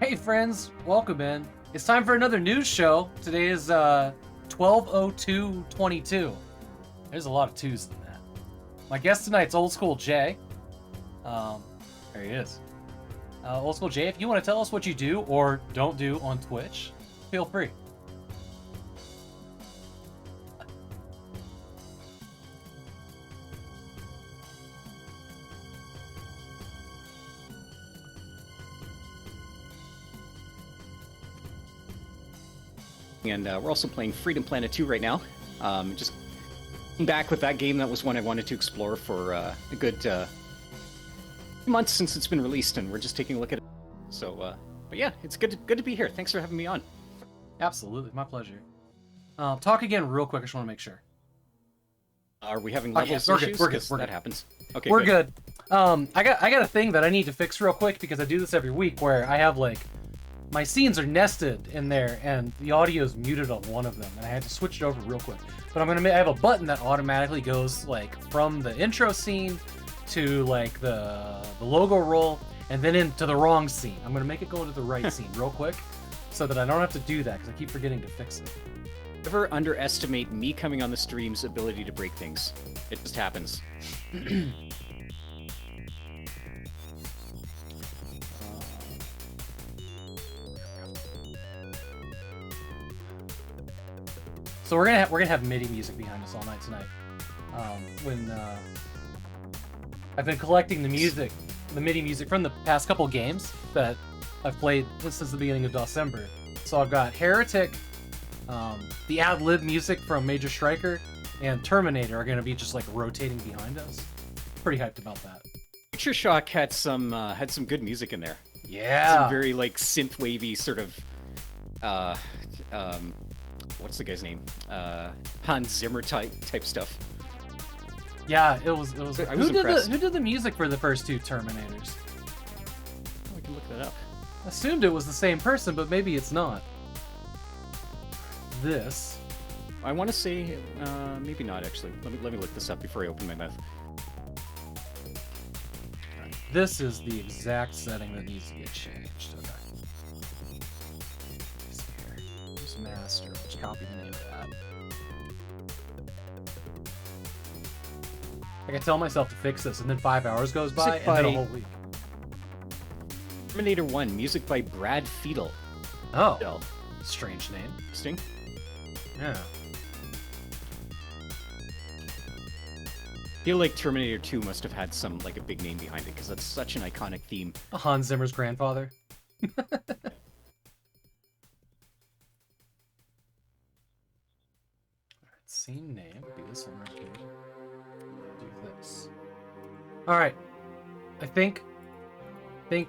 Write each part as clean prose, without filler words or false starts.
Hey friends, welcome in. It's time for another news show. Today is 12/02/22. There's a lot of twos in that. My guest tonight's oldskooljay. There he is. Oldskooljay, if you want to tell us what you do or don't do on Twitch, feel free. And we're also playing Freedom Planet 2 right now. Just back with that game. That was one I wanted to explore for a good months since it's been released, and we're just taking a look at it. So, but yeah, it's good to be here. Thanks for having me on. Absolutely, my pleasure. Talk again real quick. I just want to make sure. Are we having levels issues? We're good. That happens. Okay, we're good. I got a thing that I need to fix real quick because I do this every week where I have like my scenes are nested in there and the audio is muted on one of them and I had to switch it over real quick. But I have a button that automatically goes like from the intro scene to like the logo roll and then into the wrong scene. I'm gonna make it go into the right scene real quick so that I don't have to do that because I keep forgetting to fix it. Never underestimate me coming on the stream's ability to break things. It just happens. So we're gonna have MIDI music behind us all night tonight. When I've been collecting the MIDI music from the past couple games that I've played since the beginning of December. So I've got Heretic, the ad-lib music from Major Striker, and Terminator are gonna be just like rotating behind us. Pretty hyped about that. Picture Shock had some good music in there. Yeah. Some very like synth wavy sort of what's the guy's name? Hans Zimmer type stuff. Yeah, it was. I was impressed. Who did the music for the first two Terminators? Oh, I can look that up. Assumed it was the same person, but maybe it's not. This. I want to say maybe not actually. Let me look this up before I open my mouth. This is the exact setting that needs to get changed. Okay. Here's master. Just copy the name of that. Like I tell myself to fix this, and then 5 hours goes by, and then a whole week. Terminator 1, music by Brad Fiedel. Oh, strange name. Interesting. Yeah. I feel like Terminator 2 must have had some like a big name behind it because that's such an iconic theme. Hans Zimmer's grandfather. Alright, scene name would be this one right here. Do this. Alright. I think the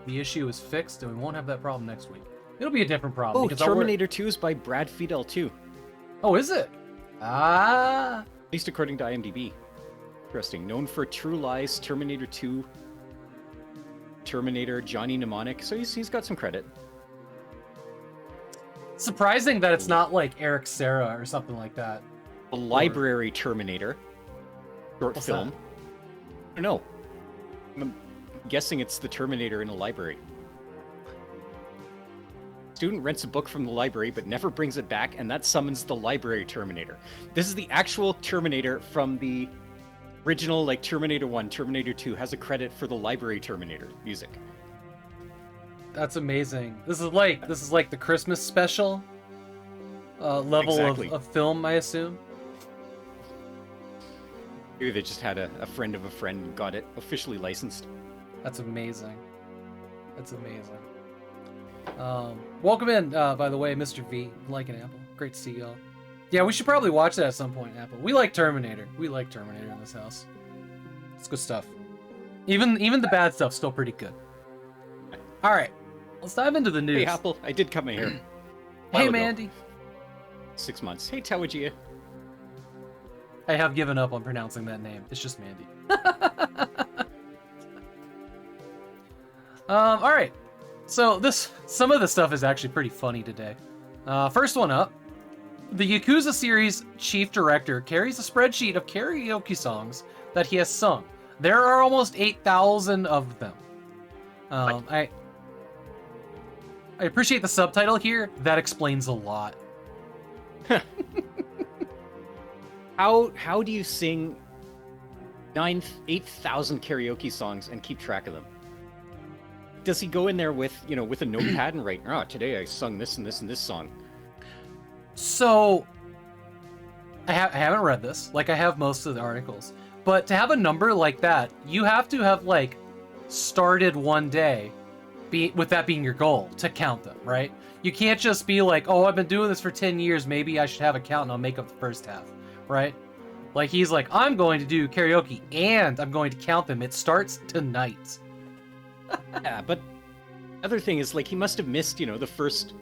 issue is fixed and we won't have that problem next week. It'll be a different problem. Oh, Terminator 2 is by Brad Fiedel too. Oh, is it? Ah. At least according to IMDb. Interesting. Known for True Lies, Terminator 2, Terminator, Johnny Mnemonic. So he's got some credit. Surprising that it's not like Eric Serra or something like that. The Library Terminator. Short film. I don't know. I'm guessing it's the Terminator in a library. Student rents a book from the library but never brings it back, and that summons the Library Terminator. This is the actual Terminator from the original, like Terminator 1, Terminator 2 has a credit for the Library Terminator music. That's amazing. This is like the Christmas special level of film, I assume. Maybe they just had a friend of a friend and got it officially licensed. That's amazing. That's amazing. Welcome in, by the way, Mr. V. Like an apple. Great to see y'all. Yeah, we should probably watch that at some point, Apple. We like Terminator. We like Terminator in this house. It's good stuff. Even the bad stuff's still pretty good. All right, let's dive into the news. Hey, Apple, I did cut my hair. Hey, Mandy. 6 months. Hey, Tawajia. I have given up on pronouncing that name. It's just Mandy. All right. So some of the stuff is actually pretty funny today. First one up. The Yakuza series chief director carries a spreadsheet of karaoke songs that he has sung. There are almost 8,000 of them. I appreciate the subtitle here. That explains a lot. How do you sing 8,000 karaoke songs and keep track of them? Does he go in there with a notepad and write, oh, today I sung this and this and this song? So, I haven't read this, like I have most of the articles, but to have a number like that, you have to have, like, started one day with that being your goal, to count them, right? You can't just be like, oh, I've been doing this for 10 years, maybe I should have a count and I'll make up the first half, right? Like, he's like, I'm going to do karaoke, and I'm going to count them. It starts tonight. Yeah, but other thing is, like, he must have missed, the first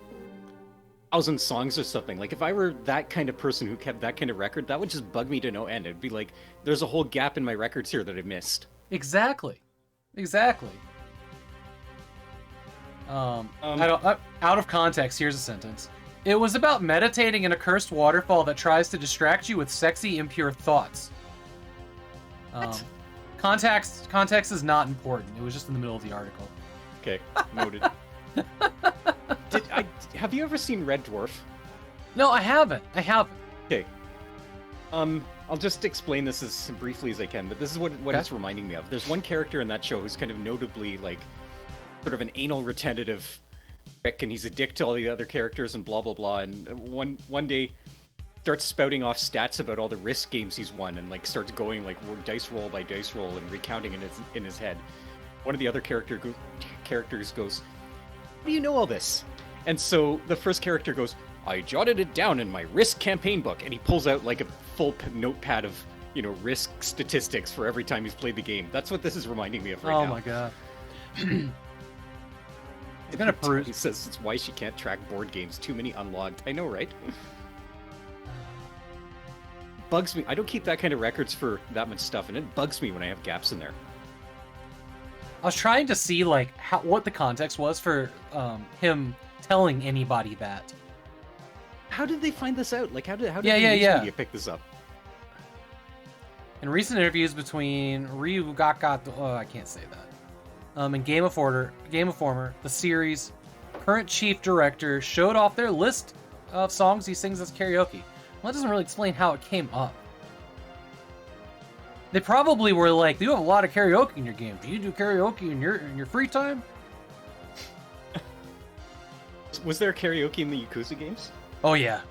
1,000 songs or something. Like, if I were that kind of person who kept that kind of record, that would just bug me to no end. It'd be like, there's a whole gap in my records here that I missed. Exactly. Out of context, here's a sentence. It was about meditating in a cursed waterfall that tries to distract you with sexy, impure thoughts. Context is not important. It was just in the middle of the article. Okay, noted. Have you ever seen Red Dwarf? No, I haven't. Okay. I'll just explain this as briefly as I can, but this is what it's reminding me of. There's one character in that show who's kind of notably, like, sort of an anal retentive prick, and he's a dick to all the other characters and blah blah blah, and one day starts spouting off stats about all the Risk games he's won, and like starts going like dice roll by dice roll and recounting in his head. One of the other characters goes, "How do you know all this?" And so the first character goes, "I jotted it down in my Risk campaign book," and he pulls out like a full notepad of Risk statistics for every time he's played the game. That's what this is reminding me of right now. Oh my god. It's gonna peruse. He says it's why she can't track board games. Too many unlogged. I know, right? Bugs me. I don't keep that kind of records for that much stuff, and it bugs me when I have gaps in there. I was trying to see like what the context was for him telling anybody that. How did they find this out? Like, how did the news media pick this up? In recent interviews between I can't say that. And Game of Informer, the series' current chief director showed off their list of songs he sings as karaoke. Well, that doesn't really explain how it came up. They probably were like, "You have a lot of karaoke in your game. Do you do karaoke in your free time?" Was there karaoke in the Yakuza games? Oh yeah.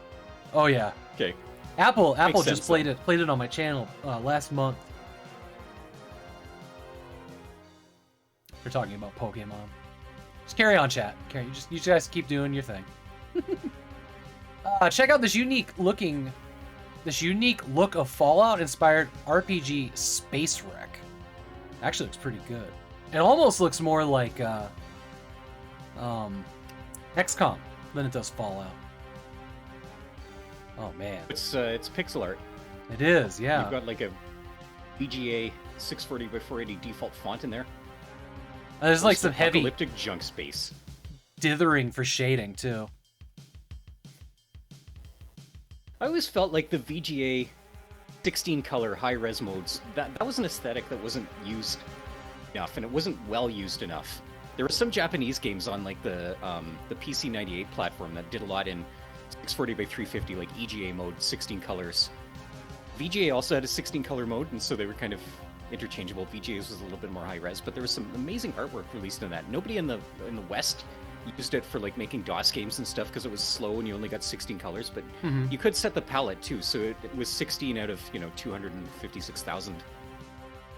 Okay. Apple just played it on my channel last month. We're talking about Pokemon. Just carry on, chat. You guys keep doing your thing. Check out this unique look of Fallout-inspired RPG Space Wreck. Actually looks pretty good. It almost looks more like XCOM than it does Fallout. Oh man. It's pixel art. It is, yeah. You've got like a VGA 640 by 480 default font in there. There's like some heavy apocalyptic junk space dithering for shading too. I always felt like the VGA 16 color high res modes, that was an aesthetic that wasn't used enough, and it wasn't well used enough. There were some Japanese games on like the PC98 platform that did a lot in 640 by 350, like EGA mode, 16 colors. VGA also had a 16 color mode, and so they were kind of interchangeable. VGA's was a little bit more high res, but there was some amazing artwork released in that. Nobody in the West used it for like making DOS games and stuff because it was slow and you only got 16 colors, but you could set the palette too, so it was 16 out of 256,000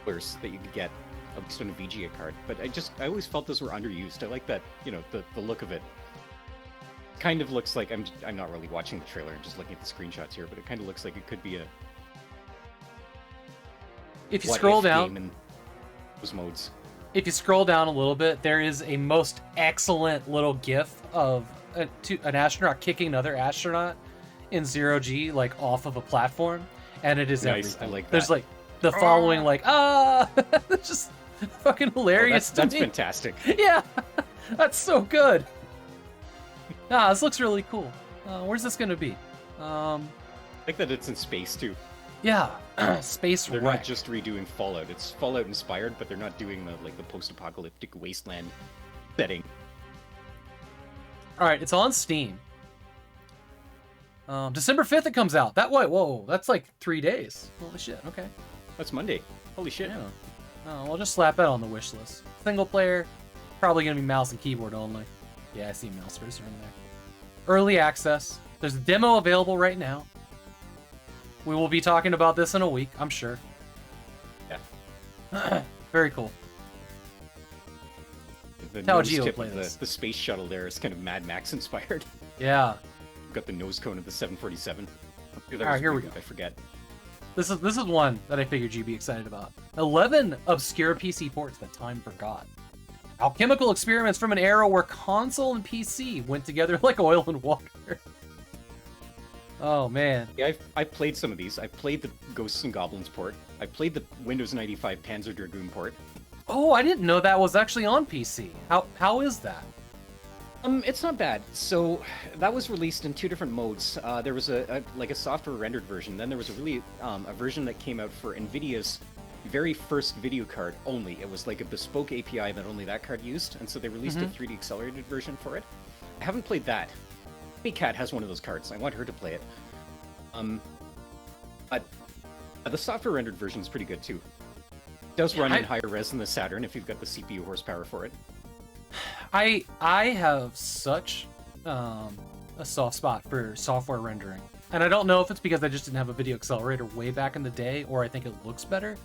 colors that you could get at least on a VGA card. But I always felt those were underused. I like that, the look of it. Kind of looks like I'm not really watching the trailer, I'm just looking at the screenshots here, but it kind of looks like it could be a if you scroll down game in those modes. If you scroll down a little bit, there is a most excellent little gif of an astronaut kicking another astronaut in 0G, like off of a platform, and it is nice. everything. I like that. There's like the following, like it's just fucking hilarious. That's fantastic. Yeah, that's so good. This looks really cool. Where's this gonna be? I like that it's in space too. Yeah, space. They're not just redoing Fallout. It's Fallout inspired, but they're not doing the post-apocalyptic wasteland setting. All right, it's on Steam. December 5th it comes out. That way, whoa, that's like 3 days. Holy shit, okay. That's Monday. Holy shit. Yeah. Oh, well, just slap that on the wish list. Single player, probably gonna be mouse and keyboard only. Yeah, I see mouse cursor in there. Early access. There's a demo available right now. We will be talking about this in a week, I'm sure. Yeah. Very cool. The How nose Geo tip play of this. the space shuttle there is kind of Mad Max inspired. Yeah. Got the nose cone of the 747. Alright, here we go. I forget. This is one that I figured you'd be excited about. 11 obscure PC ports that time forgot. Alchemical experiments from an era where console and PC went together like oil and water. Oh man. Yeah, I played some of these. I played the Ghosts and Goblins port. I played the Windows 95 Panzer Dragoon port. Oh, I didn't know that was actually on PC. How is that? It's not bad. So that was released in 2 different modes. There was a software rendered version. Then there was a version that came out for NVIDIA's very first video card only. It was like a bespoke API that only that card used, and so they released a 3D accelerated version for it. I haven't played that. Cat has one of those cards. I want her to play it. But the software rendered version is pretty good too. It does run in higher res than the Saturn if you've got the CPU horsepower for it. I have such a soft spot for software rendering, and I don't know if it's because I just didn't have a video accelerator way back in the day, or I think it looks better.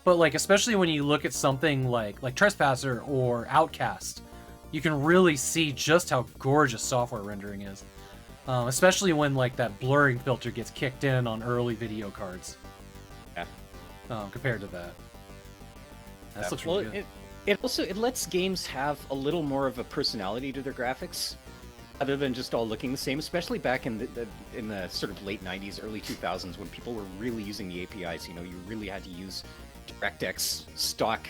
But like, especially when you look at something like Trespasser or Outcast, you can really see just how gorgeous software rendering is. Especially when like that blurring filter gets kicked in on early video cards. Yeah. Compared to that. That looks well, really good. It lets games have a little more of a personality to their graphics, other than just all looking the same. Especially back in the sort of late '90s, early 2000s, when people were really using the APIs. You know, you really had to use DirectX, stock,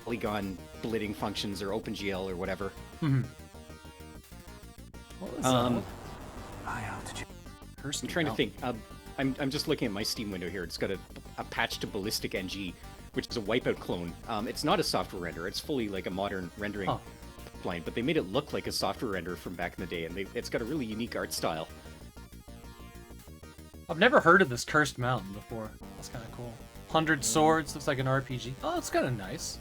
polygon blitting functions, or OpenGL, or whatever. Mm-hmm. What was that? I'm trying to think. I'm just looking at my Steam window here. It's got a patch to Ballistic NG, which is a Wipeout clone. It's not a software render. It's fully like a modern rendering pipeline, but they made it look like a software render from back in the day, and it's got a really unique art style. I've never heard of this Cursed Mountain before. That's kind of cool. 100 swords, looks like an RPG. Oh, it's kind of nice.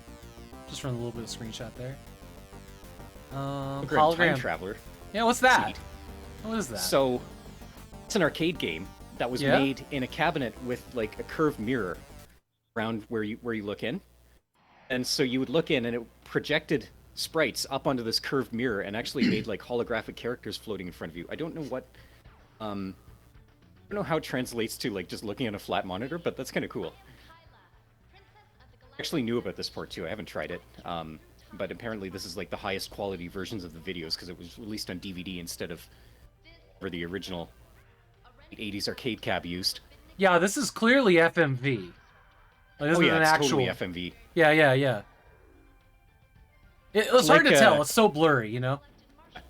Just run a little bit of screenshot there. Hologram Time Traveler. Yeah, what's that? Seed. What is that? So, it's an arcade game that was made in a cabinet with like a curved mirror around where you look in, and so you would look in, and it projected sprites up onto this curved mirror, and actually made like holographic characters floating in front of you. I don't know what, I don't know how it translates to like just looking at a flat monitor, but that's kind of cool. I actually knew about this port too. I haven't tried it, but apparently this is like the highest quality versions of the videos because it was released on DVD instead of for the original 80s arcade cab used. Yeah, this is clearly FMV. Like, this is an actual... totally FMV. Yeah. It's hard to tell. It's so blurry, you know?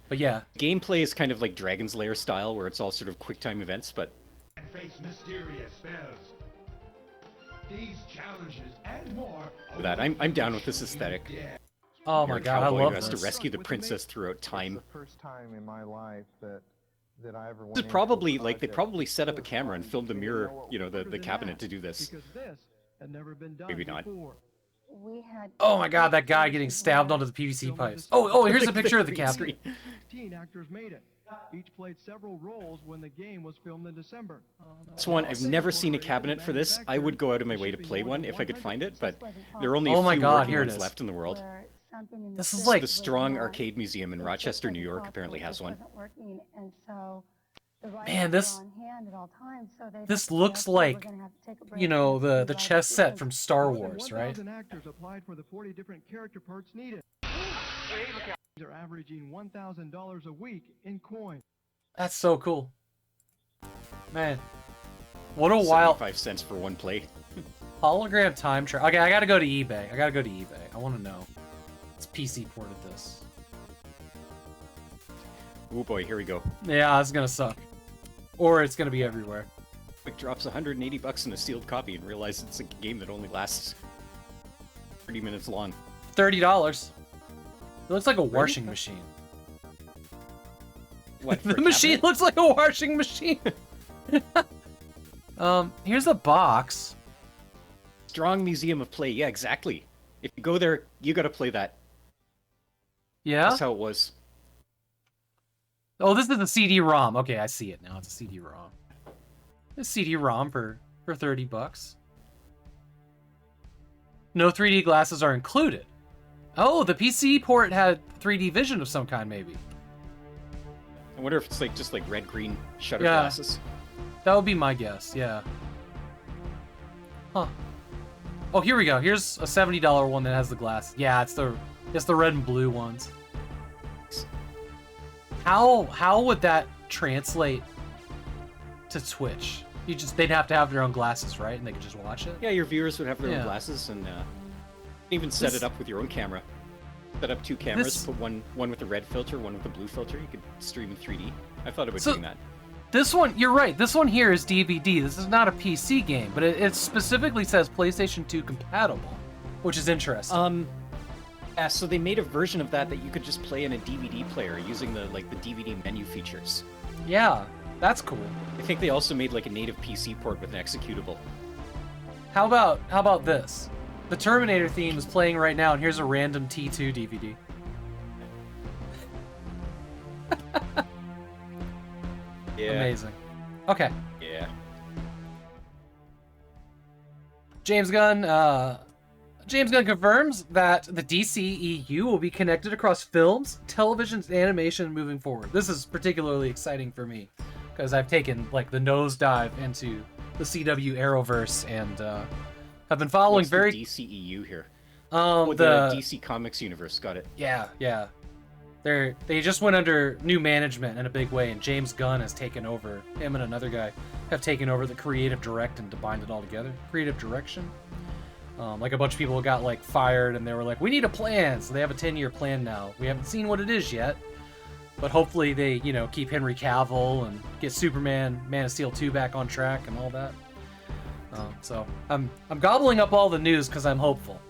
But yeah. Gameplay is kind of like Dragon's Lair style, where it's all sort of quick-time events, but... And face mysterious spells. These challenges and more... For that, I'm down with this aesthetic. Oh my god, I love this. this. To rescue the princess throughout time. It's the first time in my life that I ever went. This is probably like they probably set up a camera and filmed the mirror, you know, the cabinet to do this. Maybe not. Oh my god, that guy getting stabbed onto the PVC pipes. Oh, here's a picture of the captain. 15 actors made it. Each played several roles when the game was filmed in December. This one, I've never seen a cabinet for this. I would go out of my way to play one if I could find it, but there are only a few working ones left in the world. This is like... The Strong Arcade Museum in Rochester, New York apparently has one. Man, this looks like, you know, the chess set from Star Wars, right? Actors applied for the 40 different character parts needed. They're averaging $1,000 a week in coin. That's so cool. Man, what a wild... 75 cents for one play. Hologram time travel. Okay, I gotta go to eBay. I want to know. It's PC ported this. Oh boy, here we go. Yeah, it's gonna suck. Or it's gonna be everywhere. Quick drops 180 bucks in a sealed copy and realizes it's a game that only lasts 30 minutes long. $30. It looks like a washing machine. What, for The a machine cabinet? looks like a washing machine. Here's a box. Strong Museum of Play. Yeah, exactly. If you go there, you got to play that. Yeah. That's how it was. Oh, this is a CD-ROM. Okay, I see it now. It's a CD-ROM. A CD-ROM for $30. No 3D glasses are included. Oh, the PC port had 3D vision of some kind, maybe. I wonder if it's like just like red-green shutter Yeah. glasses. That would be my guess, yeah. Huh. Oh, here we go. Here's a $70 one that has the glass. Yeah, it's the red and blue ones. How would that translate to Twitch? They'd have to have their own glasses, right? And they could just watch it? Yeah, your viewers would have their Yeah. own glasses, and even set it up with your own camera. Set up two cameras, put one with a red filter, one with a blue filter. You could stream in 3D. I thought about doing that. This one, you're right. This one here is DVD. This is not a PC game, but it specifically says PlayStation 2 compatible, which is interesting. Yeah, so they made a version of that you could just play in a DVD player using the DVD menu features. Yeah, that's cool. I think they also made like a native PC port with an executable. How about this? The Terminator theme is playing right now, and here's a random T2 DVD. Yeah. Amazing. Okay. Yeah. James Gunn confirms that the DCEU will be connected across films, television, and animation moving forward. This is particularly exciting for me because I've taken like the nosedive into the CW Arrowverse and have been following What's very the DCEU here. the DC Comics universe. Got it. Yeah. They just went under new management in a big way, and James Gunn has taken over. Him and another guy have taken over the creative direct and to bind it all together. Creative direction. Like a bunch of people got like fired, and they were like, "We need a plan." So they have a 10-year plan now. We haven't seen what it is yet, but hopefully they, keep Henry Cavill and get Superman, Man of Steel 2 back on track and all that. So I'm gobbling up all the news because I'm hopeful.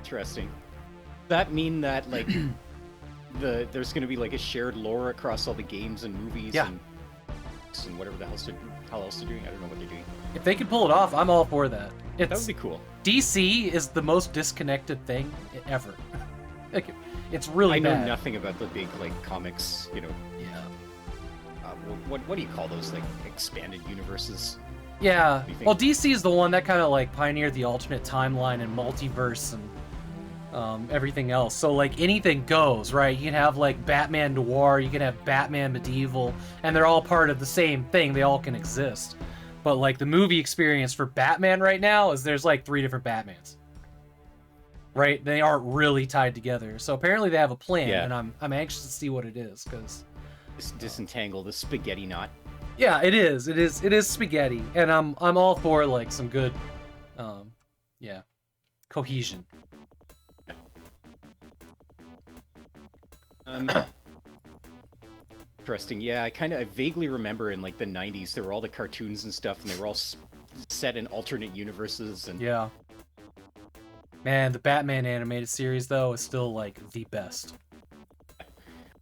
Interesting. Does that mean that like there's going to be like a shared lore across all the games and movies and whatever the hell else they're doing? I don't know what they're doing. If they could pull it off, I'm all for that. That would be cool. DC is the most disconnected thing ever. Like, it's really bad. I know nothing about the big like comics. Yeah. What do you call those like expanded universes? Yeah. Well, DC is the one that kind of like pioneered the alternate timeline and multiverse and everything else. So like anything goes, right? You can have like Batman Noir, you can have Batman Medieval, and they're all part of the same thing. They all can exist. But like the movie experience for Batman right now is there's like 3 different Batmans. Right? They aren't really tied together. So apparently they have a plan, and I'm anxious to see what it is because disentangle the spaghetti knot. Yeah, it is. It is spaghetti, and I'm all for like some good cohesion. Interesting. Yeah, I vaguely remember in like the 90s there were all the cartoons and stuff, and they were all set in alternate universes. And yeah, man, the Batman animated series though is still like the best.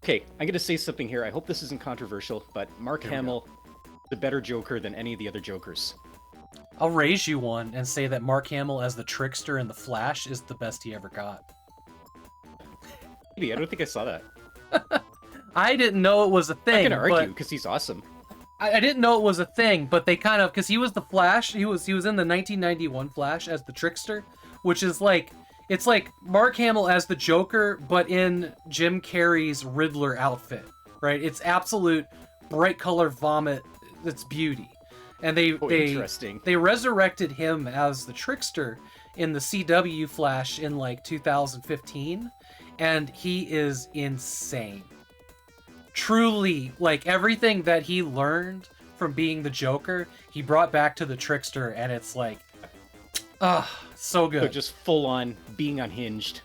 Okay, I'm gonna say something here. I hope this isn't controversial, but Mark Hamill is a better Joker than any of the other Jokers. I'll raise you one and say that Mark Hamill as the Trickster in The Flash is the best he ever got. Maybe I don't think I saw that. I didn't know it was a thing. I'm gonna argue because he's awesome. I didn't know it was a thing, but they kind of, because he was the Flash. He was in the 1991 Flash as the Trickster, which is like, it's like Mark Hamill as the Joker, but in Jim Carrey's Riddler outfit, right? It's absolute bright color vomit. It's beauty. And they resurrected him as the Trickster in the CW Flash in like 2015, and he is insane. Truly, like everything that he learned from being the Joker, he brought back to the Trickster, and it's like, so good. So just full on being unhinged.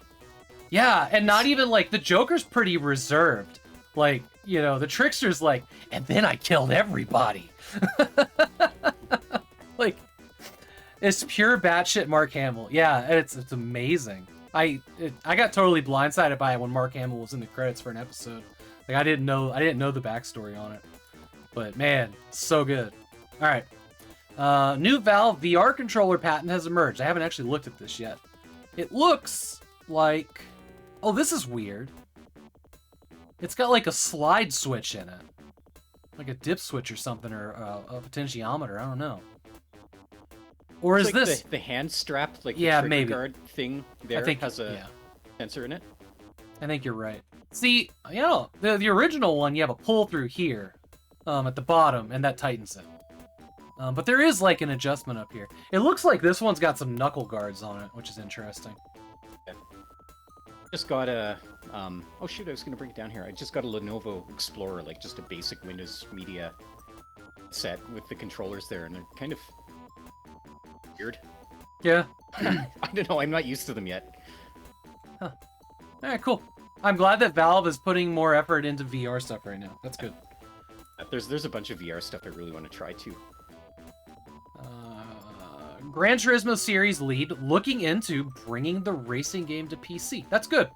Yeah, and not even like the Joker's pretty reserved. Like, the Trickster's like, and then I killed everybody. Like, it's pure batshit Mark Hamill. Yeah, it's amazing. I got totally blindsided by it when Mark Hamill was in the credits for an episode. Like I didn't know the backstory on it. But man, so good. All right. New Valve VR controller patent has emerged. I haven't actually looked at this yet. It looks like... Oh, this is weird. It's got like a slide switch in it. Like a dip switch or something, or a potentiometer. I don't know. Or is It's like this... the hand strap, like Yeah, the trigger maybe. guard thing there I think has a yeah. sensor in it? I think you're right. See, you know, the original one, you have a pull through here at the bottom, and that tightens it. But there is like an adjustment up here. It looks like this one's got some knuckle guards on it, which is interesting. Just got a... oh shoot, I was going to bring it down here. I just got a Lenovo Explorer, like just a basic Windows Media set with the controllers there, and they're kind of weird. Yeah. I don't know, I'm not used to them yet. Huh. Alright, cool. I'm glad that Valve is putting more effort into VR stuff right now. That's good. There's a bunch of VR stuff I really want to try too. Gran Turismo series lead looking into bringing the racing game to PC. That's good.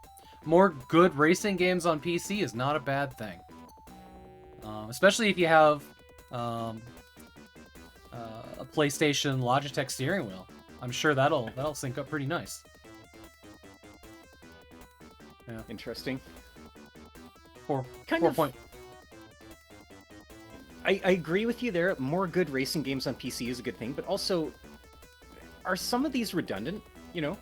More good racing games on PC is not a bad thing. Especially if you have a PlayStation Logitech steering wheel. I'm sure that'll sync up pretty nice. Yeah. Interesting. Four Kind of. point. I agree with you there. More good racing games on PC is a good thing, but also, are some of these redundant? You know,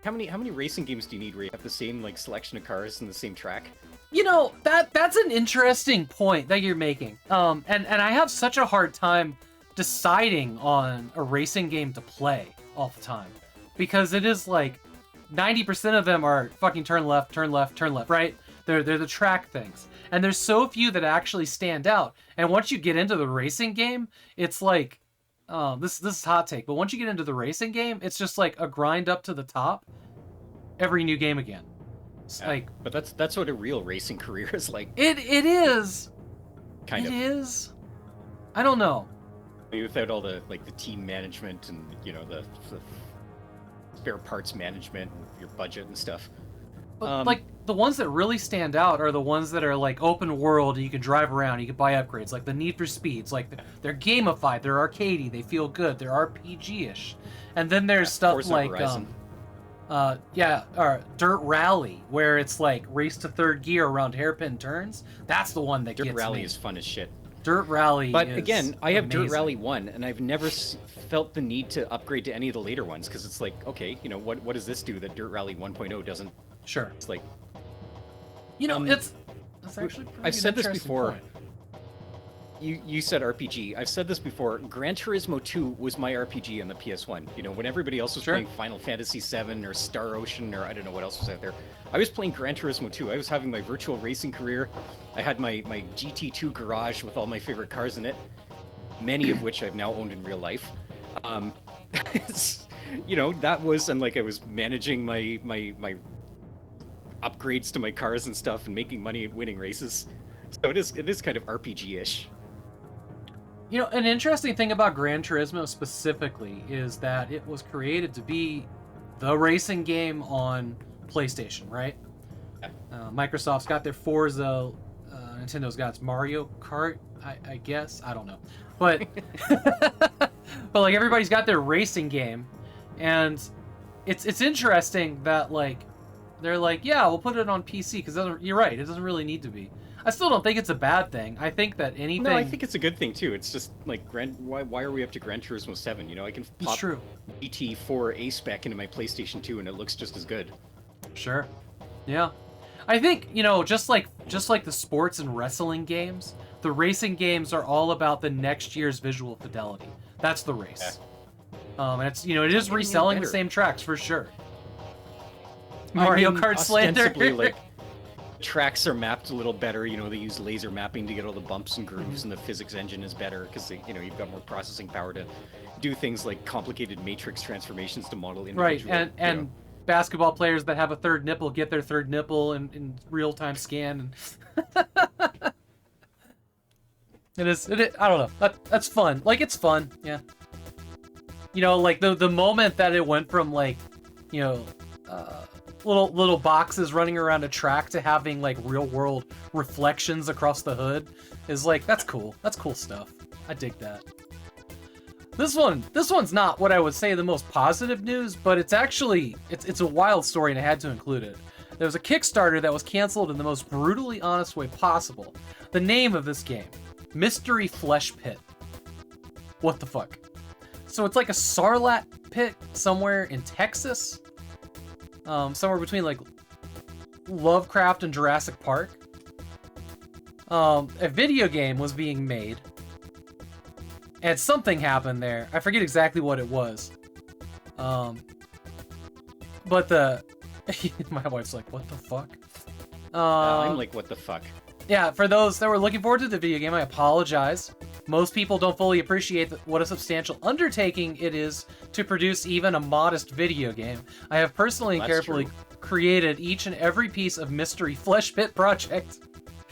how many racing games do you need where you have the same like selection of cars and the same track? You know, that's an interesting point that you're making. And I have such a hard time deciding on a racing game to play all the time, because it is like 90% of them are fucking turn left, right? They're the track things. And there's so few that actually stand out. And once you get into the racing game, it's like, this is hot take, but once you get into the racing game, it's just like a grind up to the top every new game again. It's like, but that's what a real racing career is like. it is. Kind of. It is. I don't know. Without all the like the team management and the spare parts management and your budget and stuff. But, like, the ones that really stand out are the ones that are, like, open world, and you can drive around, you can buy upgrades, like the Need for Speeds. Like, they're gamified, they're arcadey, they feel good, they're RPG-ish. And then there's stuff Forza like, Horizon. Dirt Rally, where it's, like, race to third gear around hairpin turns. That's the one that Dirt gets Rally me. is fun as shit. Dirt Rally But is again, I have Dirt amazing. Rally 1, and I've never felt the need to upgrade to any of the later ones, because it's like, okay, you know, what does this do that Dirt Rally 1.0 doesn't? Sure. It's like... You know, it's actually I've said this interesting before. point. You said RPG. I've said this before. Gran Turismo 2 was my RPG on the PS1. You know, when everybody else was Sure. playing Final Fantasy 7 or Star Ocean or I don't know what else was out there, I was playing Gran Turismo 2. I was having my virtual racing career. I had my GT2 garage with all my favorite cars in it, many of which I've now owned in real life. You know, that was, and like I was managing my upgrades to my cars and stuff and making money and winning races. So it is kind of RPG-ish. You know, an interesting thing about Gran Turismo specifically is that it was created to be the racing game on PlayStation, right? Yeah. Microsoft's got their Forza, Nintendo's got its Mario Kart, I guess. I don't know. But, but like everybody's got their racing game, and it's interesting that like they're like, yeah, we'll put it on PC because you're right, it doesn't really need to be. I still don't think it's a bad thing. I think that anything. No, I think it's a good thing too. It's just like why are we up to Gran Turismo 7? You know, I can It's pop true. GT4 A spec into my PlayStation 2 and it looks just as good. Sure. Yeah. I think, you know, just like the sports and wrestling games, the racing games are all about the next year's visual fidelity. That's the race. Yeah. And it's, you know, it is getting reselling the better. same tracks for sure. Mario Kart slander. Ostensibly, like, tracks are mapped a little better. You know, they use laser mapping to get all the bumps and grooves, and the physics engine is better because you know, you've got more processing power to do things like complicated matrix transformations to model individual. Right, and basketball players that have a third nipple get their third nipple in real-time scan. And it is, I don't know. That's fun. Like, it's fun, yeah. You know, like, the moment that it went from, like, you know, little boxes running around a track to having like real world reflections across the hood is like, that's cool. That's cool stuff. I dig that. This one's not what I would say the most positive news, but it's actually it's a wild story and I had to include it. There was a Kickstarter that was canceled in the most brutally honest way possible. The name of this game, Mystery Flesh Pit. What the fuck? So it's like a Sarlacc pit somewhere in Texas. Somewhere between like Lovecraft and Jurassic Park. A video game was being made. And something happened there. I forget exactly what it was. But my wife's like, what the fuck? I'm like, what the fuck? Yeah, for those that were looking forward to the video game, I apologize. Most people don't fully appreciate what a substantial undertaking it is to produce even a modest video game. I have personally and carefully created each and every piece of Mystery Flesh Pit project.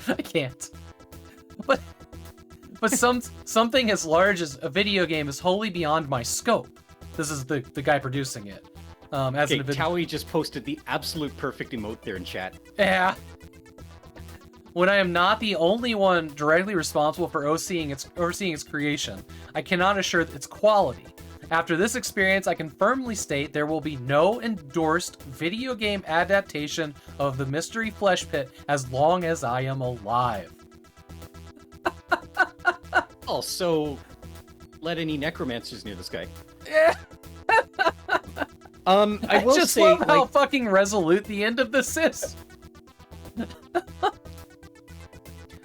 I can't. But something as large as a video game is wholly beyond my scope. This is the guy producing it. Okay, Towie just posted the absolute perfect emote there in chat. Yeah. When I am not the only one directly responsible for overseeing its creation, I cannot assure its quality. After this experience, I can firmly state there will be no endorsed video game adaptation of the Mystery Flesh Pit as long as I am alive. Also, let any necromancers near this guy. Yeah. I will just say, love like, how fucking resolute the end of this is.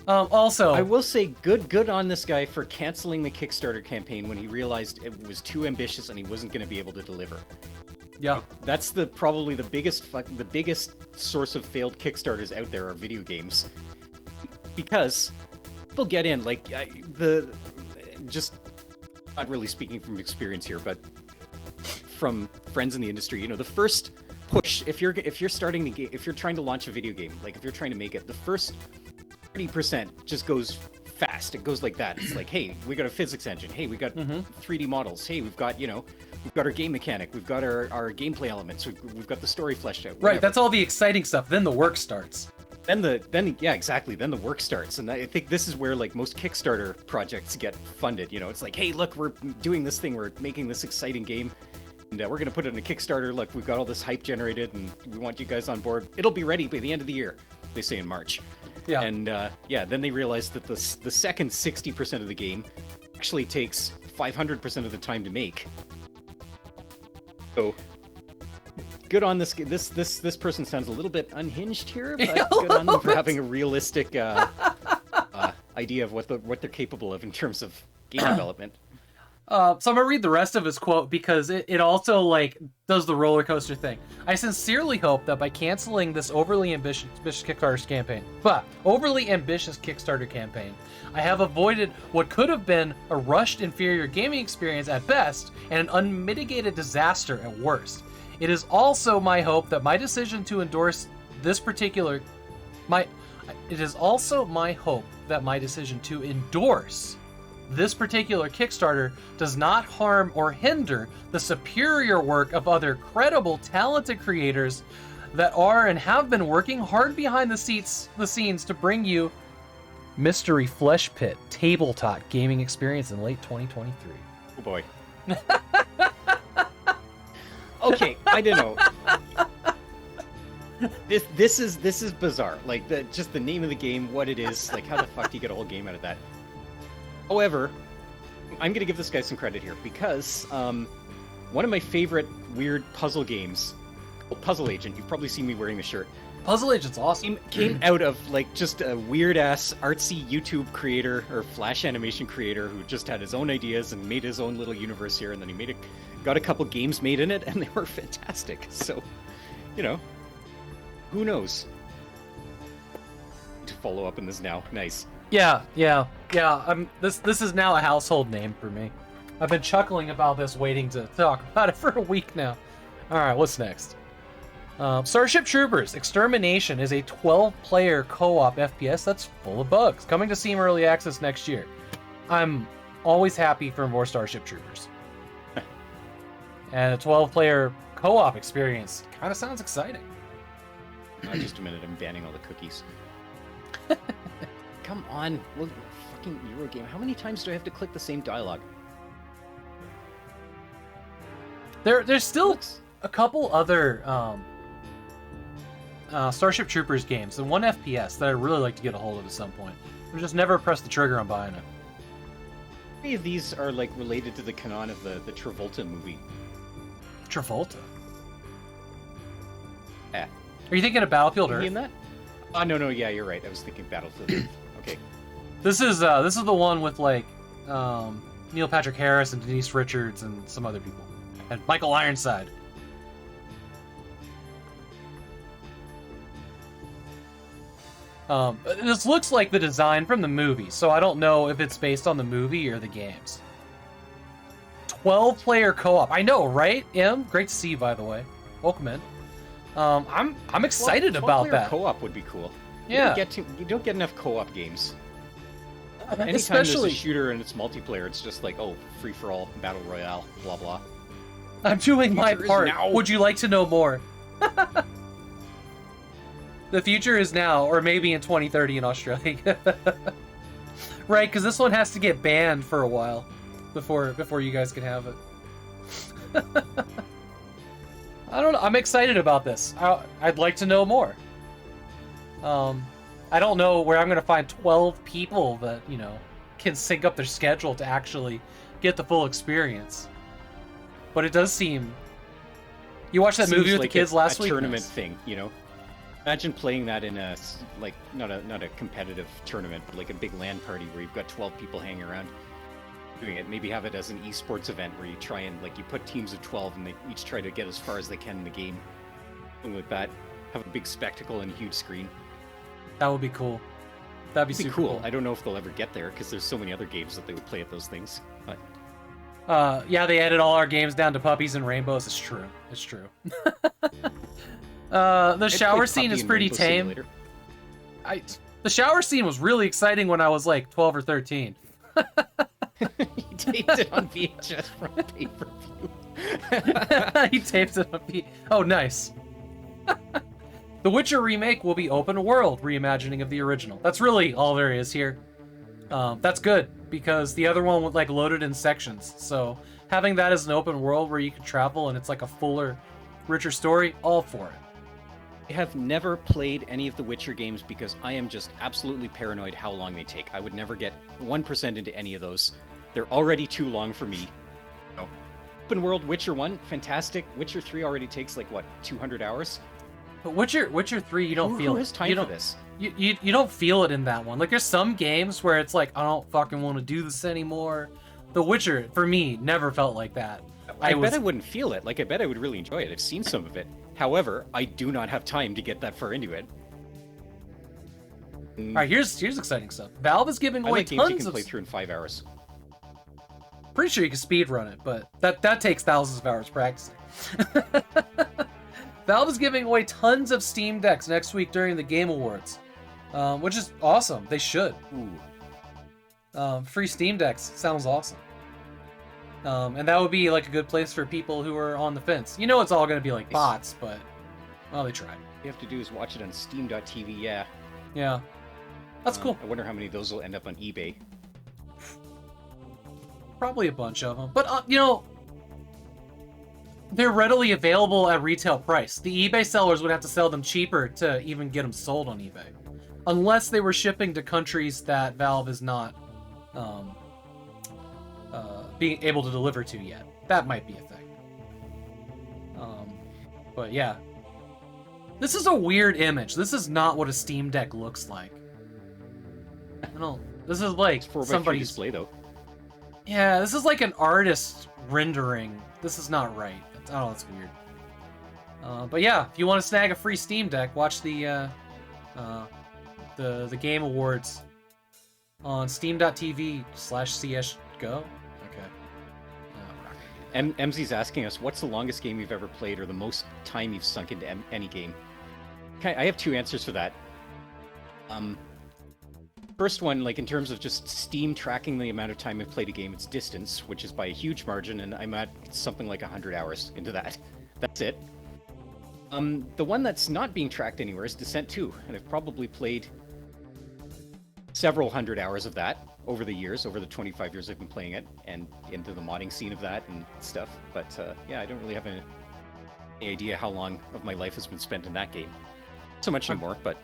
Also, I will say good on this guy for canceling the Kickstarter campaign when he realized it was too ambitious and he wasn't going to be able to deliver. yeah, That's probably the biggest source of failed Kickstarters out there are video games, because people get in like just not really speaking from experience here, but from friends in the industry. You know, the first push if you're starting to if you're trying to launch a video game, like if you're trying to make it, the first 30% just goes fast. It goes like that. It's like, hey, we got a physics engine. Hey, we got 3D models. Hey, we've got our game mechanic. We've got our gameplay elements. We've got the story fleshed out. right. That's all the exciting stuff. Then the work starts. Yeah, exactly. Then the work starts, and I think this is where like most Kickstarter projects get funded. You know, it's like, hey, look, we're doing this thing. We're making this exciting game, and we're gonna put it in a Kickstarter. Look, we've got all this hype generated, and we want you guys on board. It'll be ready by the end of the year. They say in March. Yeah. And then they realize that the second 60% of the game actually takes 500% of the time to make. So good on this person sounds a little bit unhinged here, but good on them for having a realistic idea of what they're capable of in terms of game development. So I'm gonna read the rest of his quote because it also like does the roller coaster thing. I sincerely hope that by canceling this overly ambitious Kickstarter campaign, I have avoided what could have been a rushed inferior gaming experience at best and an unmitigated disaster at worst. It is also my hope that my decision to endorse this particular Kickstarter does not harm or hinder the superior work of other credible, talented creators that are and have been working hard behind the scenes to bring you Mystery Flesh Pit tabletop gaming experience in late 2023. Oh boy. Okay, I don't know. This is bizarre. Like just the name of the game, what it is, like how the fuck do you get a whole game out of that? However, I'm gonna give this guy some credit here because one of my favorite weird puzzle games, called Puzzle Agent. You've probably seen me wearing the shirt. Puzzle Agent's awesome. Came out of like just a weird ass artsy YouTube creator or Flash animation creator who just had his own ideas and made his own little universe here, and then he got a couple games made in it, and they were fantastic. So, you know, who knows? To follow up on this now, nice. Yeah. This is now a household name for me. I've been chuckling about this, waiting to talk about it for a week now. All right, what's next? Starship Troopers Extermination is a 12-player co-op FPS that's full of bugs, coming to Steam Early Access next year. I'm always happy for more Starship Troopers. And a 12-player co-op experience kind of sounds exciting. Just a minute, I'm banning all the cookies. Come on, well, fucking Eurogame. How many times do I have to click the same dialogue? There's still a couple other Starship Troopers games and one FPS that I'd really like to get a hold of at some point. I just never pressed the trigger on buying it. Any of these are like related to the canon of the Travolta movie? Travolta? Yeah. Are you thinking of Battlefield Are you Earth? in that? Oh, no, yeah, you're right. I was thinking Battlefield Earth. Okay. This is the one with like Neil Patrick Harris and Denise Richards and some other people. And Michael Ironside. This looks like the design from the movie, so I don't know if it's based on the movie or the games. 12-player co-op. I know, right? M, great to see you, by the way. Welcome in. I'm excited about that. Co-op would be cool. Yeah. You don't get enough co-op games. Anytime Especially, there's a shooter and it's multiplayer, it's just like, oh, free for all, battle royale, blah blah. I'm doing my Future is part. now. Would you like to know more? The future is now, or maybe in 2030 in Australia. Right, because this one has to get banned for a while before you guys can have it. I don't know. I'm excited about this. I'd like to know more. I don't know where I'm going to find 12 people that, can sync up their schedule to actually get the full experience. But it does seem... You watched that movie with like the kids last week? Tournament thing, Imagine playing that in a, like, not a competitive tournament, but like a big LAN party where you've got 12 people hanging around doing it. Maybe have it as an esports event where you try and, like, you put teams of 12 and they each try to get as far as they can in the game. Something like that. Have a big spectacle and a huge screen. That would be cool. That'd be super cool. I don't know if they'll ever get there because there's so many other games that they would play at those things. But yeah, they added all our games down to puppies and rainbows. It's true. It's true. The shower scene is pretty tame. The shower scene was really exciting when I was like 12 or 13. He taped it on VHS from pay-per-view. He taped it on Oh, nice. The Witcher remake will be open world reimagining of the original. That's really all there is here. That's good because the other one was like loaded in sections. So having that as an open world where you can travel and it's like a fuller, richer story, all for it. I have never played any of the Witcher games because I am just absolutely paranoid how long they take. I would never get 1% into any of those. They're already too long for me. Open world Witcher 1, fantastic. Witcher 3 already takes like, what, 200 hours? But Witcher 3, you don't feel Who it. has time for this? You don't feel it in that one. Like, there's some games where it's like, I don't fucking want to do this anymore. The Witcher, for me, never felt like that. I bet I wouldn't feel it. Like, I bet I would really enjoy it. I've seen some of it. However, I do not have time to get that far into it. All right, here's exciting stuff. Valve is giving I away like games you tons can of... play through in 5 hours. Pretty sure you can speedrun it, but that takes thousands of hours practicing. Valve is giving away tons of Steam Decks next week during the Game Awards, which is awesome. They should. Ooh. Free Steam Decks sounds awesome. And that would be like a good place for people who are on the fence. You know it's all going to be like bots, but, well, they tried. All you have to do is watch it on Steam.tv, yeah. Yeah. That's cool. I wonder how many of those will end up on eBay. Probably a bunch of them. But, they're readily available at retail price. The eBay sellers would have to sell them cheaper to even get them sold on eBay. Unless they were shipping to countries that Valve is not being able to deliver to yet. That might be a thing. But yeah. This is a weird image. This is not what a Steam Deck looks like. This is like somebody's display though. Yeah, this is like an artist rendering. This is not right. Oh, that's weird. But yeah, if you want to snag a free Steam Deck, watch the Game Awards on steam.tv/csgo. Okay. MZ's asking us, what's the longest game you've ever played or the most time you've sunk into any game? Okay, I have two answers for that. First one, like in terms of just Steam tracking the amount of time I've played a game, it's distance, which is by a huge margin, and I'm at something like 100 hours into that. That's it. The one that's not being tracked anywhere is Descent 2, and I've probably played several hundred hours of that over the years, over the 25 years I've been playing it, and into the modding scene of that and stuff. But yeah, I don't really have any idea how long of my life has been spent in that game. Not so much anymore, but...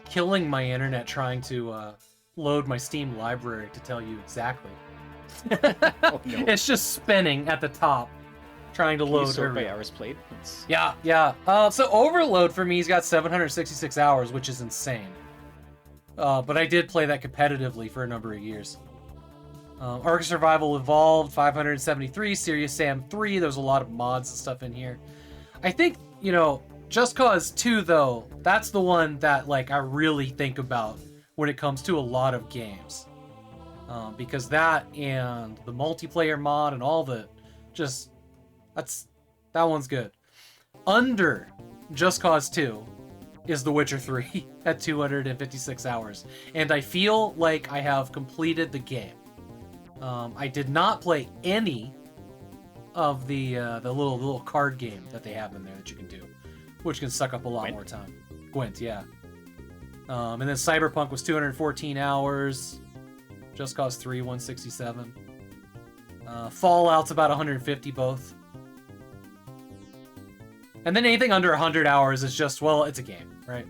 Killing my internet trying to load my Steam library to tell you exactly. Oh, no. It's just spinning at the top, trying to Can you load sort by everything. hours played? It's... Yeah. So Overload for me, he's got 766 hours, which is insane. But I did play that competitively for a number of years. Ark Survival Evolved, 573. Serious Sam 3, there's a lot of mods and stuff in here. I think, you know, Just Cause 2, though, that's the one that, like, I really think about when it comes to a lot of games. Because that and the multiplayer mod and all the... Just... That one's good. Under Just Cause 2 is The Witcher 3 at 256 hours. And I feel like I have completed the game. I did not play any of the little card game that they have in there that you can do, which can suck up a lot Gwent? more time. Gwent, yeah. And then Cyberpunk was 214 hours. Just Cause 3, 167. Fallout's about 150 both. And then anything under 100 hours is just, well, it's a game, right?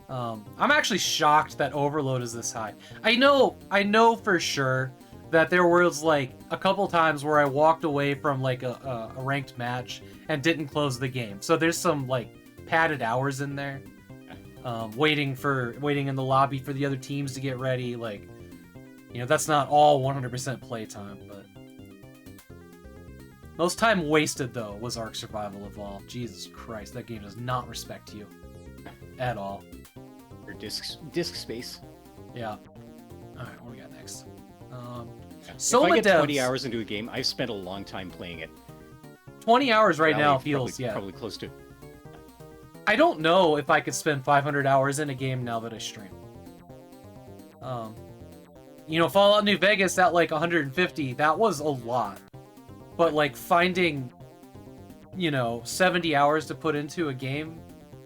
I'm actually shocked that Overload is this high. I know for sure that there was like a couple times where I walked away from like a ranked match and didn't close the game. So there's some like padded hours in there, waiting in the lobby for the other teams to get ready. Like, you know, that's not all 100% playtime, but most time wasted though was Ark Survival Evolved. Jesus Christ, that game does not respect you at all. Your disk space. Yeah. All right, what do we got next? If I get 20 Devs, hours into a game, I've spent a long time playing it. 20 hours right now Probably- feels, yeah. Probably close to. I don't know if I could spend 500 hours in a game now that I stream. You know, Fallout New Vegas at like 150, that was a lot. But like finding, you know, 70 hours to put into a game,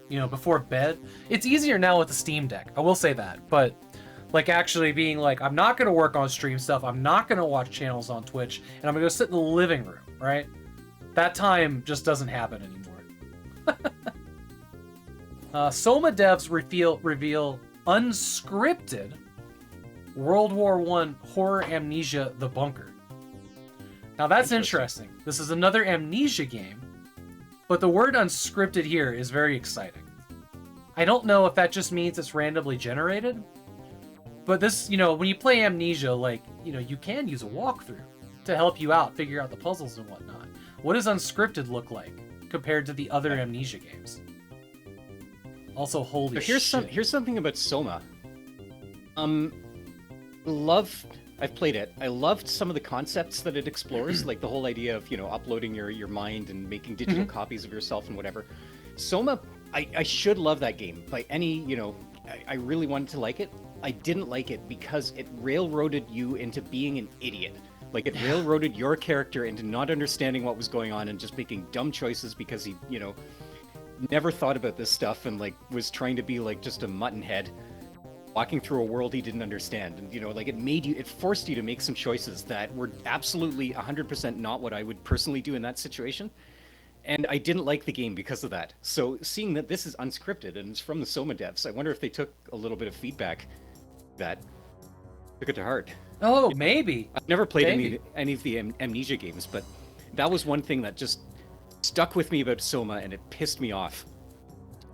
you know, before bed, it's easier now with the Steam Deck. I will say that. But like actually being like, I'm not going to work on stream stuff. I'm not going to watch channels on Twitch. And I'm going to go sit in the living room, right? That time just doesn't happen anymore. Soma devs reveal unscripted World War I horror Amnesia: The Bunker. Now that's interesting. This is another Amnesia game, but the word unscripted here is very exciting. I don't know if that just means it's randomly generated, but this, you know, when you play Amnesia, like, you know, you can use a walkthrough to help you out, figure out the puzzles and whatnot. What does unscripted look like compared to the other Amnesia games? Also, holy shit. Here's something about Soma. I've played it. I loved some of the concepts that it explores, like the whole idea of, you know, uploading your mind and making digital copies of yourself and whatever. Soma, I should love that game. By any, you know, I really wanted to like it. I didn't like it because it railroaded you into being an idiot. Like, it railroaded your character into not understanding what was going on and just making dumb choices because he, you know, never thought about this stuff and, like, was trying to be, like, just a muttonhead walking through a world he didn't understand. And, you know, like, it forced you to make some choices that were absolutely 100% not what I would personally do in that situation. And I didn't like the game because of that. So seeing that this is unscripted and it's from the Soma devs, I wonder if they took a little bit of feedback that took it to heart. Oh, maybe. I've never played Maybe. any of the Amnesia games, but that was one thing that just stuck with me about Soma, and it pissed me off.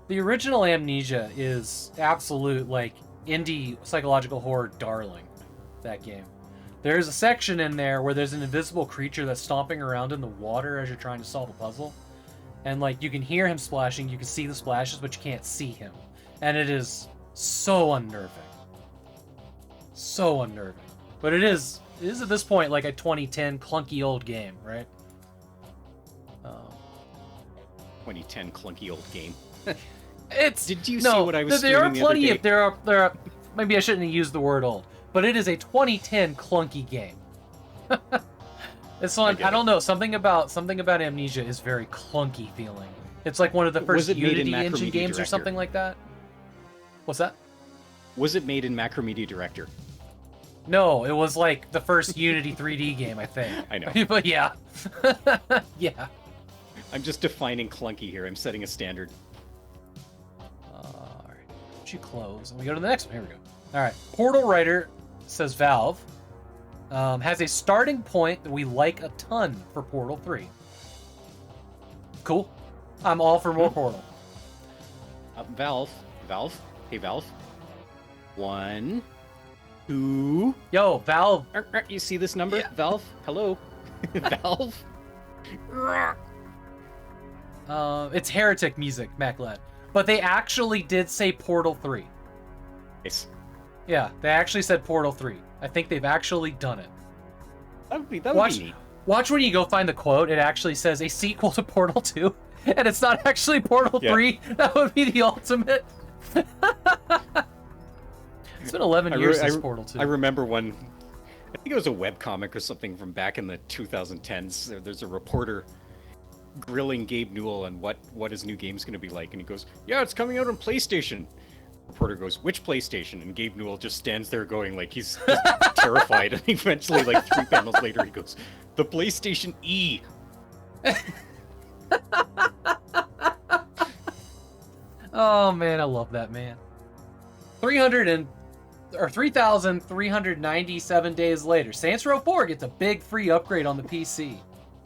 The original Amnesia is absolute, like, indie psychological horror darling, that game. There's a section in there where there's an invisible creature that's stomping around in the water as you're trying to solve a puzzle. And, like, you can hear him splashing, you can see the splashes, but you can't see him. And it is so unnerving. So unnerving. But it is at this point like a 2010 clunky old game, right? 2010 clunky old game. It's Did you see what I was there are streaming the other plenty day? of there are maybe I shouldn't have used the word old, but it is a 2010 clunky game. This one, get I don't know. Something about Amnesia is very clunky feeling. It's like one of the Was first it made in Unity engine Macromedia games or Director? something like that. What's that? Was it made in Macromedia Director? No, it was like the first Unity 3D game, I think. I know. But yeah. Yeah. I'm just defining clunky here. I'm setting a standard. Alright. You close. And we go to the next one. Here we go. Alright. Portal Writer says Valve has a starting point that we like a ton for Portal 3. Cool. I'm all for more Portal. Valve. Hey, Valve. 1, 2. Yo, Valve. You see this number? Yeah. Valve? Hello? Valve? It's Heretic music, MacLed. But they actually did say Portal 3. Nice. Yeah, they actually said Portal 3. I think they've actually done it. That would be neat. Watch when you go find the quote. It actually says a sequel to Portal 2, and it's not actually Portal 3. That would be the ultimate. It's been 11 years since Portal 2. I remember one, I think it was a webcomic or something from back in the 2010s. There's a reporter grilling Gabe Newell on what his new game's going to be like, and he goes, "Yeah, it's coming out on PlayStation." Reporter goes, "Which PlayStation?" And Gabe Newell just stands there going like he's just terrified, and eventually, like 3 panels later, he goes, "The PlayStation E." Oh man, I love that man. 3,397 days later, Saints Row 4 gets a big free upgrade on the PC.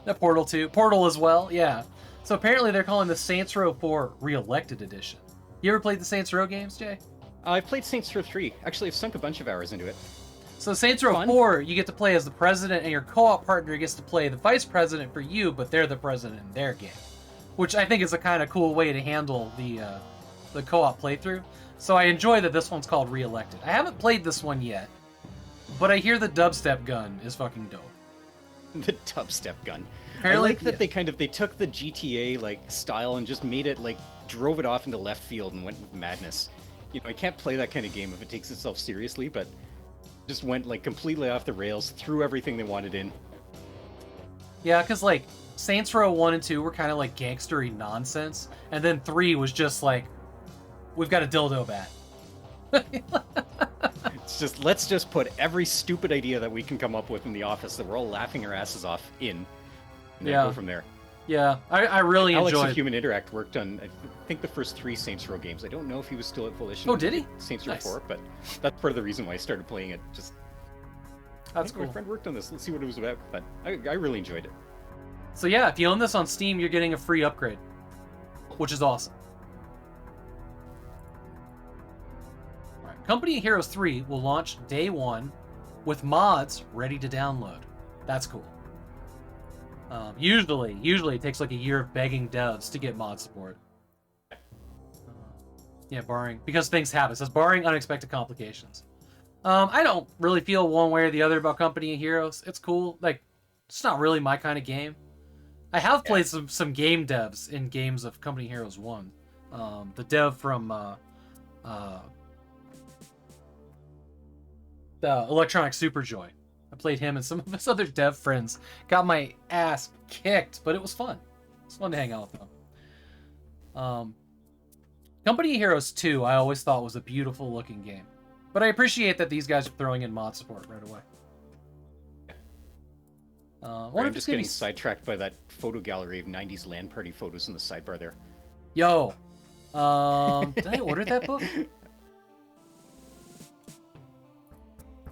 The Portal 2, Portal as well, yeah. So apparently they're calling the Saints Row 4 Re-Elected Edition. You ever played the Saints Row games, Jay? I've played Saints Row 3. Actually, I've sunk a bunch of hours into it. So Saints Row 4, you get to play as the president, and your co-op partner gets to play the vice president for you, but they're the president in their game. Which I think is a kind of cool way to handle the co-op playthrough. So I enjoy that this one's called Re-Elected. I haven't played this one yet, but I hear the dubstep gun is fucking dope. The dubstep gun. Apparently, I like that they took the GTA like style and just made it like drove it off into left field and went with madness. You know, I can't play that kind of game if it takes itself seriously, but just went like completely off the rails, threw everything they wanted in. Yeah, because like Saints Row 1 and 2 were kind of like gangstery nonsense, and then 3 was just like, we've got a dildo bat. It's just, let's just put every stupid idea that we can come up with in the office that we're all laughing our asses off in, and then go from there. Yeah, I really Alex enjoyed. of Human Interact worked on, I think, the first 3 Saints Row games. I don't know if he was still at Volition. Oh, did he? Saints Row Nice. 4, but that's part of the reason why I started playing it. Just, That's My cool. friend worked on this. Let's see what it was about. But I really enjoyed it. So yeah, if you own this on Steam, you're getting a free upgrade, which is awesome. All right. Company of Heroes 3 will launch day 1 with mods ready to download. That's cool. Usually it takes like a year of begging devs to get mod support. Yeah, because things happen. It says barring unexpected complications. I don't really feel one way or the other about Company of Heroes. It's cool. Like, it's not really my kind of game. I have played some game devs in games of Company of Heroes 1. The dev from the Electronic Superjoy. I played him, and some of his other dev friends got my ass kicked, but it was fun. It's fun to hang out with them. Company of Heroes 2, I always thought was a beautiful looking game. But I appreciate that these guys are throwing in mod support right away. I'm just getting sidetracked by that photo gallery of 90s LAN party photos in the sidebar there. Yo, did I order that book?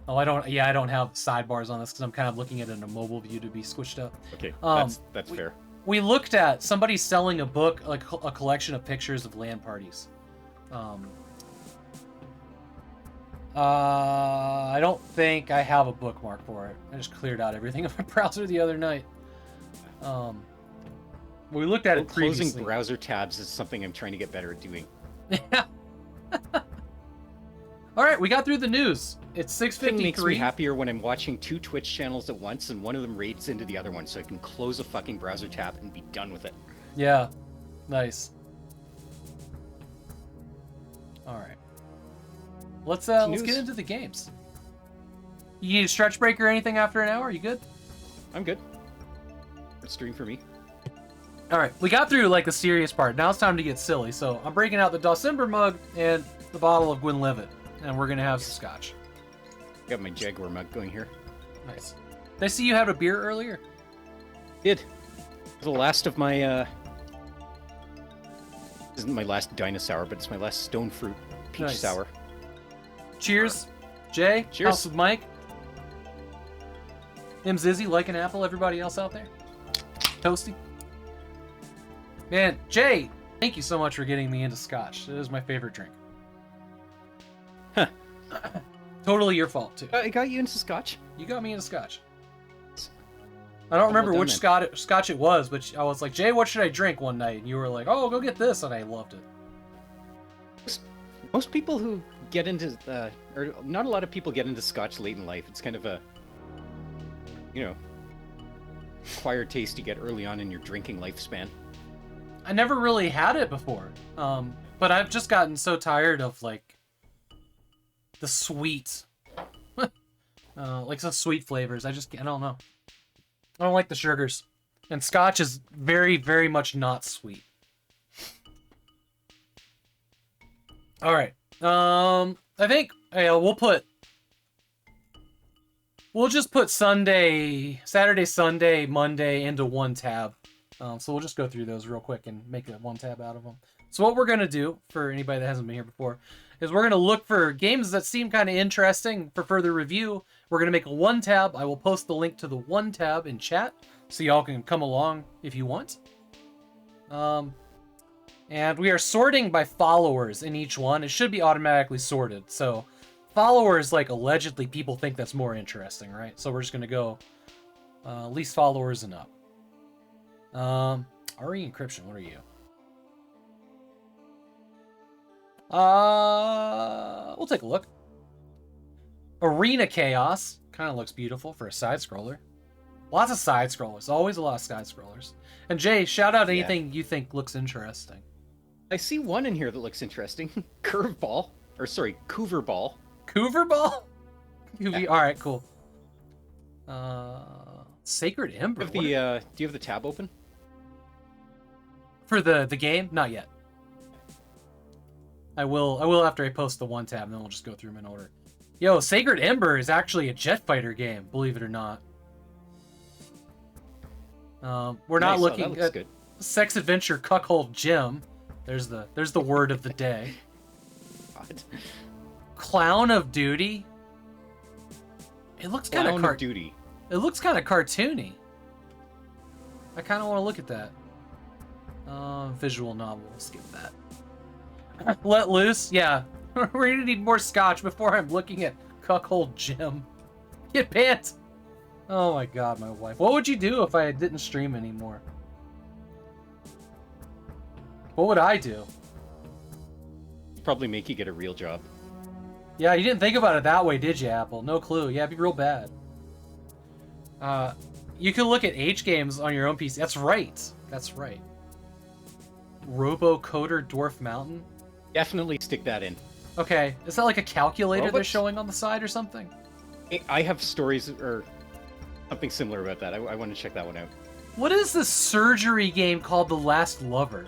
Oh, I don't have sidebars on this because I'm kind of looking at it in a mobile view to be squished up. Okay, that's fair. We looked at somebody selling a book, like a collection of pictures of LAN parties. I don't think I have a bookmark for it. I just cleared out everything in my browser the other night. We looked at it previously. Closing browser tabs is something I'm trying to get better at doing. Yeah. All right, we got through the news. It's 6:53. It makes me happier when I'm watching 2 Twitch channels at once and one of them raids into the other one, so I can close a fucking browser tab and be done with it. Yeah, nice. All right, let's get into the games. You need a stretch break or anything after an hour? You good? I'm good. stream for me. All right, we got through like the serious part. Now it's time to get silly. So I'm breaking out the December mug and the bottle of Gwenlivet, and we're gonna have some scotch. Got my Jaguar mug going here. Nice. Did I see you had a beer earlier? Did. The last of my, isn't my last Dinosaur, but it's my last Stone Fruit Peach Nice. Sour. Cheers, Jay. Cheers. House with Mike. Him Zizzy, like an apple. Everybody else out there? Toasty. Man, Jay, thank you so much for getting me into scotch. It is my favorite drink. Huh. Totally your fault, too. I got you into Scotch. You got me into scotch. I don't remember done, which then. scotch it was, but I was like, Jay, what should I drink one night? And you were like, oh, go get this, and I loved it. Most people who get into, or not a lot of people get into Scotch late in life. It's kind of a, acquired taste you get early on in your drinking lifespan. I never really had it before, but I've just gotten so tired of like the sweet, like some sweet flavors. I don't know. I don't like the sugars, and Scotch is very, very much not sweet. All right, I think we'll just put Saturday, Sunday, Monday into one tab. So we'll just go through those real quick and make that one tab out of them. So what we're going to do, for anybody that hasn't been here before, is we're going to look for games that seem kind of interesting for further review. We're going to make a one tab. I will post the link to the one tab in chat, so y'all can come along if you want. And we are sorting by followers in each one. It should be automatically sorted. So followers, like, allegedly people think that's more interesting, right? So we're just going to go least followers and up. RE Encryption, what are you? We'll take a look. Arena Chaos kind of looks beautiful for a side scroller. Lots of side scrollers, always a lot of side scrollers. And Jay, shout out anything you think looks interesting. I see one in here that looks interesting. Curveball, or sorry, Cooverball. Cooverball? Yeah. All right, cool. Sacred Ember. Do you have the tab open? For the game? Not yet. I will after I post the one tab, and then we'll just go through them in order. Yo, Sacred Ember is actually a jet fighter game, believe it or not. We're not looking at good. Sex Adventure Cuckold Gym. There's the word of the day. God. Clown of Duty. It looks kind of Duty. It looks kind of cartoony. I kind of want to look at that. Visual novel. We'll skip that. Let Loose. Yeah, we're gonna need more scotch before I'm looking at Cuckold Gym. Get banned. Oh my god, my wife. What would you do if I didn't stream anymore? What would I do? Probably make you get a real job. Yeah, you didn't think about it that way, did you, Apple? No clue. Yeah, it'd be real bad. You can look at H games on your own PC. That's right. That's right. Robocoder Dwarf Mountain? Definitely stick that in. Okay. Is that like a calculator they're Robots? showing on the side or something? I have stories or something similar about that. I want to check that one out. What is this surgery game called The Last Lover?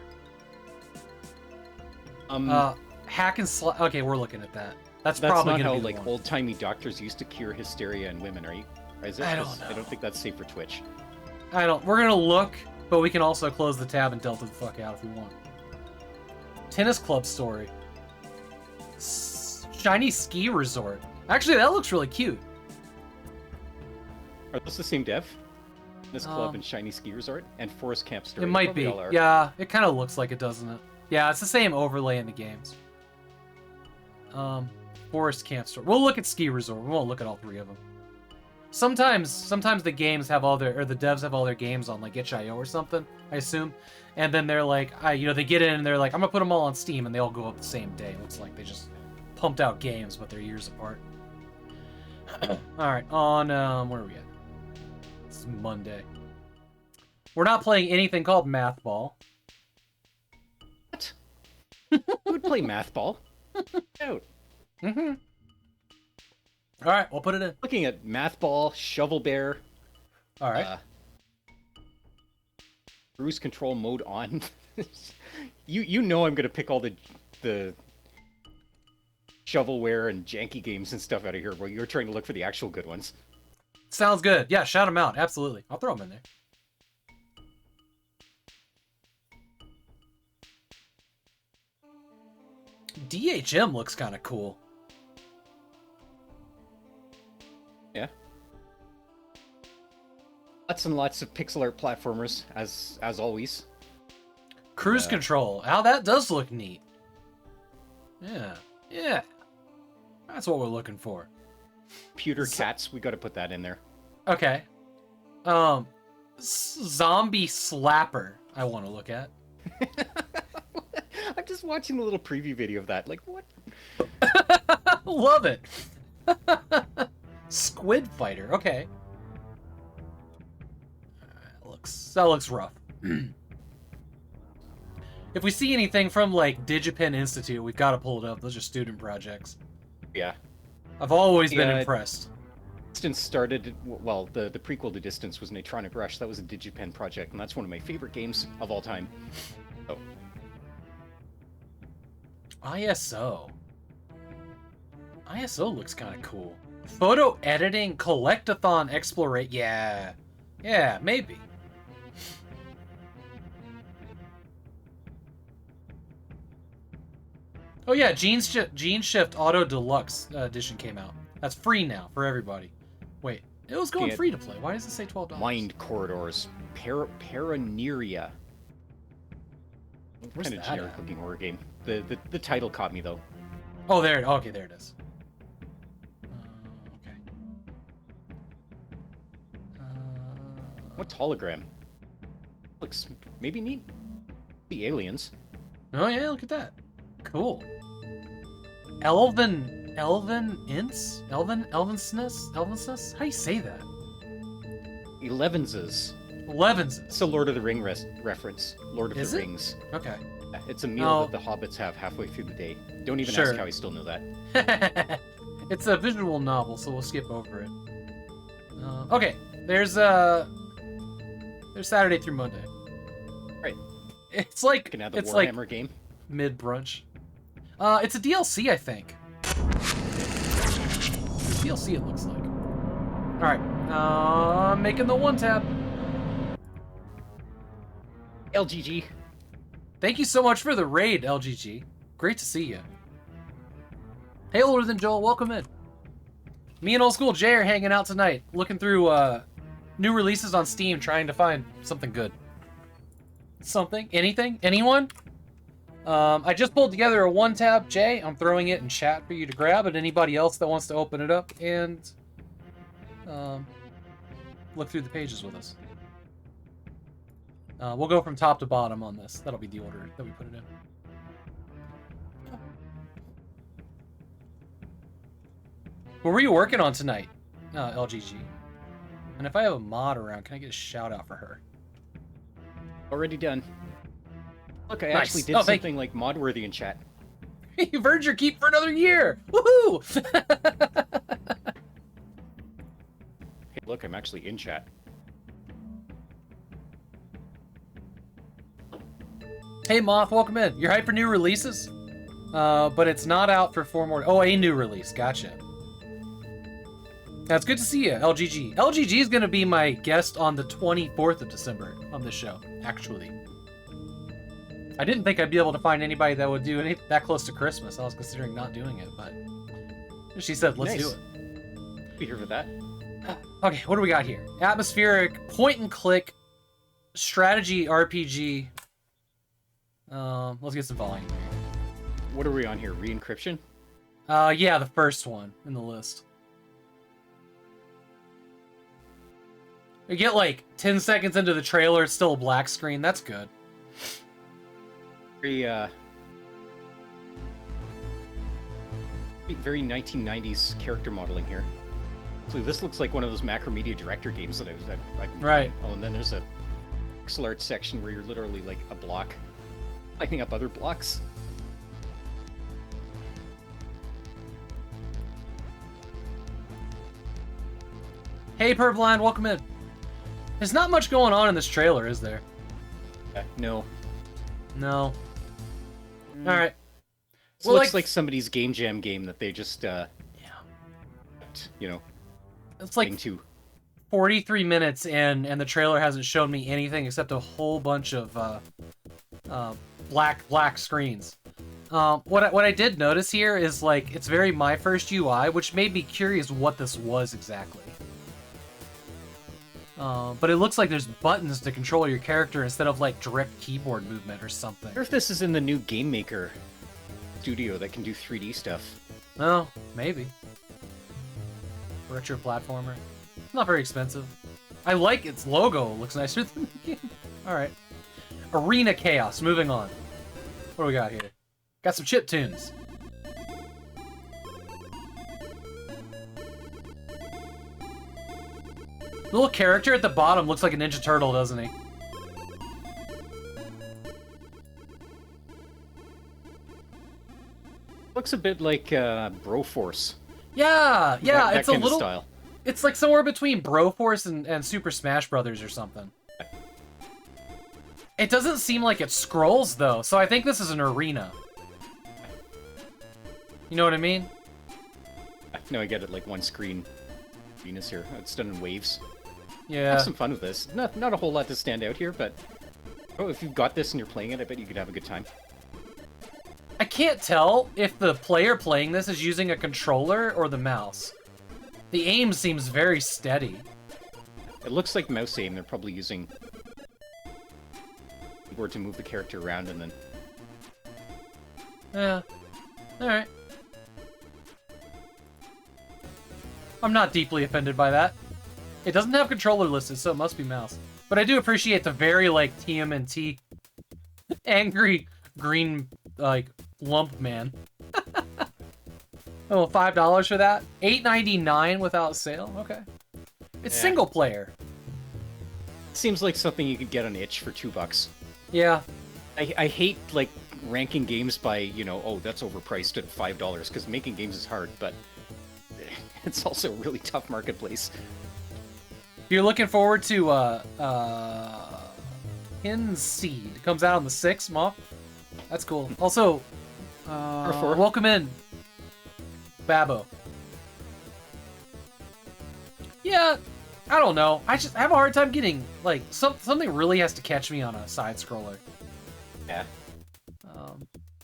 Hack and slash. Okay, we're looking at that. That's probably not gonna how be the like one. old-timey doctors used to cure hysteria in women, are you? Or is it? I don't 'Cause know. I don't think that's safe for Twitch. We're gonna look, but we can also close the tab and delta the fuck out if we want. Tennis club story. Shiny ski resort. Actually, that looks really cute. Are those the same dev? Tennis Club and Shiny Ski Resort and Forest Camp Story. It might Probably be. all are. Yeah, it kind of looks like it, doesn't it? Yeah, it's the same overlay in the games. Forest Camp Story. We'll look at ski resort. We won't look at all three of them. Sometimes the games have all their, or the devs have all their games on like itch.io or something, I assume. And then they're like, they get in and they're like, I'm gonna put them all on Steam, and they all go up the same day. It looks like they just pumped out games, but they're years apart. All right, on where are we at? It's Monday. We're not playing anything called Math Ball. What? Who would play Math Ball? Out. Mm-hmm. All right, we'll put it in. Looking at Math Ball, Shovel Bear. All right. Cruise control mode on. you know I'm gonna pick all the shovelware and janky games and stuff out of here, while you're trying to look for the actual good ones. Sounds good. Yeah, shout them out. Absolutely. I'll throw them in there. DHM looks kind of cool. Yeah. Lots and lots of pixel art platformers, as always. Cruise control. How that does look neat. Yeah. Yeah. That's what we're looking for. Computer cats, we got to put that in there. Okay. Zombie slapper. I want to look at. I'm just watching a little preview video of that. Like, what? Love it. Squid fighter. Okay. That looks rough. If we see anything from like Digipen Institute, we've got to pull it up. Those are student projects. Yeah. I've always been impressed. Distance started, well, the prequel to Distance was Neutronic Rush. That was a Digipen project, and that's one of my favorite games of all time. Oh. ISO. ISO looks kind of cool. Photo editing, collectathon, explorate. Yeah. Yeah, maybe. Oh yeah, Gene Shift Auto Deluxe edition came out. That's free now for everybody. Wait, it was going free to play. Why does it say $12? Mind Corridors. Paraneria. Where's kind of that generic at? looking horror game. The title caught me though. Oh, there. Okay, there it is. Okay. What's hologram? Looks maybe neat. The aliens. Oh yeah, look at that. Cool. Elvinsness? How do you say that? Elevenses. Elevenses. It's a Lord of the Ring reference. Lord of Is the it? Rings. Okay. Yeah, it's a meal that the hobbits have halfway through the day. Don't even ask how I still know that. It's a visual novel, so we'll skip over it. Okay, there's Saturday through Monday. Right. It's like You can have the it's like Warhammer game. mid brunch. It's a DLC, I think. DLC, it looks like. All right, making the one tab. LGG. Thank you so much for the raid, LGG. Great to see you. Hey, older than Joel, welcome in. Me and Old School Jay are hanging out tonight, looking through new releases on Steam, trying to find something good. Something? Anything? Anyone? I just pulled together a one tab, Jay. I'm throwing it in chat for you to grab, and anybody else that wants to open it up and look through the pages with us. We'll go from top to bottom on this. That'll be the order that we put it in. What were you working on tonight, LGG? And if I have a mod around, can I get a shout out for her? Already done. Look, I Nice. actually did something like mod-worthy in chat. You've earned your keep for another year! Woohoo! Hey, look, I'm actually in chat. Hey Moth, welcome in. You're hyped for new releases? But it's not out for 4 more... Oh, a new release. Gotcha. That's good to see you, LGG. LGG is going to be my guest on the 24th of December on this show, actually. I didn't think I'd be able to find anybody that would do it that close to Christmas. I was considering not doing it, but she said, let's do it. Be here for that. Okay, what do we got here? Atmospheric, point-and-click, strategy RPG. Let's get some volume. What are we on here? Re-encryption? Yeah, the first one in the list. We get like 10 seconds into the trailer, it's still a black screen. That's good. Very 1990s character modeling here. So this looks like one of those Macromedia Director games that I've right. Oh, and then there's a pixel art section where you're literally like a block lighting up other blocks. Hey, Purblind, welcome in. There's not much going on in this trailer, is there? No. No. All right. This Well, looks like somebody's game jam game that they just, you know, it's like into. 43 minutes in, and the trailer hasn't shown me anything except a whole bunch of black screens. What I did notice here is like it's very My First UI, which made me curious what this was exactly. But it looks like there's buttons to control your character instead of like direct keyboard movement or something. I wonder if this is in the new Game Maker studio that can do 3D stuff. Oh, maybe. Retro platformer. Not very expensive. I like its logo. It looks nicer than the game. Alright. Arena Chaos. Moving on. What do we got here? Got some chip tunes. The little character at the bottom looks like a Ninja Turtle, doesn't he? Looks a bit like Broforce. Yeah, yeah, That it's a kind of little... style. It's like somewhere between Broforce and Super Smash Brothers or something. It doesn't seem like it scrolls, though, so I think this is an arena. You know what I mean? No, I get it, like one screen. Venus here. It's done in waves. Yeah. Have some fun with this. Not a whole lot to stand out here, but if you've got this and you're playing it, I bet you could have a good time. I can't tell if the player playing this is using a controller or the mouse. The aim seems very steady. It looks like mouse aim. They're probably using keyboard to move the character around and then... Yeah. Alright. I'm not deeply offended by that. It doesn't have controller listed, so it must be mouse. But I do appreciate the very, like, TMNT angry green, like, lump man. Oh, $5 for that? $8.99 without sale? Okay. It's Yeah. single player. Seems like something you could get on itch for $2. Yeah. I hate, like, ranking games by, you know, oh, that's overpriced at $5, because making games is hard, but it's also a really tough marketplace. If you're looking forward to, Hinseed. Comes out on the 6th, Moff. That's cool. Also, welcome in, Babbo. Yeah, I don't know. I have a hard time getting, like, something really has to catch me on a side-scroller. Yeah.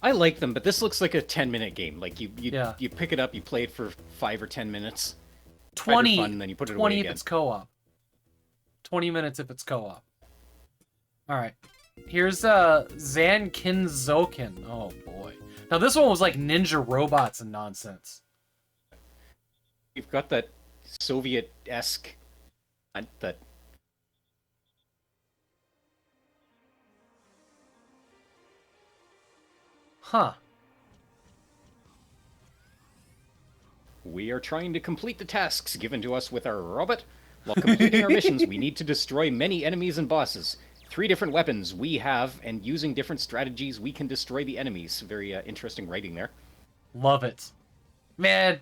I like them, but this looks like a 10-minute game. Like, you pick it up, you play it for 5 or 10 minutes. 20, fun, and then you put it 20 away if again. it's co-op. 20 minutes if it's co-op. Alright. Here's Zankinzoken. Oh boy. Now this one was like ninja robots and nonsense. You've got that Soviet-esque that Huh. we are trying to complete the tasks given to us with our robot. While completing our missions, we need to destroy many enemies and bosses. 3 different weapons we have, and using different strategies, we can destroy the enemies. Very interesting writing there. Love it. Man,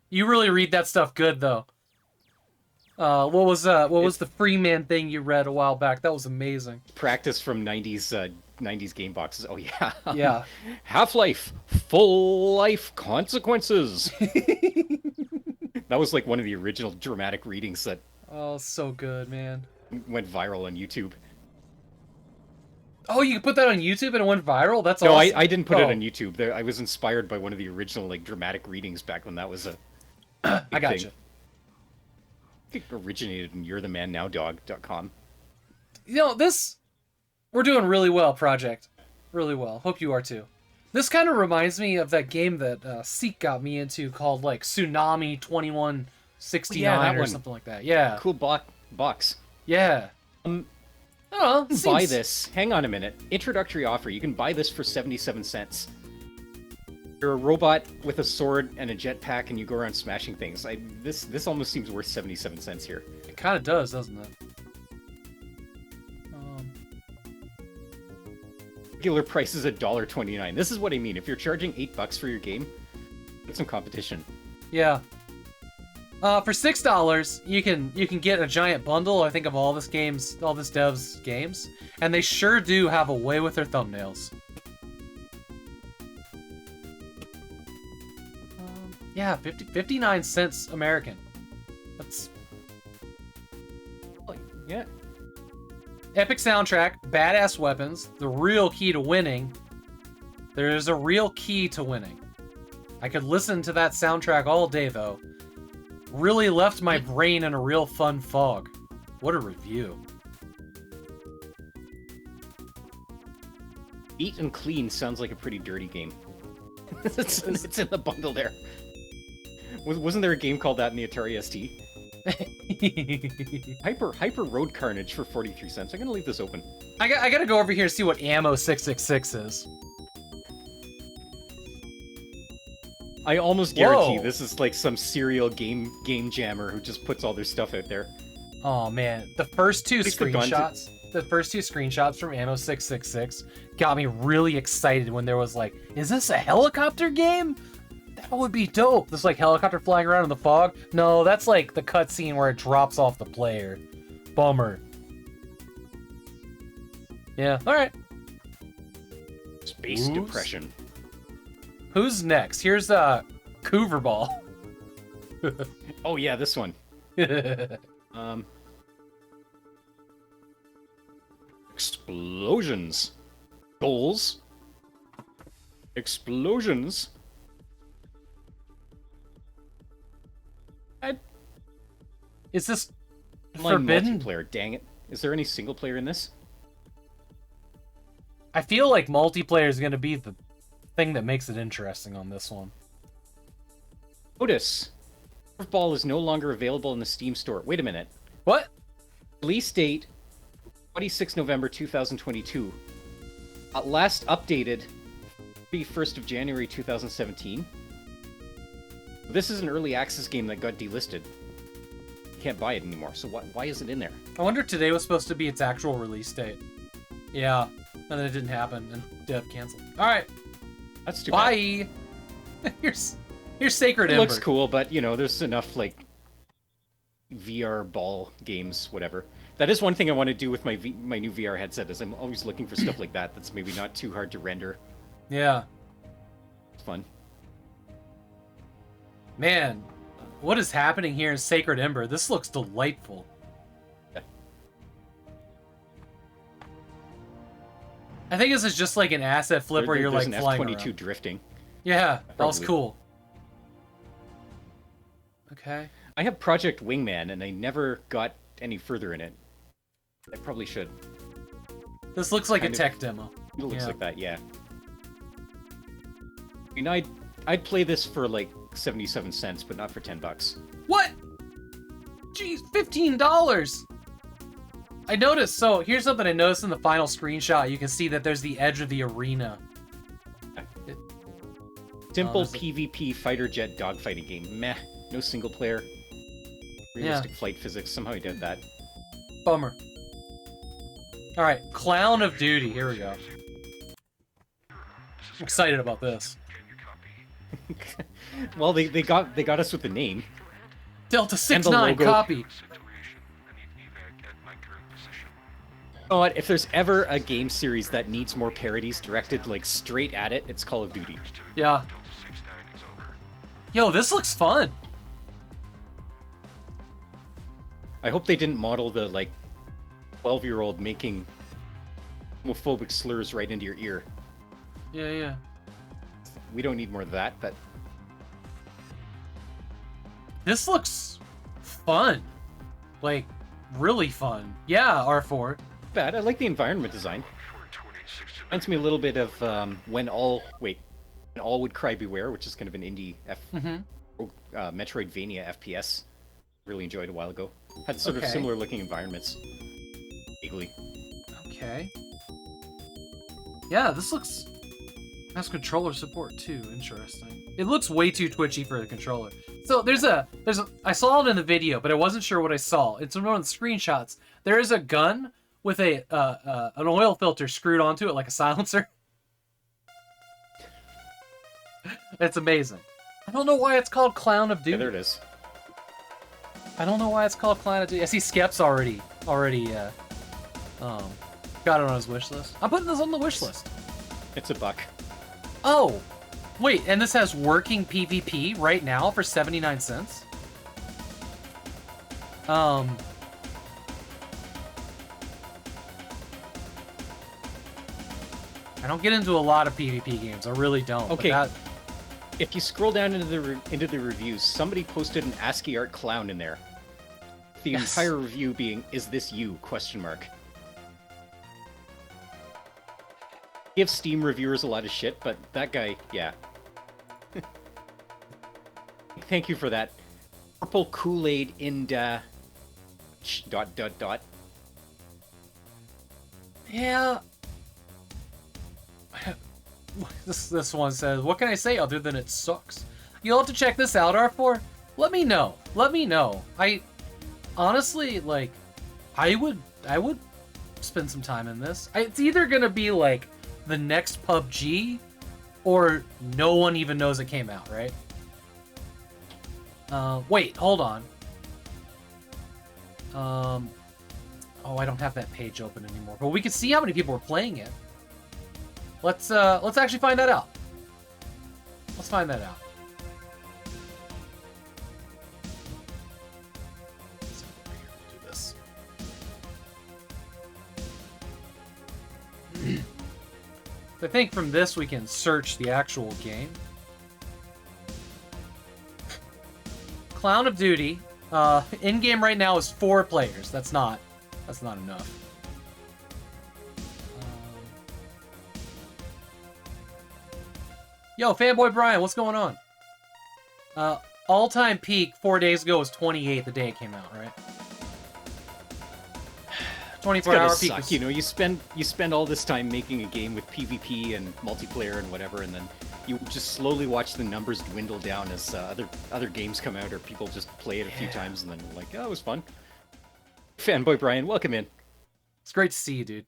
you really read that stuff good though. What was the Freeman thing you read a while back? That was amazing. Practice from 90s game boxes. Oh yeah. Yeah. Half-Life, full life consequences. That was like one of the original dramatic readings that Oh, so good, man. went viral on YouTube. Oh, you put that on YouTube and it went viral? That's No, awesome. I didn't put it on YouTube. I was inspired by one of the original like dramatic readings back when that was a I gotcha. I think it originated in you'rethemanNowDog.com. You know, we're doing really well, Project. Really well. Hope you are too. This kind of reminds me of that game that Seek got me into called like Tsunami 2169 or one. something like that. Yeah. Cool box. Yeah. I don't know. Buy this. Hang on a minute. Introductory offer. You can buy this for 77 cents. You're a robot with a sword and a jetpack, and you go around smashing things. This almost seems worth 77 cents here. It kind of does, doesn't it? Regular price is $1.29. This is what I mean. If you're charging $8 for your game, get some competition. Yeah. For $6, you can get a giant bundle, I think, of all this dev's games, and they sure do have a way with their thumbnails. Yeah, 59 cents American. That's... Yeah. Epic soundtrack, badass weapons, the real key to winning. There's a real key to winning. I could listen to that soundtrack all day, though. Really left my brain in a real fun fog. What a review. Eat and Clean sounds like a pretty dirty game. it's in the bundle there. Wasn't there a game called that in the Atari ST? Hyper Road Carnage for 43 cents. I'm gonna leave this open. I gotta go over here and see what Ammo 666 is. I almost guarantee this is like some serial game jammer who just puts all their stuff out there. Oh man, the first two screenshots from Ammo 666 got me really excited when there was like, is this a helicopter game? That would be dope. There's like helicopter flying around in the fog. No, that's like the cutscene where it drops off the player. Bummer. Yeah, alright. Space Depression. Who's next? Here's Coover Ball. Oh yeah, this one. Explosions. Goals. Explosions. Is this online forbidden? multiplayer? Dang it! Is there any single player in this? I feel like multiplayer is going to be the thing that makes it interesting on this one. Notice, Curveball is no longer available in the Steam store. Wait a minute. What? Release date: 26 November 2022. Last updated 31st of January 2017. This is an early access game that got delisted. Can't buy it anymore, so why is it in there? I wonder if today was supposed to be its actual release date. Yeah, and then it didn't happen, and dev canceled. Alright. That's too bad. Bye! Here's Sacred It Ember. looks cool, but, you know, there's enough, like, VR ball games, whatever. That is one thing I want to do with my new VR headset, is I'm always looking for stuff like that that's maybe not too hard to render. Yeah. It's fun. Man, what is happening here in Sacred Ember? This looks delightful. Yeah. I think this is just like an asset flip where you're like flying There's an F-22 around. drifting. Yeah, that was Probably. cool. Okay. I have Project Wingman, and I never got any further in it. I probably should. This looks like Kind a of- tech demo. It looks Yeah. like that, yeah. I mean, I'd play this for like 77 cents, but not for 10 bucks. What? Jeez, $15! I noticed, so here's something I noticed in the final screenshot. You can see that there's the edge of the arena. Simple there's a- PvP fighter jet dogfighting game. Meh. No single player. Realistic flight physics. Somehow he did that. Bummer. Alright, Clown of Duty. Here we go. I'm excited about this. Well, they got us with the name. Delta And the 6-9, logo. copy. You know what? If there's ever a game series that needs more parodies directed like straight at it, it's Call of Duty. Yeah. Yo, this looks fun. I hope they didn't model the like 12-year-old making homophobic slurs right into your ear. Yeah, yeah. We don't need more of that, but This looks fun. Like, really fun. Yeah, R4. bad. I like the environment design. Reminds me a little bit of When All Would Cry Beware, which is kind of an indie Metroidvania FPS. Really enjoyed a while ago. Had sort of Okay. similar looking environments. Vaguely. Okay. Yeah, this looks... has controller support too. Interesting. It looks way too twitchy for the controller. So there's a I saw it in the video, but I wasn't sure what I saw. It's one of the screenshots. There is a gun with an oil filter screwed onto it like a silencer. It's amazing. I don't know why it's called Clown of Duty. Yeah, there it is. I don't know why it's called Clan of Duty. I see Skep's already got it on his wish list. I'm putting this on the wish list. It's $1. Oh, wait, and this has working PvP right now for 79 cents? I don't get into a lot of PvP games. I really don't. Okay. But If you scroll down into the reviews, somebody posted an ASCII art clown in there. The entire review being, "Is this you?" ? Give Steam reviewers a lot of shit, but that guy, yeah. Thank you for that. Purple Kool-Aid in dot. Yeah. This one says, "What can I say other than it sucks?" You'll have to check this out, R4. Let me know. Let me know. I honestly, like, I would spend some time in this. It's either gonna be like the next PUBG, or no one even knows it came out, right? Wait, hold on. Oh, I don't have that page open anymore. But we can see how many people are playing it. Let's actually find that out. Let's find that out. So over here, we'll do this. I think from this we can search the actual game. Clown of Duty, in game right now is 4 players. That's not enough. Yo, Fanboy Brian, what's going on? All-time peak 4 days ago was 28 the day it came out, right? 24-hour peak. Suck. You know, you spend all this time making a game with PvP and multiplayer and whatever, and then you just slowly watch the numbers dwindle down as other games come out, or people just play it a few times, and then like, oh, it was fun. Fanboy Brian, welcome in. It's great to see you, dude.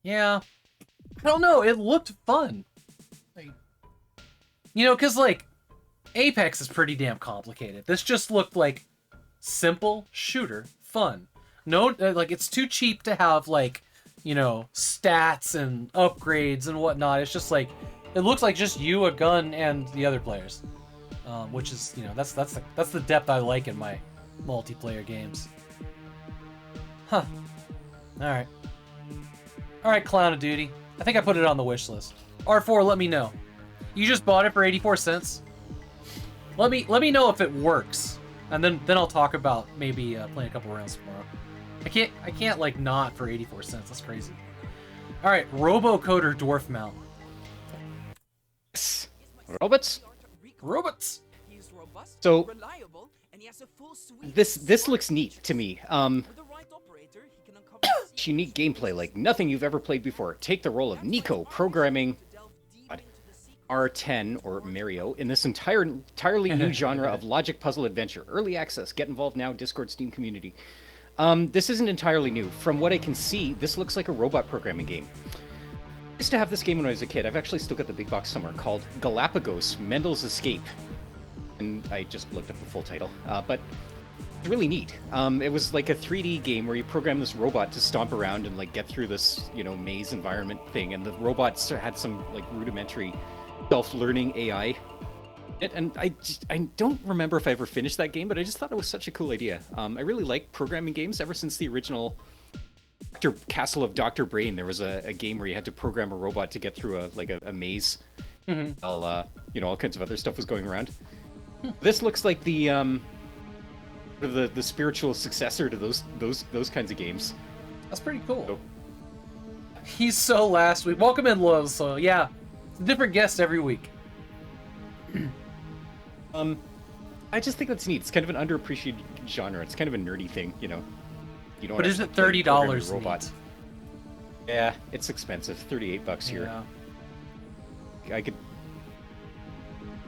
Yeah. I don't know, it looked fun. Like, you know, because, like, Apex is pretty damn complicated. This just looked like simple shooter fun. No, like, it's too cheap to have, like, you know, stats and upgrades and whatnot. It's just like, it looks like just you, a gun, and the other players. Which is, you know, that's the depth I like in my multiplayer games. Huh. Alright. Alright, Clown of Duty. I think I put it on the wish list. R4, let me know. You just bought it for 84 cents? Let me know if it works. And then I'll talk about maybe playing a couple rounds tomorrow. I can't like not for 84 cents. That's crazy. Alright, Robocoder Dwarf Mount. Robots? Robots! So this looks neat to me. Unique gameplay like nothing you've ever played before. Take the role of Nico, programming R10 or Mario in this entirely new genre of logic puzzle adventure. Early access. Get involved now. Discord, Steam community. This isn't entirely new. From what I can see, this looks like a robot programming game. I used to have this game when I was a kid. I've actually still got the big box somewhere, called Galapagos: Mendel's Escape. And I just looked up the full title. But it's really neat. It was like a 3D game where you program this robot to stomp around and like get through this, you know, maze environment thing, and the robots had some like rudimentary self-learning AI. And I don't remember if I ever finished that game, but I just thought it was such a cool idea. I really like programming games ever since the original Castle of Dr. Brain. There was a game where you had to program a robot to get through a maze. While you know, all kinds of other stuff was going around. This looks like the spiritual successor to those kinds of games. That's pretty cool. So. He's so last week. Welcome in, Loyal. So yeah, it's a different guest every week. I just think that's neat. It's kind of an underappreciated genre. It's kind of a nerdy thing, you know. You don't. But is it $30? Robots. Yeah, it's expensive. $38 here. Yeah. I could.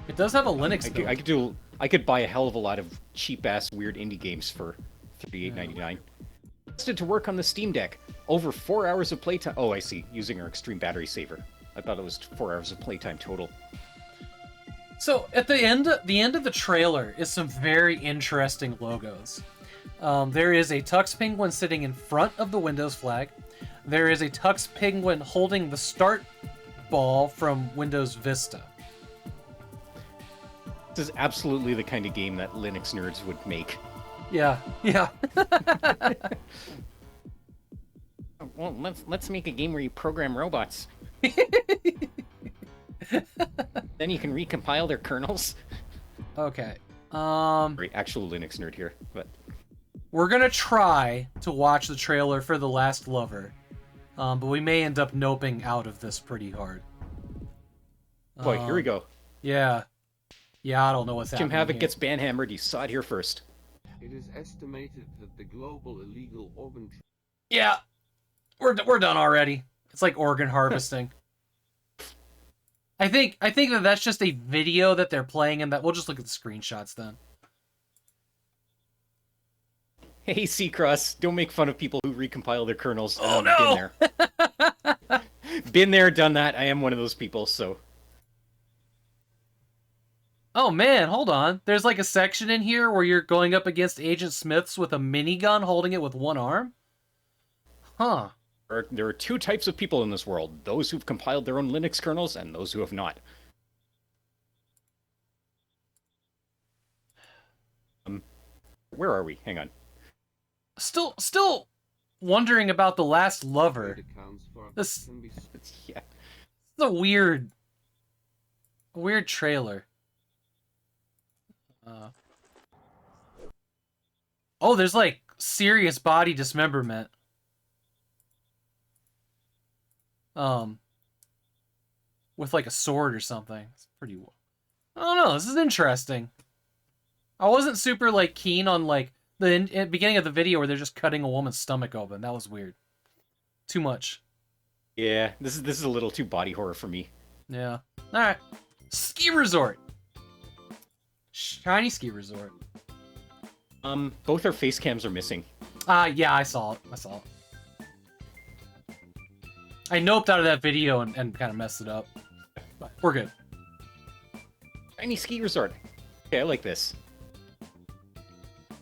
It does have a Linux build. I could buy a hell of a lot of cheap-ass weird indie games for $38.99. Tested to work on the Steam Deck. Over 4 hours of playtime. Oh, I see. Using our extreme battery saver. I thought it was 4 hours of playtime total. So at the end of the trailer is some very interesting logos. There is a Tux Penguin sitting in front of the Windows flag. There is a Tux Penguin holding the start ball from Windows Vista. This is absolutely the kind of game that Linux nerds would make. Yeah, yeah. Well, let's make a game where you program robots. Then you can recompile their kernels. Okay. Very actual Linux nerd here, but We're gonna try to watch the trailer for The Last Lover, but we may end up noping out of this pretty hard. boy, here we go. Yeah. Yeah, I don't know what's Jim happening Havok here. gets banhammered. You saw it here first. It is estimated that the global illegal organ Yeah. We're done already. It's like organ harvesting. I think that that's just a video that they're playing, and that we'll just look at the screenshots then. Hey, C-Cross, don't make fun of people who recompile their kernels. Oh, no! Been there. Been there, done that. I am one of those people, so... Oh man, hold on. There's like a section in here where you're going up against Agent Smiths with a minigun holding it with one arm? Huh. There are two types of people in this world. Those who've compiled their own Linux kernels and those who have not. Where are we? Hang on. Still wondering about The Last Lover. accounts for This can be Yeah. is a weird trailer. Oh, there's like serious body dismemberment. With like a sword or something. It's pretty. I don't know. This is interesting. I wasn't super like keen on like the beginning of the video where they're just cutting a woman's stomach open. That was weird. Too much. Yeah, this is a little too body horror for me. Yeah. All right. Ski resort. Shiny ski resort. Both our face cams are missing. Yeah, I saw it. I noped out of that video and kind of messed it up. But we're good. Tiny ski resort. Okay, I like this.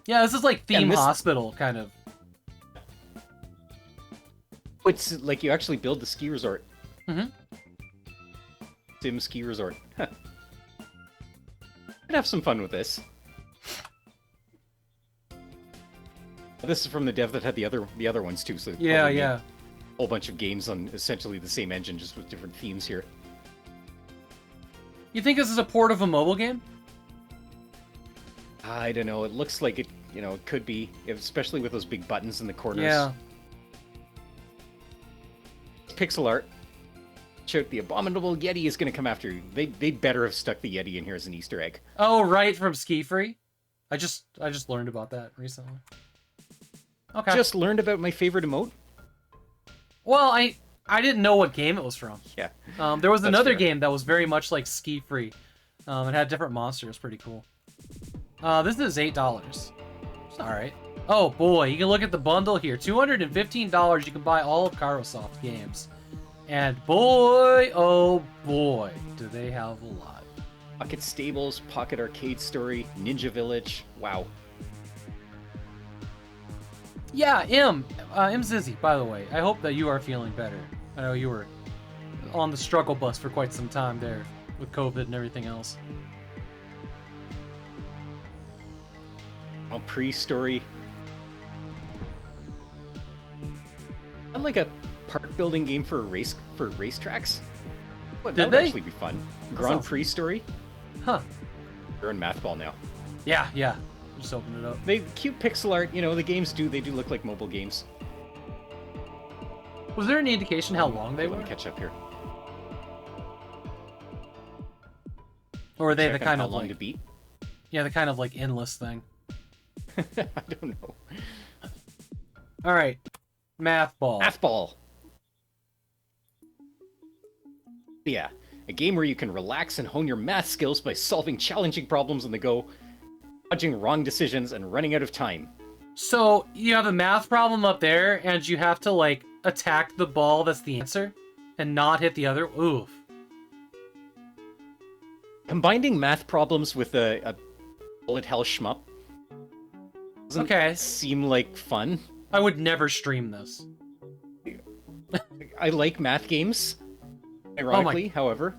Yeah, this is like theme this- hospital kind of. It's like you actually build the ski resort. Mhm. Sim ski resort. Huh. I'd have some fun with this. This is from the dev that had the other ones too. So Yeah, probably yeah. a whole bunch of games on essentially the same engine, just with different themes here. You think this is a port of a mobile game? I don't know. It looks like it. You know, it could be, especially with those big buttons in the corners. Yeah. Pixel art. Showed the abominable Yeti is going to come after you. They better have stuck the Yeti in here as an Easter egg. Oh, right, from Ski Free. I just learned about that recently. Okay. Just learned about my favorite emote. Well, I didn't know what game it was from. Yeah. There was That's another fair. game that was very much like Ski Free. It had different monsters. Pretty cool. This is $8. It's all right. Oh boy, you can look at the bundle here. $215. You can buy all of Kairosoft games, and boy, oh boy, do they have a lot. Pocket Stables, Pocket Arcade Story, Ninja Village. Wow. Yeah, M Zizzy, by the way, I hope that you are feeling better. I know you were on the struggle bus for quite some time there with COVID and everything else. Oh, pre-story. I'm like a park building game for racetracks. What, Did that would they? actually be fun. Grand sounds- Prix story. Huh. They're in Math Ball now. Yeah. Just open it up. They cute pixel art. You know, the games they do look like mobile games. Was there any indication how long they Let were? me catch up here. Or were they Check the on kind how of long like, to beat? yeah, the kind of like endless thing? I don't know. All right, Math Ball. Math Ball. Yeah, a game where you can relax and hone your math skills by solving challenging problems on the go, dodging wrong decisions, and running out of time. So you have a math problem up there, and you have to like attack the ball that's the answer, and not hit the other. Oof. Combining math problems with a bullet hell shmup doesn't Okay. seem like fun. I would never stream this. I like math games, ironically, however.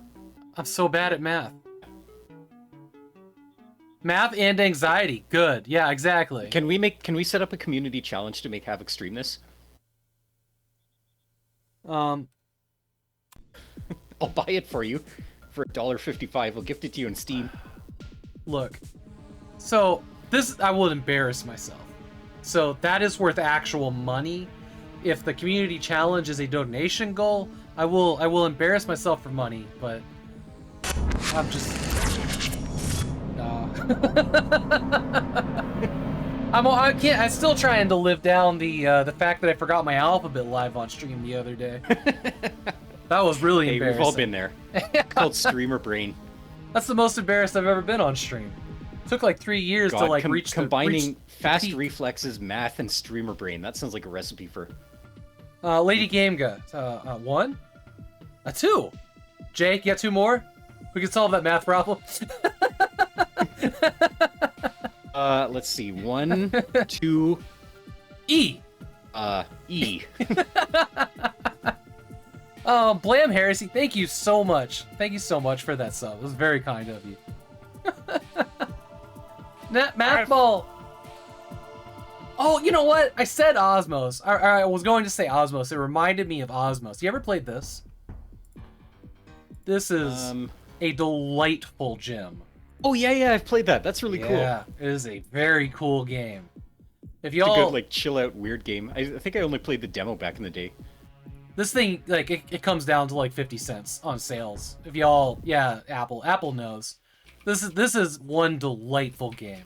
I'm so bad at math. Math and anxiety. Good. Yeah, exactly. Can we set up a community challenge to make Havok stream this? Um, I'll buy it for you for $1.55. I'll gift it to you on Steam. look. So, this, I will embarrass myself. So, that is worth actual money. If the community challenge is a donation goal, I will embarrass myself for money, but I'm just I'm still trying to live down the fact that I forgot my alphabet live on stream the other day. That was really Hey, embarrassing. we've all been there. It's called streamer brain. That's the most embarrassed I've ever been on stream. Took like 3 years to like reach combining the fast peak. reflexes, math, and streamer brain. That sounds like a recipe for. Lady Gamega, 1, 2. Jake, you got 2 more? We can solve that math problem. Let's see. 1, 2, E. E. Blam Heresy, thank you so much. Thank you so much for that sub. It was very kind of you. Math ball. Oh, you know what? I said Osmos. I was going to say Osmos. It reminded me of Osmos. You ever played this? This is a delightful gem. Oh yeah, I've played that. That's really cool. Yeah, it is a very cool game. If It's y'all a good, like, chill out weird game. I think I only played the demo back in the day. This thing, like, it comes down to like 50 cents on sales. If y'all, yeah, Apple knows. This is one delightful game.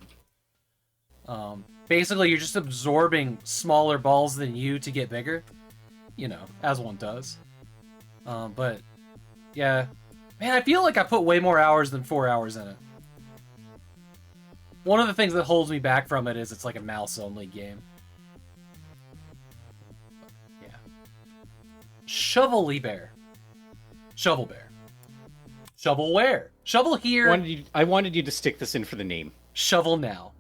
Basically, you're just absorbing smaller balls than you to get bigger. You know, as one does. But, yeah. Man, I feel like I put way more hours than 4 hours in it. One of the things that holds me back from it is it's like a mouse-only game. Yeah. Shovelly Bear. Shovel Bear. Shovelware. Shovel here. I wanted you to stick this in for the name. Shovel now.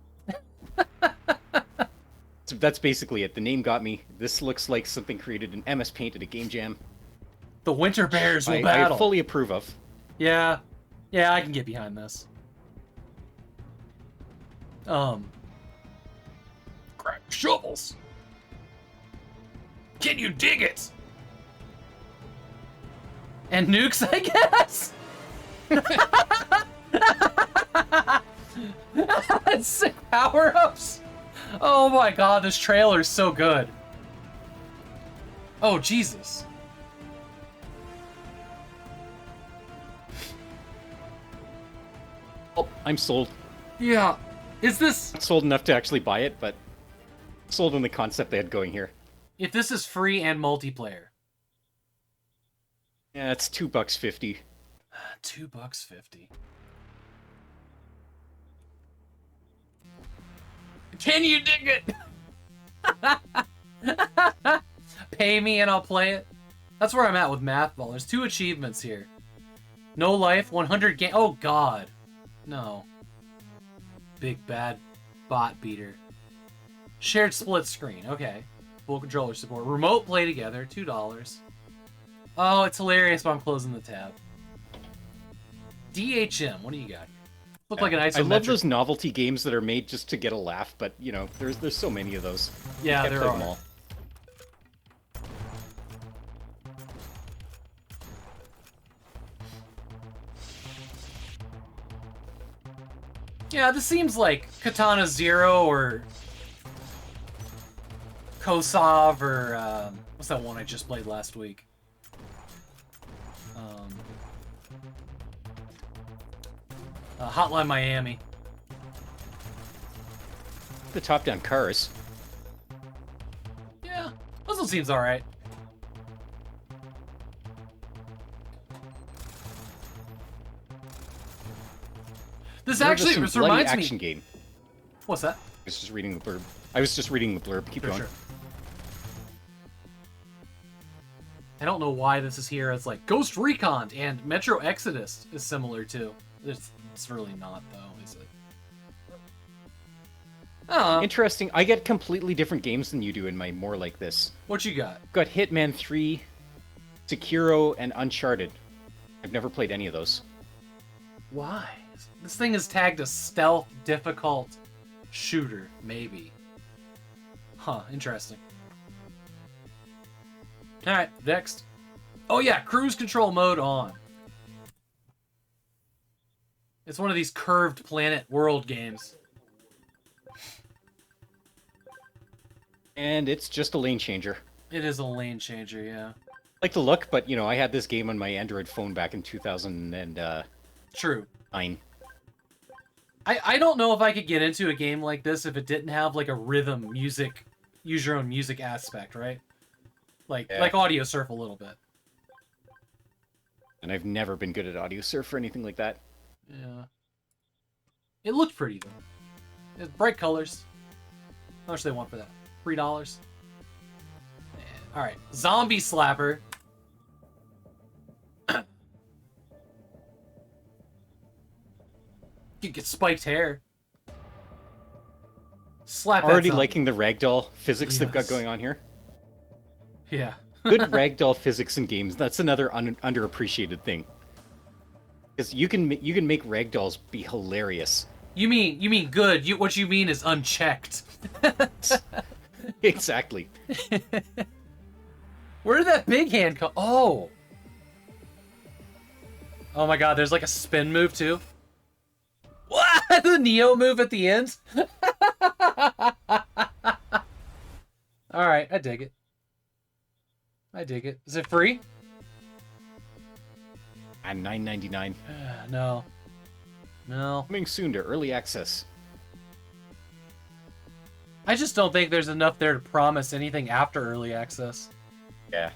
So that's basically it. The name got me. This looks like something created in MS Paint at a game jam. The Winter Bears will I battle. fully approve of. Yeah. Yeah, I can get behind this. Crack shovels. Can you dig it? And nukes, I guess? And sick power-ups? Oh my god, this trailer is so good. Oh, Jesus. Oh, I'm sold. Yeah. Is this... Not sold enough to actually buy it, but sold on the concept they had going here. If this is free and multiplayer. Yeah, it's $2.50. $2.50. Can you dig it? Pay me and I'll play it. That's where I'm at with Math Ball. There's 2 achievements here. No life, 100 game. Oh god. No. Big bad bot beater. Shared split screen. Okay. Full controller support. Remote play together. $2. Oh, it's hilarious, but I'm closing the tab. DHM. What do you got? Look like an isometric. I love those novelty games that are made just to get a laugh, but you know, there's so many of those. Yeah, Can't there play are. them all. Yeah, this seems like Katana Zero or Kosov or what's that one I just played last week? Hotline Miami. The top-down cars. Yeah, puzzle seems all right. This actually Some this bloody reminds action me. game. What's that? I was just reading the blurb. Keep For going. sure. I don't know why this is here as like Ghost Recon and Metro Exodus is similar too. It's really not, though, is it? Interesting. I get completely different games than you do in my more like this. What you got? Got Hitman 3, Sekiro, and Uncharted. I've never played any of those. Why? This thing is tagged a stealth, difficult shooter, maybe. Huh, interesting. Alright, next. Oh yeah, cruise control mode on. It's one of these curved planet world games. And it's just a lane changer. It is a lane changer, yeah. Like the look, but you know, I had this game on my Android phone back in 2009. True. I don't know if I could get into a game like this if it didn't have like a rhythm, music, use your own music aspect, right? Like audio surf a little bit. And I've never been good at audio surf or anything like that. Yeah. It looked pretty though. It's bright colors. How much do they want for that? $3. All right, Zombie Slapper. You get spiked hair. Slap that Already zombie. liking the ragdoll physics they've got Yes. going on here. Yeah. Good ragdoll physics in games. That's another underappreciated thing. Because you can make ragdolls be hilarious. You mean good? What you mean is unchecked. Exactly. Where did that big hand come? Oh. Oh my god, there's like a spin move too. What? The Neo move at the end? Alright, I dig it. I dig it. Is it free? And $9.99. No. No. Coming soon to early access. I just don't think there's enough there to promise anything after early access. Yeah.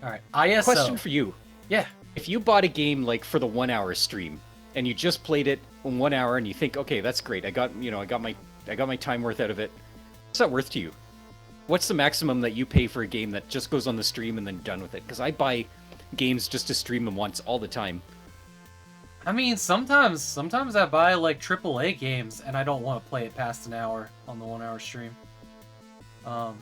Alright, ISO. Question for you. Yeah. If you bought a game like for the 1 hour stream and you just played it in 1 hour and you think, okay, that's great. I got my time worth out of it. What's that worth to you? What's the maximum that you pay for a game that just goes on the stream and then done with it? Because I buy games just to stream them once all the time. I mean, sometimes I buy like AAA games and I don't want to play it past an hour on the 1 hour stream. I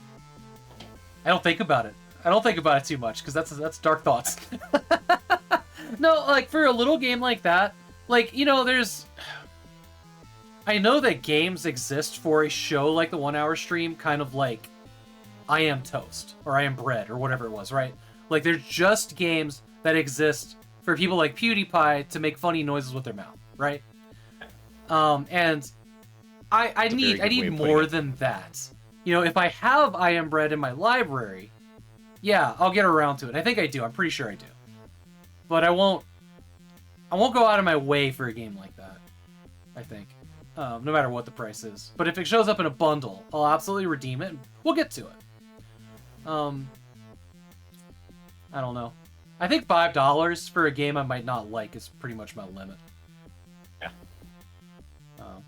don't think about it. I don't think about it too much because that's dark thoughts. No, like for a little game like that, like, you know, I know that games exist for a show like the 1 hour stream, kind of like I Am Toast or I Am Bread or whatever it was, right? Like there's just games that exist for people like PewDiePie to make funny noises with their mouth, right? And I need more than that. You know, if I have I Am Bread in my library, yeah, I'll get around to it. I think I do. I'm pretty sure I do. But I won't go out of my way for a game like that, I think. No matter what the price is. But if it shows up in a bundle, I'll absolutely redeem it. And we'll get to it. I don't know. I think $5 for a game I might not like is pretty much my limit. Yeah.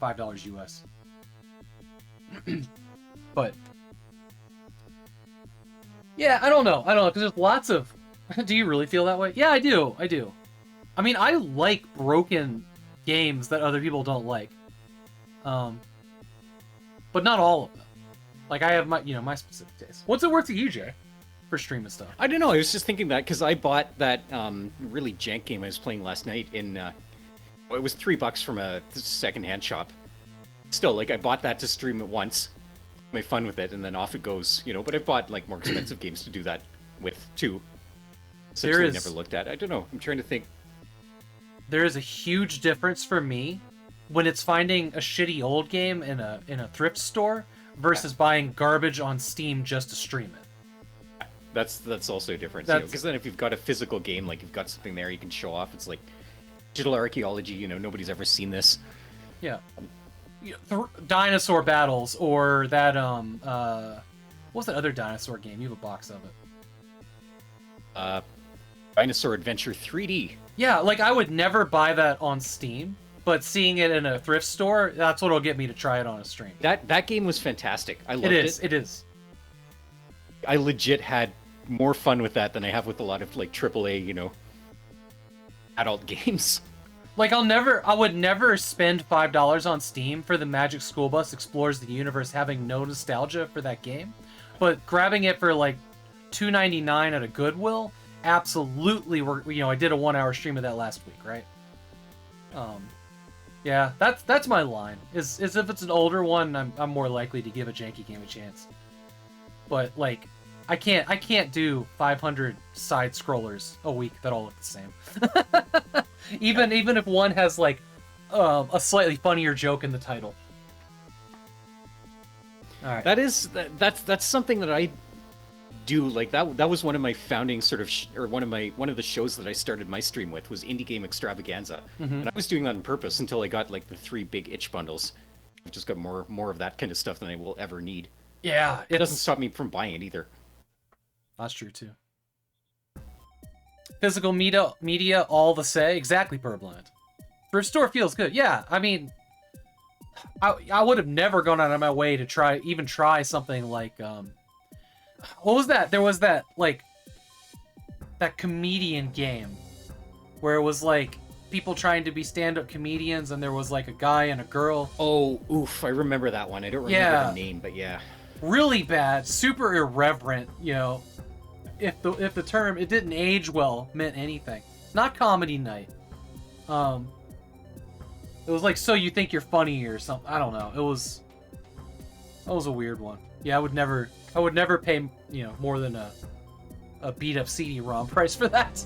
$5 US. But yeah, I don't know, because there's lots of... Do you really feel that way? Yeah, I do. I mean, I like broken games that other people don't like. But not all of them. Like, I have my specific taste. What's it worth to you, Jay, for streaming stuff? I don't know. I was just thinking that because I bought that really jank game I was playing last night in. It was $3 from a secondhand shop. Still, like, I bought that to stream it once, my fun with it, and then off it goes. You know, but I've bought like more expensive games to do that with too. Essentially, never looked at. I don't know. I'm trying to think. There is a huge difference for me when it's finding a shitty old game in a thrift store versus buying garbage on Steam just to stream it. That's also a difference, because then if you've got a physical game, like you've got something there you can show off, it's like digital archaeology. You know, nobody's ever seen this. Yeah, dinosaur battles or that what's that other dinosaur game? You have a box of it. Dinosaur Adventure 3D. Yeah, like I would never buy that on Steam, but seeing it in a thrift store, that's what'll get me to try it on a stream. That game was fantastic. I loved it. It is. I legit had more fun with that than I have with a lot of like AAA, you know, adult games. Like, I would never spend $5 on Steam for the Magic School Bus Explores the Universe, having no nostalgia for that game. But grabbing it for like $2.99 at a Goodwill, absolutely. I did a 1-hour stream of that last week, right? Yeah, that's my line. Is if it's an older one, I'm more likely to give a janky game a chance. But like, I can't do 500 side scrollers a week that all look the same. Even if one has like a slightly funnier joke in the title. All right. That's something that I do. Like that was one of my founding sort of one of the shows that I started my stream with was Indie Game Extravaganza, and I was doing that on purpose until I got like the 3 big itch bundles. I've just got more of that kind of stuff than I will ever need. Yeah, it doesn't stop me from buying it either. That's true too. Physical media, all the say. Exactly, Purblind. Thrift store feels good. Yeah, I mean, I would have never gone out of my way to try something like what was that? There was that like that comedian game where it was like people trying to be stand-up comedians, and there was like a guy and a girl. Oh, oof! I remember that one. I don't remember the name, but yeah, really bad, super irreverent. You know, if the term it didn't age well meant anything. Not comedy night. It was like, so you think you're funny or something. I don't know. That was a weird one. Yeah, I would never pay, more than a beat up CD-ROM price for that.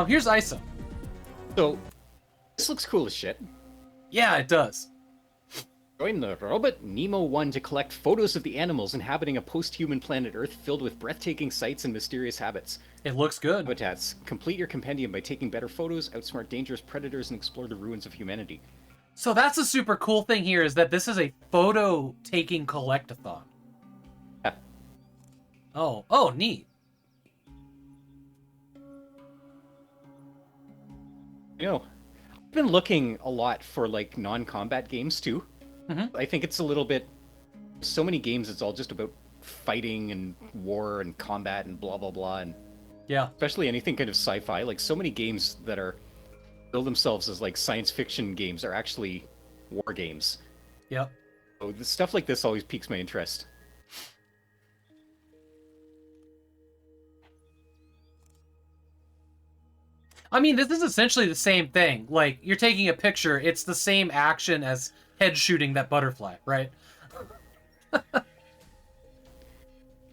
Here's ISO. So, this looks cool as shit. Yeah, it does. Join the Robot Nemo 1 to collect photos of the animals inhabiting a post-human planet Earth filled with breathtaking sights and mysterious habits. It looks good. Habitats. Complete your compendium by taking better photos, outsmart dangerous predators, and explore the ruins of humanity. So that's a super cool thing here, is that this is a photo-taking collect-a-thon. Yeah. Oh, neat. I've been looking a lot for, like, non-combat games, too. Mm-hmm. I think it's a little bit... So many games, it's all just about fighting and war and combat and blah, blah, blah, and... Yeah. Especially anything kind of sci-fi. Like, so many games that build themselves as, like, science fiction games are actually war games. Yep. So the stuff like this always piques my interest. I mean, this is essentially the same thing. Like, you're taking a picture, it's the same action as head shooting that butterfly, right?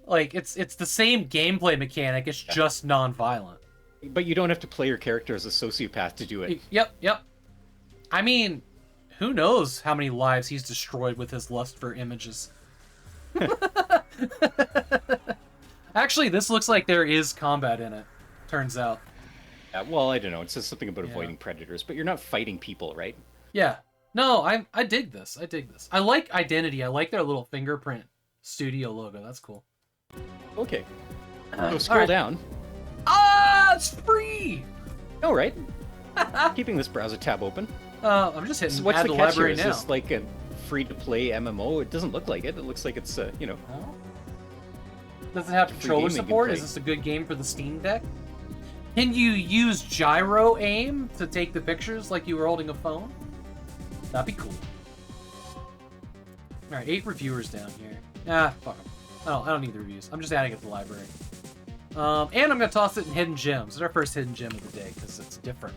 Like, it's the same gameplay mechanic, it's just non-violent. But you don't have to play your character as a sociopath to do it. Yep. I mean, who knows how many lives he's destroyed with his lust for images. Actually, this looks like there is combat in it, turns out. Yeah, well, I don't know. It says something about avoiding predators, but you're not fighting people, right? Yeah. No, I dig this. I like Identity. I like their little fingerprint studio logo. That's cool. Okay. So scroll down. Ah, it's free! All right. Keeping this browser tab open. I'm just hitting So what's add the to catch here? library Is now. this like a free-to-play MMO? It doesn't look like it. It looks like it's, Does it have controller game you can support? play. Is this a good game for the Steam Deck? Can you use gyro aim to take the pictures like you were holding a phone? That'd be cool. Alright, 8 reviewers down here. Ah, fuck them. I don't need the reviews. I'm just adding it to the library. And I'm going to toss it in Hidden Gems. It's our first Hidden Gem of the day, because it's different.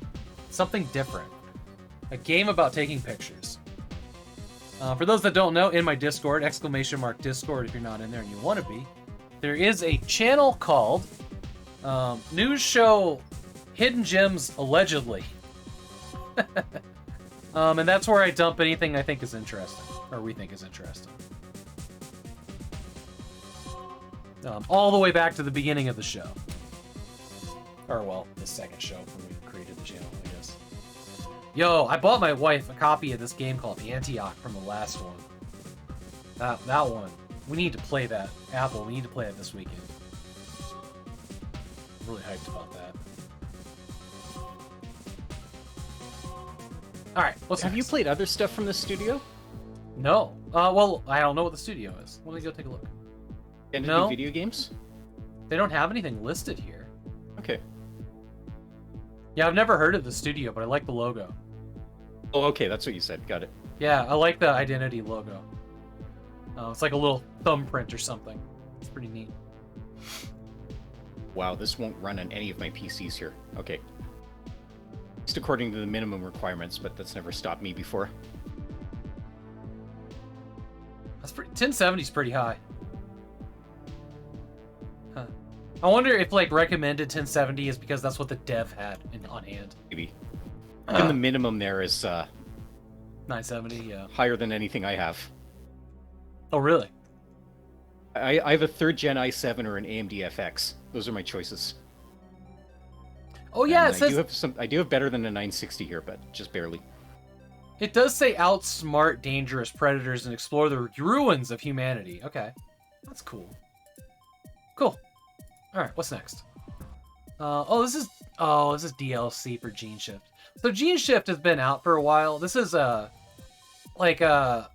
Something different. A game about taking pictures. For those that don't know, in my Discord, ! Discord if you're not in there and you want to be, there is a channel called NEWSHOW Hidden Gems Allegedly. And that's where I dump anything I think is interesting, or we think is interesting. All the way back to the beginning of the show. Or, well, the second show when we created the channel, I guess. Yo, I bought my wife a copy of this game called Antioch from the last one. That one. We need to play that. Apple, we need to play it this weekend. I'm really hyped about that. Alright, what's Have you next? played other stuff from the studio? No. Well, I don't know what the studio is. Let me go take a look. Any No. video games? They don't have anything listed here. Okay. Yeah, I've never heard of the studio, but I like the logo. Oh, okay, that's what you said. Got it. Yeah, I like the Identity logo. It's like a little thumbprint or something. It's pretty neat. Wow, this won't run on any of my PCs here. Okay. Just according to the minimum requirements, but that's never stopped me before. That's pretty. 1070 is pretty high. Huh. I wonder if like recommended 1070 is because that's what the dev had on hand. Maybe. Even the minimum there is 970, yeah. higher than anything I have. Oh, really? I have a 3rd gen i7 or an AMD FX. Those are my choices. Oh yeah, And it says I do have better than a 960 here, but just barely. it does say outsmart dangerous predators and explore the ruins of humanity. Okay, that's cool. Cool. All right, what's next? This is DLC for Gene Shift. So Gene Shift has been out for a while. This is a multiplayer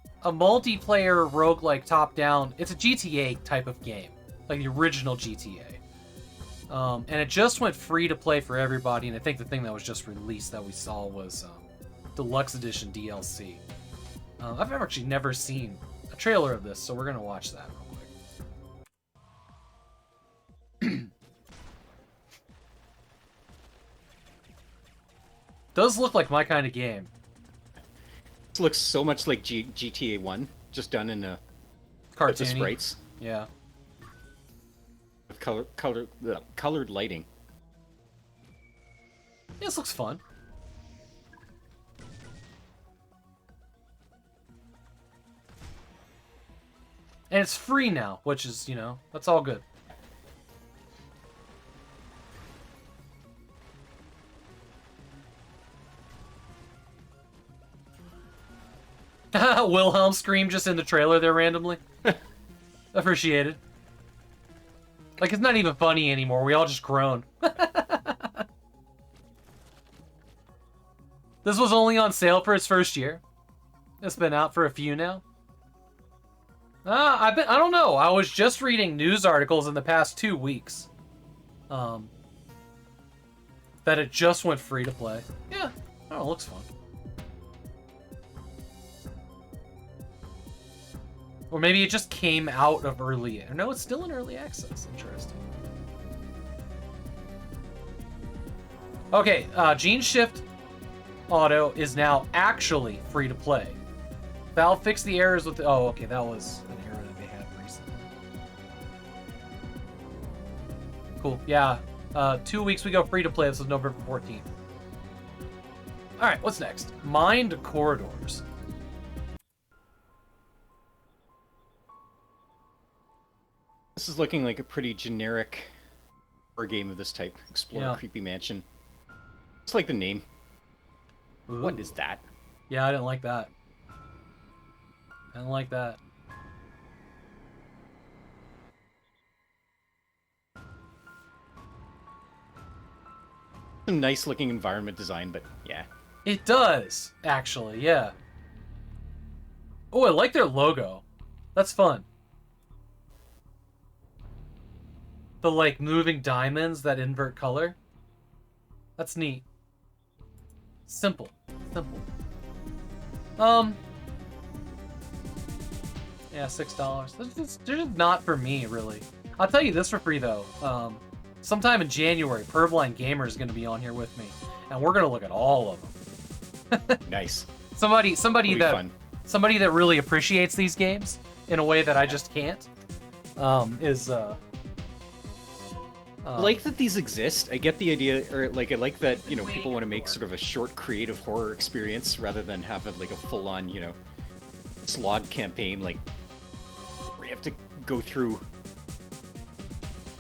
roguelike top-down. It's a GTA type of game, like the original GTA. And it just went free to play for everybody. And I think the thing that was just released that we saw was Deluxe Edition DLC. I've actually never seen a trailer of this, so we're gonna watch that real quick. Does look like my kind of game. This looks so much like GTA 1, just done in a with the Cartoony. sprites Yeah. with colored lighting. Yeah, this looks fun. And it's free now, which is, you know, that's all good. Wilhelm scream just in the trailer there randomly. Appreciated. Like, it's not even funny anymore. We all just groan. This was only on sale for its first year. It's been out for a few now. I don't know. I was just reading news articles in the past 2 weeks. That it just went free to play. Yeah. Oh, it looks fun. Or maybe it just came out of early... No, it's still in early access. Interesting. Okay, Gene Shift Auto is now actually free to play. Valve fixed the errors with... Oh, okay, that was an error that they had recently. Cool, yeah. 2 weeks we go free to play. This is November 14th. Alright, what's next? Mind Corridors. This is looking like a pretty generic horror game of this type. Explore Yeah. a creepy mansion. It's like the name. Ooh. What is that? Yeah, I didn't like that. I didn't like that. Some nice looking environment design, but yeah. It does, actually, yeah. Oh, I like their logo. That's fun. The, like, moving diamonds that invert color. That's neat. Simple. Simple. Yeah, $6. They're just not for me, really. I'll tell you this for free, though. Sometime in January, Purblind Gamer is going to be on here with me, and we're going to look at all of them. Nice. Somebody That'll be fun. somebody that really appreciates these games in a way that I just can't. I like that these exist. I get the idea, or like I like that, you know, people want to make sort of a short creative horror experience rather than have it like a full-on, you know, slog campaign, like where you have to go through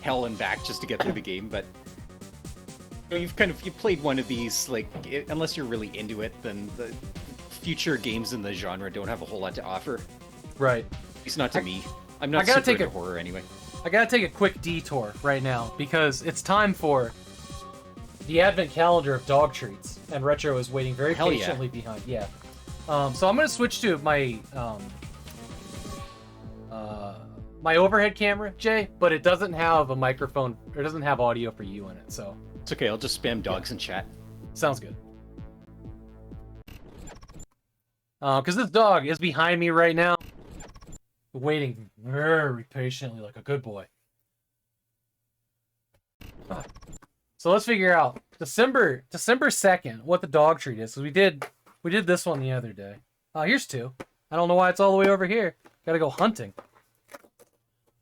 hell and back just to get through the game. But you know, you've played one of these, like unless you're really into it, then the future games in the genre don't have a whole lot to offer. Right. At least not to me. I'm not I gotta super take into a- horror anyway. I gotta take a quick detour right now because it's time for the advent calendar of dog treats, and Retro is waiting very Hell yeah. patiently behind. Yeah. So I'm gonna switch to my my overhead camera, Jay, but it doesn't have a microphone. It doesn't have audio for you in it. So It's okay. I'll just spam dogs in chat. Sounds good. Because this dog is behind me right now, waiting very patiently like a good boy. So let's figure out December 2nd what the dog treat is. So we did this one the other day. Here's 2. I don't know why it's all the way over here. Gotta go hunting.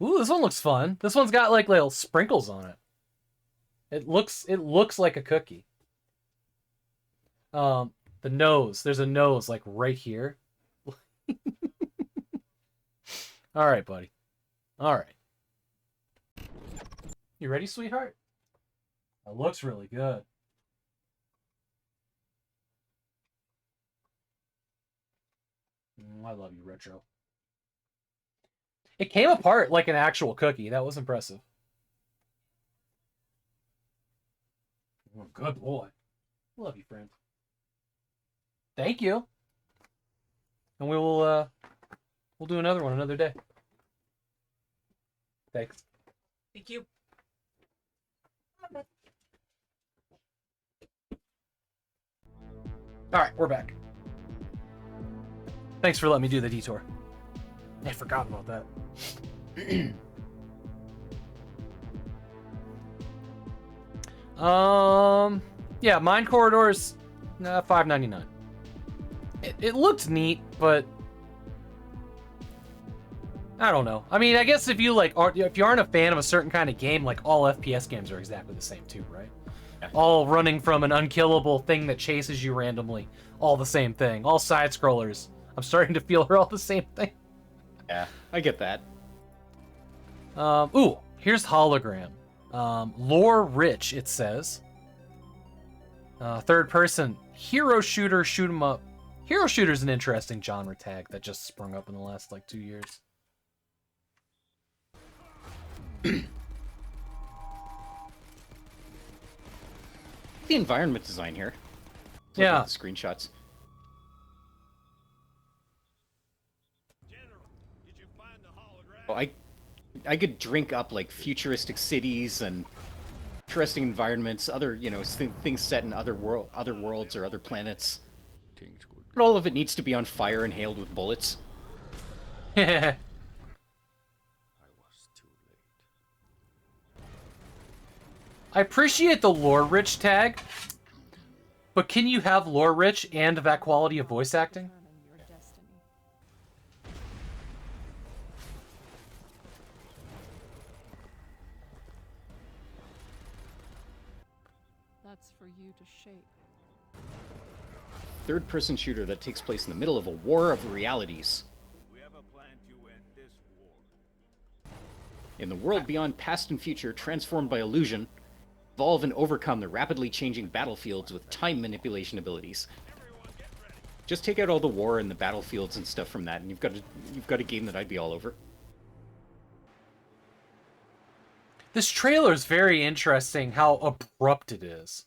Ooh, this one looks fun. This one's got like little sprinkles on it. It looks like a cookie. The nose. There's a nose like right here. All right, buddy. All right. You ready, sweetheart? That looks really good. I love you, Retro. It came apart like an actual cookie. That was impressive. Oh, good boy. Love you, friend. Thank you. And we'll do another one another day. Thanks. Thank you. All right, we're back. Thanks for letting me do the detour. I forgot about that. Yeah, Mine Corridors, $5.99. It looked neat, but I don't know. I mean, I guess if you if you aren't a fan of a certain kind of game, like all FPS games are exactly the same too, right? Yeah. All running from an unkillable thing that chases you randomly, all the same thing. All side scrollers. I'm starting to feel they're all the same thing. Yeah, I get that. Ooh, here's hologram. Lore rich, it says. Third person hero shooter, shoot 'em up. Hero shooter's an interesting genre tag that just sprung up in the last like 2 years. The environment design here. Yeah. The screenshots. Well, I could drink up like futuristic cities and interesting environments, other things set in other worlds or other planets. But all of it needs to be on fire and hailed with bullets. I appreciate the lore rich tag, but can you have lore rich and that quality of voice acting? That's for you to shape. Third-person shooter that takes place in the middle of a war of realities. We have a plan to end this war. In the world beyond past and future, transformed by illusion, evolve and overcome the rapidly changing battlefields with time manipulation abilities. Just take out all the war and the battlefields and stuff from that, and you've got a game that I'd be all over. This trailer is very interesting. How abrupt it is.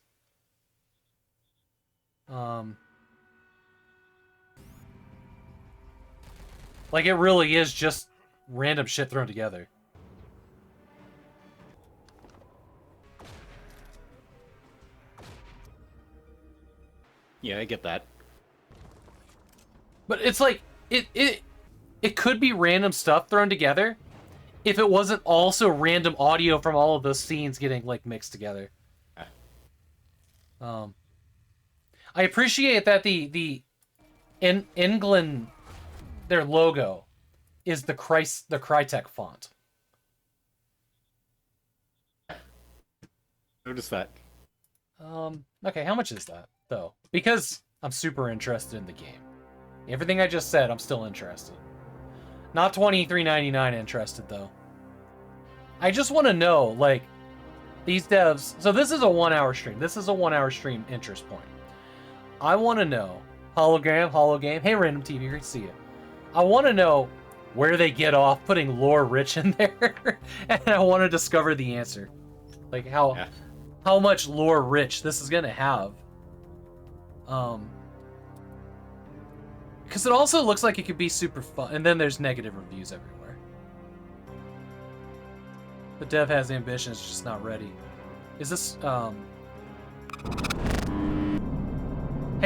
Like it really is just random shit thrown together. Yeah, I get that. But it's like it could be random stuff thrown together if it wasn't also random audio from all of those scenes getting like mixed together. I appreciate that the England, their logo is the Crytek font. Notice that. Okay, how much is that though? Because I'm super interested in the game. Everything I just said, I'm still interested. Not $23.99 interested though. I just want to know, like, these devs. So this is a 1 hour stream. This is a 1 hour stream interest point. I want to know, hologram. Hey, Random TV, great to see you. I want to know where they get off putting lore rich in there, and I want to discover the answer. Like how much lore rich this is gonna have. Because it also looks like it could be super fun, and then there's negative reviews everywhere. The dev has ambition, it's just not ready. Is this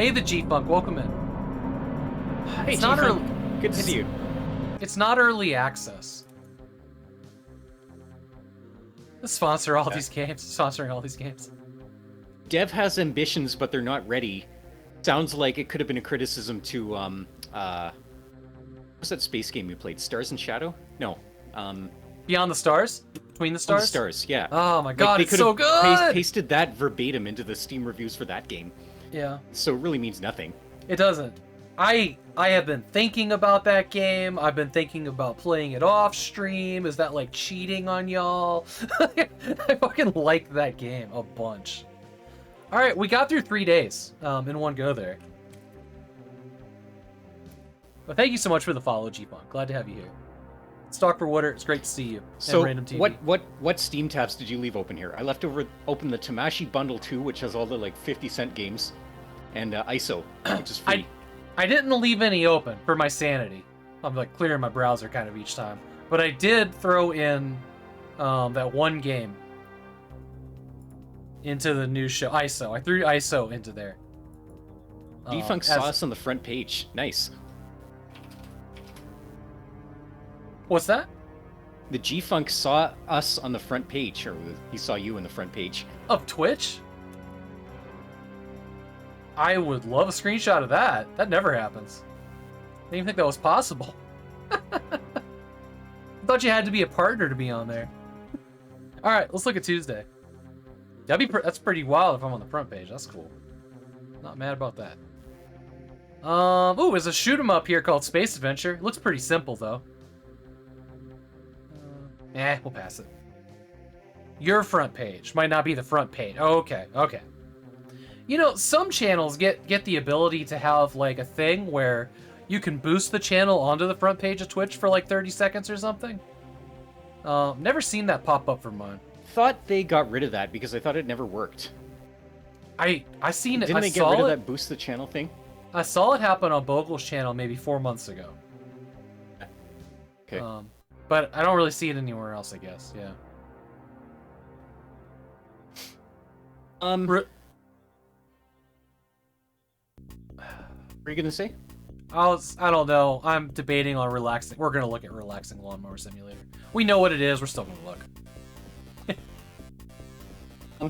Hey, the G-Funk, welcome in. Hey, It's not G-Funk. early. Good to see you. It's not early access. Sponsor all these games. Sponsoring all these games. Dev has ambitions, but they're not ready. Sounds like it could have been a criticism to what's that space game we played? Stars and Shadow? No. Beyond the Stars? Between the Stars? The Stars, yeah. Oh my Like, god, they it's could so have good! pasted that verbatim into the Steam reviews for that game. Yeah. So it really means nothing. It doesn't. I have been thinking about that game. I've been thinking about playing it off stream. Is that like cheating on y'all? I fucking like that game a bunch. All right, we got through 3 days in one go there. But thank you so much for the follow, G-Punk. Glad to have you here. Stalk for Water, it's great to see you. So and Random TV. what Steam tabs did you leave open here? I left open the Tamashi Bundle 2, which has all the like 50-cent games, and ISO, which is free. I didn't leave any open for my sanity. I'm like clearing my browser kind of each time. But I did throw in that one game into the NEWSHOW ISO. I threw ISO into there. G-Funk saw us on the front page. Nice. What's that? The G-Funk saw us on the front page, or he saw you on the front page. Of Twitch? I would love a screenshot of that. That never happens. I didn't even think that was possible. I thought you had to be a partner to be on there. All right, let's look at Tuesday. That's pretty wild if I'm on the front page. That's cool. Not mad about that. Ooh, there's a shoot 'em up here called Space Adventure. Looks pretty simple though. We'll pass it. Your front page might not be the front page. Oh, okay, okay. You know, some channels get the ability to have like a thing where you can boost the channel onto the front page of Twitch for like 30 seconds or something. Never seen that pop up for mine. Thought they got rid of that because I thought it never worked. I seen it. Didn't they get rid of that boost the channel thing? I saw it happen on Bogle's channel maybe 4 months ago. Okay. But I don't really see it anywhere else, I guess. Yeah. What are you gonna say? I don't know. I'm debating on relaxing. We're gonna look at relaxing lawnmower simulator. We know what it is. We're still gonna look.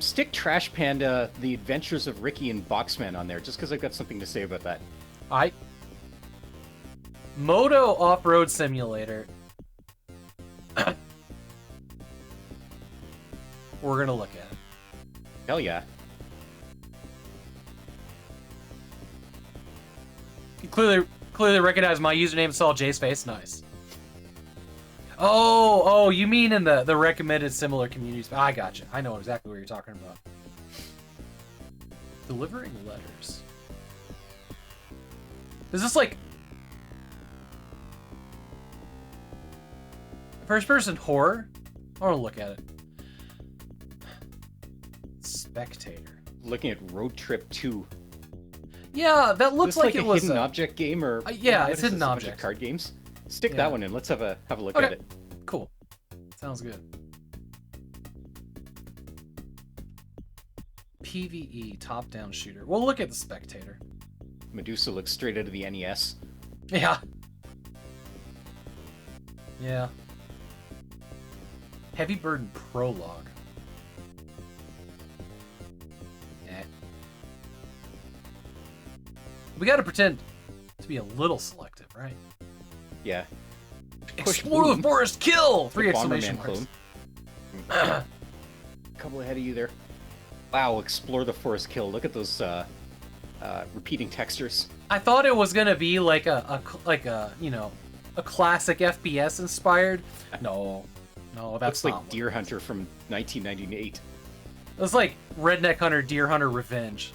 Stick Trash Panda, The Adventures of Ricky and Boxman on there, just because I've got something to say about that. Moto Off-Road Simulator. We're gonna look at it. Hell yeah. You clearly recognize my username and saw Jay's face. Nice. Oh, you mean in the recommended similar communities? I gotcha. I know exactly what you're talking about. Delivering letters. Is this like first-person horror? I want to look at it. Spectator. Looking at Road Trip 2. Yeah, that looks like it was hidden object game, or yeah, what it's is this, hidden a bunch of object card games. Stick Yeah. that one in. Let's have a look Okay. at it. Cool. Sounds good. PvE top-down shooter. We'll look at the Spectator. Medusa looks straight out of the NES. Yeah. Yeah. Heavy Burden Prologue. Eh. We gotta pretend to be a little selective, right? Yeah. Explore the forest, kill! 3 The exclamation Bomberman marks. clone. Couple ahead of you there. Wow, explore the forest, kill. Look at those repeating textures. I thought it was gonna be like a you know, a classic FPS inspired. No, that's Looks like not what Deer it is. Hunter from 1998. It's like Redneck Hunter, Deer Hunter Revenge.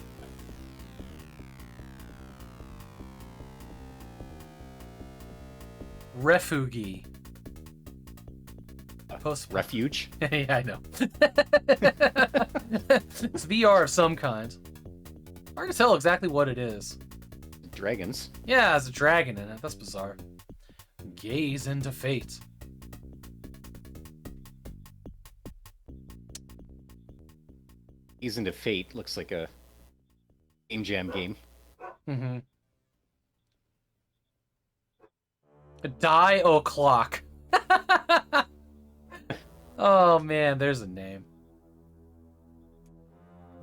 Refugi. Post Refuge. Yeah, I know. It's VR of some kind. Hard to tell exactly what it is. Dragons. Yeah, there's a dragon in it. That's bizarre. Gaze into fate. Ease into Fate looks like a Game Jam game. Mm-hmm. Die o'clock. Oh man, there's a name.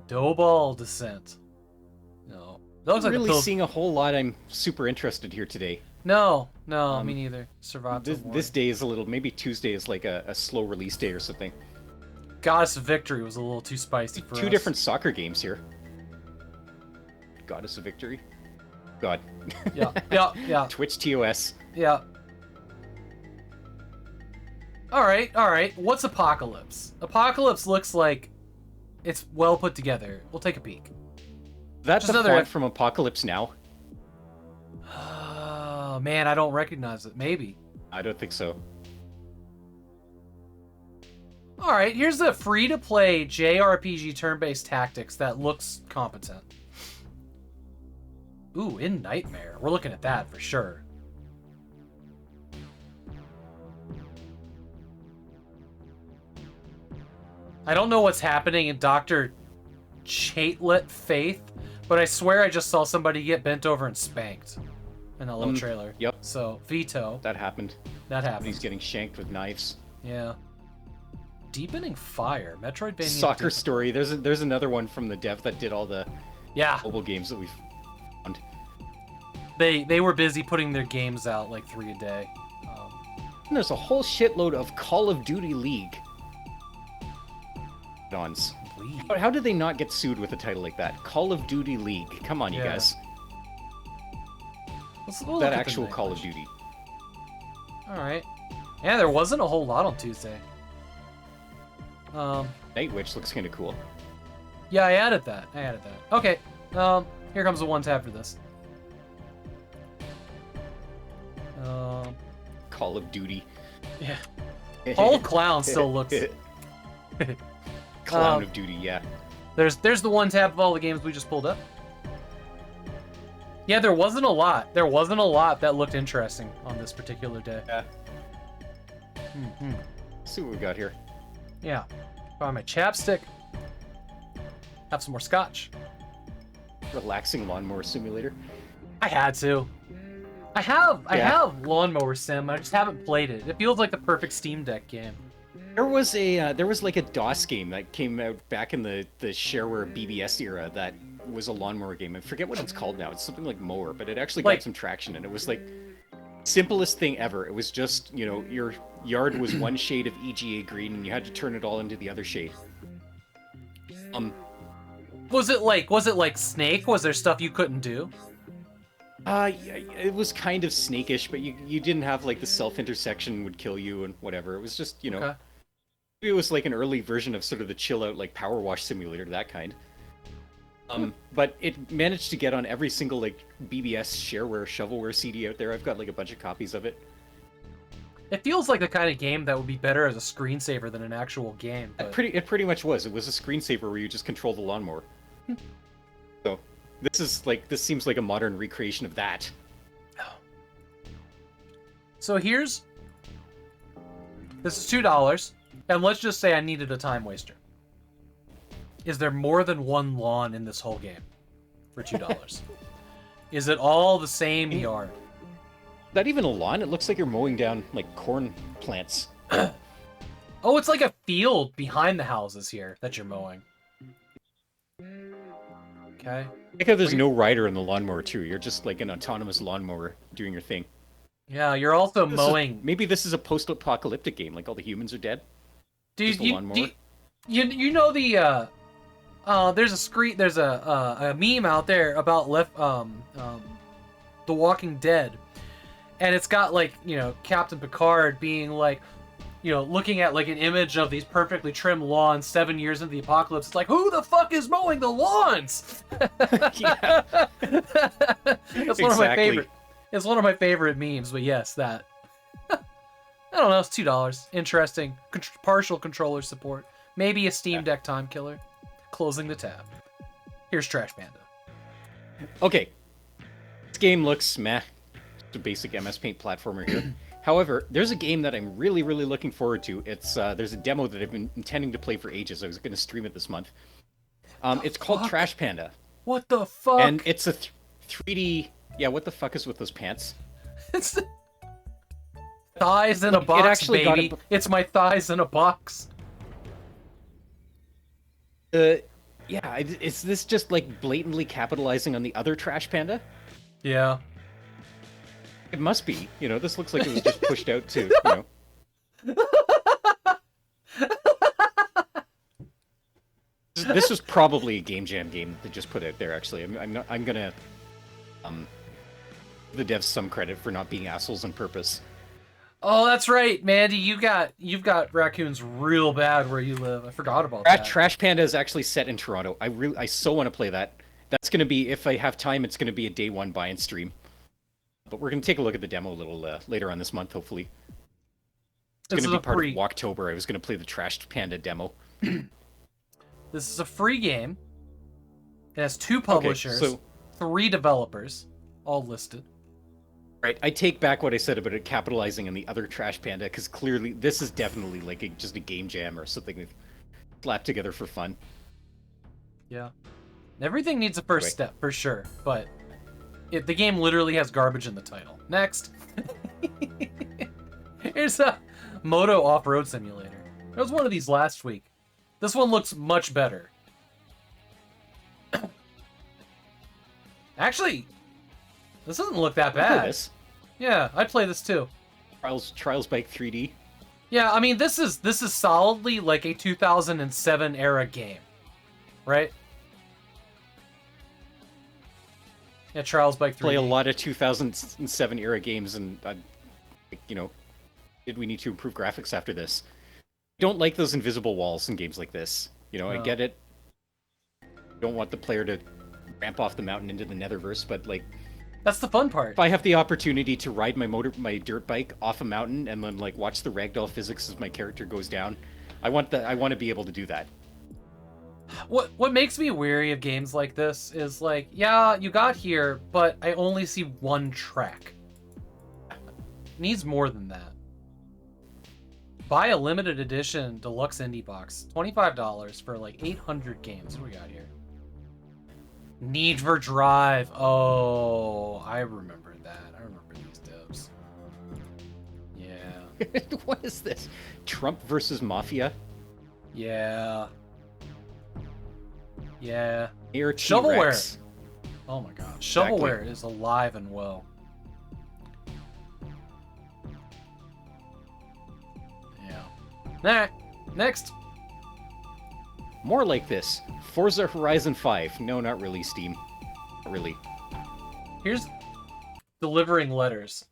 Doughball Descent. No. That looks I'm like really the seeing a whole lot I'm super interested here today. No, me neither. Survive This day is a little, maybe Tuesday is like a slow release day or something. Goddess of Victory was a little too spicy for us. Two different soccer games here. Goddess of Victory. God. Yeah. Twitch TOS. Yeah. Alright. What's Apocalypse? Apocalypse looks like it's well put together. We'll take a peek. That's Just the another- font from Apocalypse Now. Oh man, I don't recognize it. Maybe. I don't think so. Alright, here's a free-to-play JRPG turn-based tactics that looks competent. Ooh, In Nightmare. We're looking at that for sure. I don't know what's happening in Dr. Chatelet Faith, but I swear I just saw somebody get bent over and spanked in that little trailer. Yep. So, veto. That happened. That happened. He's getting shanked with knives. Yeah. Deepening Fire. Metroidvania. Soccer Story. There's another one from the dev that did all the Yeah. mobile games that we've found. They were busy putting their games out like 3 a day. And there's a whole shitload of Call of Duty League. Dons. League. How did they not get sued with a title like that? Call of Duty League. Come on, you Yeah. guys. We'll look That at the actual Call of language. Duty. Alright. Yeah, there wasn't a whole lot on Tuesday. Night Witch looks kind of cool. Yeah, I added that. Okay. Here comes the one tab for this. Call of Duty. Yeah. All Clown still looks... Clown of Duty, yeah. There's the one tab of all the games we just pulled up. Yeah, there wasn't a lot. There wasn't a lot that looked interesting on this particular day. Yeah. Mm-hmm. Let's see what we got here. Yeah. Find my chapstick. Have some more scotch. Relaxing lawnmower simulator. I had to. I have Lawnmower Sim. I just haven't played it. It feels like the perfect Steam Deck game. There was like a DOS game that came out back in the shareware BBS era that was a lawnmower game. I forget what it's called now. It's something like Mower, but it actually got some traction, and it was like simplest thing ever. It was just, you know, your yard was one shade of EGA green, and you had to turn it all into the other shade. Was it like Snake? Was there stuff you couldn't do? Yeah, it was kind of Snake-ish, but you didn't have like the self-intersection would kill you and whatever. It was just, you know, Okay. it was like an early version of sort of the chill-out like power wash simulator, that kind. But it managed to get on every single like BBS shareware shovelware CD out there. I've got like a bunch of copies of it. It feels like the kind of game that would be better as a screensaver than an actual game. But... It pretty much was. It was a screensaver where you just control the lawnmower. So this seems like a modern recreation of that. So this is $2, and let's just say I needed a time waster. Is there more than one lawn in this whole game for $2? Is it all the same yard? Not even a lawn. It looks like you're mowing down like corn plants. Oh, it's like a field behind the houses here that you're mowing. Okay. I think how there's no rider in the lawnmower too. You're just like an autonomous lawnmower doing your thing. Yeah, you're also mowing. Maybe this is a post-apocalyptic game. Like all the humans are dead. Dude, Just a lawnmower. you know the there's a meme out there about The Walking Dead, and it's got like, you know, Captain Picard being like, you know, looking at like an image of these perfectly trimmed lawns 7 years into the apocalypse. It's like, who the fuck is mowing the lawns? Yeah. That's one of my favorite. It's one of my favorite memes. But yes, that. I don't know. It's $2. Interesting. Partial controller support. Maybe a Steam Deck time killer. Closing the tab. Here's Trash Panda. Okay. This game looks meh. It's a basic MS Paint platformer here. However, there's a game that I'm really, really looking forward to. It's there's a demo that I've been intending to play for ages. I was going to stream it this month. It's called Trash Panda. What the fuck? And it's a 3D. Yeah, what the fuck is with those pants? It's thighs in a It box, actually got baby. It's my thighs in a box. Yeah, is this just like blatantly capitalizing on the other Trash Panda? Yeah. It must be. You know, this looks like it was just pushed out to, you know. This was probably a Game Jam game that just put out there. Actually, I'm gonna the devs some credit for not being assholes on purpose. Oh, that's right, Mandy. You've got raccoons real bad where you live. I forgot about that. Trash Panda is actually set in Toronto. I so want to play that. That's gonna be, if I have time, it's gonna be a day one buy and stream. But we're gonna take a look at the demo a little later on this month, hopefully. It's gonna be part of Walktober. I was gonna play the Trash Panda demo. This is a free game. It has 2 publishers, 3 developers, all listed. Right, I take back what I said about it capitalizing on the other Trash Panda, because clearly this is definitely like just a game jam or something we've slapped together for fun. Yeah. Everything needs a first step, for sure, but the game literally has garbage in the title. Next. Here's a Moto Off-Road Simulator. There was one of these last week. This one looks much better. Actually, this doesn't look that bad. This. Yeah, I'd play this too. Trials Bike 3D. Yeah, I mean this is solidly like a 2007 era game, right? Yeah, Trials Bike 3D. Play a lot of 2007 era games, and you know, did we need to improve graphics after this? Don't like those invisible walls in games like this. You know, no. I get it. Don't want the player to ramp off the mountain into the Netherverse, but like, that's the fun part. If I have the opportunity to ride my dirt bike off a mountain and then like watch the ragdoll physics as my character goes down, I want to be able to do that. What makes me weary of games like this is like, yeah, you got here, but I only see one track. It needs more than that. Buy a limited edition deluxe indie box, $25 for like 800 games. What do we got here? Need for Drive. Oh, I remember that. I remember these devs. Yeah. What is this? Trump versus Mafia? Yeah. Yeah. Shovelware. Oh my god. Shovelware is alive and well. Yeah. Next. More like this. Forza Horizon 5. No, not really, Steam. Not really. Here's delivering letters.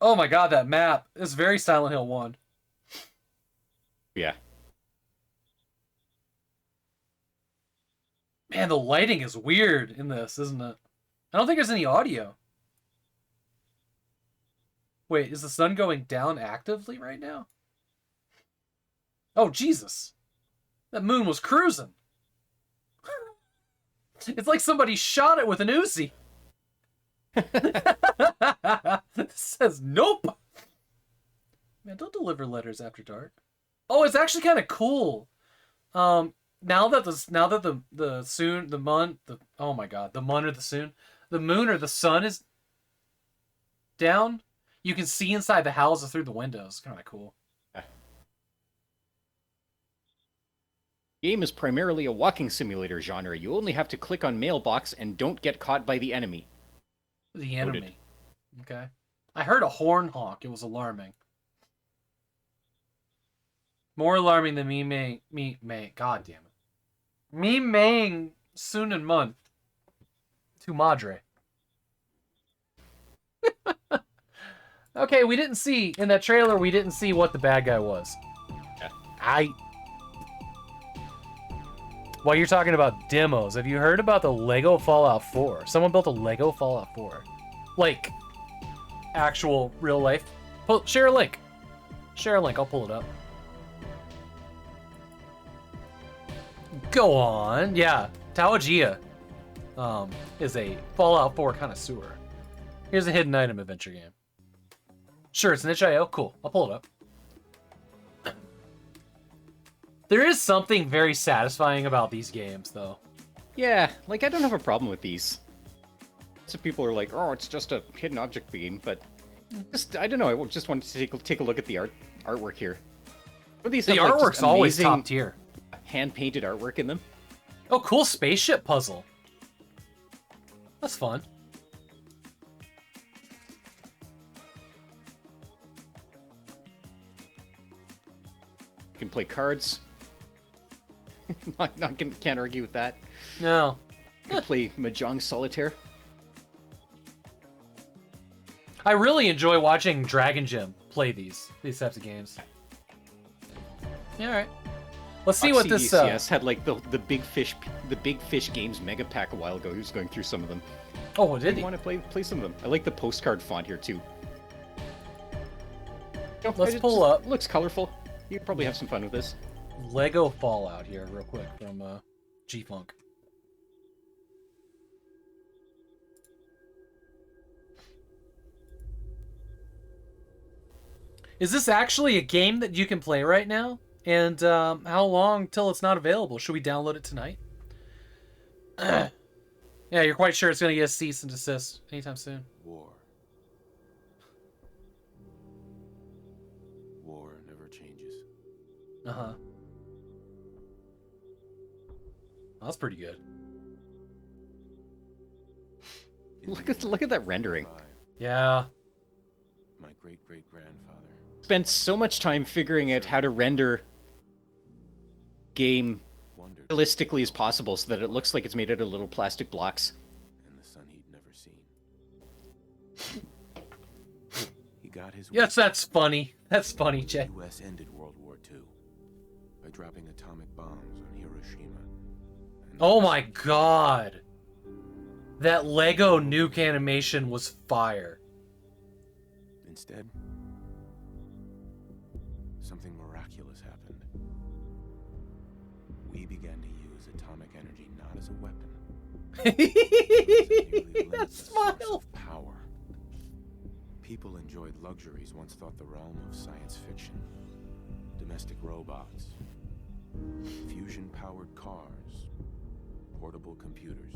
Oh my god, that map is very Silent Hill 1. Yeah. Man, the lighting is weird in this, isn't it? I don't think there's any audio. Wait, is the sun going down actively right now? Oh, Jesus. That moon was cruising. It's like somebody shot it with an Uzi. It says nope. Man, don't deliver letters after dark. Oh, it's actually kind of cool. Now that the moon or the sun is down, you can see inside the houses through the windows. Kind of cool. Game is primarily a walking simulator genre. You only have to click on mailbox and don't get caught by the enemy. The enemy. Noted. Okay. I heard a horn honk. It was alarming. More alarming than God damn it. Me maying soon and month. To Madre. Okay, in that trailer, we didn't see what the bad guy was. Yeah. While you're talking about demos, have you heard about the Lego Fallout 4? Someone built a Lego Fallout 4. Like, actual real life. Share a link. Share a link, I'll pull it up. Go on. Yeah, Tawagia is a Fallout 4 connoisseur. Here's a hidden item adventure game. Sure, it's an itch.io. Cool, I'll pull it up. There is something very satisfying about these games, though. Yeah, like, I don't have a problem with these. Some people are like, oh, it's just a hidden object game, but just I don't know. I just wanted to take a look at the artwork here. These The have, like, artwork's just always amazing top tier. hand-painted artwork in them. Oh, cool spaceship puzzle. That's fun. You can play cards. Can't argue with that. No. You can play Mahjong Solitaire. I really enjoy watching Dragon Gym play these types of games. Yeah, all right. Let's see what this. CDCS had like the big fish games mega pack a while ago. He was going through some of them. Oh, did I he? want to play some of them. I like the postcard font here too. Let's pull up. Looks colorful. You could probably have some fun with this. Lego Fallout here, real quick from G-Funk. Is this actually a game that you can play right now? And how long till it's not available? Should we download it tonight? Yeah, you're quite sure it's going to get a cease and desist anytime soon. War. War never changes. Uh-huh. Oh, that's pretty good. Look at that rendering. Yeah. My great-great-grandfather. Spent so much time figuring out how to render game Wondered realistically as possible so that it looks like it's made out of little plastic blocks. and the son he'd never seen. He got his Yes, that's funny. That's funny, Jay. The U.S. ended World War II by dropping atomic bombs on Hiroshima. And Oh my god. That Lego nuke animation was fire. Instead, something miraculous happened. We began to use atomic energy not as a weapon, but as a nearly That limitless source smile. of power. People enjoyed luxuries once thought the realm of science fiction. Domestic robots, fusion-powered cars, portable computers.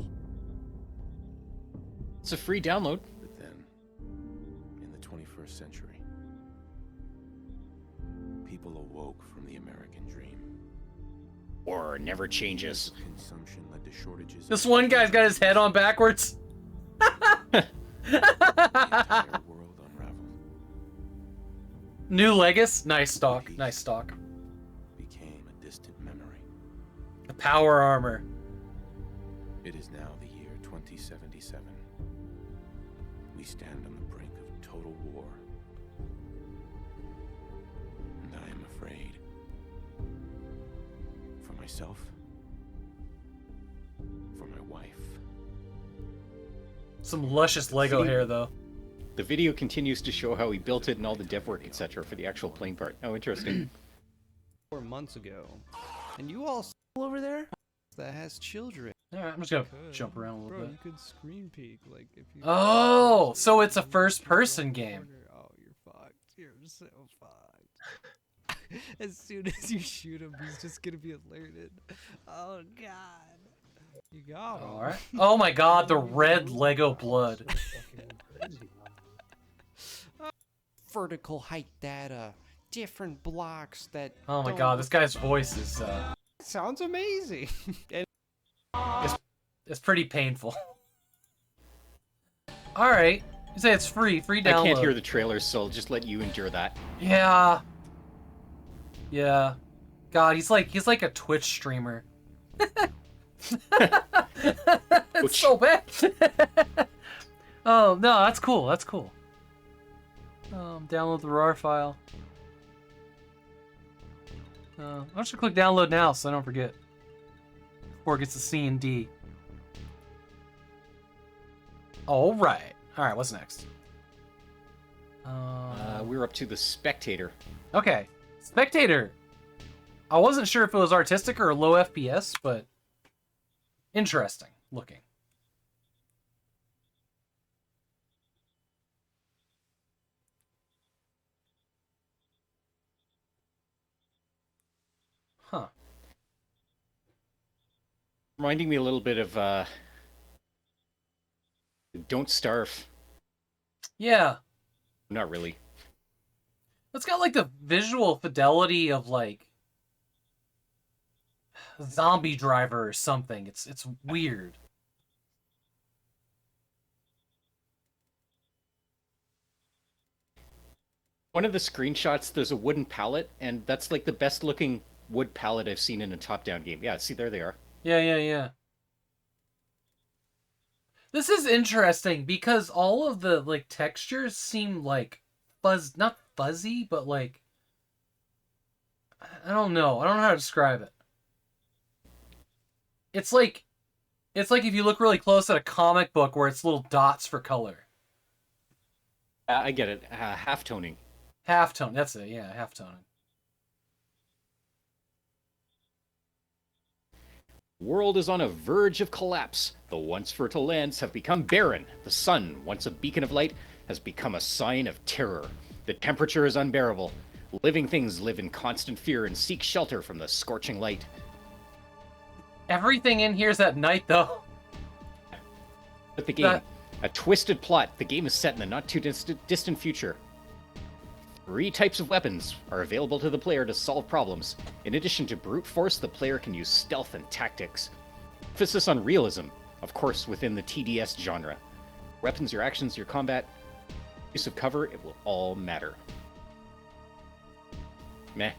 It's a free download. But then, in the 21st century, people awoke from the American dream. War never changes. Consumption led to shortages. This one guy's got his head on backwards. The entire world unraveled. New Legis? Nice stock. Nice stock. Became a distant memory. The power armor. It is now the year 2077. We stand on the brink of total war. And I am afraid. For myself. For my wife. Some luscious Lego hair, though. The video continues to show how he built it and all the dev work, etc. for the actual playing part. Oh, interesting. 4 months ago. And you all over there that has children. Alright, I'm just gonna jump around a little Bro, bit. you could screen peek like if you Oh, so it's a first-person game. Oh, you're fucked. You're so fucked. As soon as you shoot him, he's just gonna be alerted. Oh god. You got him. Alright. Oh my god, the red Lego blood. Vertical height data. Different blocks that Oh my don't- god, this guy's voice is sounds amazing. And it's pretty painful. Alright. You say it's free download. I can't hear the trailers, so I'll just let you endure that. Yeah. Yeah. God, he's like a Twitch streamer. It's so bad. Oh no, that's cool. That's cool. Download the RAR file. I'm just gonna click download now so I don't forget. Before it gets to C and D. All right. All right. What's next? We're up to the Spectator. Okay. Spectator. I wasn't sure if it was artistic or low FPS, but interesting looking. Huh. Reminding me a little bit of Don't Starve. Yeah. Not really. It's got like the visual fidelity of like Zombie Driver or something. It's weird. One of the screenshots, there's a wooden pallet, and that's like the best looking wood pallet I've seen in a top-down game. Yeah, see, there they are. Yeah. This is interesting because all of the like textures seem like not fuzzy, but like I don't know. I don't know how to describe it. It's like if you look really close at a comic book where it's little dots for color. I get it. Half-toning. Halftone, that's it. Yeah, halftoning. World is on a verge of collapse. The once fertile lands have become barren. The sun, once a beacon of light, has become a sign of terror. The temperature is unbearable. Living things live in constant fear and seek shelter from the scorching light. Everything in here's at night, though. But the game, a twisted plot. The game is set in the not too distant future. 3 types of weapons are available to the player to solve problems. In addition to brute force, the player can use stealth and tactics. Emphasis on realism, of course, within the TDS genre. Weapons, your actions, your combat, use of cover, it will all matter. Meh.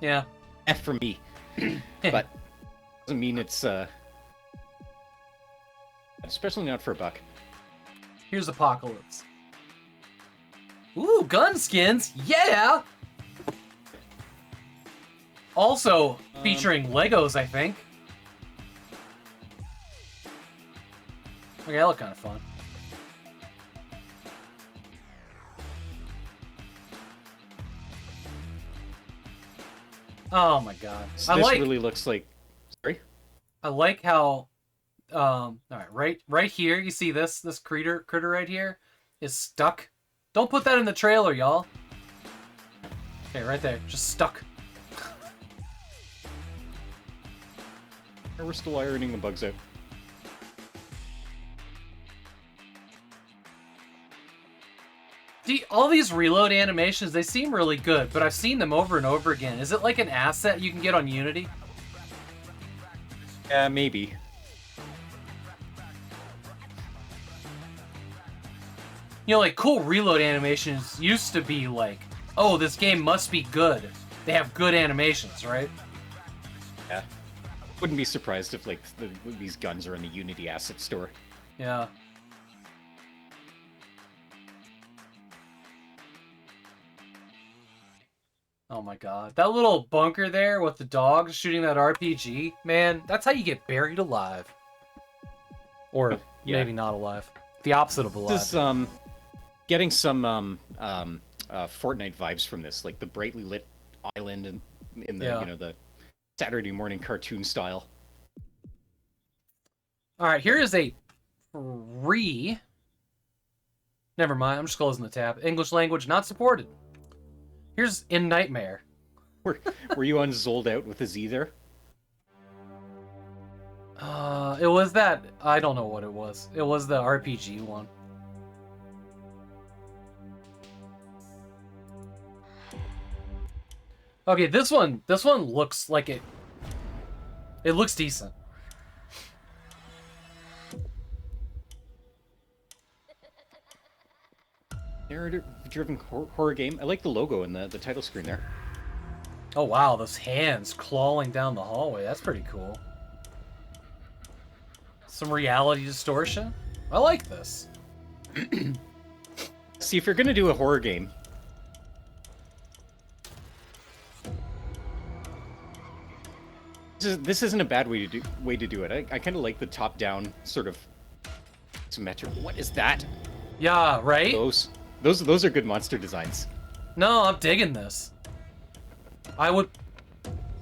Yeah. F for me. But doesn't mean it's especially not for a buck. Here's Apocalypse. Ooh, gun skins! Yeah! Also featuring Legos, I think. Okay, that looked kind of fun. Oh my god. So this really looks like... Sorry? I like how... Alright, right here, you see this critter right here is stuck. Don't put that in the trailer, y'all. Okay, right there. Just stuck. We're still ironing the bugs out. All these reload animations, they seem really good, but I've seen them over and over again. Is it like an asset you can get on Unity? Yeah, maybe. You know, like, cool reload animations used to be like, oh, this game must be good. They have good animations, right? Yeah. Wouldn't be surprised if, like, these guns are in the Unity asset store. Yeah. Oh my god. That little bunker there with the dog shooting that RPG, man, that's how you get buried alive. Or maybe not alive. The opposite of alive. This is, getting some Fortnite vibes from this, like the brightly lit island and in the you know, the Saturday morning cartoon style. All right, here is a free. Never mind, I'm just closing the tab. English language not supported. Here's In Nightmare. Were you on Zold Out with a Z there? It was that, I don't know what it was. It was the RPG one. Okay, this one looks like it looks decent. Narrative-driven horror game. I like the logo in the title screen there. Oh wow, those hands clawing down the hallway. That's pretty cool. Some reality distortion. I like this. See, if you're gonna do a horror game, this isn't a bad way to do it. I kind of like the top-down sort of symmetric. What is that? Yeah, right? Those are good monster designs. No, I'm digging this. I would...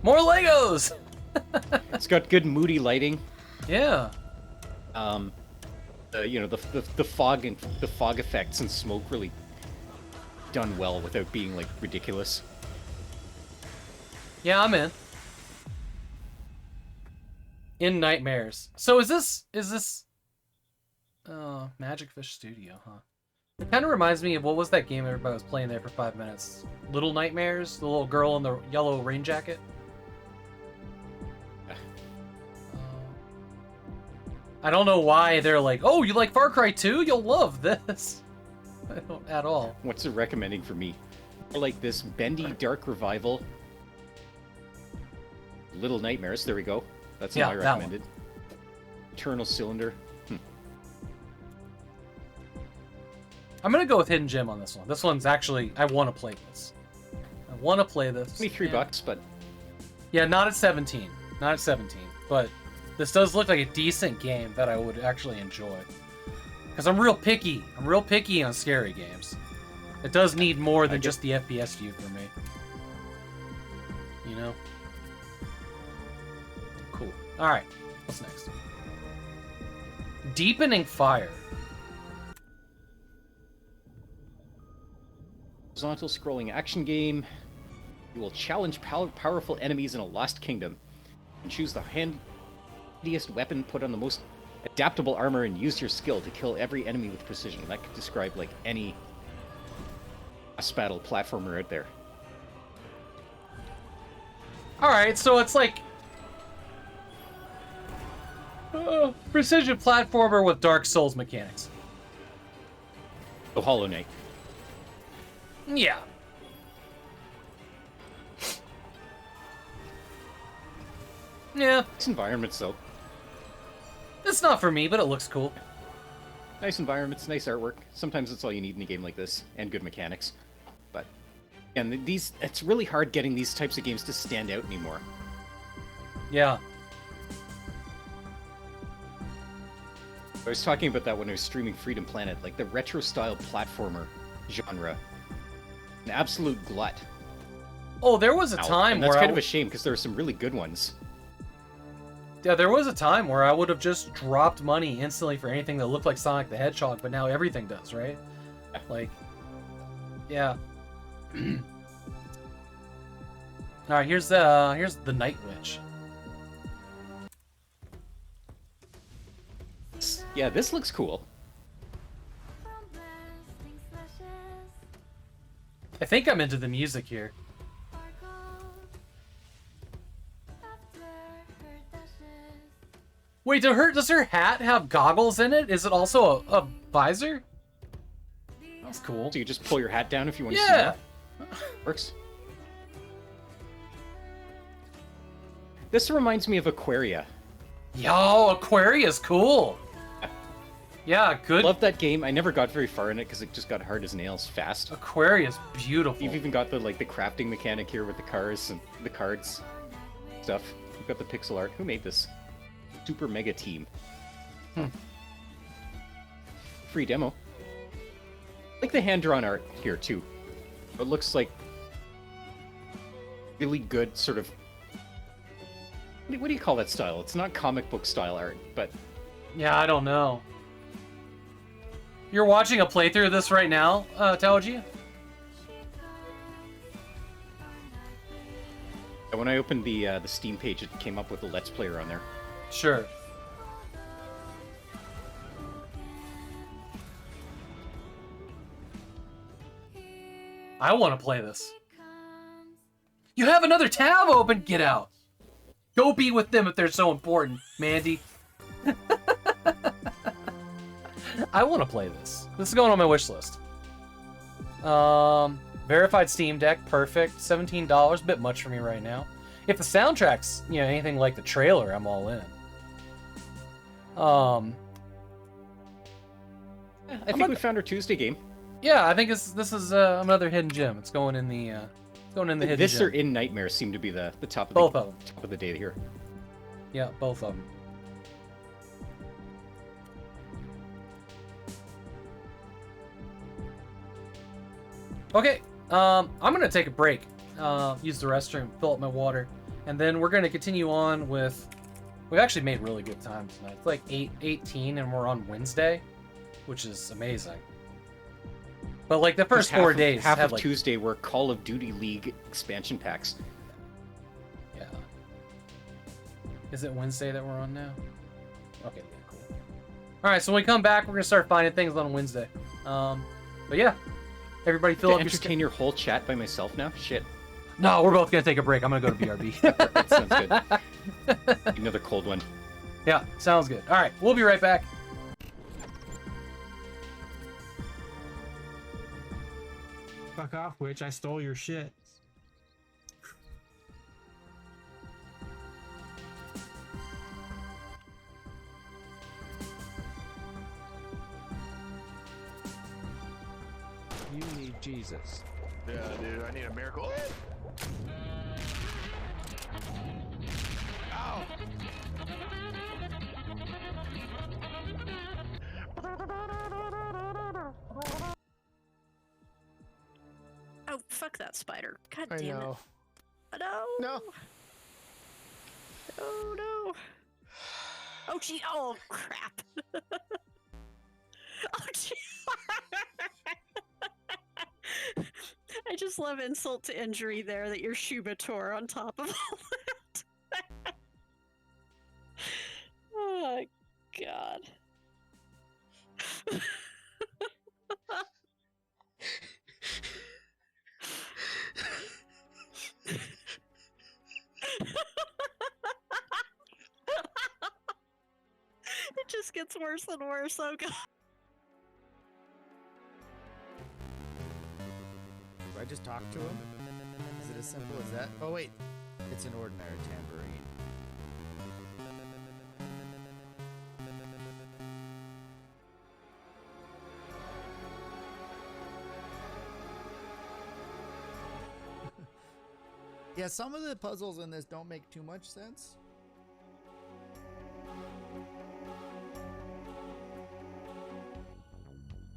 More Legos! It's got good moody lighting. Yeah. You know, the fog and the fog effects and smoke really done well without being like ridiculous. Yeah, I'm in. In Nightmares. So is this Magic Fish Studio, huh? It kind of reminds me of, what was that game everybody was playing there for 5 minutes? Little Nightmares? The little girl in the yellow rain jacket? I don't know why they're like, oh, you like Far Cry 2? You'll love this. I don't at all. What's it recommending for me? I like this bendy dark revival. Little Nightmares, there we go. That's what I recommended. Eternal Cylinder. I'm gonna go with Hidden Gem on this one. This one's actually, I want to play this. I want to play this. Only $3, but yeah, not at 17. Not at 17. But this does look like a decent game that I would actually enjoy. Because I'm real picky. I'm real picky on scary games. It does need more than just the FPS view for me. You know? Cool. Alright. What's next? Deepening Fire. Horizontal scrolling action game. You will challenge powerful enemies in a lost kingdom and choose the handiest weapon, put on the most adaptable armor, and use your skill to kill every enemy with precision. That could describe like any boss battle platformer out there. Alright, so it's like precision platformer with Dark Souls mechanics. Oh, Hollow Knight. Yeah. Yeah. Nice environments, though. It's not for me, but it looks cool. Nice environments, nice artwork. Sometimes that's all you need in a game like this, and good mechanics. But, and it's really hard getting these types of games to stand out anymore. Yeah. I was talking about that when I was streaming Freedom Planet, like the retro-style platformer genre. An absolute glut. Oh, there was a time where that's kind of a shame because there are some really good ones. Yeah, there was a time where I would have just dropped money instantly for anything that looked like Sonic the Hedgehog, but now everything does, right? Like, yeah. All right, here's the Night Witch. Yeah, this looks cool. I think I'm into the music here. Wait, does her hat have goggles in it? Is it also a visor? That's cool. So you just pull your hat down if you want to see that? Works. This reminds me of Aquaria. Yo, Aquaria's cool. Yeah, good. Love that game. I never got very far in it because it just got hard as nails fast. Aquaria's beautiful. You've even got the crafting mechanic here with the cars and the cards stuff. You've got the pixel art. Who made this? Super Mega Team. Free demo. I like the hand-drawn art here too. It looks like really good sort of. What do you call that style? It's not comic book style art, but yeah, I don't know. You're watching a playthrough of this right now, Taoji? When I opened the Steam page, it came up with a Let's Player on there. Sure. I want to play this. You have another tab open? Get out. Go be with them if they're so important, Mandy. I want to play this. This is going on my wish list. Verified Steam Deck, perfect. $17, a bit much for me right now. If the soundtrack's, anything like the trailer, I'm all in. I think we found our Tuesday game. Yeah, I think this is another hidden gem. It's going in the hidden gem. This or In Nightmares seem to be the top of both of them. Top of the day here. Yeah, both of them. Okay, I'm gonna take a break, use the restroom, fill up my water, and then we're gonna continue on with. We've actually made really good time tonight. It's like 8:18, and we're on Wednesday, which is amazing. But like the first 4 days, half of like, Tuesday were Call of Duty League expansion packs. Yeah. Is it Wednesday that we're on now? Okay, yeah, cool. All right, so when we come back, we're gonna start finding things on Wednesday. But yeah, everybody fill up your entertain your whole chat by myself now? Shit. No, we're both gonna take a break. I'm gonna go to BRB. That sounds good. Another cold one. Yeah, sounds good. All right, we'll be right back. Fuck off, witch. I stole your shit. You need Jesus. Yeah, dude, I need a miracle. Oh! Ow! Oh, fuck that spider. God I damn know. it. No. No. Oh, no. Oh, gee. Oh, crap. Oh, gee. I just love insult to injury there that your Shuba tore on top of all that. Oh, God. It just gets worse and worse. Oh, God. Do I just talk to him? Is it as simple as that? Oh wait, it's an ordinary tambourine. Yeah, some of the puzzles in this don't make too much sense.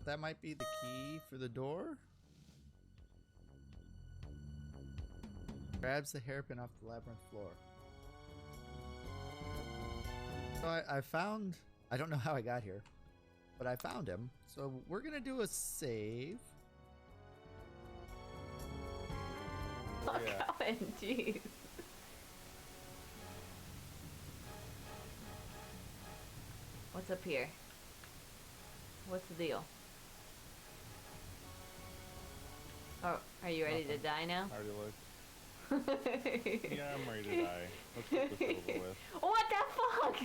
That might be the key for the door. Grabs the hairpin off the labyrinth floor. So I found... I don't know how I got here, but I found him. So we're gonna do a save. Oh, Colin, jeez. What's up here? What's the deal? Oh, are you ready to die now? I already looked. Yeah, I'm ready to die. Let's get this over with. What the fuck?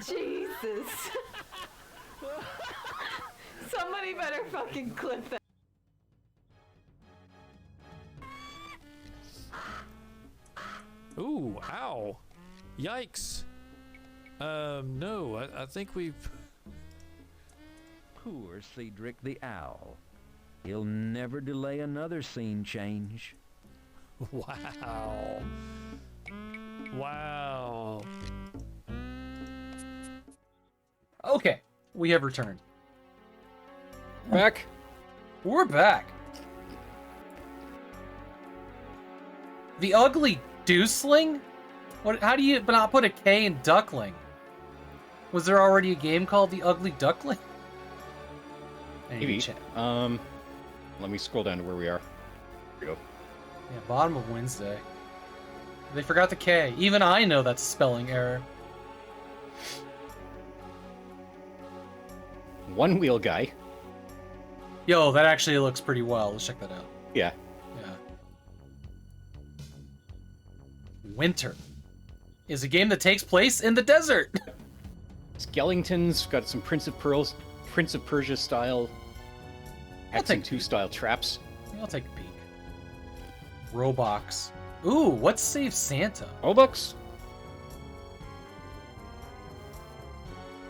Jesus. Somebody better fucking clip that. Ooh, ow. Yikes. No, I think we've... Poor Cedric the Owl. He'll never delay another scene change. Wow. Wow. Okay, we have returned. Back. We're back. The ugly deuceling? What? How do you not put a K in duckling? Was there already a game called The Ugly Duckling? Maybe. Let me scroll down to where we are. Here we go. Yeah, bottom of Wednesday. They forgot the K. Even I know that's a spelling error. One wheel guy. Yo, that actually looks pretty well. Let's check that out. Yeah. Yeah. Winter is a game that takes place in the desert. Skeletons, got some Prince of Persia style. X2 style traps. I'll take a peek. Roblox. Ooh, what's Save Santa? Robux?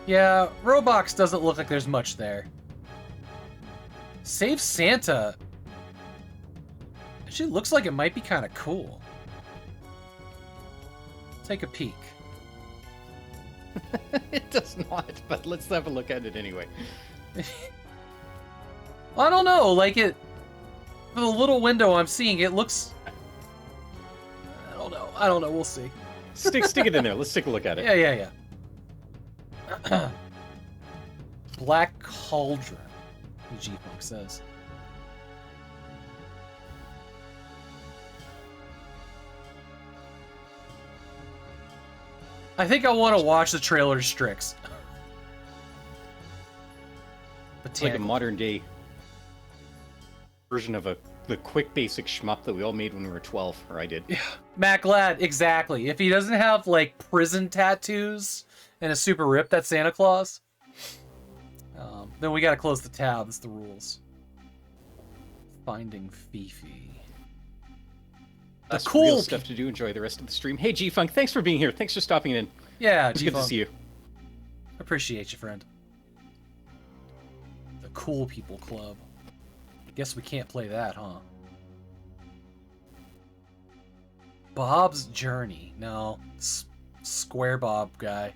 Yeah, Roblox doesn't look like there's much there. Save Santa actually looks like it might be kind of cool. Take a peek. It does not, but let's have a look at it anyway. I don't know, like it... For the little window I'm seeing, it looks... I don't know, we'll see. Stick it in there, let's take a look at it. Yeah. Black Cauldron, G-Funk says. I think I want to watch the trailer to Strix. It's like a modern day version of the quick basic shmup that we all made when we were 12, or I did. Yeah, Matt Glad, exactly. If he doesn't have like prison tattoos and a super rip, that's Santa Claus. Then we gotta close the tab. That's the rules. Finding Fifi. That's cool real stuff to do. Enjoy the rest of the stream. Hey, G-Funk, thanks for being here. Thanks for stopping in. Yeah, it's good to see you. Appreciate you, friend. The Cool People Club. I guess we can't play that, huh? Bob's Journey. No, Square Bob guy.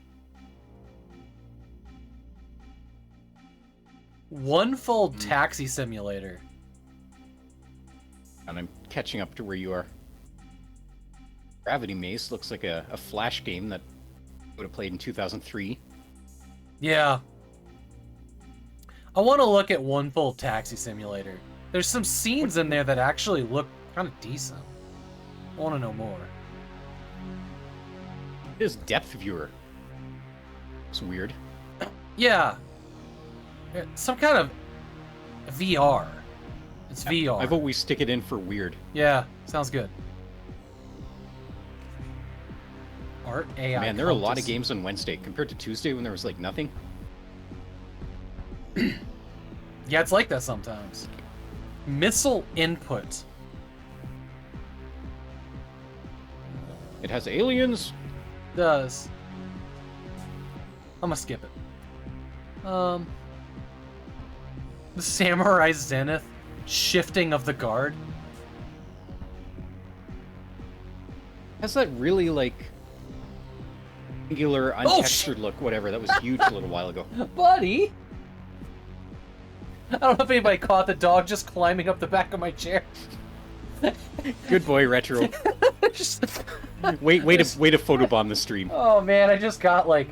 One-fold taxi simulator. And I'm catching up to where you are. Gravity Maze looks like a Flash game that I would have played in 2003. Yeah. I want to look at One-fold taxi simulator. There's some scenes in there that actually look kind of decent. I want to know more. It is depth viewer. It's weird. Yeah. Some kind of VR. It's VR. I've always stick it in for weird. Yeah, sounds good. Art AI. Man, there are a lot of games on Wednesday compared to Tuesday when there was like nothing. Yeah, it's like that sometimes. Missile input. It has aliens. Does. I'm gonna skip it. The Samurai Zenith shifting of the guard. Has that really like angular, untextured look, whatever. That was huge a little while ago. Buddy! I don't know if anybody caught the dog just climbing up the back of my chair. Good boy, Retro. Way to photobomb the stream. Oh man, I just got like...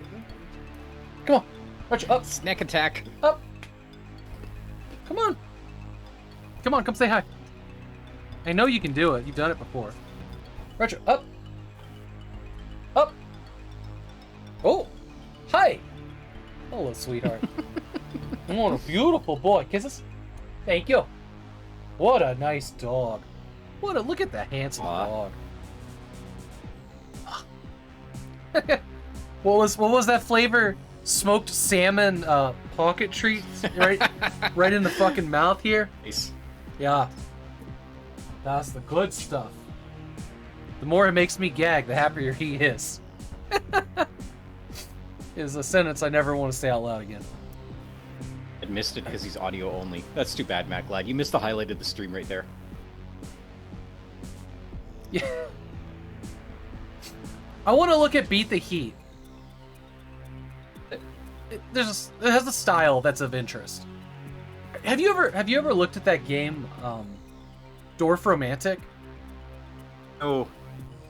Come on, Retro, up. Snack attack. Up. Come on. Come on, come say hi. I know you can do it. You've done it before. Retro, up. Up. Oh, hi. Hello, sweetheart. What a beautiful boy. Kisses. Thank you. What a nice dog. Look at that handsome dog. What was that flavor? Smoked salmon pocket treats right in the fucking mouth here. Nice. Yeah. That's the good stuff. The more it makes me gag, the happier he is. Is a sentence I never want to say out loud again. I missed it because he's audio only. That's too bad, Matt Glad. You missed the highlight of the stream right there. Yeah. I want to look at Beat the Heat. It has a style that's of interest. Have you ever looked at that game, Dwarf Romantic? Oh.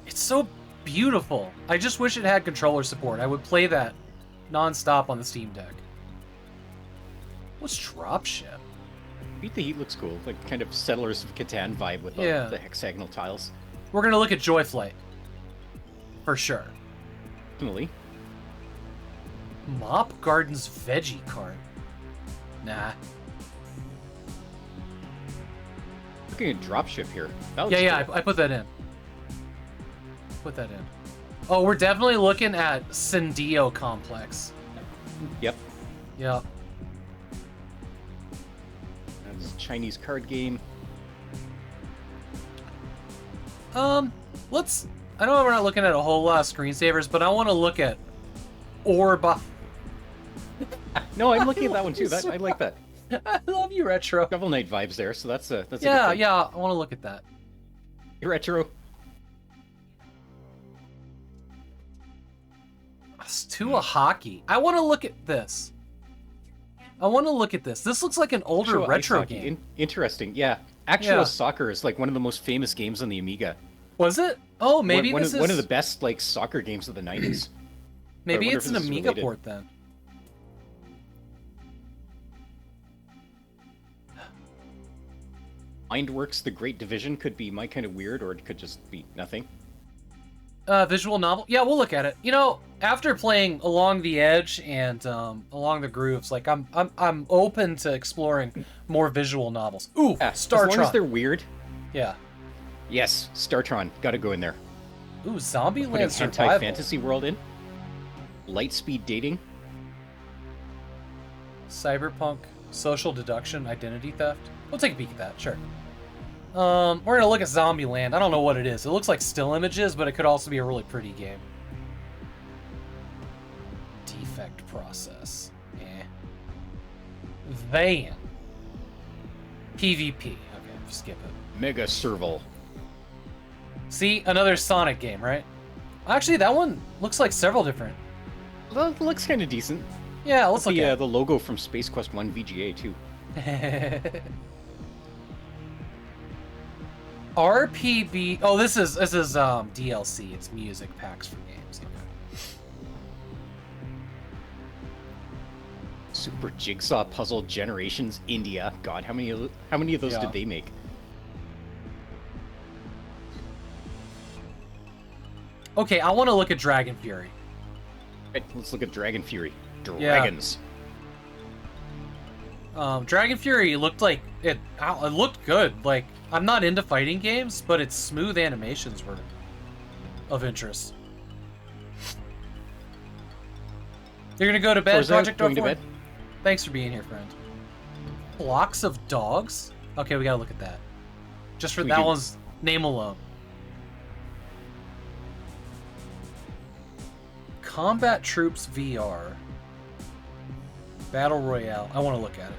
It's so beautiful. I just wish it had controller support. I would play that non-stop on the Steam Deck. What's Dropship? Beat the Heat looks cool. Like kind of Settlers of Catan vibe with the hexagonal tiles. We're gonna look at Joy Flight. For sure. Definitely. Mop Garden's Veggie Cart. Nah. Looking at Dropship here. That looks cool. I put that in. Put that in. Oh, we're definitely looking at Sendio Complex. Yep. Yep. That's a Chinese card game. Let's... I know we're not looking at a whole lot of screensavers, but I want to look at Orba. No, I'm looking at that one too. I like that. I love you, Retro. Shovel Knight vibes there, so that's a good thing. Yeah, I want to look at that. Retro. Stua Hockey. I want to look at this. This looks like an older retro game. Interesting, yeah. Actual Soccer is like one of the most famous games on the Amiga. Was it? Oh, maybe one of the best like soccer games of the 90s. Maybe it's an Amiga related. port then. Mindworks: The Great Division could be my kind of weird, or it could just be nothing. Visual novel? Yeah, we'll look at it. You know, after playing Along the Edge and Along the Grooves, like I'm open to exploring more visual novels. Ooh, Yeah, Star as long Tron. as they're weird. Yeah. Yes, Startron. Gotta go in there. Ooh, Zombieland Putting Survival. fantasy world in. Lightspeed dating. Cyberpunk, social deduction, identity theft. We'll take a peek at that, sure. We're gonna look at Zombieland. I don't know what it is. It looks like still images, but it could also be a really pretty game. Defect process. Eh. Van. PvP. Okay, skip it. Mega Serval. See, another Sonic game, right? Actually, that one looks like several different. Well, it looks kind of decent. Yeah, let's look at the logo from Space Quest 1 VGA too. RPB. Oh, this is DLC. It's music packs for games. Okay. Super Jigsaw Puzzle Generations India. God, how many of those did they make? Okay, I want to look at Dragon Fury. Right, let's look at Dragon Fury. Dragons. Dragon Fury looked like it looked good. Like, I'm not into fighting games, but its smooth animations were of interest. You're gonna go to bed, Project going to bed? Thanks for being here, friend. Blocks of dogs? Okay, we gotta look at that. Just for that one's name alone. Combat Troops VR. Battle Royale. I want to look at it.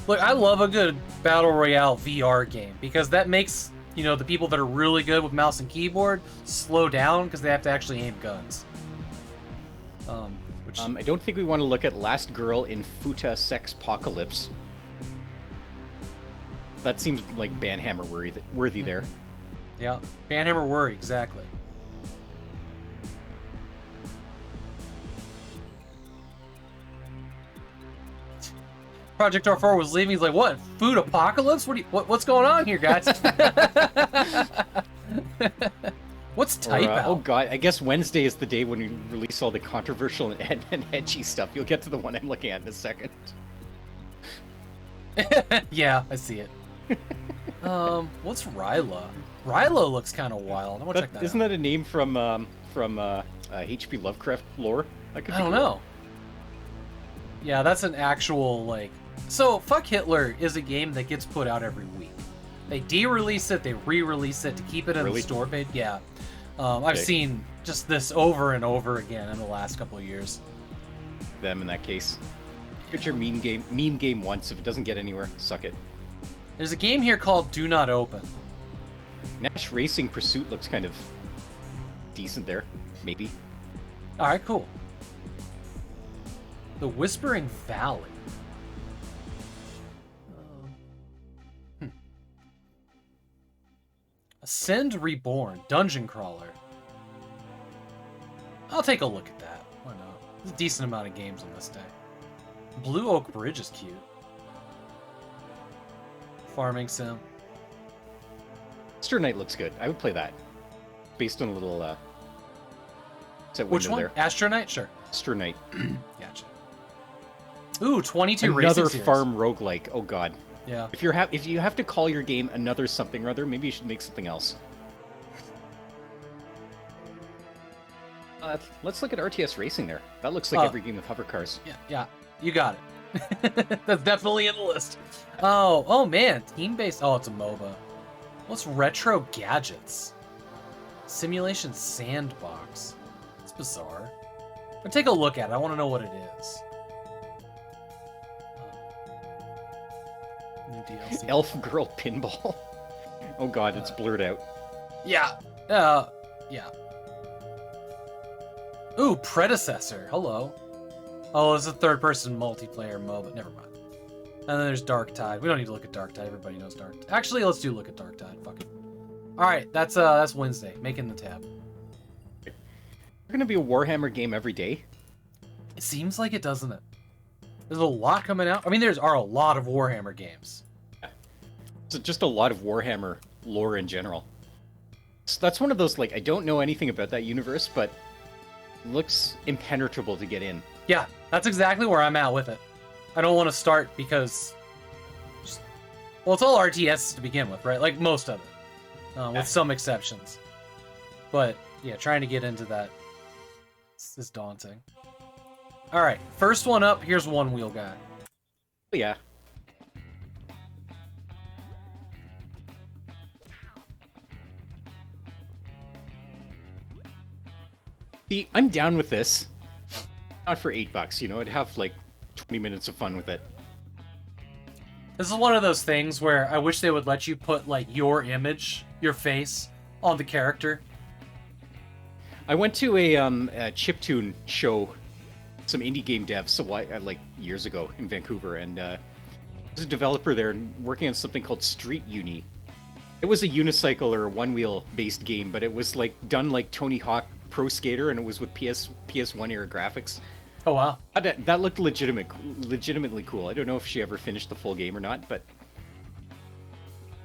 Look, I love a good Battle Royale VR game because that makes, you know, the people that are really good with mouse and keyboard slow down because they have to actually aim guns. I don't think we want to look at Last Girl in Futa Sex Apocalypse. That seems like Banhammer worthy there. Yeah, Banhammer worry, exactly. Project R4 was leaving. He's like, "What? Food apocalypse? What's going on here, guys?" What's type out? Oh god, I guess Wednesday is the day when we release all the controversial and edgy stuff. You'll get to the one I'm looking at in a second. Yeah, I see it. What's Ryla? Ryla looks kind of wild. I want to check that Isn't out. that a name from H.P. Lovecraft lore? I don't know. Yeah, that's an actual, like... So, Fuck Hitler is a game that gets put out every week. They de-release it, they re-release it to keep it in the store page. Yeah. I've seen just this over and over again in the last couple of years. Them in that case. Get your meme game once. If it doesn't get anywhere, suck it. There's a game here called Do Not Open. Nash Racing Pursuit looks kind of decent there. Maybe. Alright, cool. The Whispering Valley. Ascend Reborn, Dungeon Crawler. I'll take a look at that. Why not? There's a decent amount of games on this day. Blue Oak Bridge is cute. Farming Sim. Stir Knight looks good. I would play that. Based on a little set Which one? there. Astronite? Sure. Stir Knight. Gotcha. Ooh, 22 Racing Another Series. farm roguelike. Oh god. Yeah. If you have to call your game another something or other, maybe you should make something else. Let's look at RTS Racing there. That looks like every game with hover cars. Yeah, you got it. That's definitely in the list. Oh man, team-based. Oh, it's a MOBA. What's Retro Gadgets? Simulation Sandbox. It's bizarre. But take a look at it. I want to know what it is. New DLC. Elf Girl Pinball. Oh god, it's blurred out. Yeah. Yeah. Ooh, Predecessor. Hello. Oh, it's a third-person multiplayer MOBA. Never mind. And then there's Dark Tide. We don't need to look at Dark Tide. Everybody knows Dark Tide. Actually, let's do look at Dark Tide. Fuck it. All right, that's Wednesday. Making the tab. There's gonna be a Warhammer game every day. It seems like it, doesn't it? There's a lot coming out. I mean, there are a lot of Warhammer games. So just a lot of Warhammer lore in general. So that's one of those, like, I don't know anything about that universe, but looks impenetrable to get in. Yeah, that's exactly where I'm at with it. I don't want to start because... Well, it's all RTS to begin with, right? Like, most of it. With some exceptions. But, yeah, trying to get into that is daunting. Alright, first one up, here's One Wheel Guy. Yeah. See, I'm down with this. Not for $8, you know, I'd have like 20 minutes of fun with it. This is one of those things where I wish they would let you put, like, your image, your face, on the character. I went to a chiptune show, some indie game devs, like years ago in Vancouver, and there's a developer there working on something called Street Uni. It was a unicycle or a one-wheel based game, but it was like done like Tony Hawk Pro Skater, and it was with PS1 era graphics. Oh wow, that looked legitimately cool. I don't know if she ever finished the full game or not, but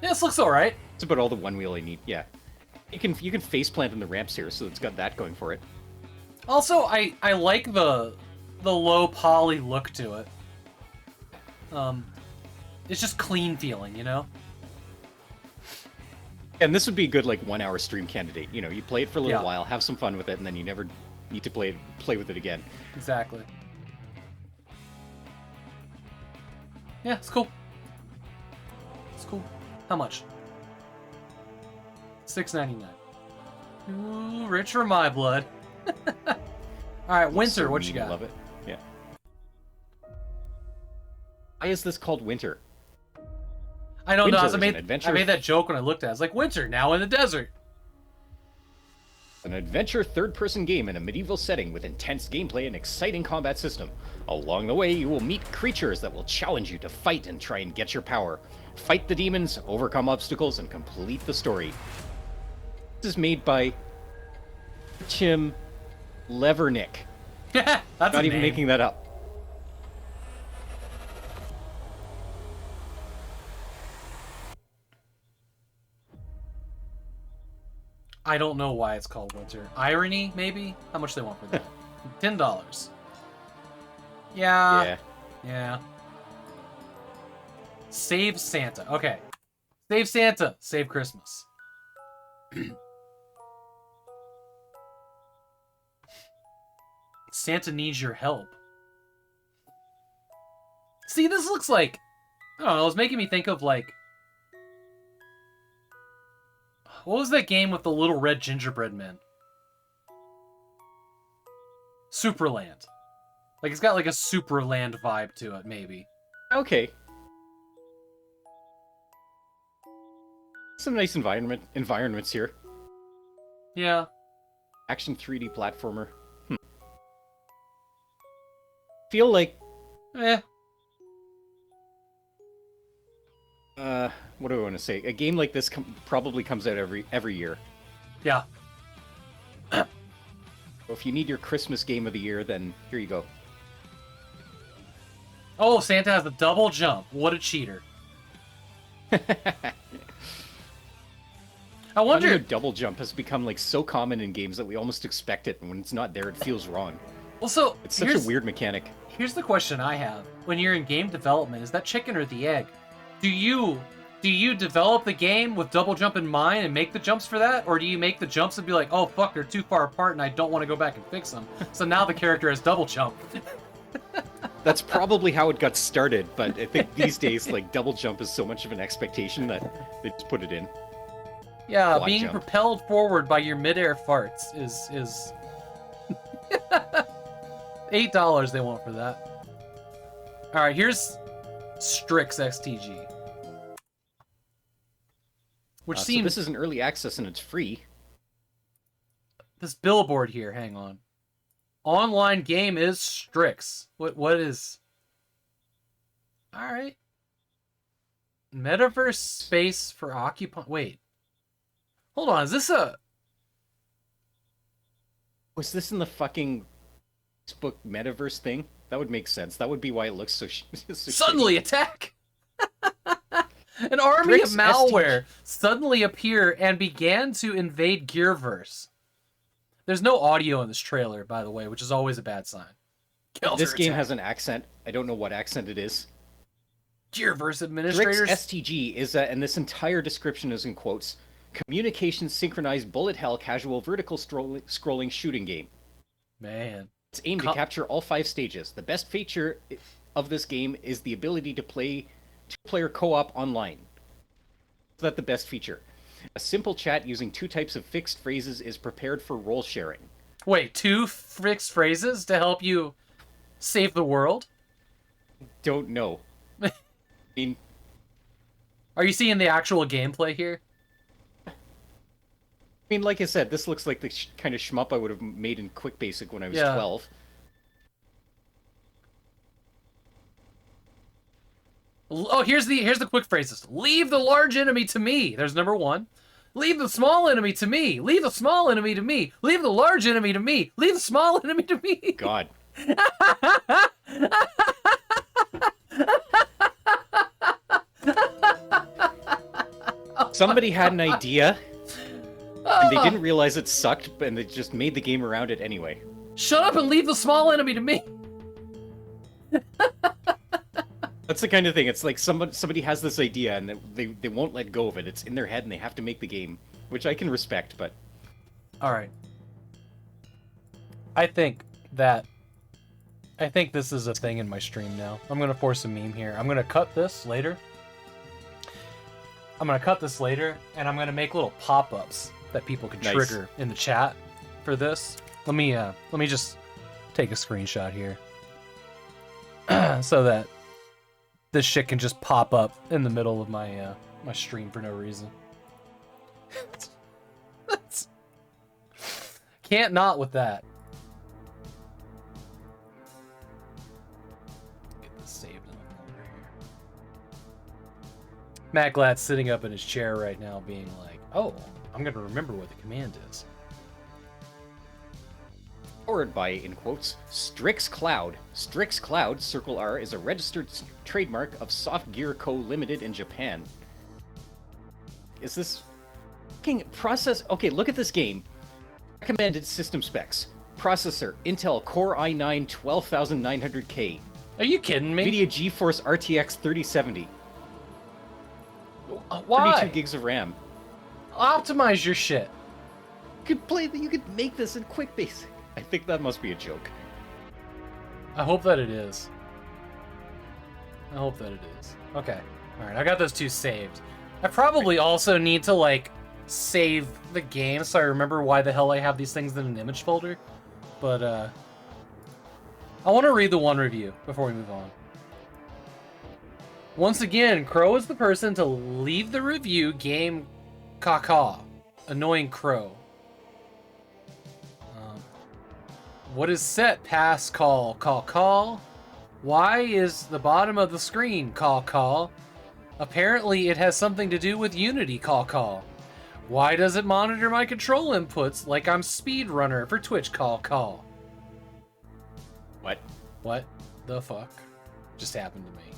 yeah, this looks all right. It's about all the one wheel I need. Yeah, you can faceplant in the ramps here, so it's got that going for it. Also, I like the low poly look to it. It's just clean feeling, you know. And this would be a good, like, 1 hour stream candidate. You know, you play it for a little Yeah. while, have some fun with it, and then you never need to play with it again. Exactly. Yeah, it's cool. It's cool. How much? $6.99. Ooh, rich for my blood. All right, Winter, So what you mean, got? Love it. Yeah. Why is this called Winter? I don't know. Winter I is an made adventure- that joke when I looked at it. I was like, Winter, now in the desert. An adventure third-person game in a medieval setting with intense gameplay and exciting combat system. Along the way, you will meet creatures that will challenge you to fight and try and get your power. Fight the demons, overcome obstacles, and complete the story. This is made by Artyom Levernick. That's Not a even name. making that up. I don't know why it's called Winter. Irony, maybe? How much they want for that? $10. Yeah. Yeah. Save Santa. Okay. Save Santa. Save Christmas. Santa needs your help. See, this looks like... I don't know, it's making me think of, like... What was that game with the little red gingerbread men? Superland. Like, it's got like a Superland vibe to it, maybe. Okay. Some nice environments here. Yeah. Action 3D platformer. Feel like... what do I want to say? A game like this probably comes out every year. Yeah. So if you need your Christmas game of the year, then here you go. Oh, Santa has the double jump. What a cheater. I wonder... How double jump has become like so common in games that we almost expect it, and when it's not there, it feels wrong. Well, so it's such a weird mechanic. Here's the question I have. When you're in game development, is that chicken or the egg? Do you develop the game with double jump in mind and make the jumps for that? Or do you make the jumps and be like, oh fuck, they're too far apart and I don't want to go back and fix them. So now the character has double jump. That's probably how it got started, but I think these days, like, double jump is so much of an expectation that they just put it in. Yeah, Quad being jump. propelled forward by your midair farts is $8 they want for that. Alright, here's Strix XTG. Which So seems... this is an early access and it's free. This billboard here, hang on. Online game is Strix. What is... Alright. Metaverse space for occupant... Wait. Hold on, is this a... Was this in the fucking Facebook metaverse thing? That would make sense. That would be why it looks so... so Suddenly shitty. attack! An army of Strix malware suddenly appear and began to invade Gearverse. There's no audio in this trailer, by the way, which is always a bad sign. This game has an accent. I don't know what accent it is. Gearverse administrators. Strix STG is, and this entire description is in quotes, communication synchronized bullet hell casual vertical scrolling shooting game. Man. It's aimed to capture all 5 stages. The best feature of this game is the ability to play 2-player co-op online. Is that the best feature? A simple chat using 2 types of fixed phrases is prepared for role sharing. Wait, 2 fixed phrases to help you save the world? Don't know. I mean, are you seeing the actual gameplay here? I mean, like I said, this looks like the kind of shmup I would have made in Quick Basic when I was 12. Oh, here's the quick phrases. Leave the large enemy to me. There's number 1. Leave the small enemy to me. Leave the small enemy to me. Leave the large enemy to me. Leave the small enemy to me. God. Somebody had an idea, and they didn't realize it sucked, and they just made the game around it anyway. Shut up and leave the small enemy to me. That's the kind of thing. It's like somebody has this idea, and they won't let go of it. It's in their head, and they have to make the game, which I can respect, but... Alright. I think this is a thing in my stream now. I'm gonna force a meme here. I'm gonna cut this later. And I'm gonna make little pop-ups that people can trigger in the chat for this. Let me just take a screenshot here. So that this shit can just pop up in the middle of my my stream for no reason. Can't not with that. Get this saved in the corner here. Matt Glad's sitting up in his chair right now being like, oh, I'm gonna remember what the command is. Powered by, in quotes, Strix Cloud. Strix Cloud, circle R, is a registered trademark of Soft Gear Co. Limited in Japan. Is this fucking process? Okay, look at this game. Recommended system specs. Processor, Intel Core i9 12900K. Are you kidding me? NVIDIA GeForce RTX 3070. Why? 32 gigs of RAM. Optimize your shit. You could make this in Quick Basic. I think that must be a joke. I hope that it is. Okay. Alright, I got those 2 saved. I probably also need to, like, save the game so I remember why the hell I have these things in an image folder. But, I want to read the 1 review before we move on. Once again, Crow is the person to leave the review game caca. Annoying Crow. What is set? Pass, call, call, call. Why is the bottom of the screen call, call? Apparently it has something to do with Unity call, call. Why does it monitor my control inputs like I'm speedrunner for Twitch call, call? What? What the fuck just happened to me?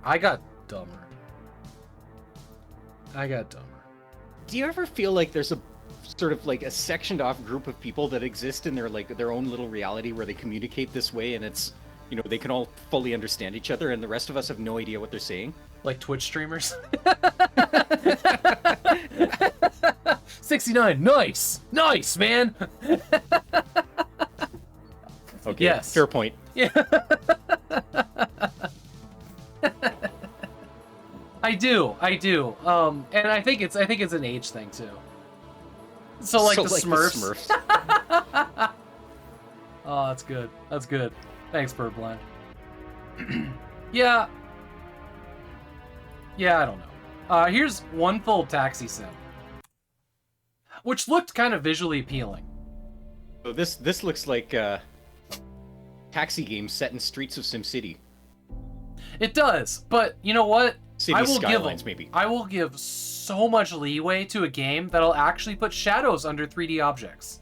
I got dumber. Do you ever feel like there's a sort of like a sectioned off group of people that exist in their own little reality where they communicate this way, and it's, you know, they can all fully understand each other, and the rest of us have no idea what they're saying? Like Twitch streamers? 69, nice, man. Okay, yes, fair point. Yeah. I do. And I think it's an age thing too. So like the Smurfs. Oh, that's good. Thanks, Birdblind. Yeah, I don't know. Here's One Fold Taxi Sim, which looked kind of visually appealing. So this looks like a taxi game set in streets of SimCity. It does, but you know what? City Skylines, maybe. I will give so much leeway to a game that'll actually put shadows under 3D objects.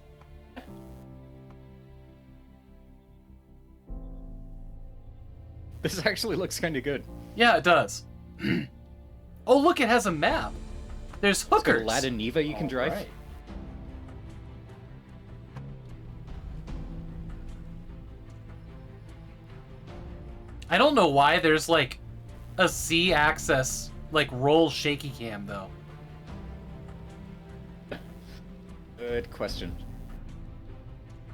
This actually looks kind of good. Yeah, it does. Oh, look, it has a map. There's hookers. It's got a Lada Niva you can drive. Right. I don't know why there's like a Z-axis like roll shaky cam though. Good question.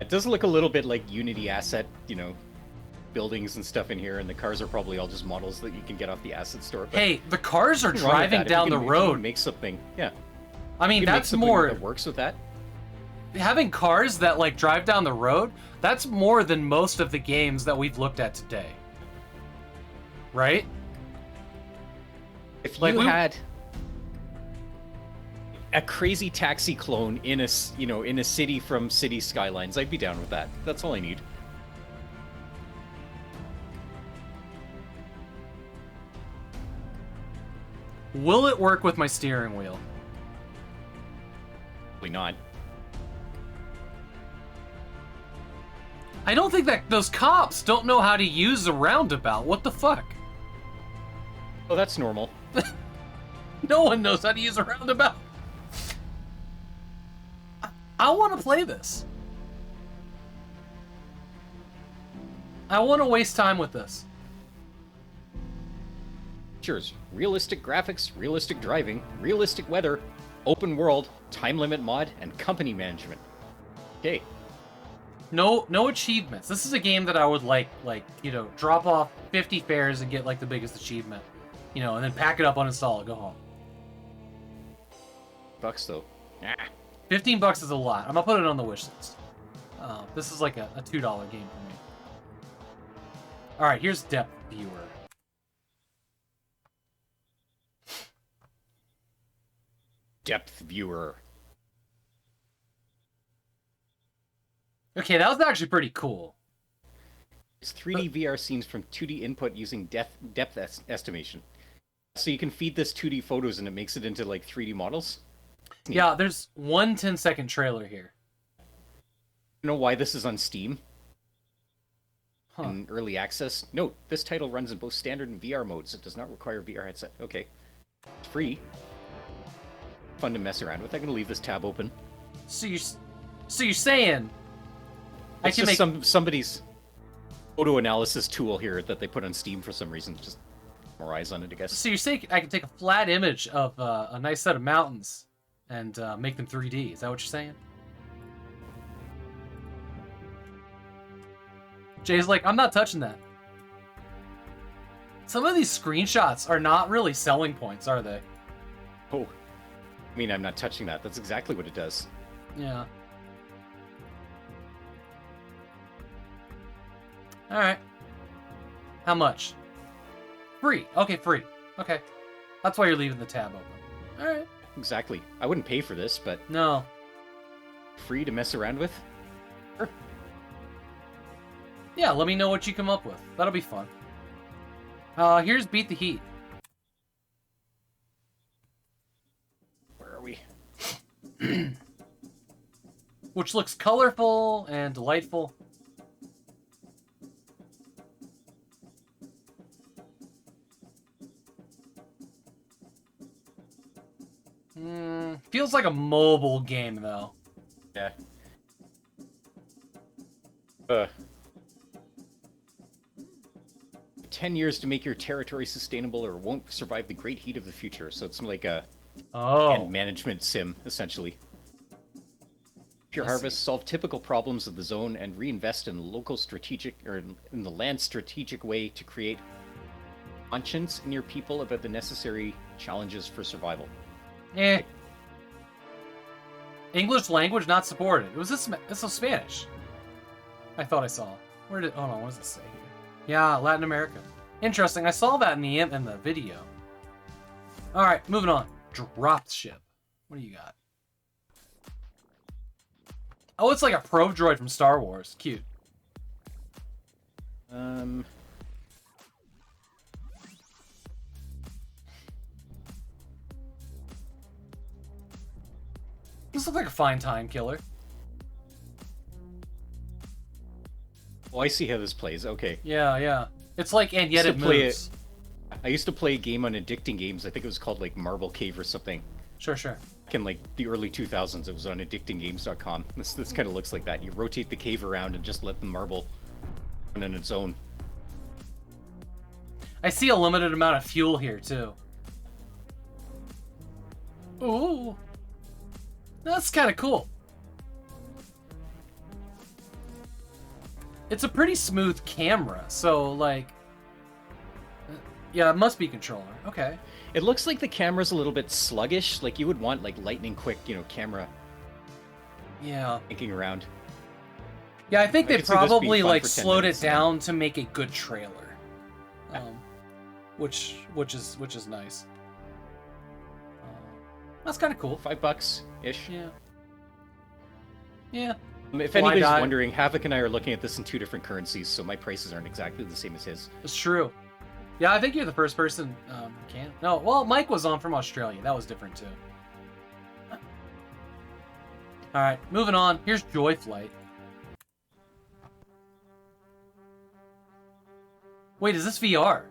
It does look a little bit like Unity asset, you know, buildings and stuff in here, and the cars are probably all just models that you can get off the asset store. But hey, the cars are driving down the road. Make something, yeah. I mean, that's more that works with that. Having cars that like drive down the road. That's more than most of the games that we've looked at today. Right? If you had a crazy taxi clone in a, you know, in a city from City Skylines, I'd be down with that. That's all I need. Will it work with my steering wheel? Probably not. I don't think that those cops don't know how to use a roundabout. What the fuck? Oh, that's normal. No one knows how to use a roundabout. I want to play this. I want to waste time with this. Features: realistic graphics, realistic driving, realistic weather, open world, time limit mod, and company management. Okay. No achievements. This is a game that I would like, you know, drop off 50 fares and get like the biggest achievement. You know, and then pack it up, uninstall it, go home. Bucks though. Ah. $15 is a lot. I'm gonna put it on the wish list. This is like a $2 game for me. All right, here's Depth Viewer. Depth Viewer. Okay, that was actually pretty cool. It's 3D VR scenes from 2D input using depth estimation. So you can feed this 2D photos and it makes it into like 3D models. Yeah, there's one 10-second trailer here. You know why this is on Steam? In early access? Note, this title runs in both standard and VR modes. It does not require a VR headset. Okay. It's free. Fun to mess around with. I'm going to leave this tab open. So you're saying... It's just somebody's photo analysis tool here that they put on Steam for some reason. Just more eyes on it, I guess. So you're saying I can take a flat image of a nice set of mountains and make them 3D. Is that what you're saying? Jay's like, I'm not touching that. Some of these screenshots are not really selling points, are they? Oh. I mean, I'm not touching that. That's exactly what it does. Yeah. Alright. How much? Free. Okay, free. Okay. That's why you're leaving the tab open. Alright. Exactly. I wouldn't pay for this, but... No. Free to mess around with? Sure. Yeah, let me know what you come up with. That'll be fun. Here's Beat the Heat. Where are we? Which looks colorful and delightful. Feels like a mobile game, though. Yeah. 10 years to make your territory sustainable or won't survive the great heat of the future. So it's like a management sim, essentially. Pure Harvest, solve typical problems of the zone and reinvest in local strategic, or in the land strategic way to create conscience in your people about the necessary challenges for survival. Eh. English language not supported. It was this is Spanish. I thought I saw. Hold on, what does it say here? Yeah, Latin America. Interesting. I saw that in the video. All right, moving on. Drop ship. What do you got? Oh, it's like a probe droid from Star Wars. Cute. This looks like a fine time killer. Oh, I see how this plays. Okay. Yeah, yeah. It's like, and yet it moves. I used to play a game on Addicting Games. I think it was called like Marble Cave or something. Sure, sure. In like the early 2000s, it was on addictinggames.com. This kind of looks like that. You rotate the cave around and just let the marble run on its own. I see a limited amount of fuel here too. Ooh, that's kind of cool. It's a pretty smooth camera, so like, yeah, it must be controller. Okay. It looks like the camera's a little bit sluggish. Like you would want like lightning quick, camera. Yeah. Thinking around. Yeah, I think they probably like slowed it minutes. down to make a good trailer, which is nice. That's kind of cool. $5 ish. Yeah. Yeah. If anybody's wondering, Havok and I are looking at this in 2 different currencies, so my prices aren't exactly the same as his. It's true. Yeah, I think you're the first person who can. No, well, Mike was on from Australia. That was different too. All right, moving on. Here's Joy Flight. Wait, is this VR?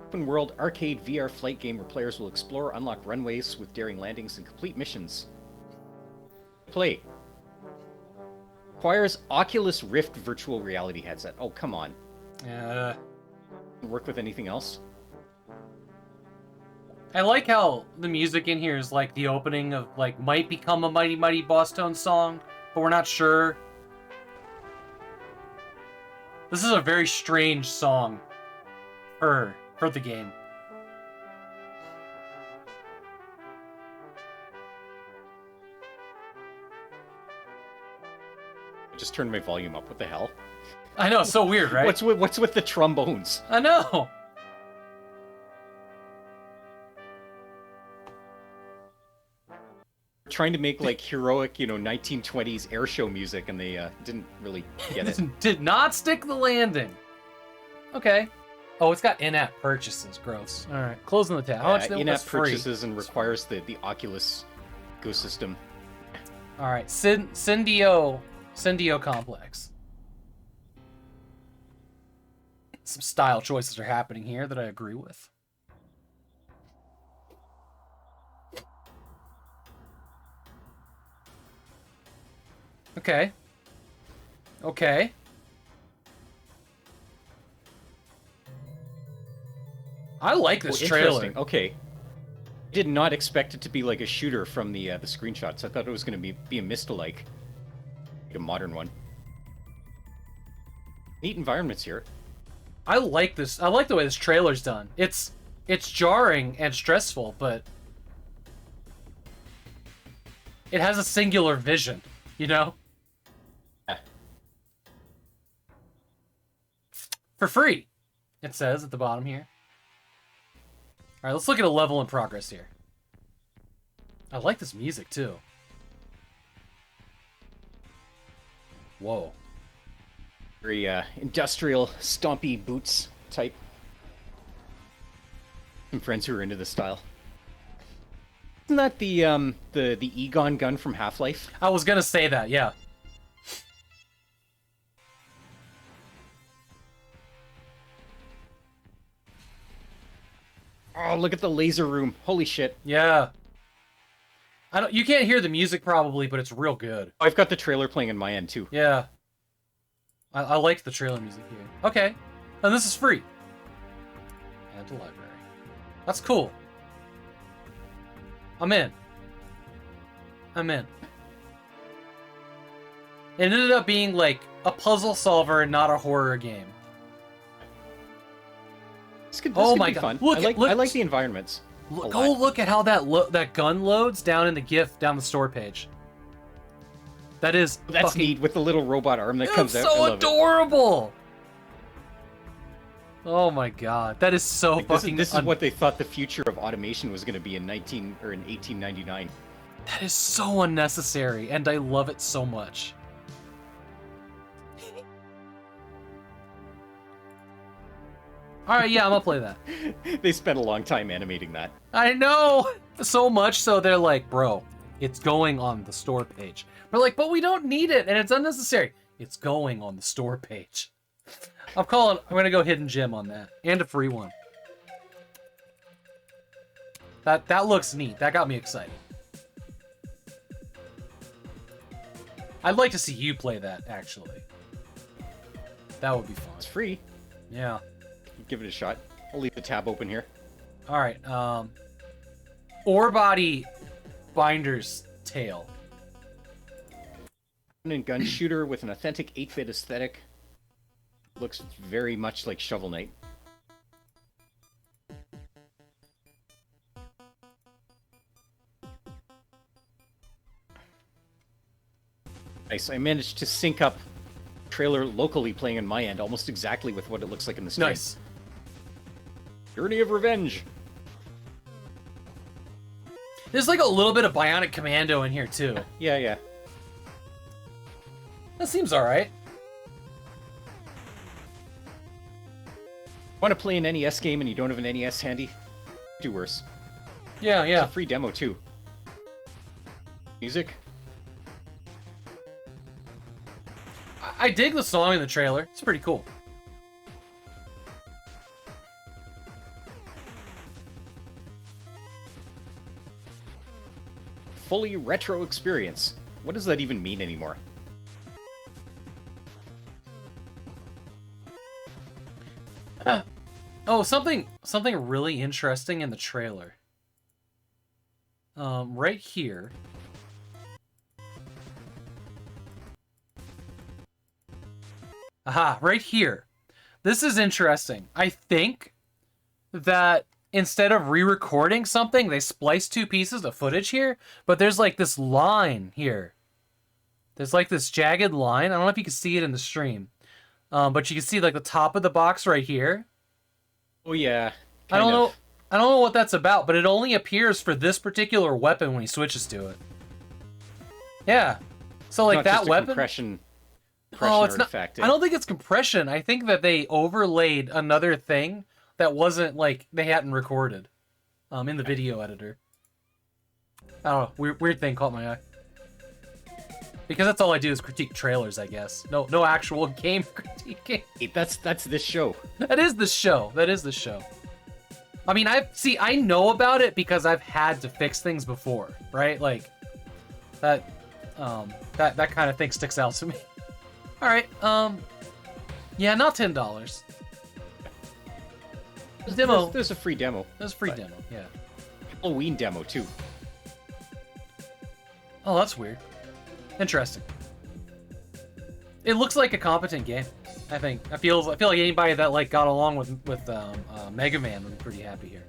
Open world arcade VR flight game where players will explore, unlock runways with daring landings, and complete missions. Play. Requires Oculus Rift virtual reality headset. Oh, come on. Yeah. Work with anything else? I like how the music in here is like the opening of like might become a Mighty Mighty Boss Tone song, but we're not sure. This is a very strange song for the game. I just turned my volume up. What the hell? I know, so weird, right? What's with the trombones? I know. Trying to make like heroic, 1920s airshow music, and they didn't really get it. Did not stick the landing. Okay. Oh, it's got in-app purchases. Gross. All right, closing the tab. How much? In-app purchases and requires the Oculus ecosystem. All right, Syndio Complex. Some style choices are happening here that I agree with. Okay. Okay. I like this trailer. Okay. Did not expect it to be like a shooter from the screenshots. I thought it was going to be a Mist-alike. Like a modern one. Neat environments here. I like this. I like the way this trailer's done. It's jarring and stressful, but it has a singular vision, Yeah. For free, it says at the bottom here. All right, let's look at a level in progress here. I like this music too. Whoa. Very industrial, stompy boots type. Some friends who are into this style. Isn't that the Egon gun from Half-Life? I was gonna say that, yeah. Oh, look at the laser room. Holy shit. Yeah. You can't hear the music probably, but it's real good. I've got the trailer playing in my end too. Yeah. I like the trailer music here. Okay. And this is free. Add to library. That's cool. I'm in. It ended up being like a puzzle solver and not a horror game. This could be fun. I like the environments. Look at how that gun loads down in the GIF down the store page. That's neat with the little robot arm that comes out. So adorable. Oh my god, that is so fucking. This is what they thought the future of automation was going to be in 1899. That is so unnecessary, and I love it so much. All right, yeah, I'm gonna play that. They spent a long time animating that. I know, so much so they're like, bro, it's going on the store page. We're like, but we don't need it, and it's unnecessary. It's going on the store page. I'm gonna go hidden gem on that. And a free one. That looks neat. That got me excited. I'd like to see you play that, actually. That would be fun. It's free. Yeah. Give it a shot. I'll leave the tab open here. Alright, Ore Body Binder's Tale. And gun shooter with an authentic 8-bit aesthetic. Looks very much like Shovel Knight. Nice. I managed to sync up trailer locally playing on my end almost exactly with what it looks like in the stream. Nice. Journey of Revenge. There's like a little bit of Bionic Commando in here too. Yeah. That seems alright. Want to play an NES game and you don't have an NES handy? Do worse. Yeah. It's a free demo too. Music. I dig the song in the trailer. It's pretty cool. Fully retro experience. What does that even mean anymore? Oh, something really interesting in the trailer. Right here. Aha, right here. This is interesting. I think that instead of re-recording something, they spliced two pieces of footage here, but there's like this line here. There's like this jagged line. I don't know if you can see it in the stream. But you can see like the top of the box right here. Oh yeah. I don't know what that's about, but it only appears for this particular weapon when he switches to it. Yeah. So like Not that just a weapon compression Oh, it's not. artifact. I don't think it's compression. I think that they overlaid another thing that wasn't like they hadn't recorded in the video editor. I don't know. Weird thing caught my eye. Because that's all I do is critique trailers, I guess. No actual game critiquing. That's this show. That is the show. That is the show. I mean, I know about it because I've had to fix things before, right? Like that kind of thing sticks out to me. All right. Yeah, not $10. Demo. There's a free demo. There's a free demo. Yeah. Halloween demo too. Oh, that's weird. Interesting. It looks like a competent game. I think. I feel like anybody that like got along with Mega Man would be pretty happy here.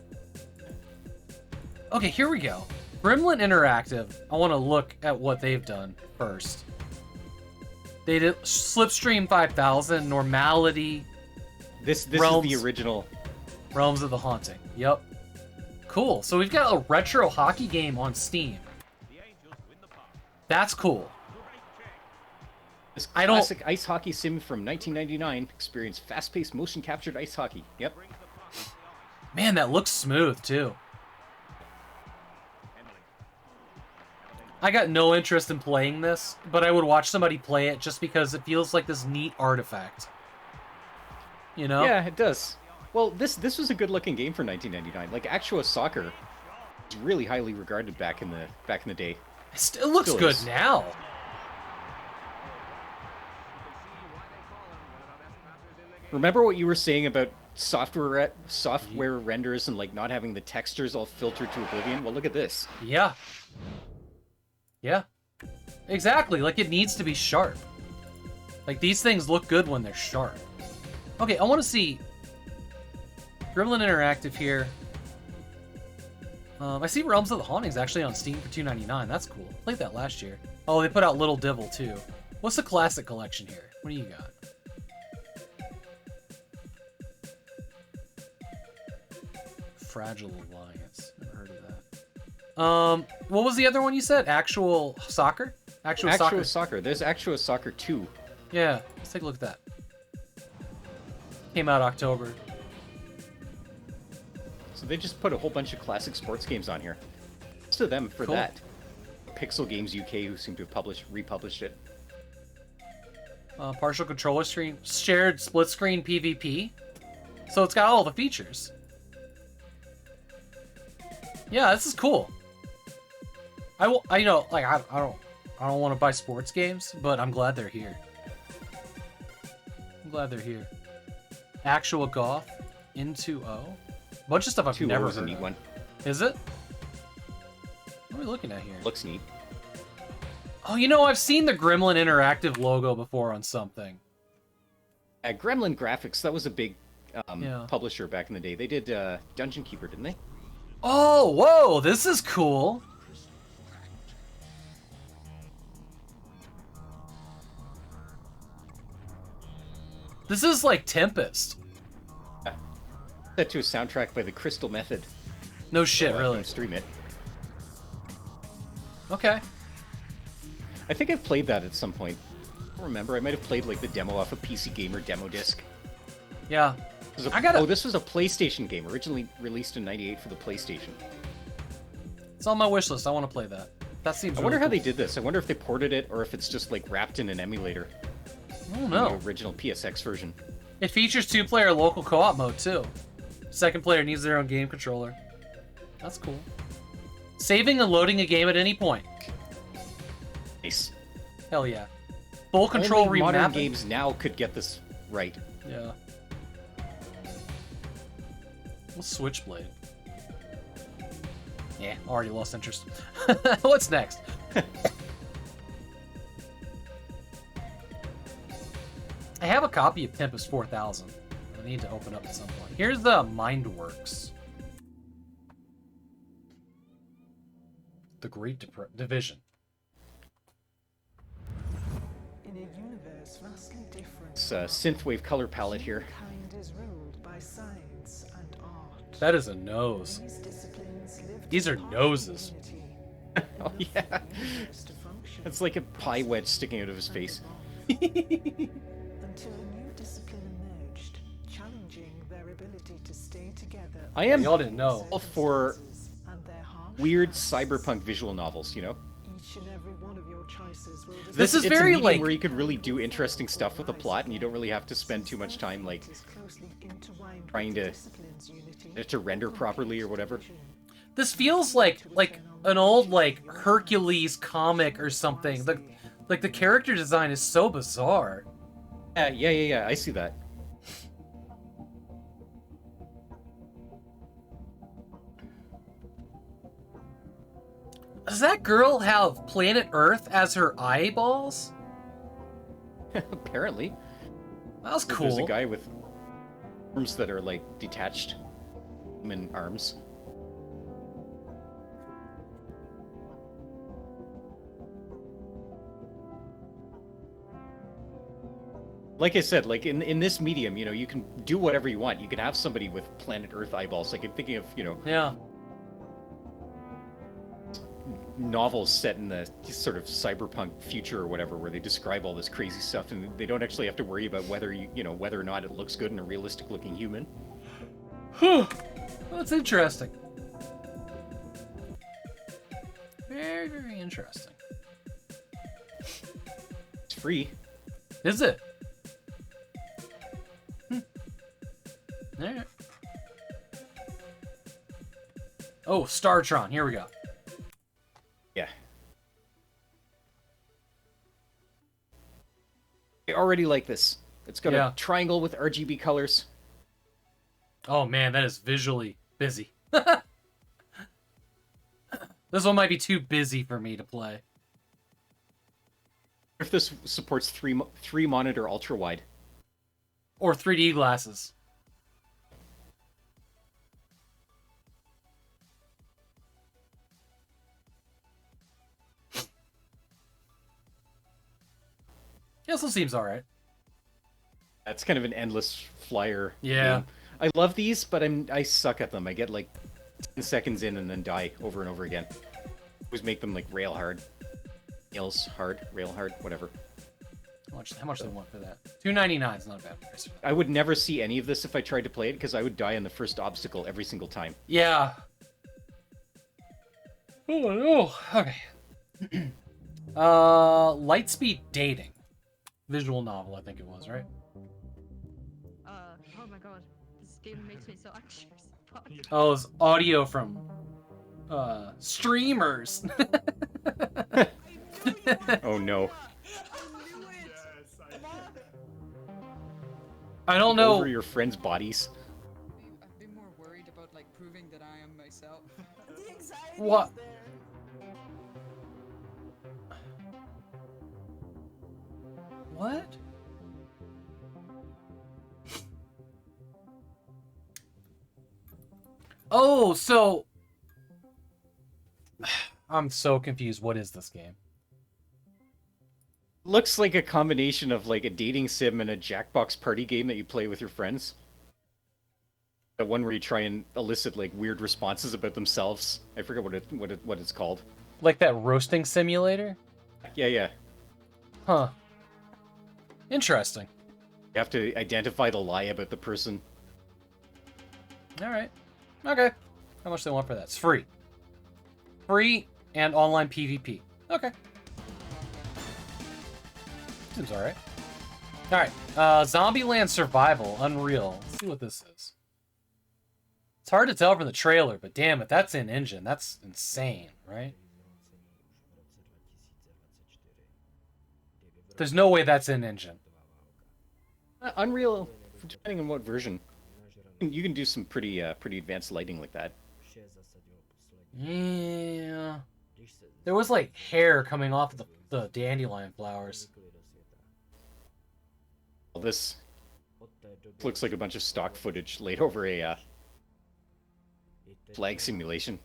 Okay, here we go. Gremlin Interactive. I want to look at what they've done first. They did Slipstream 5000, Normality. This Realms, is the original. Realms of the Haunting. Yep. Cool. So we've got a retro hockey game on Steam. That's cool. This classic ice hockey sim from 1999 experienced fast-paced motion-captured ice hockey. Yep. Man, that looks smooth too. I got no interest in playing this, but I would watch somebody play it just because it feels like this neat artifact. You know? Yeah, it does. Well, this was a good-looking game for 1999. Like Actua Soccer was really highly regarded back in the day. It still looks good now. Remember what you were saying about software renders and like not having the textures all filtered to oblivion? Well, look at this. Yeah. Yeah. Exactly. Like it needs to be sharp. Like these things look good when they're sharp. Okay, I want to see Gremlin Interactive here. I see Realms of the Hauntings actually on Steam for $2.99. That's cool. Played that last year. Oh, they put out Little Devil too. What's the classic collection here? What do you got? Fragile Alliance. Never heard of that. What was the other one you said? Actual Soccer? Actual Soccer. There's Actua Soccer 2. Yeah, let's take a look at that. Came out October. So they just put a whole bunch of classic sports games on here. Thanks to them for that. Pixel Games UK, who seem to have republished it. Partial controller screen, shared split screen PvP. So it's got all the features. Yeah, this is cool. I don't want to buy sports games, but I'm glad they're here. I'm glad they're here. Actual Goth, Into O. Bunch of stuff I've never heard a neat of. one. Is it? What are we looking at here? Looks neat. Oh, you know, I've seen the Gremlin Interactive logo before on something. Gremlin Graphics, that was a big Yeah. publisher back in the day. They did Dungeon Keeper, didn't they? Oh, whoa, this is cool. This is like Tempest. Set to a soundtrack by the Crystal Method. No shit, really. Stream it. Okay. I think I've played that at some point. I don't remember. I might have played like the demo off a PC Gamer demo disc. Yeah. Oh, this was a PlayStation game, originally released in '98 for the PlayStation. It's on my wish list. I want to play that. That seems. I wonder really how cool. they did this. I wonder if they ported it or if it's just like wrapped in an emulator. I don't know. The original PSX version. It features 2-player local co-op mode too. Second player needs their own game controller. That's cool. Saving and loading a game at any point. Nice. Hell yeah. Full control Only modern remapping. games now could get this right. Yeah. Well, Switchblade. Yeah, already lost interest. What's next? I have a copy of Tempest 4000. I need to open up at some point. Here's the Mindworks. The Great Division. In a universe vastly different, It's a synthwave color palette here. kind is ruled by science and art. That is a nose. These disciplines live These are noses. Oh yeah. It's like a pie wedge sticking out of his face. until a new discipline emerged, challenging their ability to stay together. I am Y'all didn't know. all for And their harsh weird cyberpunk visual novels, you know? each and every one of your choices will This is It's very a medium like where you could really do interesting stuff with the plot, and you don't really have to spend too much time like trying to render properly or whatever. this feels like an old like Hercules comic or something. The character design is so bizarre. Yeah. I see that. Does that girl have planet Earth as her eyeballs? Apparently. That was There's cool. a guy with arms that are like detached human arms. Like I said, like in this medium, you know, you can do whatever you want. You can have somebody with planet Earth eyeballs. Like I'm thinking of, you know, Yeah. novels set in the sort of cyberpunk future or whatever, where they describe all this crazy stuff, and they don't actually have to worry about whether whether or not it looks good in a realistic-looking human. Whew. That's interesting. Very, very interesting. It's free. Is it? Alright. Oh, Startron. Here we go. Yeah. I already like this. It's got Yeah. a triangle with RGB colors. Oh man, that is visually busy. This one might be too busy for me to play. If this supports three monitor ultra wide. Or 3D glasses. Yeah, this one seems alright. That's kind of an endless flyer. Yeah. game. I love these, but I suck at them. I get like 10 seconds in and then die over and over again. Always make them like rail hard. Nails hard, rail hard, whatever. How much do they want for that? $2.99 is not a bad price. I would never see any of this if I tried to play it because I would die on the first obstacle every single time. Yeah. Oh, okay. Lightspeed Dating. visual novel, I think it was, right? Oh my god, this game makes me so anxious. Fuck. Oh, it's audio from streamers. Oh no. I don't know. Over your friends' bodies. I've been more worried about like proving that I am myself. What? What? Oh, so I'm so confused. What is this game? Looks like a combination of like a dating sim and a Jackbox party game that you play with your friends. The one where you try and elicit like weird responses about themselves. I forget what it's called. Like that roasting simulator? Yeah. Huh. Interesting. You have to identify the lie about the person. All right. Okay. How much do they want for that? It's free. Free and online PvP. Okay. Seems alright. Alright. Zombieland Survival. Unreal. Let's see what this is. It's hard to tell from the trailer, but damn it, that's in engine. That's insane, right? There's no way that's in engine. Unreal, depending on what version. You can do some pretty advanced lighting like that. Yeah. There was like hair coming off the dandelion flowers. Well, this looks like a bunch of stock footage laid over a flag simulation.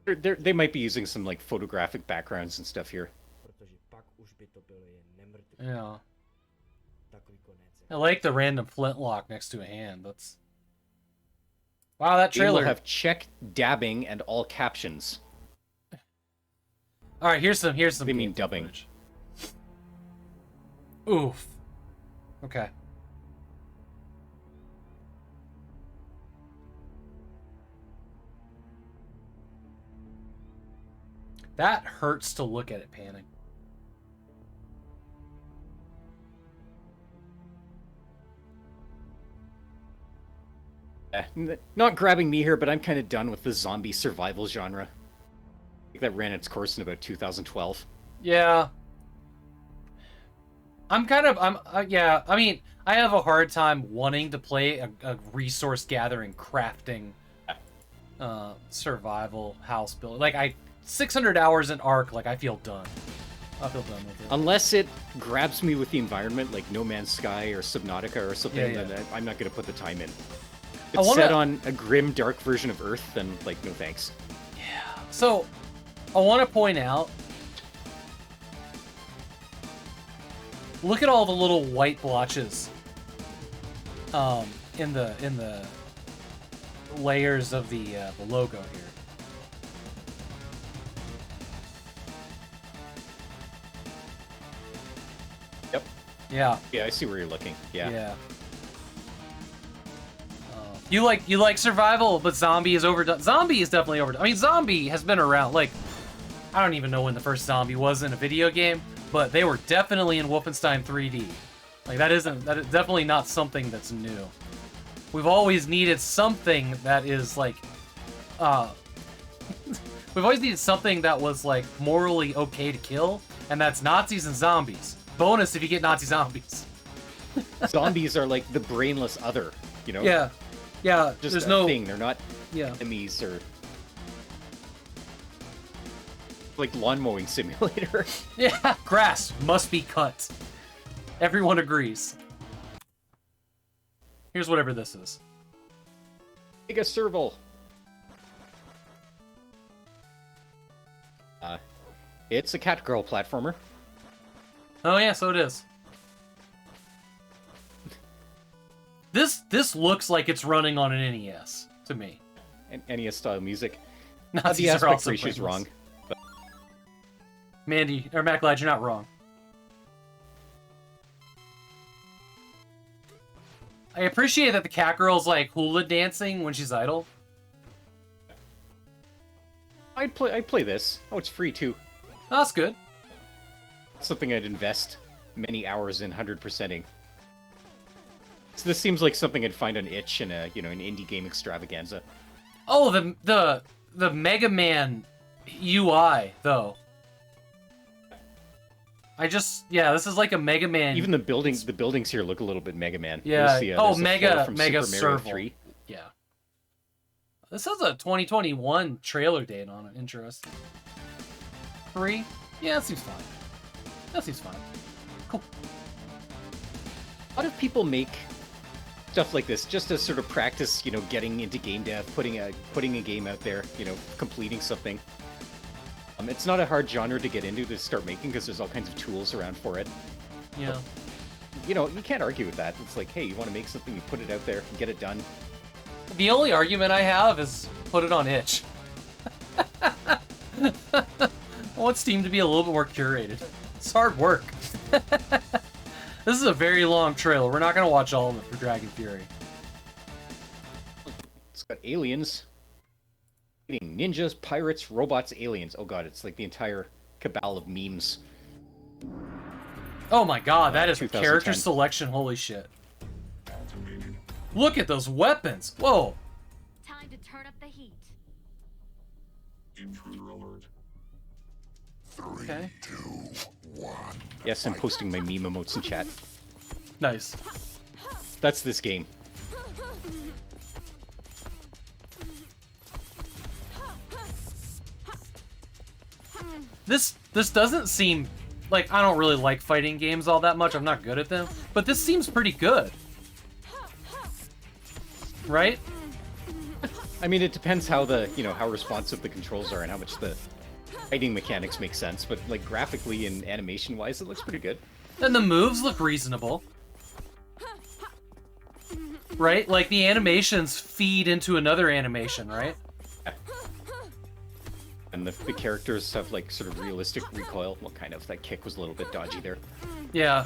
They might be using some like photographic backgrounds and stuff here. Yeah. I like the random flintlock next to a hand. That's wow. That Game will trailer have check dabbing and all captions. All right, here's some. They mean dubbing. Footage. Oof. Okay. That hurts to look at it panning. Not grabbing me here, but I'm kind of done with the zombie survival genre. I think that ran its course in about 2012. Yeah. Yeah, I mean, I have a hard time wanting to play a resource gathering, crafting, survival house build. Like 600 hours in Ark, like I feel done. I feel done with it. Unless it grabs me with the environment, like No Man's Sky or Subnautica or something, Yeah. then I'm not going to put the time in. If it's set on a grim, dark version of Earth, then like no thanks. Yeah. So, I want to point out. Look at all the little white blotches. In the layers of the logo here. Yep. Yeah. Yeah, I see where you're looking. Yeah. Yeah. You like survival, but zombie is overdone. Zombie is definitely overdone. I mean, zombie has been around. Like, I don't even know when the first zombie was in a video game, but they were definitely in Wolfenstein 3D. Like that is definitely not something that's new. We've always needed something that is like, we've always needed something that was like morally okay to kill, and that's Nazis and zombies. Bonus if you get Nazi zombies. Zombies are like the brainless other, you know? Yeah. Yeah, Just there's a no thing. They're not enemies or like lawn mowing simulator. Yeah, grass must be cut. Everyone agrees. Here's whatever this is. Take a serval. It's a cat girl platformer. Oh yeah, so it is. This looks like it's running on an NES to me. And NES style music. Nazis The are aspect also ratio's brainless. wrong. But Mandy or Matt Glad, you're not wrong. I appreciate that the cat girl's like hula dancing when she's idle. I'd play this. Oh, it's free too. Oh, that's good. Something I'd invest. many hours in 100%ing. So this seems like something I'd find on itch in a an indie game extravaganza. Oh, the Mega Man UI though. This is like a Mega Man. Even the buildings here look a little bit Mega Man. Yeah. There's the Mega from Mega Super Mario Serval. 3. Yeah. This has a 2021 trailer date on it. Interesting. 3? Yeah, that seems fine. That seems fine. Cool. A lot of people make stuff like this just to sort of practice, getting into game dev, putting a game out there, completing something. It's not a hard genre to get into to start making because there's all kinds of tools around for it. Yeah. But, you can't argue with that. It's like, hey, you want to make something, you put it out there and get it done. The only argument I have is put it on itch. I want Steam to be a little bit more curated. It's hard work. This is a very long trailer. We're not going to watch all of it for Dragon Fury. It's got aliens. Ninjas, pirates, robots, aliens. Oh god, it's like the entire cabal of memes. Oh my god, that is 2010. character selection. Holy shit. Look at those weapons. Whoa. Time to turn up the heat. Intruder alert. Okay. Yes, I'm posting my meme emotes in chat. Nice. That's this game. This doesn't seem like, I don't really like fighting games all that much. I'm not good at them, but this seems pretty good. Right? I mean, it depends how how responsive the controls are and how much the fighting mechanics make sense, but like graphically and animation-wise, it looks pretty good. And the moves look reasonable. Right? Like the animations feed into another animation, right? And the characters have like sort of realistic recoil. Well, kind of. That kick was a little bit dodgy there. Yeah.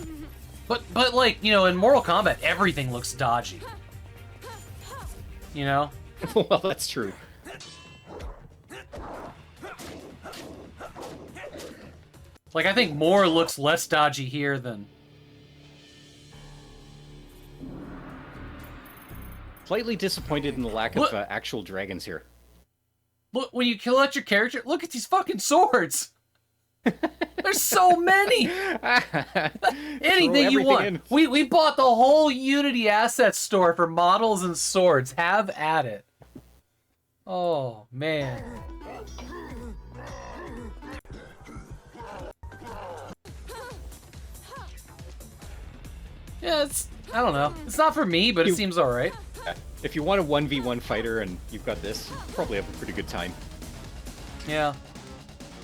But like, in Mortal Kombat, everything looks dodgy. Well, that's true. Like, I think more looks less dodgy here than... Slightly disappointed in the lack of actual dragons here. Look, when you kill out your character, look at these fucking swords! There's so many! Anything you want. In. We bought the whole Unity asset store for models and swords. Have at it. Oh, man. Yeah, I don't know. It's not for me, but it seems alright. If you want a 1v1 fighter and you've got this, you'll probably have a pretty good time. Yeah.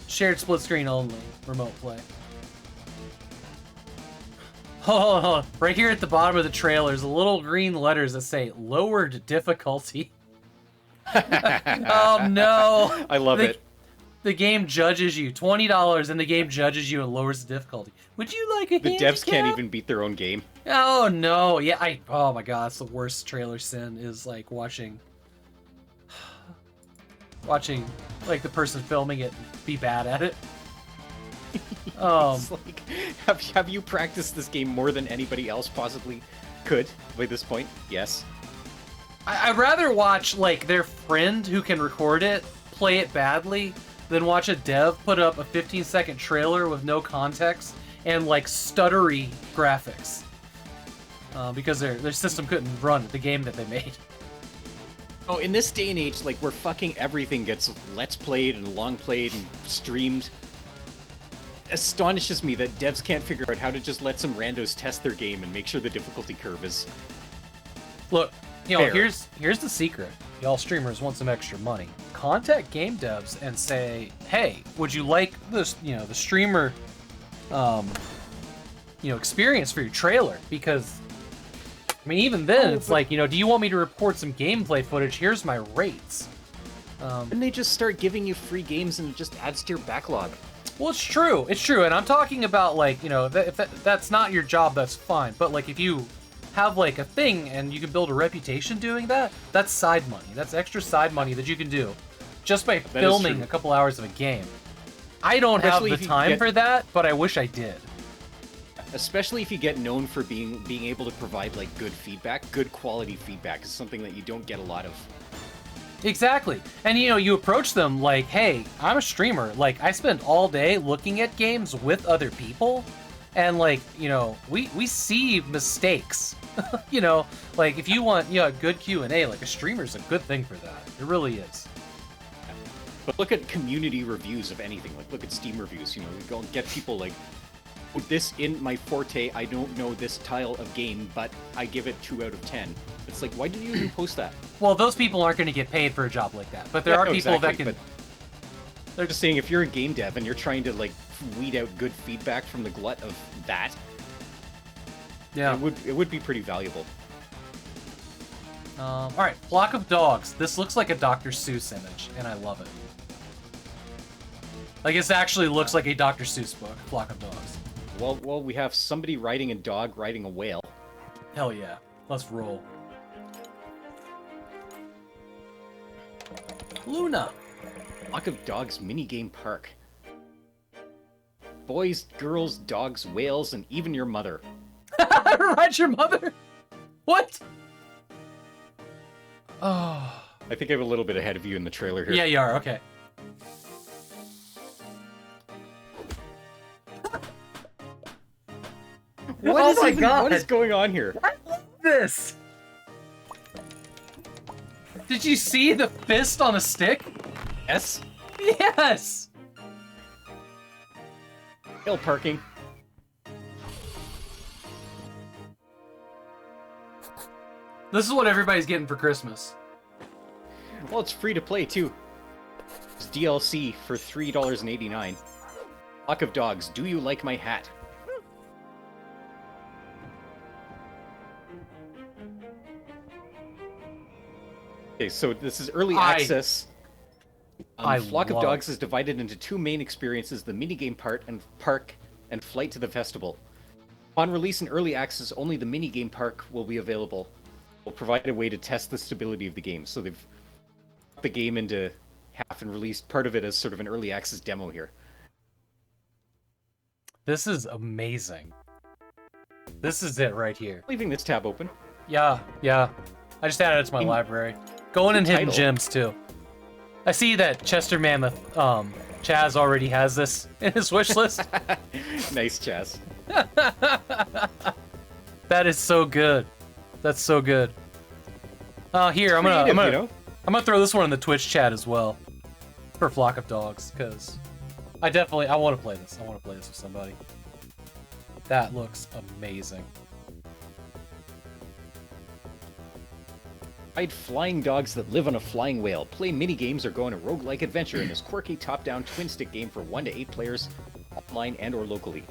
Shared split screen only. Remote play. Oh, right here at the bottom of the trailer, there's little green letters that say lowered difficulty. Oh no! I love it. The game judges you. $20 and the game judges you and lowers the difficulty. Would you like a The handicap? devs can't even beat their own game. Oh no! Yeah, oh my god, it's the worst trailer sin is like watching like the person filming it be bad at it. It's like, have you practiced this game more than anybody else possibly could by this point? Yes. I'd rather watch like their friend who can record it play it badly than watch a dev put up a 15-second trailer with no context and like stuttery graphics because their system couldn't run the game that they made. Oh, in this day and age, like where fucking everything gets let's played and long played and streamed, astonishes me that devs can't figure out how to just let some randos test their game and make sure the difficulty curve is. Look, fair. here's the secret. Y'all streamers want some extra money. Contact game devs and say, hey, would you like this, the streamer, experience for your trailer? Because, I mean, even then, it's like, do you want me to report some gameplay footage? Here's my rates. And they just start giving you free games and it just adds to your backlog. Well, it's true, and I'm talking about, like, if that's not your job, that's fine. But, like, if you have, like, a thing and you can build a reputation doing that, that's side money. That's extra side money that you can do just by filming a couple hours of a game. I don't have the time for that, but I wish I did. especially if you get known for being able to provide like good feedback, good quality feedback is something that you don't get a lot of. Exactly. And you know, you approach them like, hey, I'm a streamer. Like, I spend all day looking at games with other people. And like, you know, we see mistakes. You know, like if you want, you know, a good Q&A, like a streamer's a good thing for that. It really is. But look at community reviews of anything. Like, look at Steam reviews. You know, you go and get people like, oh, this in my forte, I don't know this style of game, but I give it 2 out of 10. It's like, why did you even post that? Well, those people aren't going to get paid for a job like that. But there are people that can... But they're just saying, if you're a game dev and you're trying to, like, weed out good feedback from the glut of that, yeah, it would be pretty valuable. All right, Flock of Dogs. This looks like a Dr. Seuss image, and I love it. Like, it actually looks like a Dr. Seuss book, Flock of Dogs. Well, we have somebody riding a dog riding a whale. Hell yeah. Let's roll. Luna. Flock of Dogs minigame park. Boys, girls, dogs, whales, and even your mother. Ride your mother? What? Oh. I think I'm a little bit ahead of you in the trailer here. Yeah, you are. Okay. What is going on here? I love this. Did you see the fist on a stick? Yes. Yes. Hill parking. This is what everybody's getting for Christmas. Well, it's free to play too. It's DLC for $3.89. Flock of Dogs, do you like my hat? Okay, so this is early access. Flock of Dogs is divided into 2 main experiences, the minigame part and park and flight to the festival. Upon release in early access, only the minigame park will be available. We'll provide a way to test the stability of the game. So they've cut the game into half and released part of it as sort of an early access demo here. This is amazing. This is it right here. Leaving this tab open. Yeah, yeah. I just added it to my library. Going in hidden gems too. I see that Chester Mammoth, Chaz already has this in his wish list. Nice, Chaz. That is so good. That's so good. Here, I'm gonna throw this one in the Twitch chat as well for Flock of Dogs, because I want to play this. I want to play this with somebody. That looks amazing. Ride flying dogs that live on a flying whale. Play minigames or go on a roguelike adventure in this quirky top-down twin-stick game for 1 to 8 players, offline and or locally.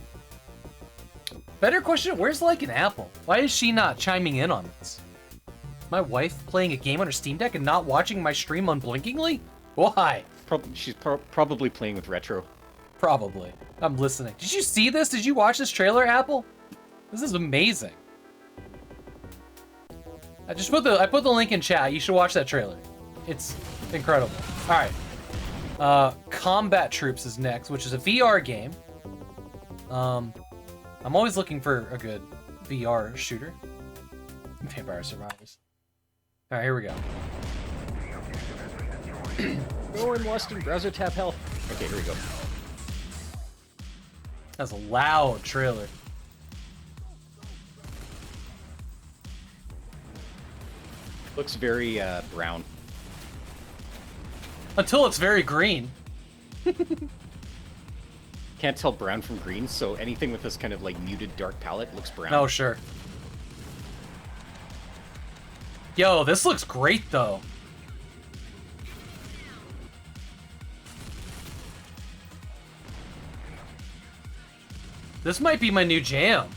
Better question, where's Like an Apple? Why is she not chiming in on this? My wife playing a game on her Steam Deck and not watching my stream unblinkingly? Why? She's probably playing with Retro. Probably. I'm listening. Did you see this? Did you watch this trailer, Apple? This is amazing. I put the link in chat. You should watch that trailer. It's incredible. All right. Combat Troops is next, which is a VR game. I'm always looking for a good VR shooter. Vampire Survivors. All right, here we go. No one lost in browser tab hell. Okay, here we go. That's a loud trailer. Looks very brown. Until it's very green. Can't tell brown from green, so anything with this kind of like muted dark palette looks brown. Oh, sure. Yo, this looks great though. This might be my new jam.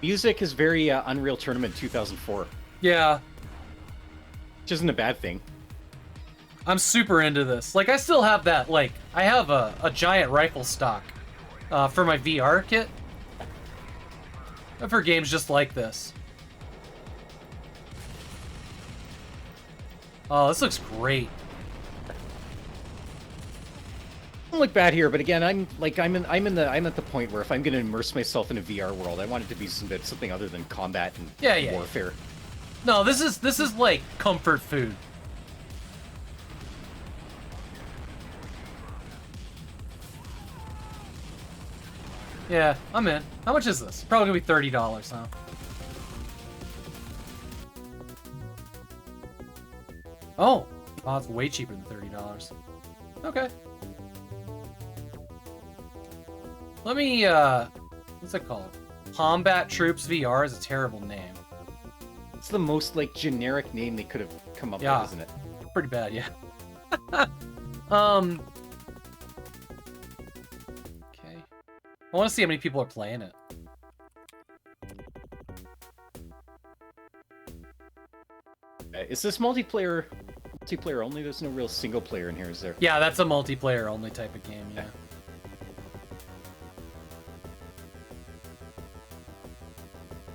Music is very Unreal Tournament 2004. Yeah. Which isn't a bad thing. I'm super into this. Like, I still have that, like, I have a giant rifle stock for my VR kit. For games just like this. Oh, this looks great. Don't look bad here, but again, I'm at the point where if I'm going to immerse myself in a VR world, I want it to be something other than combat and warfare. No, this is like comfort food. Yeah, I'm in. How much is this? Probably gonna be $30, huh? Oh, it's way cheaper than $30. Okay. Let me, what's it called? Combat Troops VR is a terrible name. It's the most, like, generic name they could have come up with, isn't it? Pretty bad, yeah. Okay. I want to see how many people are playing it. Is this multiplayer only? There's no real single player in here, is there? Yeah, that's a multiplayer only type of game, yeah.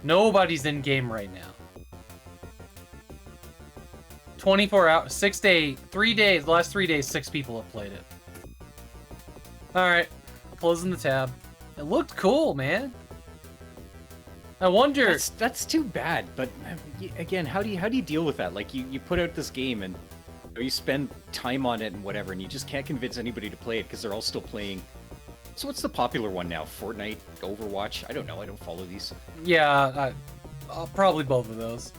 Nobody's in game right now. 24 hours, 6 days, 3 days, the last 3 days, 6 people have played it. Alright, closing the tab. It looked cool, man. I wonder... That's too bad, but again, how do you deal with that? Like, you put out this game and you spend time on it and whatever, and you just can't convince anybody to play it because they're all still playing. So what's the popular one now? Fortnite? Overwatch? I don't know, I don't follow these. Yeah, probably both of those.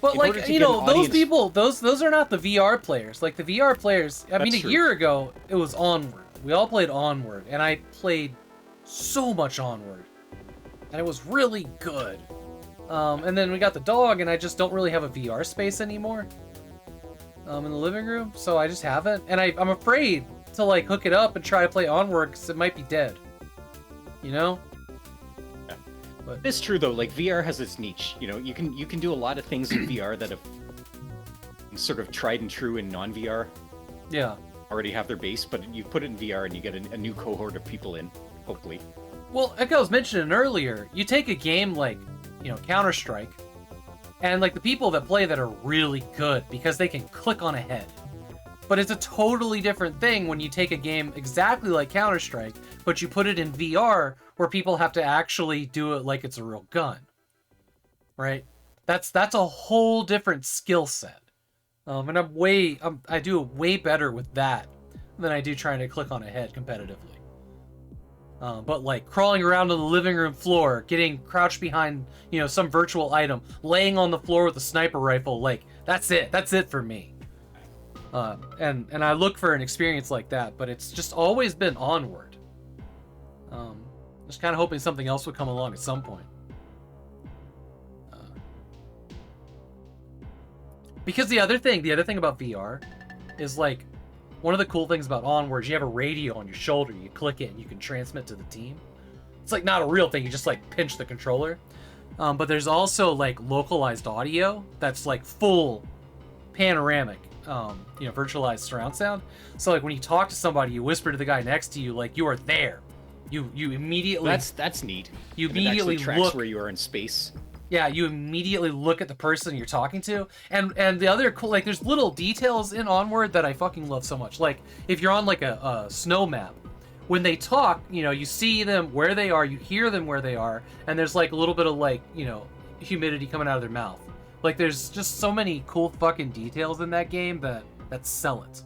But, In like, order to you get know, an those audience- people, those are not the VR players. Like, the VR players, I mean, That's a true. year ago, it was Onward. We all played Onward, and I played so much Onward. And it was really good. And then we got the dog, and I just don't really have a VR space anymore. In the living room, so I just haven't. And I'm afraid to, like, hook it up and try to play Onward, because it might be dead. You know? But it's true though. Like VR has its niche. You know, you can do a lot of things in VR that have sort of tried and true in non-VR. Yeah. Already have their base, but you put it in VR and you get a new cohort of people in. Hopefully. Well, like I was mentioning earlier, you take a game like, you know, Counter-Strike, and like the people that play that are really good because they can click on a head. But it's a totally different thing when you take a game exactly like Counter-Strike, but you put it in VR where people have to actually do it like it's a real gun. Right? That's a whole different skill set. And I do way better with that than I do trying to click on a head competitively. But like crawling around on the living room floor, getting crouched behind, you know, some virtual item, laying on the floor with a sniper rifle, like that's it. That's it for me. And I look for an experience like that, but it's just always been Onward. Just kind of hoping something else would come along at some point. Because the other thing about VR is like, one of the cool things about Onward is you have a radio on your shoulder, you click it and you can transmit to the team. It's like not a real thing, you just like pinch the controller. But there's also like localized audio that's like full panoramic, you know, virtualized surround sound. So like when you talk to somebody, you whisper to the guy next to you like you are there. You immediately... That's neat. You And immediately it actually tracks look where you are in space. Yeah, you immediately look at the person you're talking to, and the other cool, like, there's little details in Onward that I fucking love so much. Like, if you're on like a snow map, when they talk, you know, you see them where they are, you hear them where they are, and there's like a little bit of like, you know, humidity coming out of their mouth. Like, there's just so many cool fucking details in that game that sell it.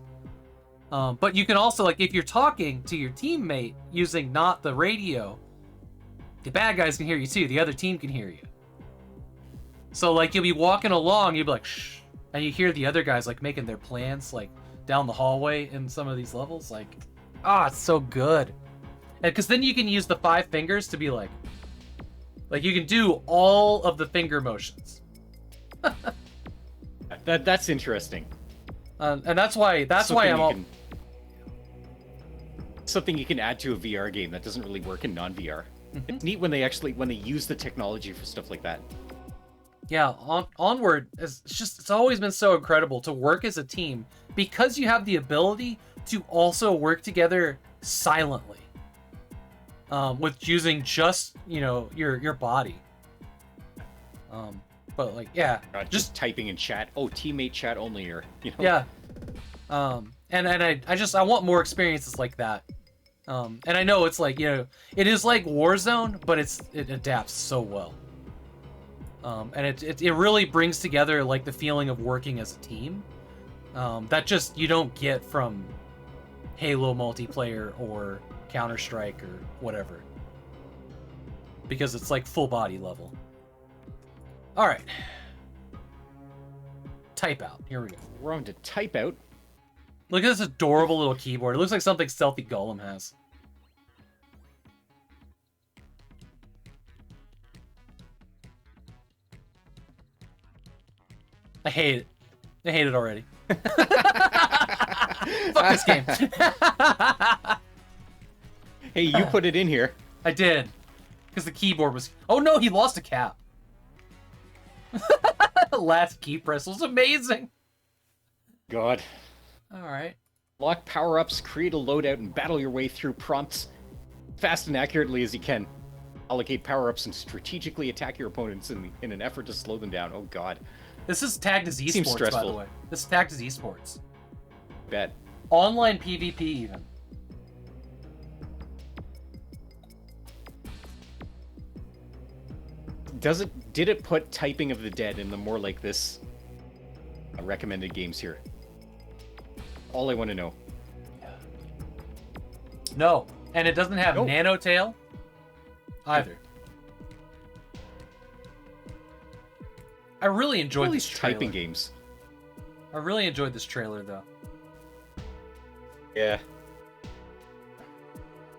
But you can also, like, if you're talking to your teammate using not the radio, the bad guys can hear you too. The other team can hear you. So, like, you'll be walking along, you'll be like, shh, and you hear the other guys, like, making their plans, like, down the hallway in some of these levels. Like, it's so good. And because then you can use the 5 fingers to be like, you can do all of the finger motions. That's interesting. And that's why I'm all... Something you can add to a VR game that doesn't really work in non-VR. It's neat when they use the technology for stuff like that. Yeah, Onward it's always been so incredible to work as a team because you have the ability to also work together silently, with using just, you know, your body. But like, yeah, just typing in chat. Oh, teammate chat only, or you know. Yeah. And I want more experiences like that. And I know it's like, you know, it is like Warzone, but it adapts so well. And it really brings together like the feeling of working as a team. That just you don't get from Halo multiplayer or Counter-Strike or whatever. Because it's like full body level. Alright. Type out. Here we go. We're on to type out. Look at this adorable little keyboard. It looks like something Stealthy Golem has. I hate it. I hate it already. Fuck this game. Hey, you put it in here. I did. Because the keyboard was... Oh no, he lost a cap. Last key press was amazing. God. Alright. Lock power-ups, create a loadout, and battle your way through prompts fast and accurately as you can. Allocate power-ups and strategically attack your opponents in an effort to slow them down. Oh god. This is tagged as Seems esports, stressful. by the way. This is tagged as esports. Bet. Online PvP, even. Did it put Typing of the Dead in the more like this recommended games here? All I want to know. No. And it doesn't have Nanotail either. I really enjoyed this trailer. Typing games. I really enjoyed this trailer, though. Yeah.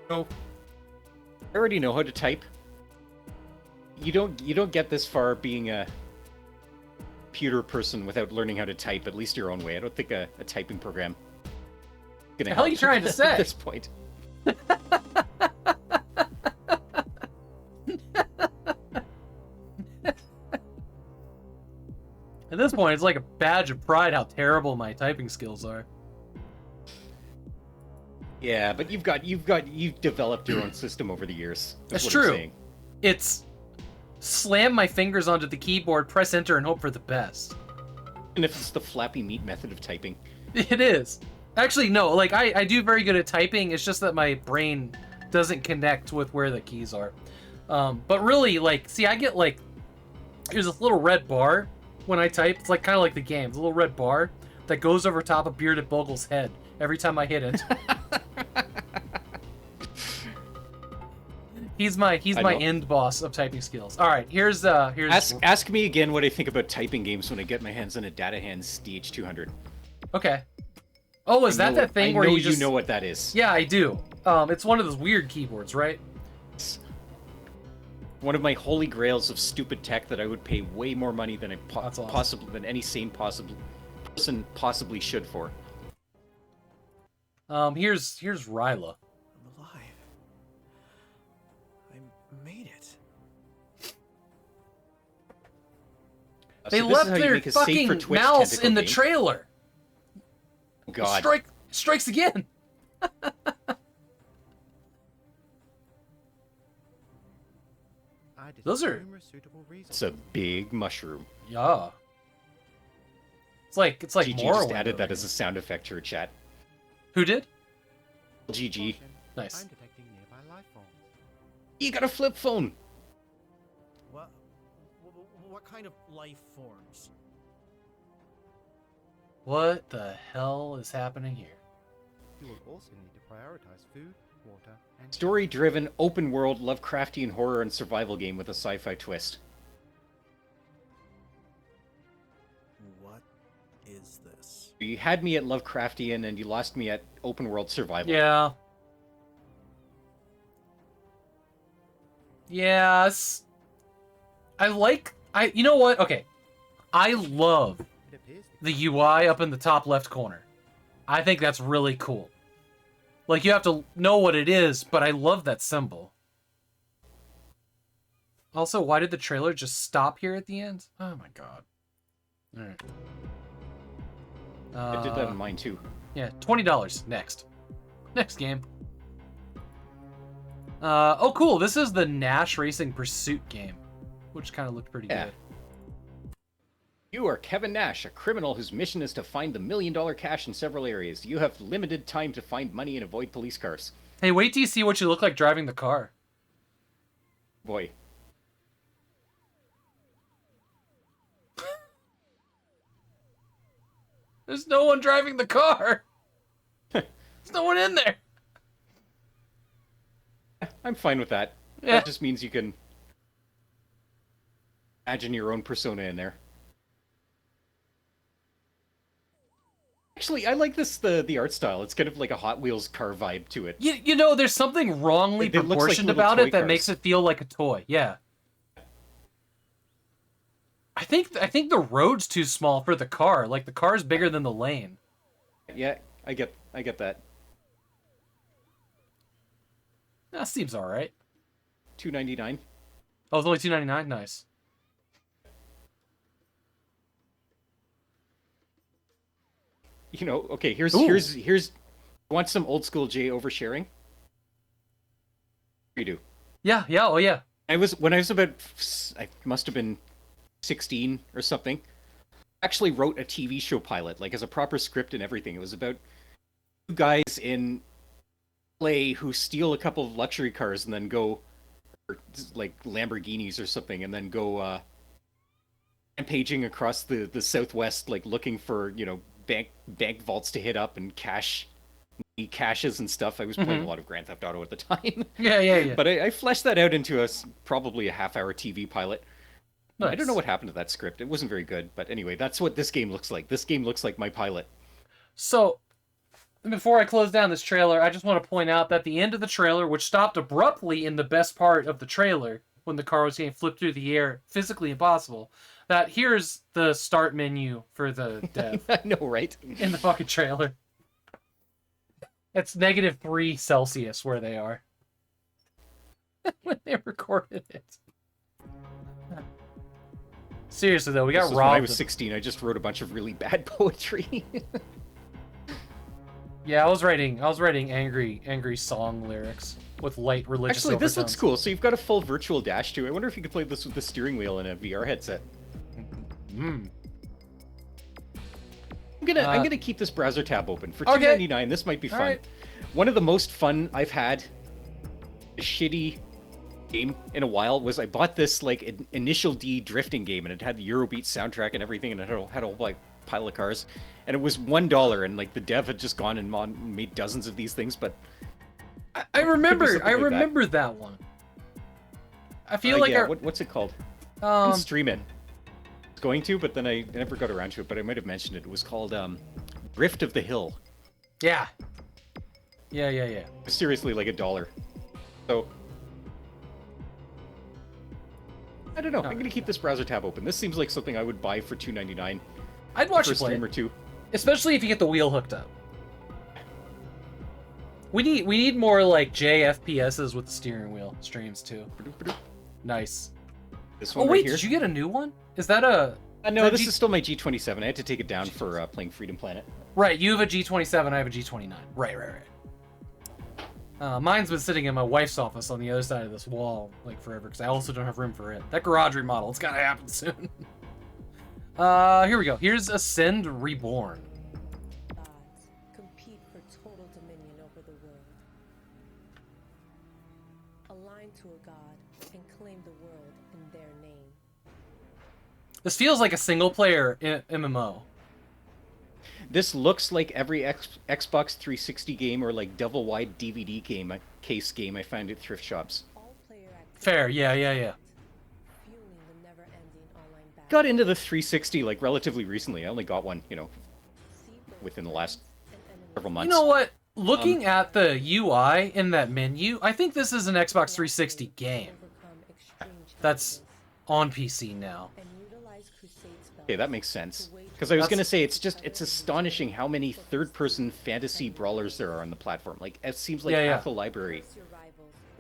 No. I already know how to type. You don't get this far being a computer person without learning how to type at least your own way. I don't think a typing program is gonna The hell help you trying to say? at this point. At this point, it's like a badge of pride how terrible my typing skills are. Yeah, but you've developed your own system over the years. That's what I'm true. saying. It's slam my fingers onto the keyboard, press enter, and hope for the best. And if it's the flappy meat method of typing. It is. Actually, no. Like, I do very good at typing. It's just that my brain doesn't connect with where the keys are. But really, like, see, I get, like... There's this little red bar when I type. It's like kind of like the game. It's a little red bar that goes over top of Bearded Bogle's head every time I hit it. He's my end boss of typing skills. All right, here's Ask me again what I think about typing games when I get my hands on a DataHands DH200. Okay. Oh, is that thing where you just... know what that is. Yeah, I do. It's one of those weird keyboards, right? One of my holy grails of stupid tech that I would pay way more money than than any sane person possibly should for. Here's Ryla. I'm alive. I made it. They left their fucking mouse in the trailer. God. Strikes again. Those are... It's a big mushroom. Yeah. It's like GG Morrowind just added that over as a sound effect to her chat. Who did? GG. Nice. You got a flip phone. What kind of life forms? What the hell is happening here? You will also need to prioritize food, water, and... Story-driven, open-world, Lovecraftian horror and survival game with a sci-fi twist. What is this? You had me at Lovecraftian and you lost me at open-world survival. Yeah. Yes. You know what? Okay. I love the UI up in the top left corner. I think that's really cool. Like, you have to know what it is, but I love that symbol. Also, why did the trailer just stop here at the end? Oh my god. Alright. I did that in mine too. Yeah, $20. Next. Next game. Oh cool, this is the Nash Racing Pursuit game. Which kind of looked pretty good. You are Kevin Nash, a criminal whose mission is to find the $1 million cash in several areas. You have limited time to find money and avoid police cars. Hey, wait till you see what you look like driving the car. Boy. There's no one driving the car. There's no one in there. I'm fine with that. Yeah. That just means you can imagine your own persona in there. Actually, I like the art style. It's kind of like a Hot Wheels car vibe to it. You know, there's something wrongly It looks like proportioned little about toy it that cars. makes it feel like a toy. Yeah. I think the road's too small for the car. Like the car's bigger than the lane. Yeah, I get that. That seems all right. $2.99. Oh, it's only $2.99. Nice. You know, okay, here's want some old school Jay oversharing? You do. Yeah, oh yeah. When I was about, I must have been 16 or something, I actually wrote a TV show pilot, like as a proper script and everything. It was about two guys in LA who steal a couple of luxury cars and then go, or like Lamborghinis or something, and then go rampaging across the Southwest, like looking for, you know, bank vaults to hit up and caches and stuff. I was playing a lot of Grand Theft Auto at the time. Yeah. But I fleshed that out into probably a half-hour TV pilot. Nice. I don't know what happened to that script. It wasn't very good. But anyway, that's what this game looks like. This game looks like my pilot. So, before I close down this trailer, I just want to point out that the end of the trailer, which stopped abruptly in the best part of the trailer, when the car was getting flipped through the air, physically impossible, that here's the start menu for the dev. I know, right? In the fucking trailer. It's -3 Celsius where they are. When they recorded it. Seriously though, we got robbed. When I was 16, I just wrote a bunch of really bad poetry. Yeah, I was writing angry song lyrics with light religious Actually, this overtones. looks cool. So you've got a full virtual dash too. I wonder if you could play this with the steering wheel and a VR headset. I'm gonna keep this browser tab open for $2.99. This might be fun. Right. One of the most fun I've had a shitty game in a while was I bought this like Initial D drifting game, and it had the Eurobeat soundtrack and everything, and it had a whole like pile of cars, and it was $1, and like the dev had just gone and made dozens of these things. But I remember that one. I feel like what's it called? I can stream it. I was going to, but then I never got around to it. But I might have mentioned it. It was called Rift of the Hill. Yeah. Seriously, like $1. So I don't know. I'm gonna keep this browser tab open. This seems like something I would buy for $2.99. I'd watch for you a play stream it. or two. Especially if you get the wheel hooked up. We need more like JFPSs with the steering wheel streams too. Nice. This one oh wait, right here? did you get a new one? Is that a? No, this is still my G27. I had to take it down for playing Freedom Planet. Right, you have a G27, I have a G29. Right. Mine's been sitting in my wife's office on the other side of this wall like forever because I also don't have room for it. That garage remodel, it's gotta happen soon. Here we go. Here's Ascend Reborn. Compete for total dominion over the world. Align to a god and claim the world in their name. This feels like a single-player MMO. This looks like every Xbox 360 game or like double-wide DVD game, case game I found at thrift shops. Fair, yeah. Got into the 360 like relatively recently. I only got one, within the last several months. You know what? Looking at the UI in that menu, I think this is an Xbox 360 game. That's on PC now. Okay, that makes sense. Because I was going to say, it's astonishing how many third-person fantasy brawlers there are on the platform. Like, it seems like half the library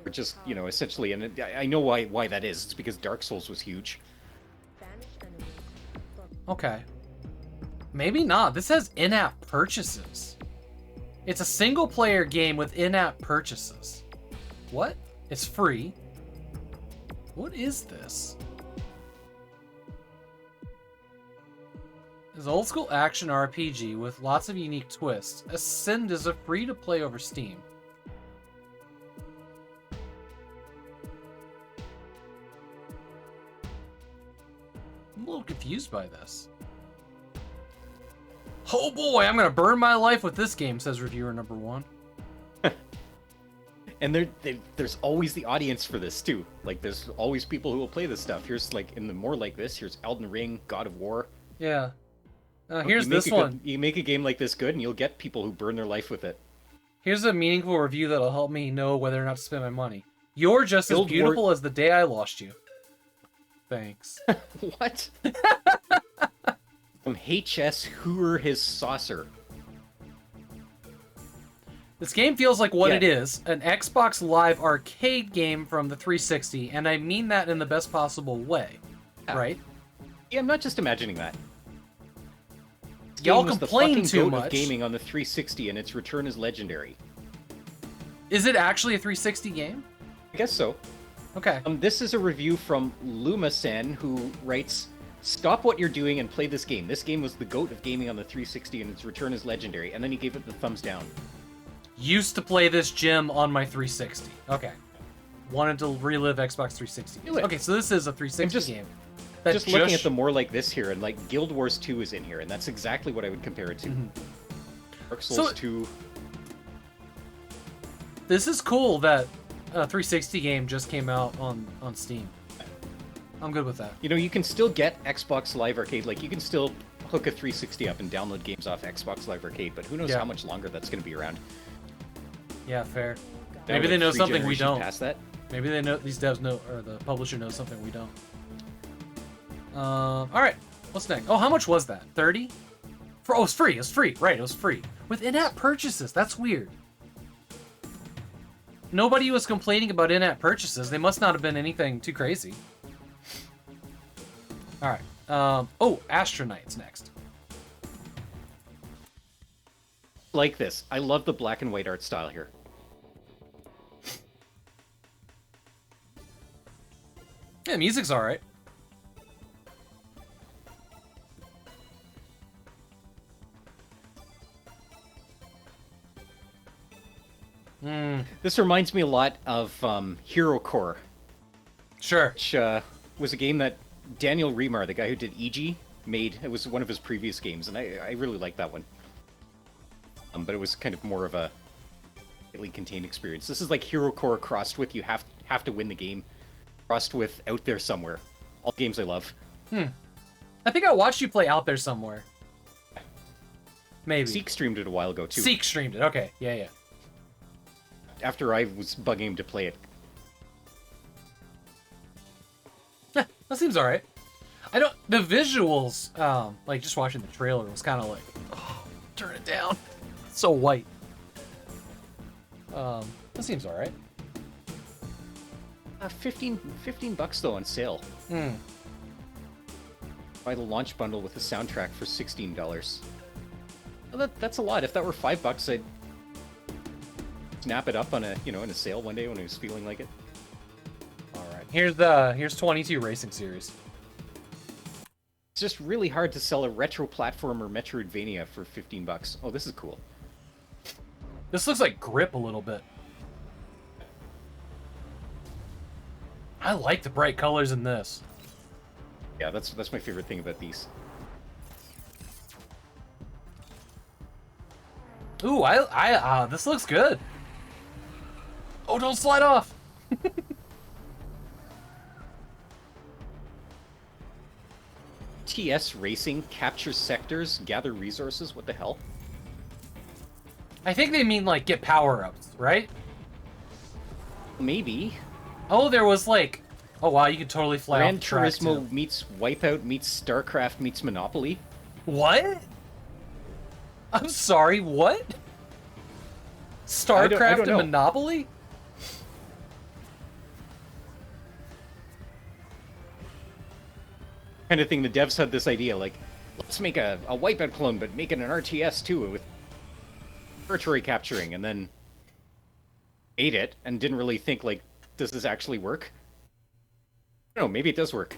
are just, essentially, and I know why that is. It's because Dark Souls was huge. Okay. Maybe not. This has in-app purchases. It's a single-player game with in-app purchases. What? It's free. What is this? It's an old school action RPG with lots of unique twists. Ascend is a free-to-play over Steam. I'm a little confused by this. Oh boy, I'm gonna burn my life with this game, says reviewer number 1. And there's always the audience for this too. Like there's always people who will play this stuff. Here's like in the more like this. Here's Elden Ring, God of War. Yeah. Here's this one. You make a game like this good, and you'll get people who burn their life with it. Here's a meaningful review that'll help me know whether or not to spend my money. You're just as beautiful as the day I lost you. Thanks. What? From HS Hooer his saucer. This game feels like what it is, an Xbox Live arcade game from the 360, and I mean that in the best possible way, right? Yeah, I'm not just imagining that. Y'all complain too much. Of gaming on the 360, and its return is legendary. Is it actually a 360 game? I guess so. Okay. This is a review from Luma-sen, who writes, "Stop what you're doing and play this game. This game was the GOAT of gaming on the 360, and its return is legendary." And then he gave it the thumbs down. Used to play this gem on my 360. Okay. Wanted to relive Xbox 360. Okay, so this is a 360 game. Just looking at the more like this here, and like Guild Wars 2 is in here, and that's exactly what I would compare it to. Dark Souls 2. This is cool that a 360 game just came out on Steam. I'm good with that. You know, you can still get Xbox Live Arcade. Like, you can still hook a 360 up and download games off Xbox Live Arcade, but who knows how much longer that's going to be around. Yeah, fair. Now Maybe they know something we don't. Past that. Maybe they know, these devs know, or the publisher knows something we don't. Alright, what's next? Oh, how much was that? 30? Oh, it's free. It's free. Right, it was free. With in-app purchases. That's weird. Nobody was complaining about in-app purchases. They must not have been anything too crazy. Alright. Oh, Astronight's next. Like this. I love the black and white art style here. Yeah, music's alright. This reminds me a lot of Hero Core. Sure. Which was a game that Daniel Remar, the guy who did EG, made. It was one of his previous games, and I really liked that one. But it was kind of more of a tightly contained experience. This is like Hero Core crossed with you have to win the game, crossed with Out There Somewhere. All games I love. I think I watched you play Out There Somewhere. Maybe. Seek streamed it a while ago, too. Seek streamed it. Okay, yeah. After I was bugging him to play it. Yeah, that seems alright. The visuals, like just watching the trailer was kind of like, oh, turn it down. It's so white. That seems alright. 15 bucks though on sale. Buy the launch bundle with the soundtrack for $16. Well, that's a lot. If that were $5, I'd snap it up on in a sale one day when I was feeling like it. All right, here's 22 Racing Series. It's just really hard to sell a retro platformer Metroidvania for 15 bucks. Oh, this is cool. This looks like Grip a little bit. I like the bright colors in this. Yeah, that's my favorite thing about these. Ooh, this looks good. Oh, don't slide off. TS Racing, capture sectors, gather resources. What the hell? I think they mean like get power-ups, right? Maybe. Oh, there was like, oh wow, you could totally fly Gran off the track Turismo too. meets Wipeout meets StarCraft meets Monopoly. What? I'm sorry, what? StarCraft and Monopoly? Kind of thing. The devs had this idea, like, let's make a Wipeout clone, but make it an RTS too, with territory capturing, and then ate it, and didn't really think, like, does this actually work? I don't know, maybe it does work.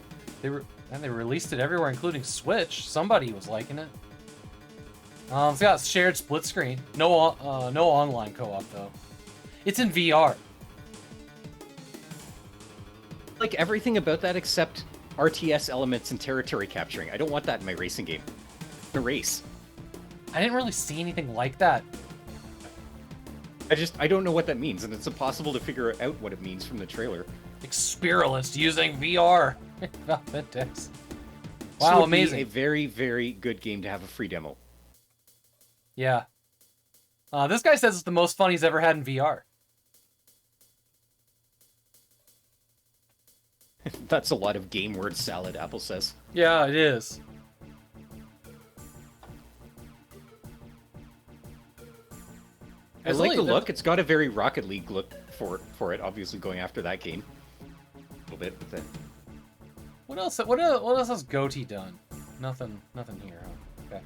And they released it everywhere, including Switch. Somebody was liking it. It's got shared split screen. No online co-op though. It's in VR. Like everything about that except RTS elements and territory capturing. I don't want that in my racing game. A race. I didn't really see anything like that. I don't know what that means, and it's impossible to figure out what it means from the trailer. Experience using VR. Vintex. Wow, Wow, so amazing. A very, very good game to have a free demo. Yeah. This guy says it's the most fun he's ever had in VR. That's a lot of game word salad, Apple says. Yeah, it is. I like the look. It's got a very Rocket League look for it. Obviously, going after that game a little bit with it. What else? What else has Goatee done? Nothing here. Huh? Okay.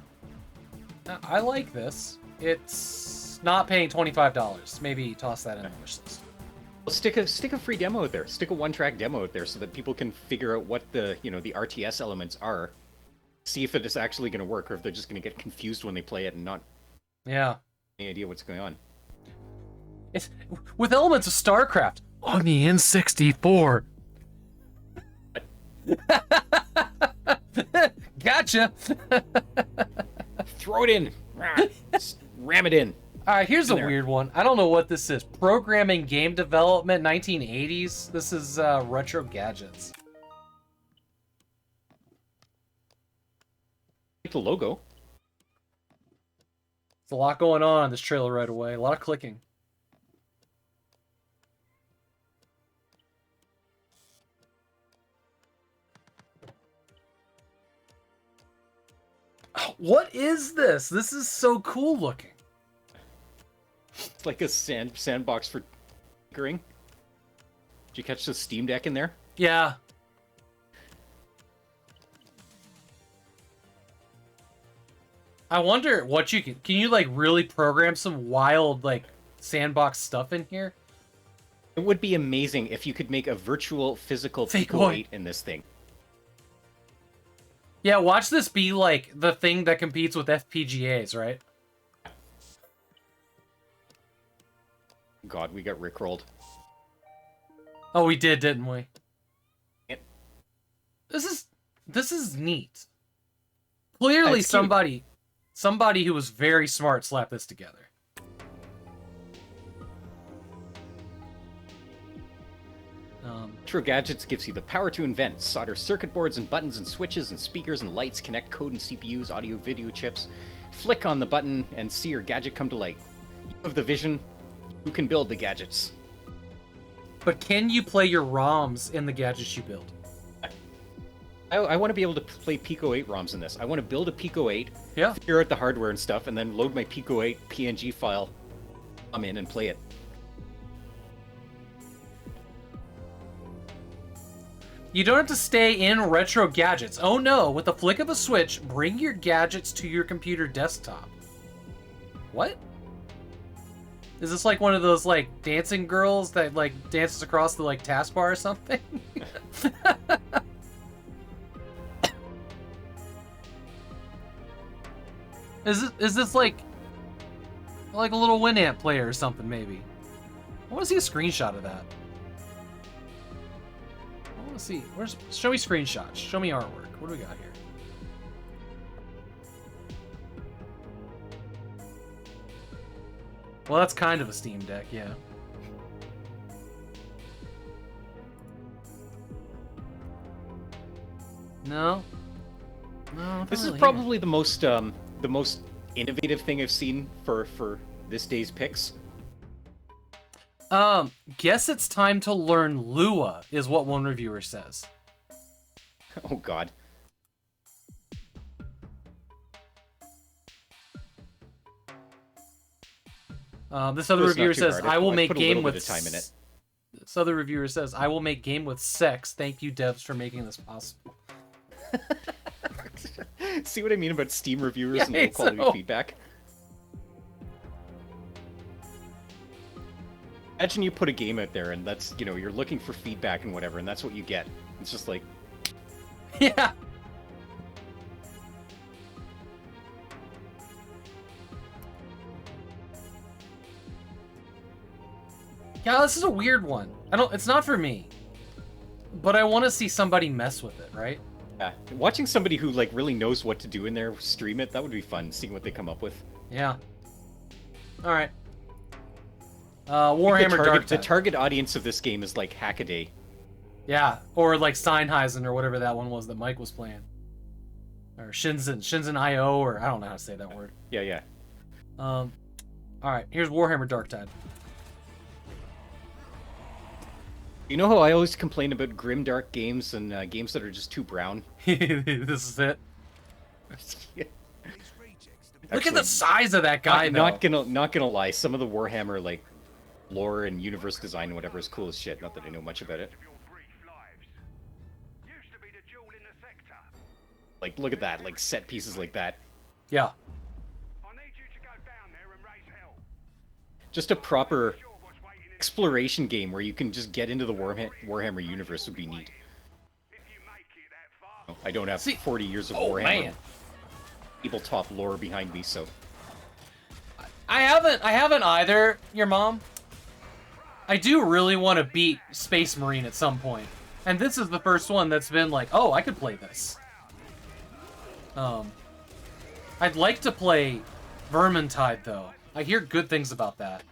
Now, I like this. It's not paying $25. Maybe toss that in the wish list. Well, stick a free demo out there. Stick a one-track demo out there so that people can figure out what the the RTS elements are. See if it is actually going to work, or if they're just going to get confused when they play it and not any idea what's going on. It's with elements of StarCraft on the N64. Gotcha. Throw it in. Just ram it in. All right, here's a weird one. I don't know what this is. Programming game development 1980s. This is retro gadgets. The logo. There's a lot going on in this trailer right away. A lot of clicking. What is this? This is so cool looking. It's like a sandbox for tinkering. Did you catch the Steam Deck in there? Yeah. I wonder what you can you like really program some wild like sandbox stuff in here? It would be amazing if you could make a virtual physical Pico 8 in this thing. Yeah, watch this be like the thing that competes with FPGAs, right? God, we got rickrolled. Oh, we did, didn't we? Yep. This is neat. Clearly somebody who was very smart slapped this together. Retro Gadgets gives you the power to invent. Solder circuit boards and buttons and switches and speakers and lights. Connect code and CPUs, audio, video chips. Flick on the button and see your gadget come to life. You have the vision. You can build the gadgets. But can you play your ROMs in the gadgets you build? I want to be able to play Pico 8 ROMs in this. I want to build a Pico 8, yeah, figure out the hardware and stuff, and then load my Pico 8 PNG file, come in and play it. You don't have to stay in retro gadgets. Oh no, with the flick of a switch, bring your gadgets to your computer desktop. What? Is this like one of those like dancing girls that like dances across the like taskbar or something? Is this like a little Winamp player or something maybe? I want to see a screenshot of that. I want to see. Show me screenshots. Show me artwork. What do we got here? Well, that's kind of a Steam Deck, yeah. No. This is probably the most innovative thing I've seen for this day's picks. Guess it's time to learn Lua, is what one reviewer says. Oh God. This other reviewer says, "I will make game with time in it." This other reviewer says, "I will make game with sex. Thank you, devs, for making this possible." See what I mean about Steam reviewers and low quality feedback? Imagine you put a game out there and that's, you're looking for feedback and whatever, and that's what you get. It's just like, Yeah. Yeah, this is a weird one. It's not for me. But I want to see somebody mess with it, right? Yeah. Watching somebody who like really knows what to do in there stream it, that would be fun, seeing what they come up with. Yeah. Alright. Warhammer Dark The Tide. target audience of this game is like Hackaday. Yeah, or like Steinheisen or whatever that one was that Mike was playing. Or Shinzen IO, or I don't know how to say that word. Yeah, yeah. Alright, here's Warhammer Dark Tide. You know how I always complain about grimdark games and games that are just too brown? This is it. Yeah. Look at the size of that guy, not gonna lie, some of the Warhammer like lore and universe design and whatever is cool as shit. Not that I know much about it. Like, look at that, like set pieces like that. Yeah. Just a proper exploration game where you can just get into the Warhammer universe would be neat. I don't have 40 years of Warhammer tabletop lore behind me, so I haven't either, your mom. I do really want to beat Space Marine at some point. And this is the first one that's been like, oh, I could play this. I'd like to play Vermintide, though. I hear good things about that.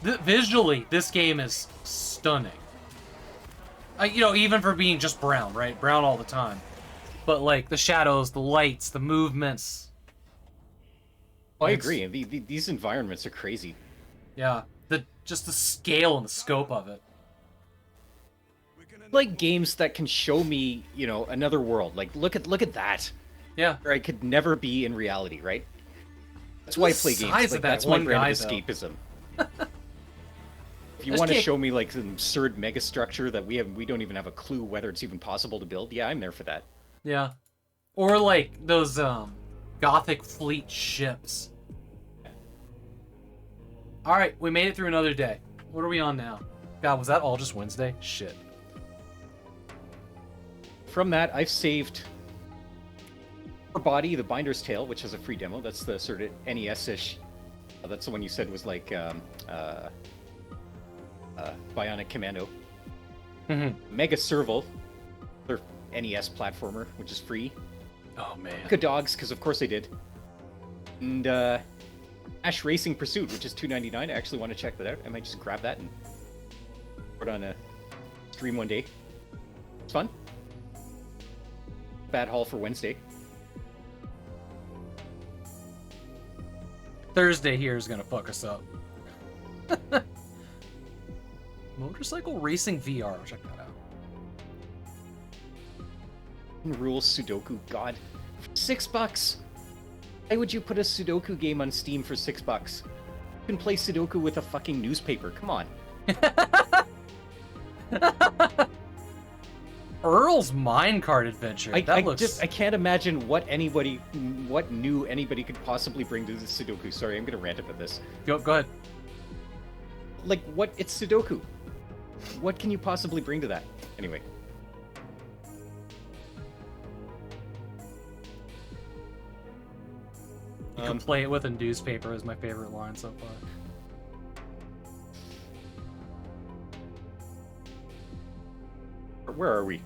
Visually, this game is stunning. You know, even for being just brown, right? Brown all the time. But, like, the shadows, the lights, the movements. I agree. These environments are crazy. Yeah. Just the scale and the scope of it. Like games that can show me, you know, another world. Like, look at that. Yeah. Where I could never be in reality, right? That's why I play games. Like, that's my brand of escapism. If you want to show me like an absurd megastructure that we don't even have a clue whether it's even possible to build, yeah, I'm there for that. Yeah. Or like those Gothic fleet ships. Alright, we made it through another day. What are we on now? God, was that all just Wednesday? Shit. From that, I've saved Her Body, The Binder's Tale, which has a free demo. That's the sort of NES-ish. That's the one you said was like Bionic Commando. Mega Serval, their NES platformer, which is free. Oh man. Good Dogs, because of course they did. And Ash Racing Pursuit, which is $2.99. I actually want to check that out. I might just grab that and put it on a stream one day. It's fun. Bad haul for Wednesday. Thursday here is gonna fuck us up. Motorcycle Racing VR. I'll check that out. Rules Sudoku. God. $6. Why would you put a Sudoku game on Steam for $6? You can play Sudoku with a fucking newspaper. Come on. Earl's Minecart Adventure. I can't imagine what new anybody could possibly bring to the Sudoku. Sorry, I'm gonna rant about this. Go ahead. Like, what? It's Sudoku. What can you possibly bring to that? Anyway. You can play it with a newspaper is my favorite line so far. Where are we?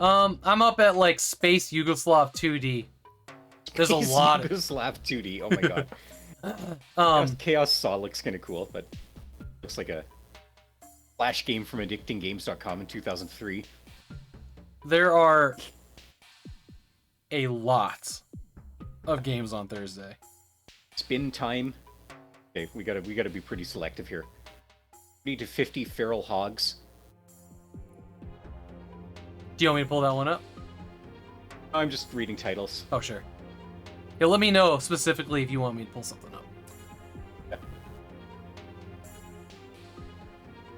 I'm up at like Space Yugoslav 2D. There's a lot of Yugoslav 2D. Oh my god. Chaos Saw looks kind of cool, but looks like a flash game from addictinggames.com in 2003. There are a lot of games on Thursday. Spin time. Okay, we gotta be pretty selective here. 30 to 50 feral hogs. Do you want me to pull that one up? I'm just reading titles. Oh, sure. Yeah, let me know specifically if you want me to pull something up. Yeah.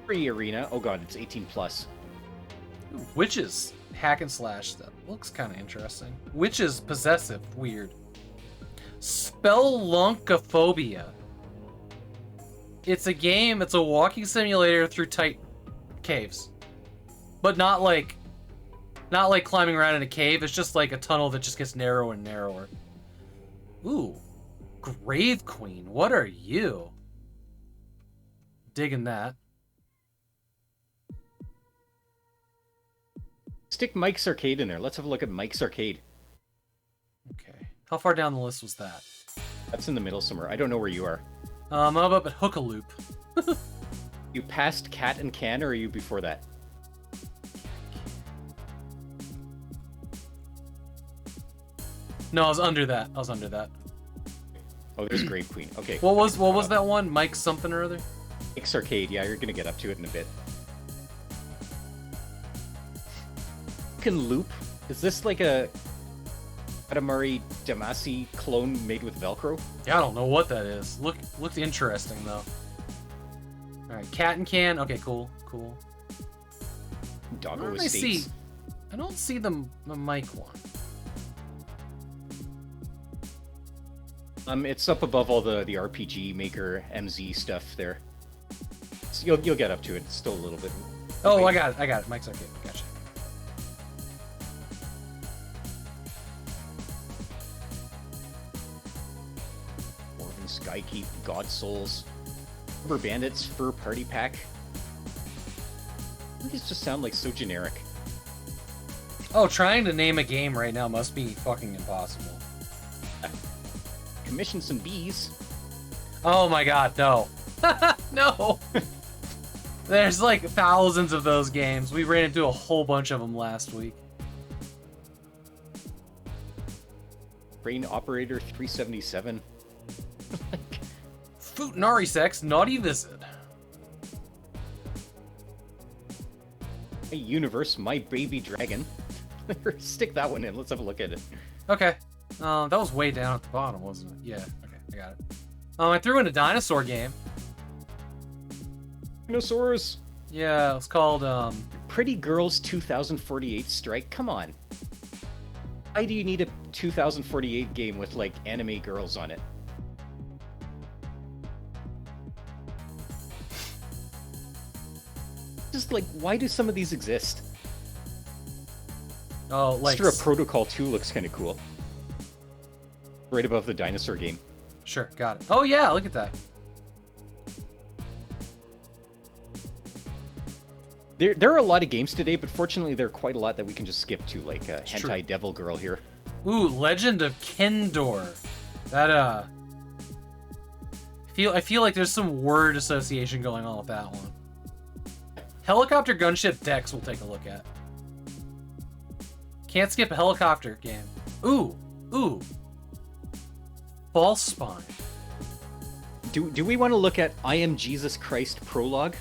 Free arena. Oh god, it's 18 plus. Ooh, Witches hack and slash. That looks kind of interesting. Witches possessive. Weird. Spelunkophobia. It's a game. It's a walking simulator through caves. But not like climbing around in a cave. It's just like a tunnel that just gets narrower and narrower. Ooh. Grave Queen. What are you? Digging that. Stick Mike's Arcade in there. Let's have a look at Mike's Arcade. Okay. How far down the list was that? That's in the middle somewhere. I don't know where you are. I'm up at Hookaloop. You passed Cat and Can, or are you before that? No, I was under that. Oh, there's Grave Queen. Okay. What was that one? Mike's something or other? Mike's Arcade. Yeah, you're gonna get up to it in a bit. You can loop. Is this like a Katamari Damacy clone made with Velcro? Yeah, I don't know what that is. Looked interesting though. All right, Cat and Can. Okay, cool. Doggo I Estates. I don't see the Mike one. It's up above all the RPG Maker MZ stuff there. So you'll get up to it. It's still a little bit. Oh, I got it. Mike's Arcade. Gotcha. Morgan Skykeep, God Souls, Rubber Bandits, Fur Party Pack. These just sound like so generic. Oh, trying to name a game right now must be fucking impossible. Commission some bees. Oh my god, no. No! There's like thousands of those games. We ran into a whole bunch of them last week. Brain Operator 377. Futanari Sex, Naughty Visit. Hey, Universe, My Baby Dragon. Stick that one in. Let's have a look at it. Okay. That was way down at the bottom, wasn't it? Yeah, okay, I got it. I threw in a dinosaur game. Dinosaurs. Yeah, it's called, Pretty Girls 2048 Strike. Come on. Why do you need a 2048 game with, like, anime girls on it? Just, like, why do some of these exist? Oh, like... Extra Protocol 2 looks kind of cool. Right above the dinosaur game. Sure, got it. Oh yeah, look at that. There are a lot of games today, but fortunately there are quite a lot that we can just skip to, like Hentai Devil Girl here. Ooh, Legend of Kendor. That I feel like there's some word association going on with that one. Helicopter Gunship Dex we'll take a look at. Can't skip a helicopter game. Ooh. False Spine. Do we want to look at I Am Jesus Christ Prologue?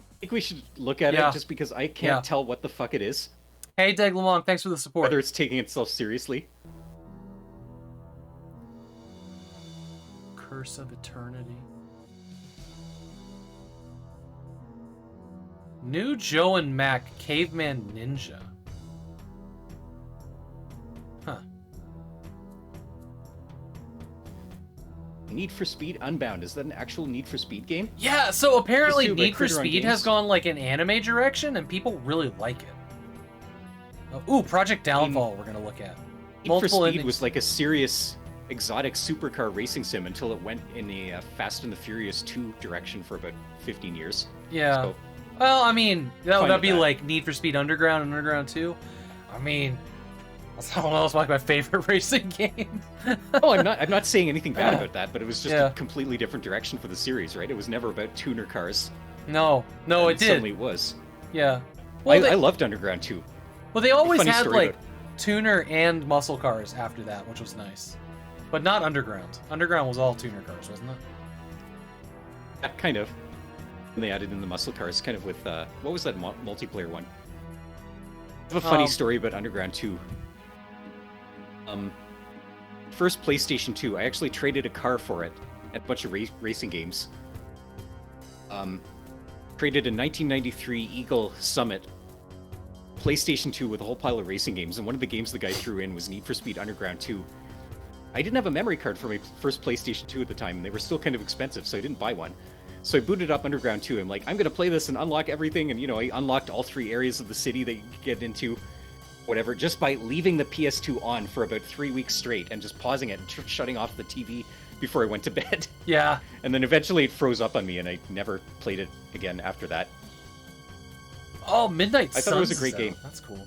I think we should look at it just because I can't tell what the fuck it is. Hey, Deg Lamong, thanks for the support. Whether it's taking itself seriously. Curse of Eternity. New Joe and Mac Caveman Ninja. Huh. Need for Speed Unbound. Is that an actual Need for Speed game? Yeah, so apparently Need for Speed has gone like an anime direction and people really like it. Oh, ooh, Project Downfall we're going to look at. Need for Speed was like a serious exotic supercar racing sim until it went in a Fast and the Furious 2 direction for about 15 years. Yeah. So, well, I mean, that'd be like Need for Speed Underground and Underground 2. I mean, I don't know, it's like my favorite racing game. Oh, I'm not saying anything bad about that, but it was just a completely different direction for the series, right? It was never about tuner cars. No, it did. Suddenly was. Yeah. Well, I loved Underground 2. Well, they always had like tuner and muscle cars after that, which was nice. But not Underground. Underground was all tuner cars, wasn't it? Yeah, kind of. And they added in the muscle cars, kind of with, what was that multiplayer one? I have a funny story about Underground 2. First PlayStation 2, I actually traded a car for it at a bunch of racing games. Traded a 1993 Eagle Summit PlayStation 2 with a whole pile of racing games, and one of the games the guy threw in was Need for Speed Underground 2. I didn't have a memory card for my first PlayStation 2 at the time, and they were still kind of expensive, so I didn't buy one. So I booted up Underground 2. I'm like, I'm gonna play this and unlock everything, and I unlocked all 3 areas of the city that you could get into, whatever, just by leaving the PS2 on for about 3 weeks straight and just pausing it and shutting off the TV before I went to bed. Yeah. And then eventually it froze up on me, and I never played it again after that. Oh, Midnight Suns. I thought it was a great game. That's cool.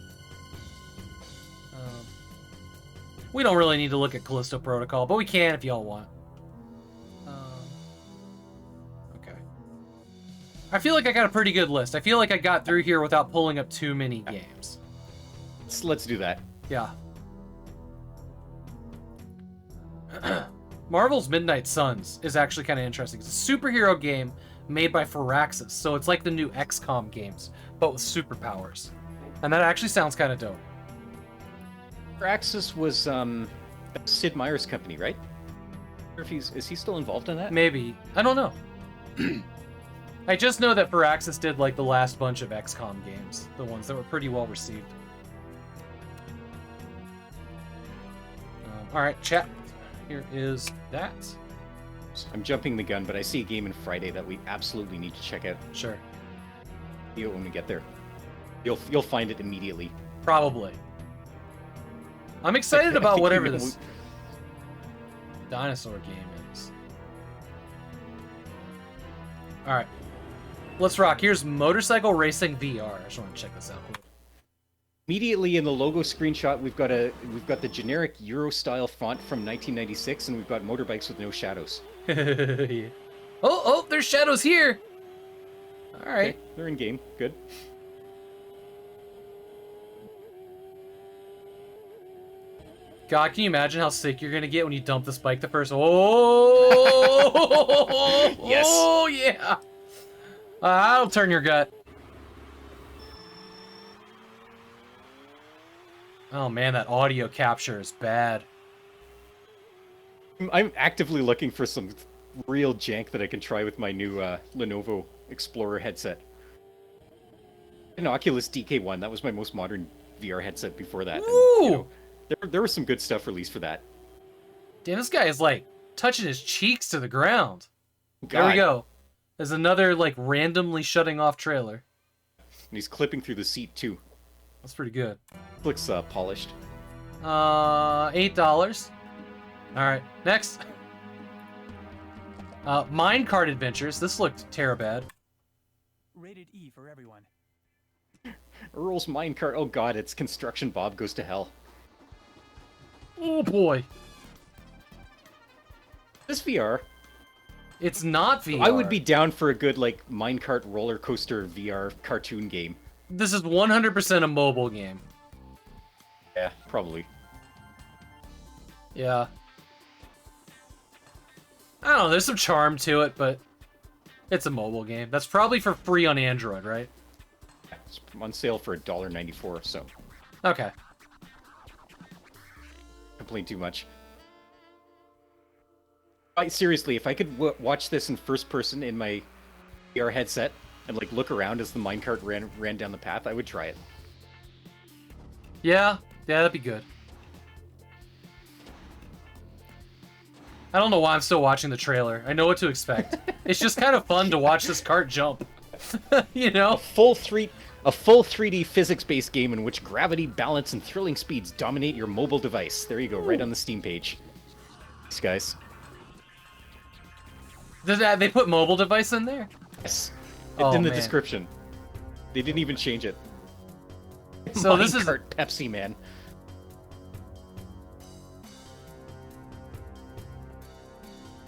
We don't really need to look at Callisto Protocol, but we can if y'all want. Okay. I feel like I got a pretty good list. I feel like I got through here without pulling up too many games. Let's do that. Yeah. Marvel's Midnight Suns is actually kind of interesting. It's a superhero game made by Firaxis, so it's like the new XCOM games, but with superpowers. And that actually sounds kind of dope. Firaxis was Sid Meier's company, right? Or if is he still involved in that? Maybe. I don't know. I just know that Firaxis did like the last bunch of XCOM games, the ones that were pretty well received. All right, chat. Here is that. I'm jumping the gun, but I see a game in Friday that we absolutely need to check out. Sure. When we get there, you'll find it immediately. Probably. I'm excited about whatever this dinosaur game is. All right, let's rock. Here's Motorcycle Racing VR. I just want to check this out. Immediately in the logo screenshot, we've got the generic Euro style font from 1996, and we've got motorbikes with no shadows. Yeah. Oh, there's shadows here. All right, okay, they're in game. Good. God, can you imagine how sick you're gonna get when you dump this bike the first? Oh, yes. Oh yeah. That'll turn your gut. Oh man, that audio capture is bad. I'm actively looking for some real jank that I can try with my new Lenovo Explorer headset. An Oculus DK1. That was my most modern VR headset before that. Ooh. And, there was some good stuff released for that. Damn, this guy is like touching his cheeks to the ground. God. There we go. There's another like randomly shutting off trailer. And he's clipping through the seat too. That's pretty good. Looks polished. $8. All right, next. Minecart Adventures. This looked terribad. Rated E for everyone. Earl's Minecart. Oh god, it's Construction Bob Goes to Hell. Oh boy. This VR. It's not VR. I would be down for a good like minecart roller coaster VR cartoon game. This is 100% a mobile game. Yeah, probably. Yeah. I don't know, there's some charm to it, but it's a mobile game. That's probably for free on Android, right? It's on sale for $1.94, so. Okay. Complain too much. Seriously, if I could watch this in first person in my VR headset and like look around as the minecart ran down the path, I would try it. Yeah, that'd be good. I don't know why I'm still watching the trailer. I know what to expect. It's just kind of fun to watch this cart jump. You know? A full 3D physics-based game in which gravity, balance, and thrilling speeds dominate your mobile device. There you go, right on the Steam page. Thanks, guys. They put mobile device in there? Yes. It's in the description. They didn't even change it. So this is Pepsi Man.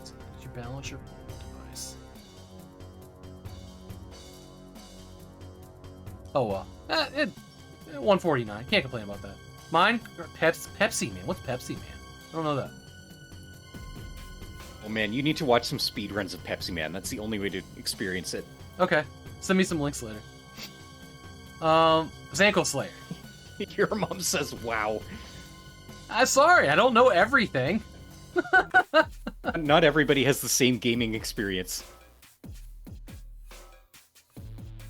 Did you balance your device? Oh well. 149. Can't complain about that. Mine Pepsi Man. What's Pepsi Man? I don't know that. Oh man, you need to watch some speedruns of Pepsi Man. That's the only way to experience it. Okay. Send me some links later. Zanko Slayer. Your mom says, wow. I'm sorry, I don't know everything. Not everybody has the same gaming experience.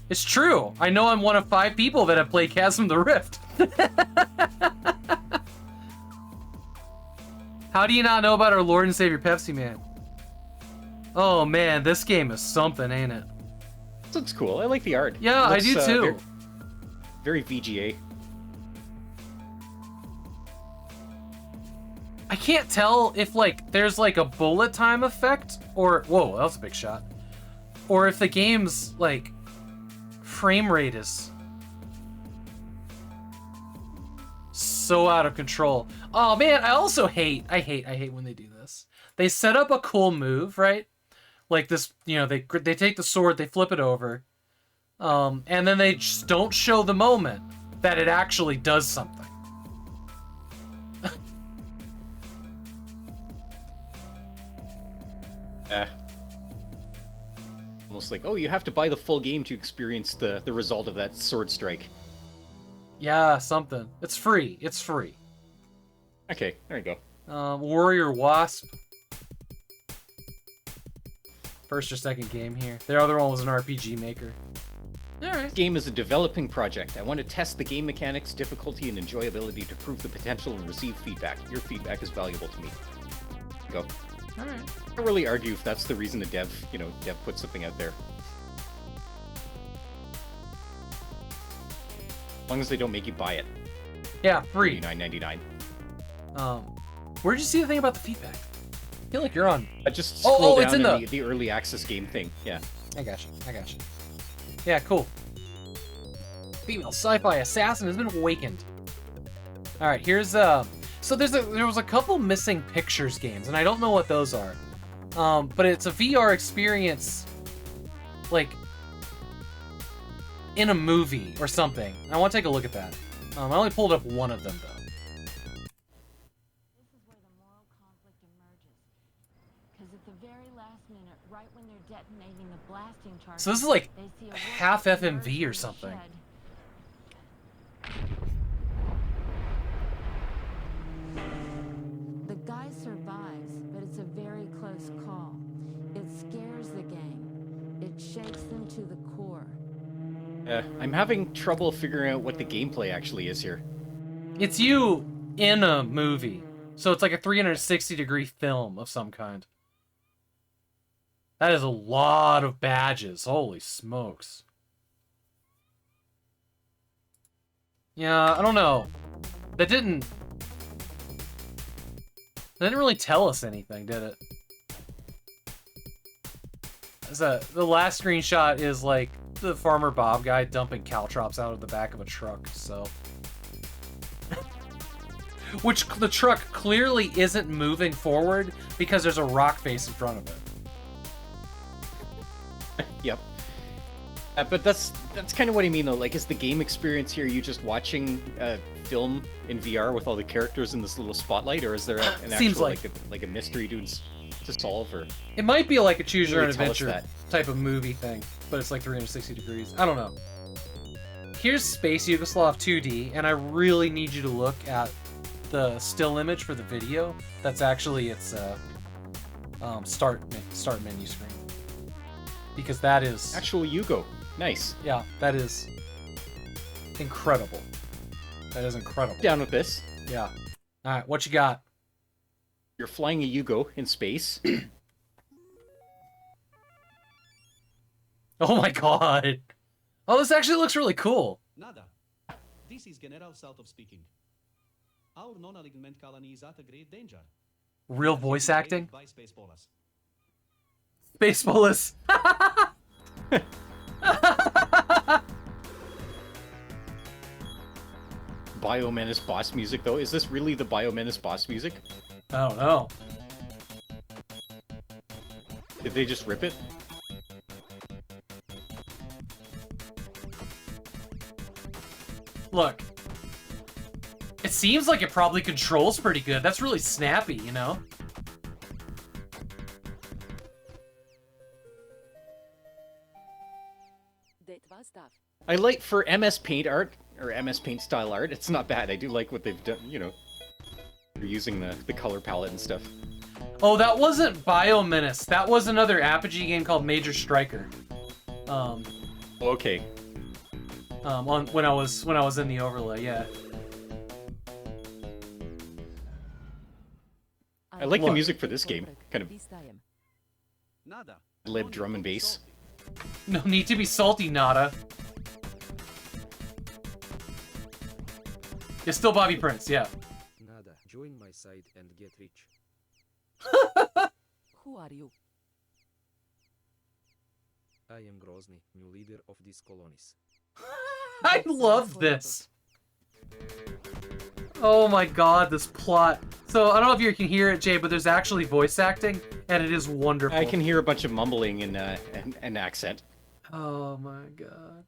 It's true. I know I'm one of 5 people that have played Chasm the Rift. How do you not know about our Lord and Savior Pepsi Man? Oh man, this game is something, ain't it? This looks cool. I like the art. Yeah, I do too. Very VGA. I can't tell if like there's like a bullet time effect or whoa, that was a big shot. Or if the game's like frame rate is so out of control. Oh man, I also hate when they do this. They set up a cool move, right? Like this, you know, they take the sword, they flip it over, and then they just don't show the moment that it actually does something. Almost like, oh, you have to buy the full game to experience the result of that sword strike. Yeah, something. It's free. It's free. Okay, there you go. Warrior Wasp. First or second game here. The other one was an RPG Maker. Alright. This game is a developing project. I want to test the game mechanics, difficulty, and enjoyability to prove the potential and receive feedback. Your feedback is valuable to me. Go. Alright. I don't really argue if that's the reason a dev puts something out there. As long as they don't make you buy it. Yeah, free. $39.99. Where'd you see the thing about the feedback? I feel like you're on. I just scroll down it's in the early access game thing. Yeah. I got you. Yeah, cool. Female sci-fi assassin has been awakened. All right, here's so there was a couple missing pictures games, and I don't know what those are. But it's a VR experience, like in a movie or something. I want to take a look at that. I only pulled up one of them though. So this is like half FMV or something. The guy survives, but it's a very close call. It scares the gang. It shakes them to the core. I'm having trouble figuring out what the gameplay actually is here. It's you in a movie. So it's like a 360-degree film of some kind. That is a lot of badges. Holy smokes. Yeah, I don't know. That didn't really tell us anything, did it? The last screenshot is like the Farmer Bob guy dumping caltrops out of the back of a truck, so. Which the truck clearly isn't moving forward because there's a rock face in front of it. Yep. But that's kind of what I mean though. Like, is the game experience here you just watching a film in VR with all the characters in this little spotlight, or is there an Seems actual like a mystery to solve? Or it might be like a choose your own Really tell us adventure type of movie thing, but it's like 360 degrees. I don't know. Here's Space Yugoslav 2D, and I really need you to look at the still image for the video. That's actually its start menu screen. Because that is actual Yugo. Nice. Yeah, that is incredible. That is incredible. Down with this. Yeah. All right, what you got? You're flying a Yugo in space. Oh my god. Oh, this actually looks really cool. Nada. This is General Saltov speaking. Our non-alignment colony is at a great danger. Real voice acting? By Spaceballas. Spaceballas. Biomenace boss music though. Is this really the Biomenace boss music? I don't know. Did they just rip it? Look. It seems like it probably controls pretty good. That's really snappy, you know? I like, for MS Paint art, or MS Paint style art, it's not bad. I do like what they've done, you know. They're using the color palette and stuff. Oh, that wasn't Biomenace. That was another Apogee game called Major Striker. Okay. When I was in the overlay, yeah. I like the music for this game. Kind of Lib drum and bass. No need to be salty, Nada. It's still Bobby Prince, yeah. Nada, join my side and get rich. Who are you? I am Grozny, new leader of these colonies. I love this. Oh my god, this plot. So, I don't know if you can hear it, Jay, but there's actually voice acting, and it is wonderful. I can hear a bunch of mumbling and an accent. Oh my god.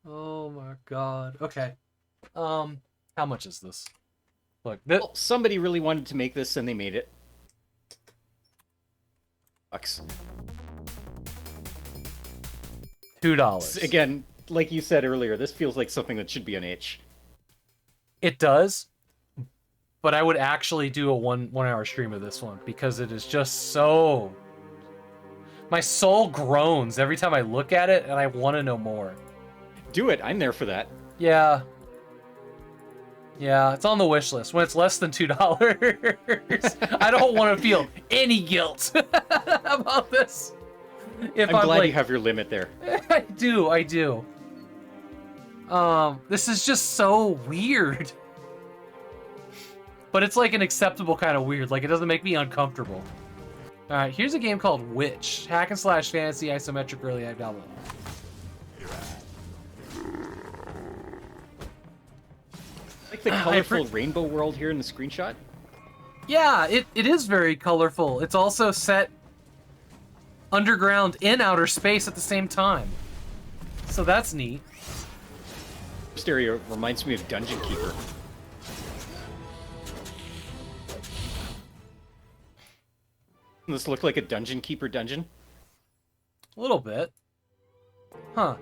Oh my god. Okay. How much is this? Look, Well, somebody really wanted to make this, and they made it. Bucks. $2. Again, like you said earlier, this feels like something that should be an itch. It does, but I would actually do a one hour stream of this one because it is just so... My soul groans every time I look at it, and I want to know more. Do it. I'm there for that. Yeah. Yeah, it's on the wish list. When it's less than $2, I don't want to feel any guilt about this. If I'm glad like, you have your limit there. I do. This is just so weird. But it's like an acceptable kind of weird. Like, it doesn't make me uncomfortable. Alright, here's a game called Witch. Hack and slash fantasy, isometric, early blah, blah, blah. Like the colorful rainbow world here in the screenshot? Yeah, it is very colorful. It's also set underground in outer space at the same time. So that's neat. This area reminds me of Dungeon Keeper. Doesn't this look like a Dungeon Keeper dungeon? A little bit. Huh.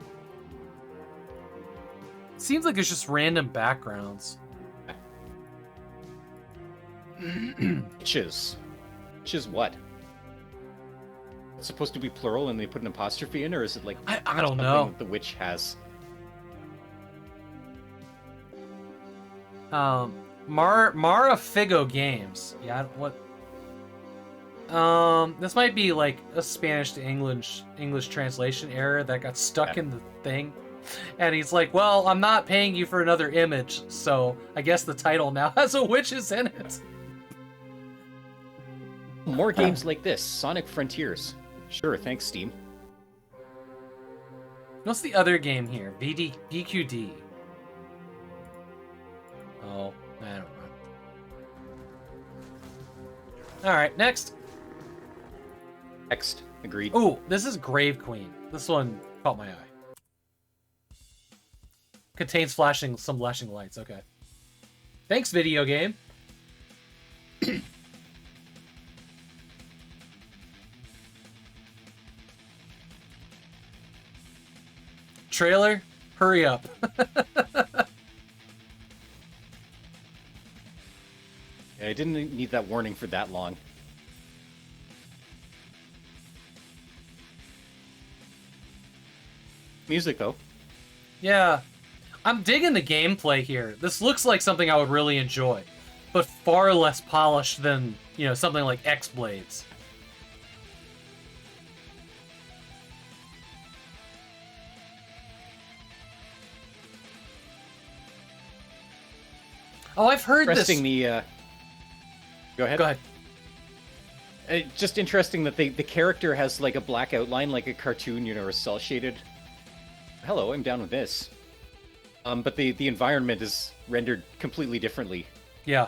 Seems like it's just random backgrounds. Witches. Witches what? It's supposed to be plural and they put an apostrophe in, or is it like I don't something know. that the witch has? Mara Figo Games. Yeah, what? This might be like a Spanish to English translation error that got stuck in the thing. And he's like, well, I'm not paying you for another image, so I guess the title now has a witches in it. More games like this. Sonic Frontiers. Sure, thanks, Steam. What's the other game here? VQD. Oh, I don't know. Alright, next. Next. Agreed. Ooh, this is Grave Queen. This one caught my eye. Contains some flashing lights. Okay. Thanks, video game. Trailer, hurry up. Yeah, I didn't need that warning for that long. Music, though. Yeah. I'm digging the gameplay here. This looks like something I would really enjoy, but far less polished than, something like X-Blades. Oh, I've heard this. Go ahead. Go ahead. Just interesting that the character has like a black outline, like a cartoon, or cell shaded. Hello, I'm down with this. But the environment is rendered completely differently. Yeah.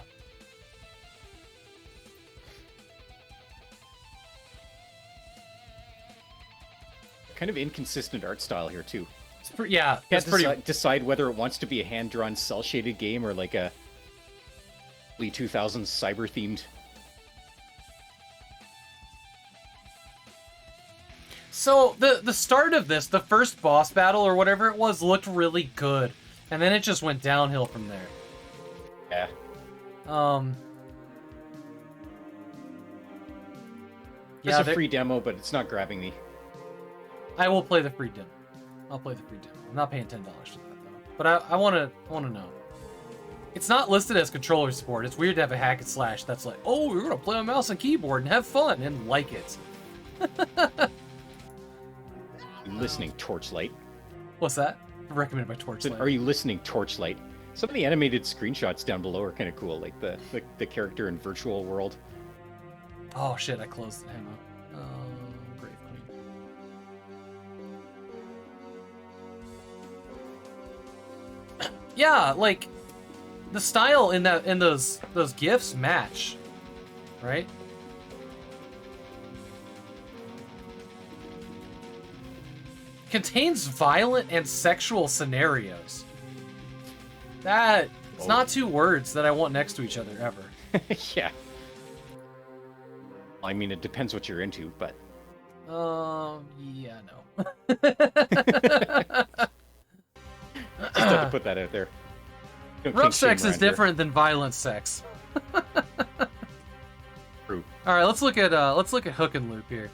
Kind of inconsistent art style here too. Yeah, can't decide whether it wants to be a hand-drawn cell-shaded game or like a early 2000s cyber-themed. So the start of this, the first boss battle or whatever it was, looked really good, and then it just went downhill from there. Yeah. There's a free demo, but it's not grabbing me. I will play the free demo. I'll play the free demo. I'm not paying $10 for that though. But I want to know. It's not listed as controller support. It's weird to have a hack and slash that's like, oh, we're gonna play on mouse and keyboard and have fun and like it. You listening, Torchlight? What's that? Recommended by Torchlight. Are you listening, Torchlight? Some of the animated screenshots down below are kind of cool, like the character in Virtual World. Oh shit! I closed it. Hang on. Grave Queen. Yeah, like the style in those gifs match, right? Contains violent and sexual scenarios. It's not two words that I want next to each other ever. Yeah. I mean, it depends what you're into, but. Yeah, no. Just had to put that out there. Rough sex is different than violent sex. True. All right, let's look at Hook and Loop here.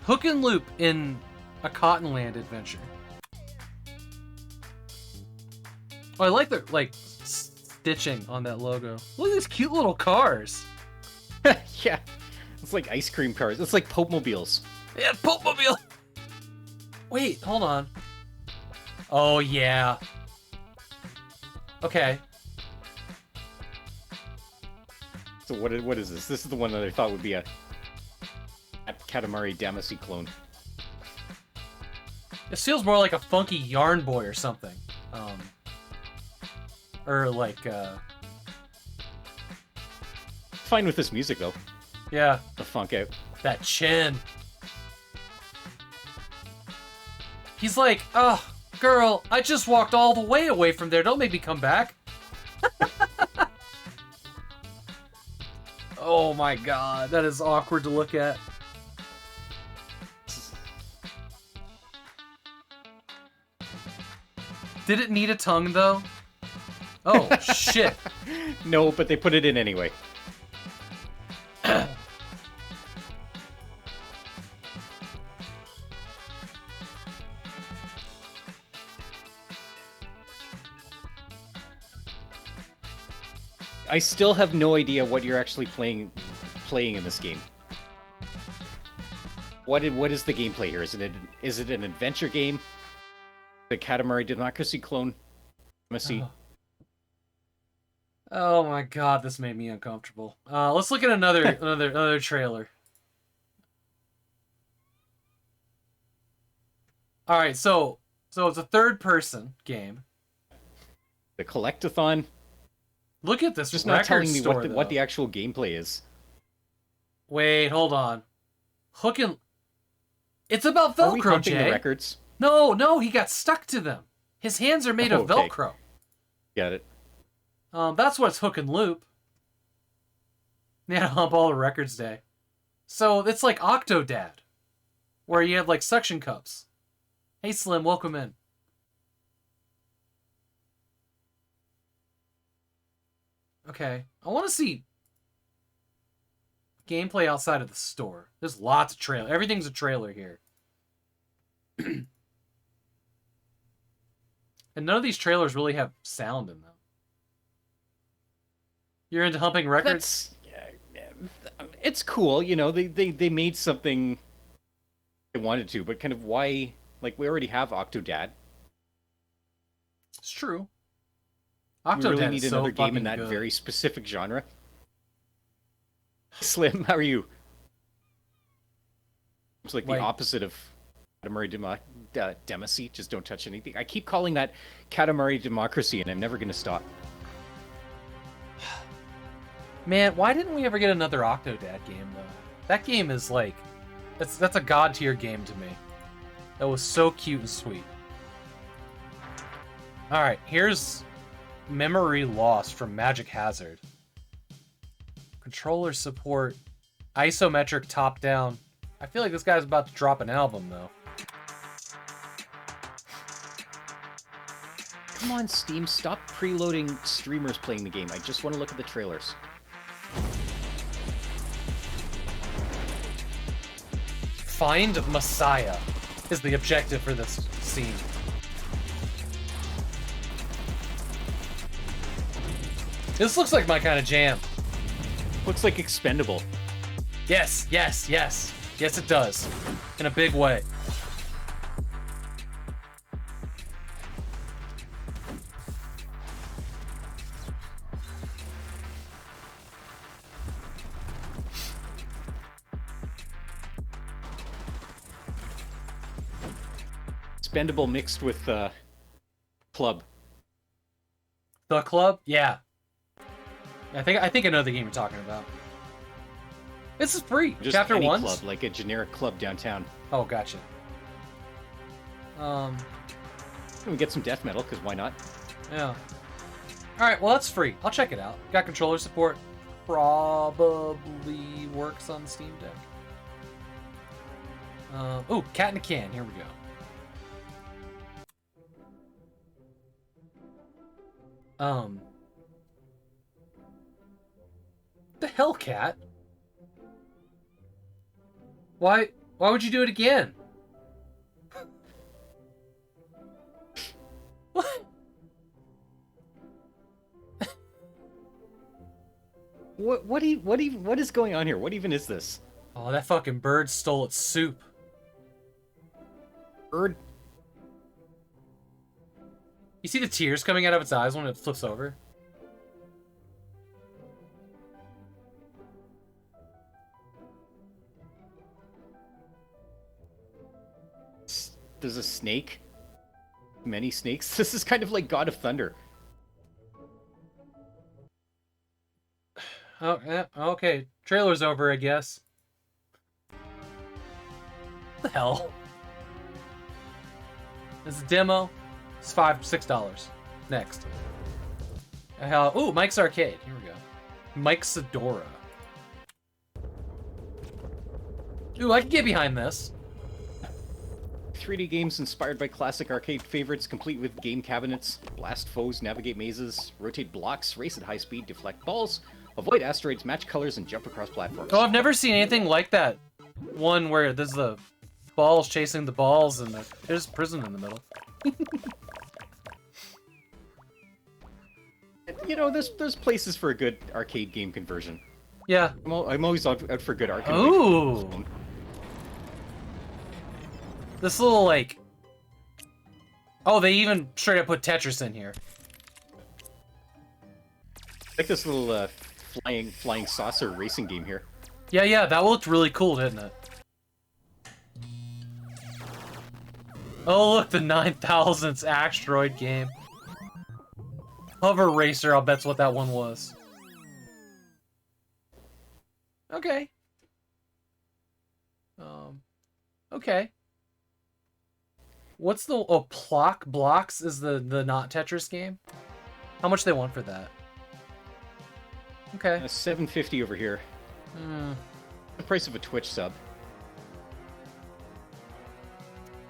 Hook and Loop in a Cottonland adventure. Oh, I like the stitching on that logo. Look at these cute little cars. Yeah, it's like ice cream cars. It's like Pope Mobiles. Yeah, Pope Mobile. Wait, hold on. Oh yeah. Okay. So what is this? This is the one that I thought would be a Katamari Damacy clone. This feels more like a funky Yarn Boy or something. Or like, Fine with this music, though. Yeah. The funk out. That chin. He's like, oh, girl, I just walked all the way away from there. Don't make me come back. Oh my god, that is awkward to look at. Did it need a tongue, though? Oh, shit. No, but they put it in anyway. I still have no idea what you're actually playing in this game. What is the gameplay here? Is it an adventure game? The Katamari Democracy clone? Oh my god, this made me uncomfortable. Let's look at another trailer. All right, so it's a third-person game. The Collectathon. Look at this. Just not telling me what the actual gameplay is. Wait, hold on. It's about Velcro, Are we humping Jay. the records? No, he got stuck to them. His hands are made of okay. Velcro. Got it. That's what's Hook and Loop. Yeah, hump all the records day. So it's like Octodad, where you have like suction cups. Hey Slim, welcome in. Okay, I want to see gameplay outside of the store. There's lots of trailer. Everything's a trailer here. And none of these trailers really have sound in them. You're into humping records? It's cool, you know, they made something they wanted to, but kind of why, like, we already have Octodad. It's true. We really need is so another game in fucking that good. very specific genre. Slim, how are you? It's like the opposite of Katamari Demacy. Just don't touch anything. I keep calling that Katamari Democracy, and I'm never going to stop. Man, why didn't we ever get another Octodad game, though? That game is like... That's a god-tier game to me. That was so cute and sweet. Alright, here's Memory Lost from Magic Hazard. Controller support. Isometric top-down. I feel like this guy's about to drop an album, though. Come on, Steam, stop preloading streamers playing the game. I just want to look at the trailers. Find Messiah is the objective for this scene. This looks like my kind of jam. Looks like expendable. Yes, yes, yes. Yes, it does. In a big way. Expendable mixed with club. The club? Yeah. I think I know the game you're talking about. This is free. Just Chapter any 1? club, like a generic club downtown. Oh, gotcha. We get some death metal, because why not? Yeah. Alright, well that's free. I'll check it out. Got controller support. Probably works on Steam Deck. Oh, Cat in a Can. Here we go. The hell, Cat? Why would you do it again? What is going on here? What even is this? Oh, that fucking bird stole its soup. Bird? You see the tears coming out of its eyes when it flips over? There's a snake. Many snakes. This is kind of like God of Thunder. Oh, yeah, okay. Trailer's over, I guess. What the hell? This is a demo. It's $6. Next. Ooh, Mike's Arcade. Here we go. Mike's Sedora. Ooh, I can get behind this. 3D games inspired by classic arcade favorites, complete with game cabinets, blast foes, navigate mazes, rotate blocks, race at high speed, deflect balls, avoid asteroids, match colors, and jump across platforms. Oh, I've never seen anything like that. One where there's the balls chasing the balls and there's prison in the middle. You know, there's places for a good arcade game conversion. Yeah. I'm always out for good arcade. Ooh. This little, like... Oh, they even straight up put Tetris in here. Like this little flying saucer racing game here. Yeah, that looked really cool, didn't it? Oh, look, the 9000th asteroid game. Hover Racer, I'll bet's what that one was. Okay. Okay. What's the... Oh, Blocks is the not Tetris game? How much they want for that? Okay. $7.50 over here. The price of a Twitch sub.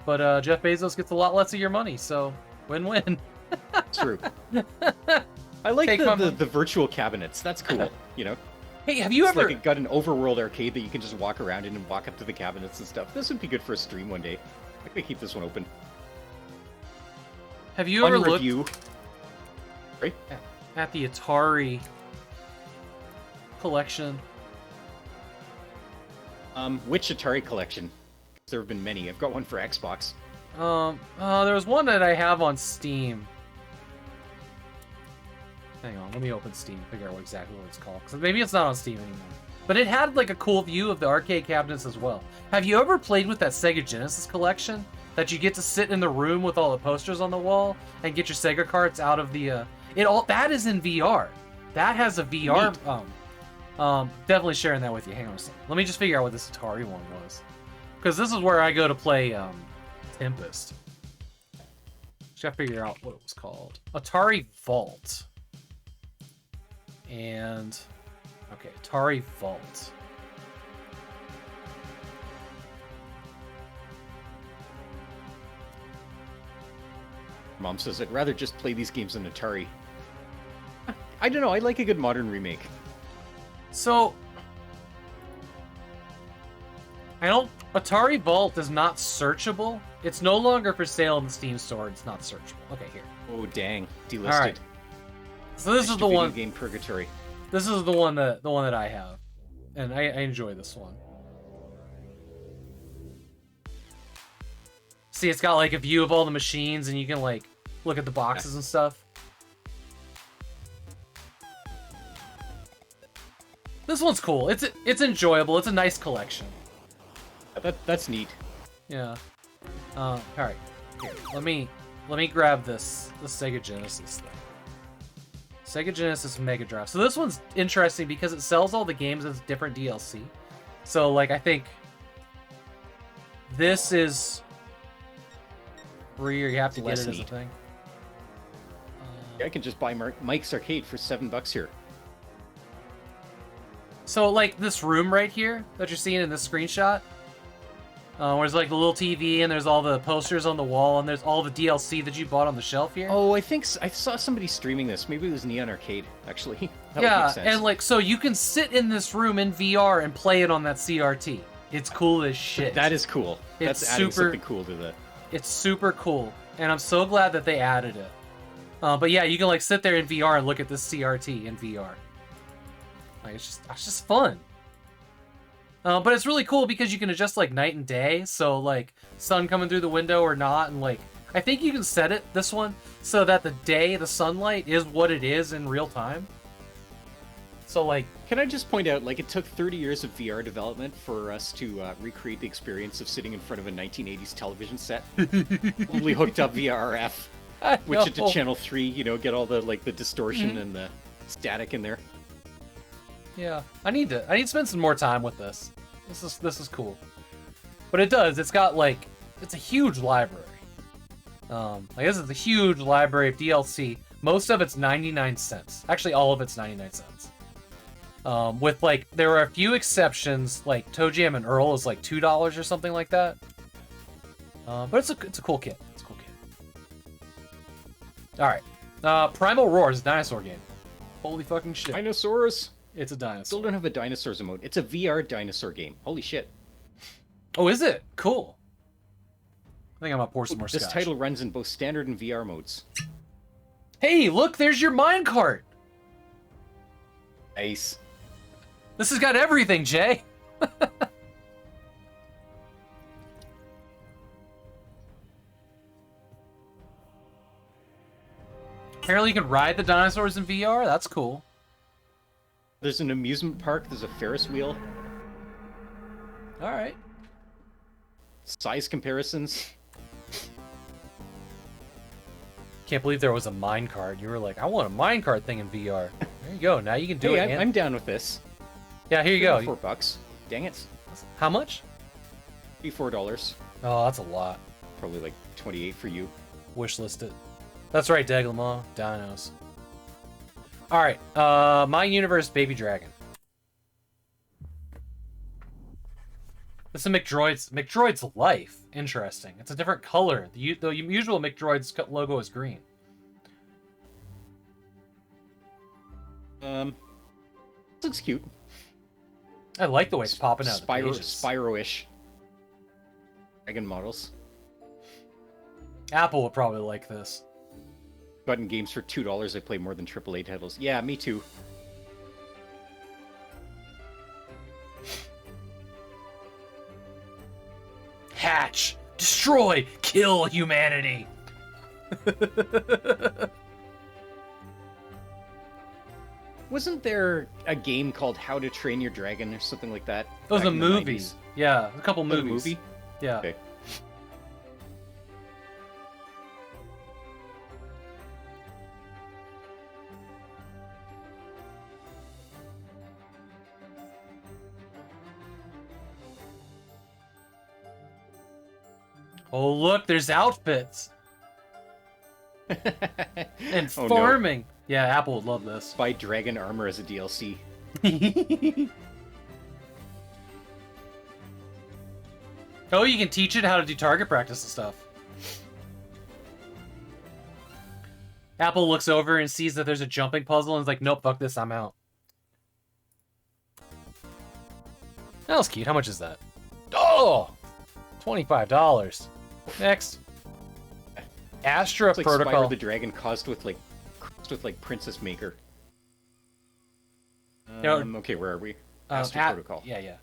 But Jeff Bezos gets a lot less of your money, so win-win. True. I like the virtual cabinets. That's cool, you know? Hey, have you ever... Like got an overworld arcade that you can just walk around in and walk up to the cabinets and stuff. This would be good for a stream one day. I could keep this one open. Have you ever looked right? at the Atari collection? Which Atari collection? There have been many. I've got one for Xbox. There's one that I have on Steam. Hang on, let me open Steam, figure out exactly what it's called. Because maybe it's not on Steam anymore. But it had like a cool view of the arcade cabinets as well. Have you ever played with that Sega Genesis collection? That you get to sit in the room with all the posters on the wall and get your Sega carts out of the that is in VR. That has a VR. Definitely sharing that with you. Hang on a second. Let me just figure out what this Atari one was. Because this is where I go to play Tempest. Just gotta figure out what it was called. Atari Vault. And okay, Atari Vault. Mom says I'd rather just play these games on Atari. I don't know, I like a good modern remake. So Atari Vault is not searchable. It's no longer for sale in the Steam store. It's not searchable. Okay, here. Oh, dang. Delisted. All right. So this is the one. Game purgatory. This is the one that I have, and I enjoy this one. See, it's got like a view of all the machines, and you can like look at the boxes and stuff. This one's cool. It's enjoyable. It's a nice collection. That's neat. Yeah. All right. Here, let me grab the Sega Genesis thing. Sega Genesis Mega Drive. So this one's interesting because it sells all the games as different DLC. So like I think this is free, or you have to get it as a thing. I can just buy Mike's Arcade for $7 here. So like this room right here that you're seeing in this screenshot, where there's like the little TV and there's all the posters on the wall and there's all the DLC that you bought on the shelf here. Oh, I think I saw somebody streaming this. Maybe it was Neon Arcade, actually. That would yeah, make sense. and like so you can sit in this room in VR and play it on that CRT. It's cool as shit. That is cool. It's That's adding super something cool to the... It's super cool, and I'm so glad that they added it. But yeah, you can like sit there in VR and look at this CRT in VR. Like it's just fun. But it's really cool because you can adjust like night and day, so like sun coming through the window or not, and like I think you can set it, this one, so that the sunlight is what it is in real time. So like, can I just point out, like, it took 30 years of VR development for us to recreate the experience of sitting in front of a 1980s television set, only hooked up via RF, switch it to channel 3, you know, get all the like the distortion and the static in there. Yeah, I need to spend some more time with this. This is cool. But it's got like, it's a huge library. Like this is a huge library of DLC. Most of it's 99 cents. Actually, all of it's 99 cents. With like, there are a few exceptions, like Toe Jam and Earl is like $2 or something like that. But it's a cool kit. It's a cool kit. All right, Primal Roar is a dinosaur game. Holy fucking shit! Dinosaurs. It's a dinosaur. Still don't have a dinosaurs emote. It's a VR dinosaur game. Holy shit! Oh, is it? Cool. I think I'm gonna pour some more This scotch. title runs in both standard and VR modes. Hey, look! There's your minecart. Nice. This has got everything, Jay. Apparently you can ride the dinosaurs in VR? That's cool. There's an amusement park, there's a Ferris wheel. Alright. Size comparisons. Can't believe there was a minecart. You were like, I want a minecart thing in VR. There you go, now you can do it. I'm down with this. Yeah, here you go. $4. Dang it. How much? $4. Oh, that's a lot. Probably like 28 for you. Wishlist it. That's right, Deglamon. Dinos. Alright, My Universe Baby Dragon. This is McDroid's life. Interesting. It's a different color. The usual McDroid's logo is green. This looks cute. I like the way it's popping out of the pages. Spyro-ish. Dragon models. Apple would probably like this. Gotten games for $2, I play more than AAA titles. Yeah, me too. Hatch! Destroy! Kill humanity! Wasn't there a game called How to Train Your Dragon or something like that? It was back a in the movie. 90s? Yeah, a couple Was it a movies. movie? Yeah. Okay. Oh, look, there's outfits. And Oh, no. farming. Yeah, Apple would love this. Buy Dragon Armor as a DLC. Oh, you can teach it how to do target practice and stuff. Apple looks over and sees that there's a jumping puzzle and is like, nope, fuck this, I'm out. That was cute. How much is that? Oh! $25. Next. Astra It's like Protocol. Spyro the Dragon caused with like with like Princess Maker. No, Okay, where are we? Astro Protocol. Yeah, yeah.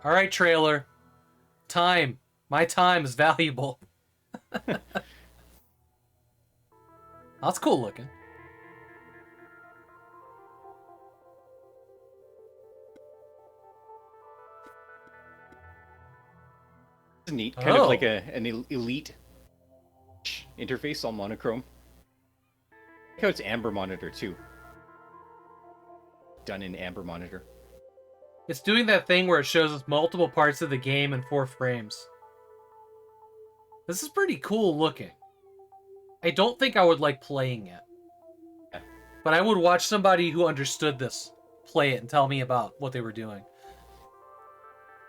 All right, trailer. Time. My time is valuable. That's cool looking. It's neat. Kind of like an elite interface, all monochrome. I like how it's Amber Monitor, too. Done in Amber Monitor. It's doing that thing where it shows us multiple parts of the game in 4 frames. This is pretty cool looking. I don't think I would like playing it. But I would watch somebody who understood this play it and tell me about what they were doing.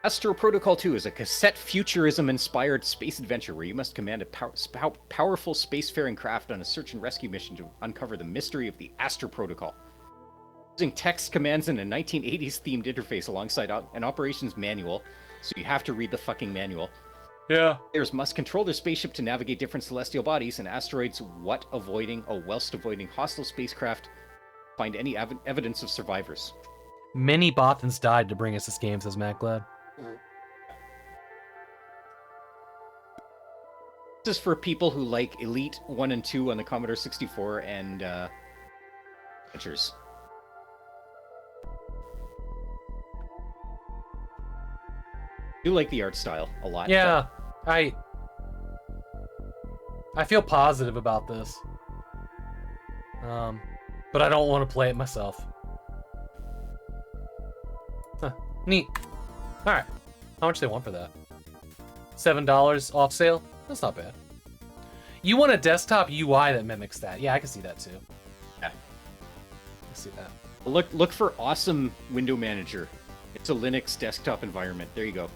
Astro Protocol 2 is a cassette futurism-inspired space adventure where you must command a powerful spacefaring craft on a search and rescue mission to uncover the mystery of the Astro Protocol. Using text commands in a 1980s-themed interface alongside an operations manual, so you have to read the fucking manual. Yeah. Players must control their spaceship to navigate different celestial bodies and asteroids whilst avoiding hostile spacecraft, find any evidence of survivors. Many Bothans died to bring us this game, says MacLad. This is for people who like Elite 1 and 2 on the Commodore 64 and adventures. I do like the art style a lot. Yeah, I feel positive about this. But I don't want to play it myself. Huh, neat. Alright. How much do they want for that? $7 off sale? That's not bad. You want a desktop UI that mimics that. Yeah, I can see that too. Yeah. I see that. Look for Awesome Window Manager. It's a Linux desktop environment. There you go.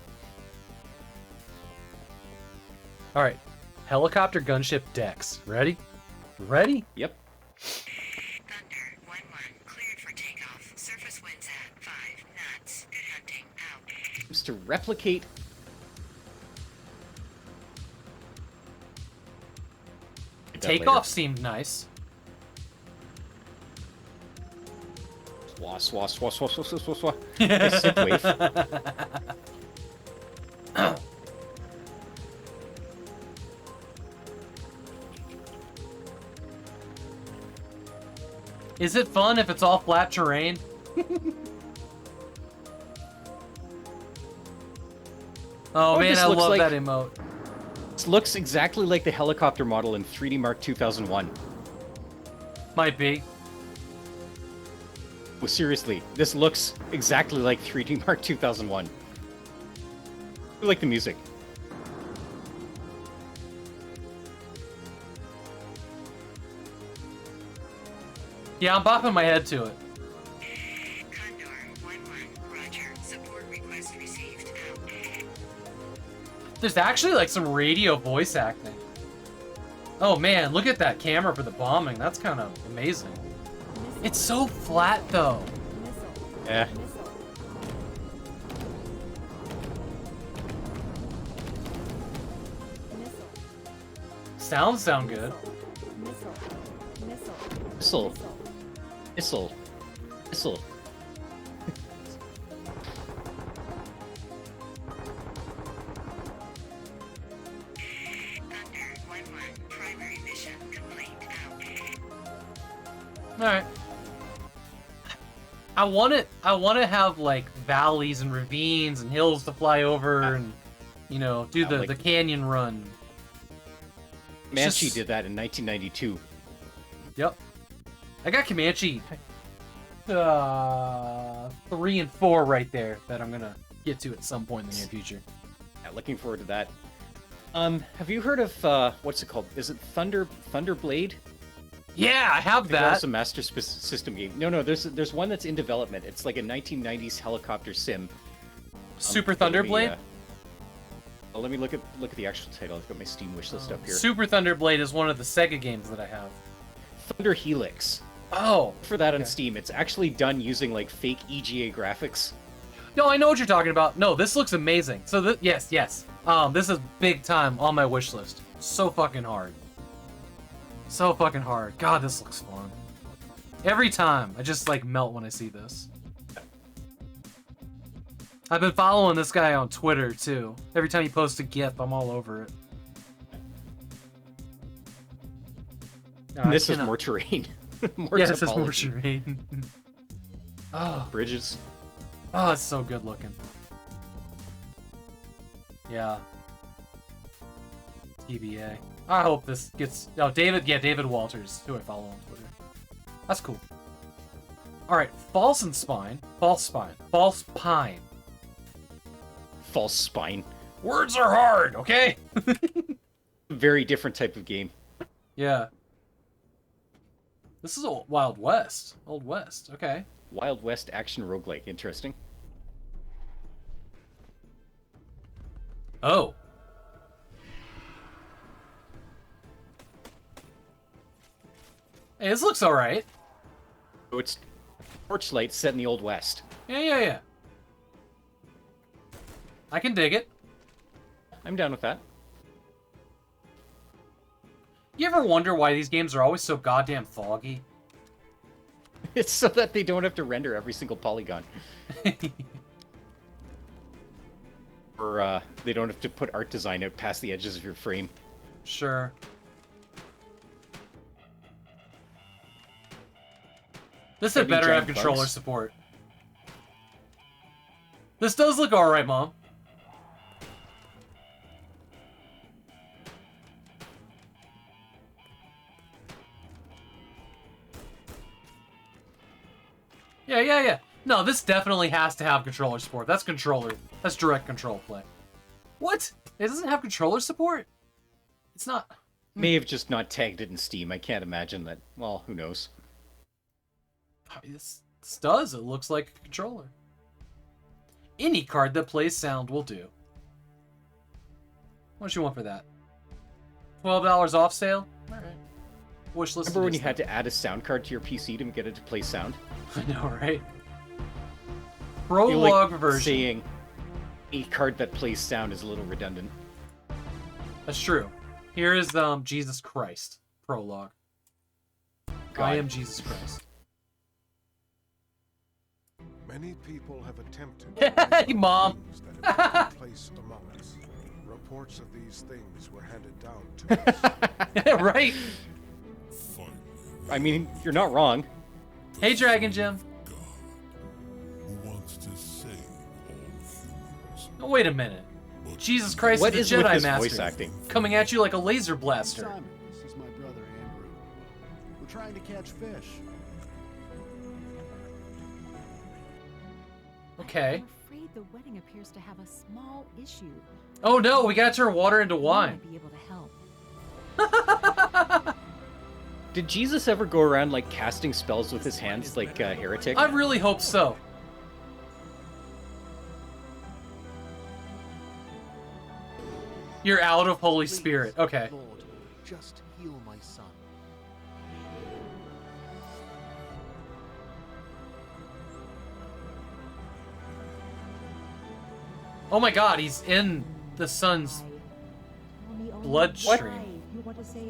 Alright. Helicopter gunship decks. Ready? Ready? Yep. Thunder 1-1, cleared for takeoff. Surface winds at 5 knots. Good hunting. Out. Seems to replicate. Takeoff seemed nice. Swah, swah, swah, swah, swah, swah, swah, swah. Nice synthwave. Is it fun if it's all flat terrain? Oh man, this I looks love like- that emote. This looks exactly like the helicopter model in 3D Mark 2001. Might be. Well, seriously, this looks exactly like 3D Mark 2001. I like the music. Yeah, I'm bopping my head to it. Condor 1-1, roger. Support request received. Out. There's actually like some radio voice acting. Oh man, look at that camera for the bombing. That's kind of amazing. It's so flat though. Yeah. Sounds sound good. Missile. Missile. Missile. Thunder 1-1, primary mission complete. Out. All right. I want to have like valleys and ravines and hills to fly over and, you know, do the canyon run. Comanche did that in 1992. Yep. I got Comanche 3 and 4 right there that I'm gonna get to at some point in the near future. Yeah, looking forward to that. Have you heard of what's it called? Is it Thunderblade? Yeah, I have that. It's a Master System game. No, there's one that's in development. It's like a 1990s helicopter sim. Super Thunderblade. Let me look at the actual title. I've got my Steam wishlist up here. Super Thunderblade is one of the Sega games that I have. Thunder Helix. Oh, for that on Steam. It's actually done using like fake EGA graphics. No, I know what you're talking about. No, this looks amazing. So yes. This is big time on my wish list. So fucking hard. So fucking hard. God, this looks fun. Every time, I just like melt when I see this. I've been following this guy on Twitter too. Every time he posts a GIF, I'm all over it. And this is more terrain. More this is topology. more terrain. Oh, Bridges. Oh, it's so good looking. Yeah. TBA. I hope this gets... Oh, David Walters, who I follow on Twitter. That's cool. Alright, false spine. False pine. False spine. Words are hard, okay? Very different type of game. Yeah. This is old Wild West. Old West, okay. Wild West action roguelike. Interesting. Oh. Hey, this looks alright. So it's Torchlight set in the Old West. Yeah. I can dig it. I'm down with that. You ever wonder why these games are always so goddamn foggy? It's so that they don't have to render every single polygon. Or they don't have to put art design out past the edges of your frame. Sure. This had better have controller support. This does look alright, Mom. Yeah. No, this definitely has to have controller support. That's controller. That's direct control play. What? It doesn't have controller support? It's not... May have just not tagged it in Steam. I can't imagine that. Well, who knows? This does. It looks like a controller. Any card that plays sound will do. What do you want for that? $12 off sale? Alright. Wish list. Remember when you had to add a sound card to your PC to get it to play sound? I know, right? Prologue version. Saying a card that plays sound is a little redundant. That's true. Here is Jesus Christ prologue. God. I am Jesus Christ. Many people have attempted Hey, Mom. things that have taken place among us. Reports of these things were handed down to us. Right? I mean, you're not wrong. Hey, Dragon Jim. Oh, wait a minute. Jesus Christ What is is the with Jedi this Master voice acting? coming at you like a laser blaster. Simon, this is my brother Andrew. We're trying to catch fish. Okay. I'm afraid the wedding appears to have a small issue. Oh no, we gotta turn water into wine. Might be able to help. Did Jesus ever go around like casting spells with his hands like a heretic? I really hope so. You're out of Holy Spirit. Okay. Lord, just heal my son. Oh my god, he's in the sun's bloodstream.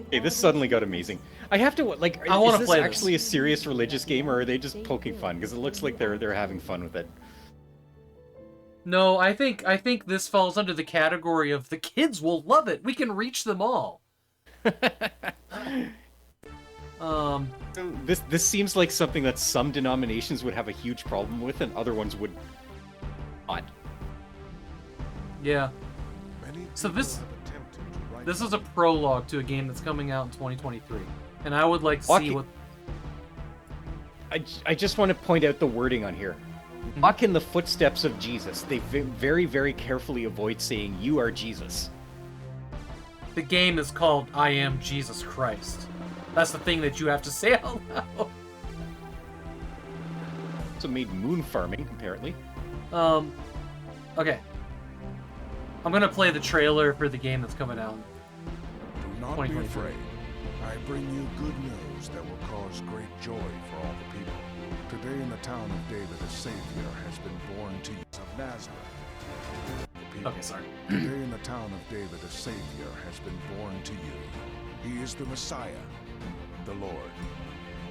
Okay, this suddenly got amazing. I have to like. I wanna is this play this. actually a serious religious game, or are they just poking fun? Because it looks like they're having fun with it. No, I think this falls under the category of the kids will love it. We can reach them all. This seems like something that some denominations would have a huge problem with, and other ones would not. Yeah. So this is a prologue to a game that's coming out in 2023, and I would like to see what. I just want to point out the wording on here. Walk in the footsteps of Jesus. They very, very carefully avoid saying you are Jesus. The game is called I Am Jesus Christ. That's the thing that you have to say out loud. So made moon farming, apparently. Okay. I'm gonna play the trailer for the game that's coming out. Do not be afraid. I bring you good news that will cause great joy for all the people. Today in the town of David, a Savior has been born to you of Nazareth. Okay, sorry. Today in the town of David, a Savior has been born to you. He is the Messiah, the Lord.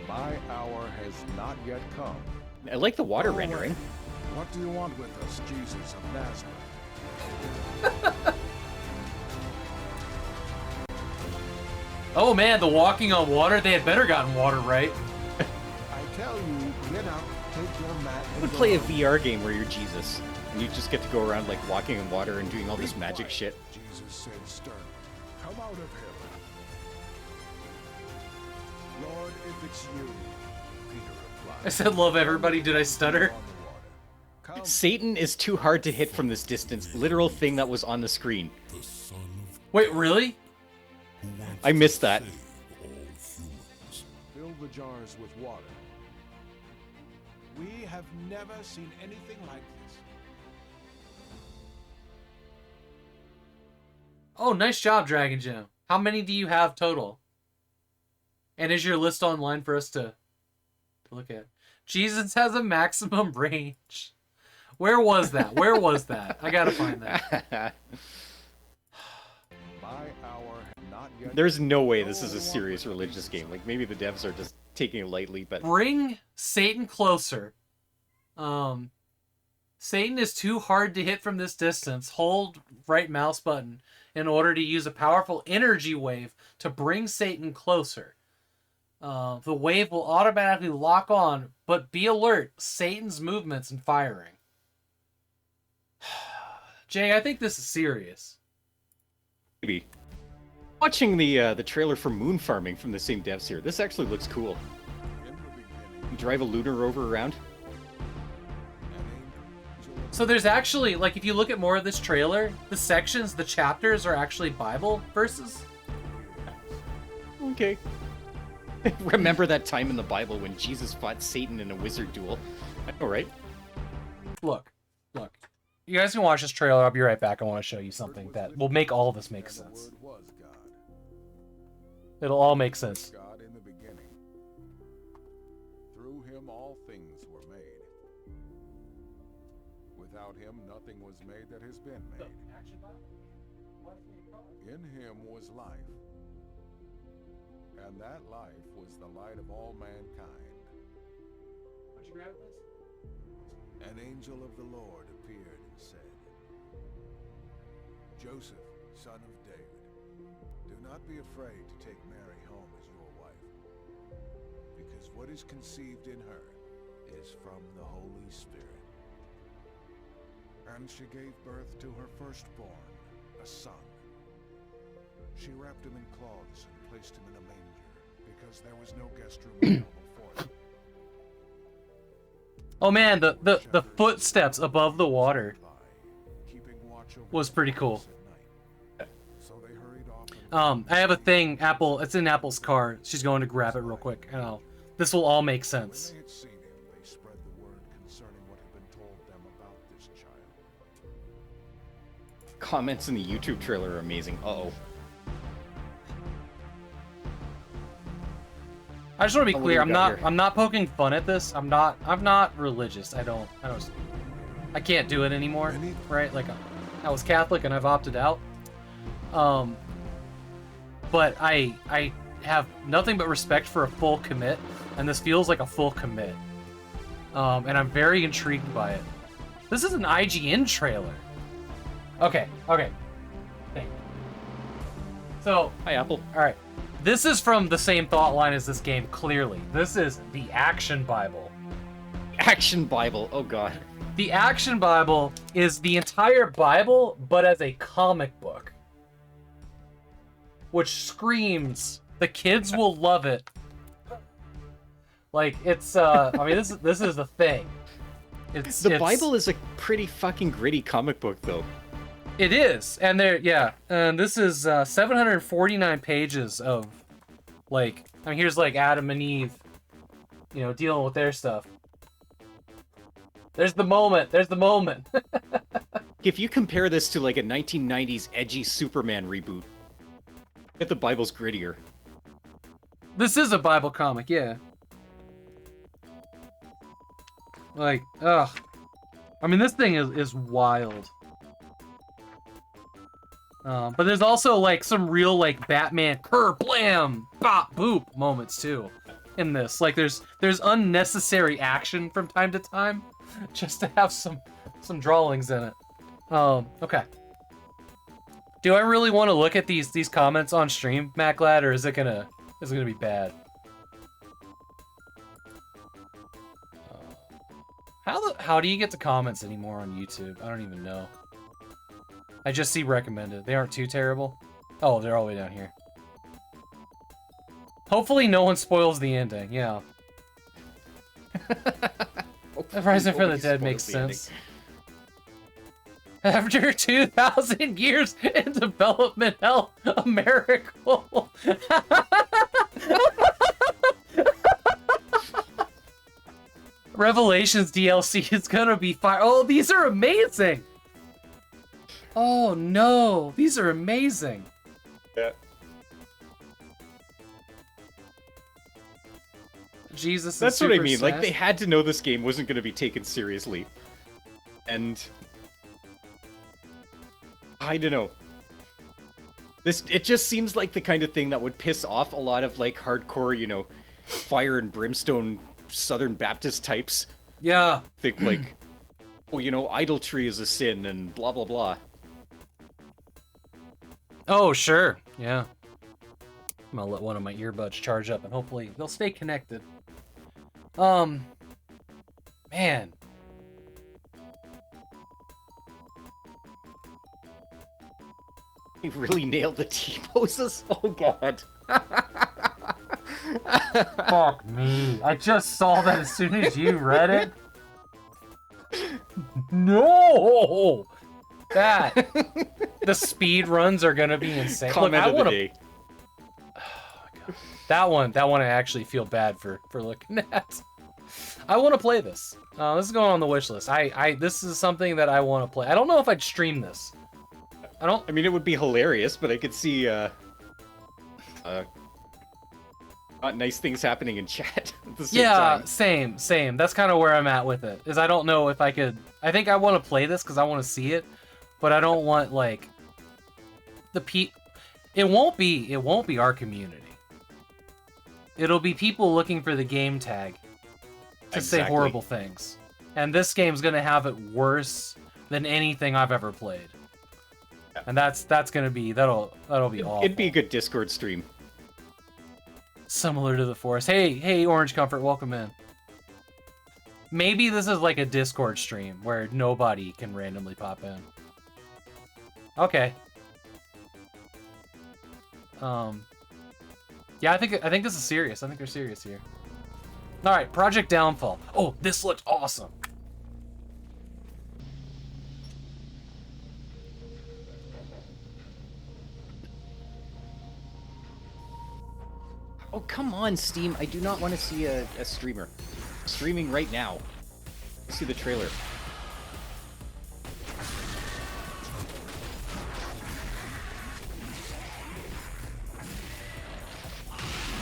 My hour has not yet come. I like the water Go away. rendering. What do you want with us, Jesus of Nazareth? Oh man, the walking on water, they had better gotten water right. I tell you, get up, take your mat, I and would go. play a VR game where you're Jesus, and you just get to go around like walking in water and doing all this magic shit. Jesus said sternly, come out of him. Lord, if it's you, Peter replied. I said love everybody, did I stutter? Satan is too hard to hit from this distance. Literal thing that was on the screen. Wait, really? I missed that. Fill the jars with water. We have never seen anything like this. Oh, nice job, Dragon Gem. How many do you have total? And is your list online for us to look at? Jesus has a maximum range. Where was that? Where was that? I gotta find that. My hour not yet. There's no way this is a serious religious game. Like, maybe the devs are just taking it lightly, but... Bring Satan closer. Satan is too hard to hit from this distance. Hold right mouse button in order to use a powerful energy wave to bring Satan closer. The wave will automatically lock on, but be alert. Satan's movements and firing. Jay, I think this is serious. Maybe. Watching the trailer for Moon Farming from the same devs here. This actually looks cool. You drive a lunar rover around. So there's actually, like, if you look at more of this trailer, the sections, the chapters are actually Bible verses. Okay. Remember that time in the Bible when Jesus fought Satan in a wizard duel? I know, right? Look. You guys can watch this trailer. I'll be right back. I want to show you something that will make all of this make sense. It'll all make sense. God in the beginning. Through him all things were made. Without him nothing was made that has been made. In him was life. And that life was the light of all mankind. An angel of the Lord appeared and said, Joseph, son of David, do not be afraid to take Mary home as your wife, because what is conceived in her is from the Holy Spirit. And she gave birth to her firstborn, a son. She wrapped him in cloths and placed him in a manger, because there was no guest room available for him. Oh man, the footsteps above the water was pretty cool. I have a thing, Apple, it's in Apple's car. She's going to grab it real quick. I know. This will all make sense. When they had seen him, they spread the word concerning what had been told them about this child. Comments in the YouTube trailer are amazing. Uh-oh. I just want to be Oh, what clear. do we got here? I'm not poking fun at this. I'm not religious. I can't do it anymore, right? Like I was Catholic and I've opted out. But I have nothing but respect for a full commit, and this feels like a full commit. And I'm very intrigued by it. This is an IGN trailer. Okay. Thank you. So, hi Apple. All right. This is from the same thought line as this game, clearly. This is the Action Bible. Action Bible, oh god. The Action Bible is the entire Bible, but as a comic book. Which screams, the kids will love it. Like, it's, I mean, this is the thing. It's Bible is a pretty fucking gritty comic book, though. It is, and and this is 749 pages of, like, I mean, here's like Adam and Eve, you know, dealing with their stuff. There's the moment. If you compare this to like a 1990s edgy Superman reboot, get the Bible's grittier. This is a Bible comic, yeah. Like, ugh. I mean, this thing is wild. But there's also like some real like Batman blam, bop, boop moments too in this. Like there's unnecessary action from time to time just to have some drawings in it. Okay. Do I really want to look at these comments on stream, MacLad, or is it gonna be bad? How do you get the comments anymore on YouTube? I don't even know. I just see recommended. They aren't too terrible. Oh, they're all the way down here. Hopefully no one spoils the ending, yeah. Rising from the Dead makes sense. After 2,000 years in development, hell, a miracle. Revelations DLC is gonna be fire. Oh, these are amazing. Oh no, these are amazing. Yeah. Jesus. That's what I mean. Like they had to know this game wasn't going to be taken seriously, and I don't know. It just seems like the kind of thing that would piss off a lot of like hardcore, you know, fire and brimstone Southern Baptist types. Yeah. Think like, oh, you know, idolatry is a sin and blah blah blah. Oh, sure. Yeah. I'm gonna let one of my earbuds charge up and hopefully they'll stay connected. Man. He really nailed the T-poses. Oh god. Fuck me. I just saw that as soon as you read it. No! That. The speed runs are gonna be insane. Comment Look, of the day. Oh my god. That one I actually feel bad for looking at. I want to play this. This is going on the wish list. This is something that I want to play. I don't know if I'd stream this. I mean, it would be hilarious, but I could see nice things happening in chat at the same time. Same. That's kind of where I'm at with it. Is I don't know if I could. I think I want to play this because I want to see it, but I don't want like It won't be our community. It'll be people looking for the game tag to say horrible things, and this game's gonna have it worse than anything I've ever played. And that's gonna be that'll be awful. It'd be a good Discord stream. Similar to the Forest. Hey, Orange Comfort, welcome in. Maybe this is like a Discord stream where nobody can randomly pop in. Okay. Yeah, I think this is serious. I think they're serious here. All right, Project Downfall. Oh, this looked awesome. Oh, come on, Steam. I do not want to see a streamer. Streaming right now. Let's see the trailer.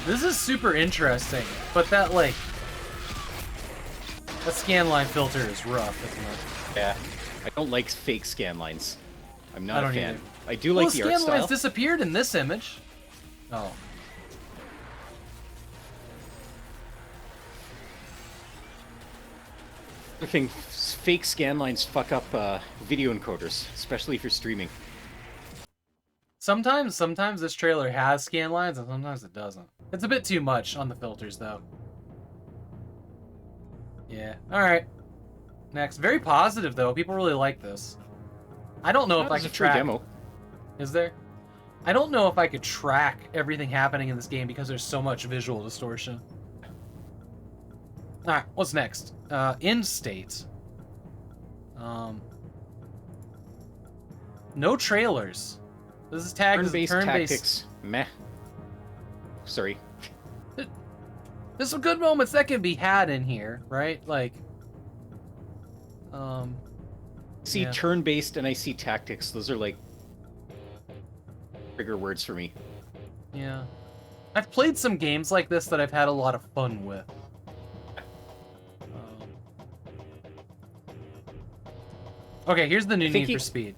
This is super interesting, but that scanline filter is rough, isn't it? Yeah. I don't like fake scan lines. I'm not a fan. Either. I do like the art scan style. lines disappeared in this image. Oh. I think fake scan lines fuck up video encoders, especially if you're streaming. Sometimes this trailer has scan lines and sometimes it doesn't. It's a bit too much on the filters though. Yeah. All right. Next. Very positive though. People really like this. I don't know if I could track. Demo. Is there? I don't know if I could track everything happening in this game because there's so much visual distortion. All right. What's next? End state. No trailers. This is tagged as turn-based tactics. Meh. Sorry. There's some good moments that can be had in here, right? Like, see turn-based and I see tactics. Those are like trigger words for me. Yeah. I've played some games like this that I've had a lot of fun with. Okay, here's the new think Need for Speed.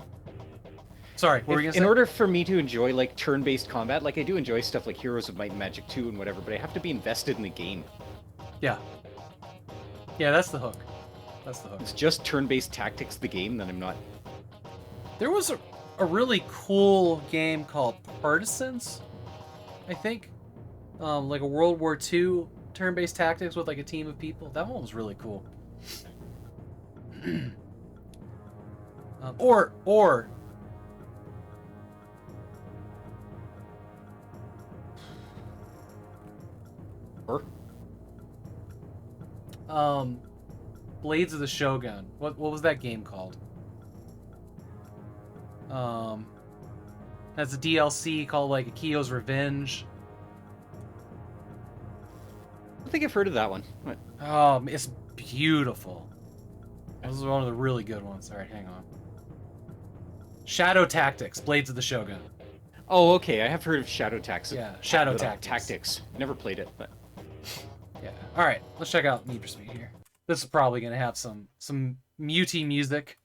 Sorry, what were you gonna say? In order for me to enjoy like turn-based combat, like I do enjoy stuff like Heroes of Might and Magic 2 and whatever, but I have to be invested in the game. Yeah. Yeah, that's the hook. That's the hook. It's just turn-based tactics the game, then I'm not. There was a really cool game called Partisans, I think. Like a World War II turn-based tactics with like a team of people. That one was really cool. Or Blades of the Shogun. What was that game called? Has a DLC called like Akiyo's Revenge. I don't think I've heard of that one. What? It's beautiful. This is one of the really good ones. All right, hang on. Shadow Tactics, Blades of the Shogun. Oh, okay. I have heard of Shadow Tactics. Yeah, Shadow Tactics. Tactics. Never played it, but yeah. All right, let's check out Need for Speed here. This is probably gonna have some muty music.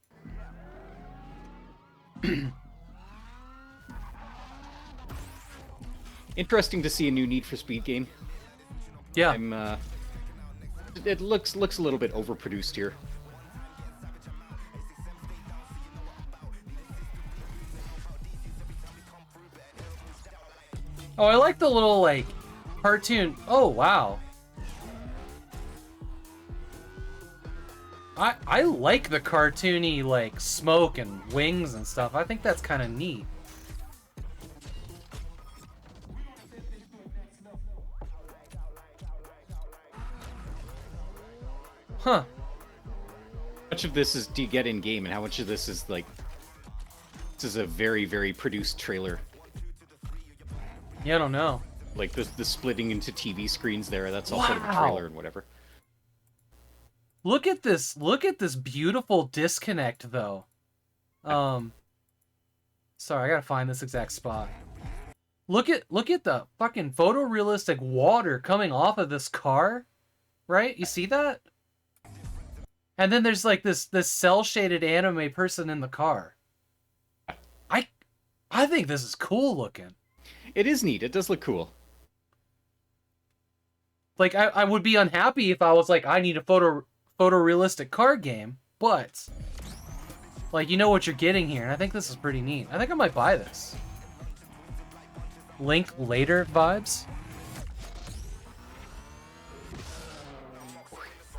interesting to see a new Need for Speed game. Yeah. It looks a little bit overproduced here. Oh, I like the little like cartoon. Oh, wow. I like the cartoony like smoke and wings and stuff. I think that's kind of neat. Huh. How much of this do you get in game, and how much of this is like? This is a very, very produced trailer. Yeah, I don't know. Like the splitting into TV screens there. That's all part of a trailer and whatever. Look at this. Look at this beautiful disconnect, though. Sorry, I gotta find this exact spot. Look at the fucking photorealistic water coming off of this car, right? You see that? And then there's like this cel-shaded anime person in the car. I think this is cool looking. It is neat. It does look cool. Like I would be unhappy if I was like, I need a photorealistic car game, but like you know what you're getting here, and I think this is pretty neat. I think I might buy this. Link later vibes.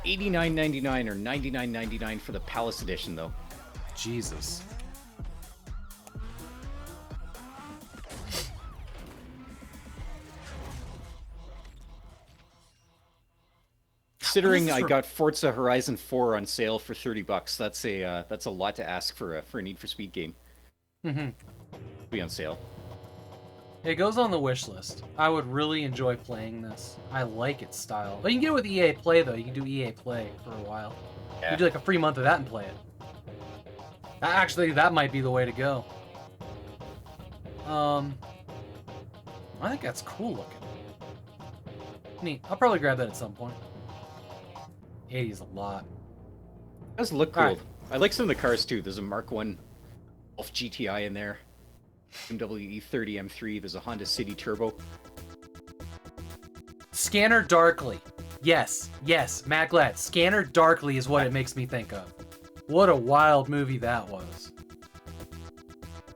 $89.99 or $99.99 for the Palace Edition, though. Jesus. Considering I got Forza Horizon 4 on sale for $30, that's a lot to ask for a Need for Speed game. Mm-hmm. Be on sale. It goes on the wish list. I would really enjoy playing this. I like its style. But you can get it with EA Play, though. You can do EA Play for a while. Yeah. You can do like a free month of that and play it. Actually, that might be the way to go. I think that's cool looking. Neat. I'll probably grab that at some point. 80 is a lot. It does look cool. Right. I like some of the cars, too. There's a Mark 1 Golf GTI in there. BMW E30 M3. There's a Honda City Turbo. Scanner Darkly. Yes, Matt Glad. Scanner Darkly is what it makes me think of. What a wild movie that was.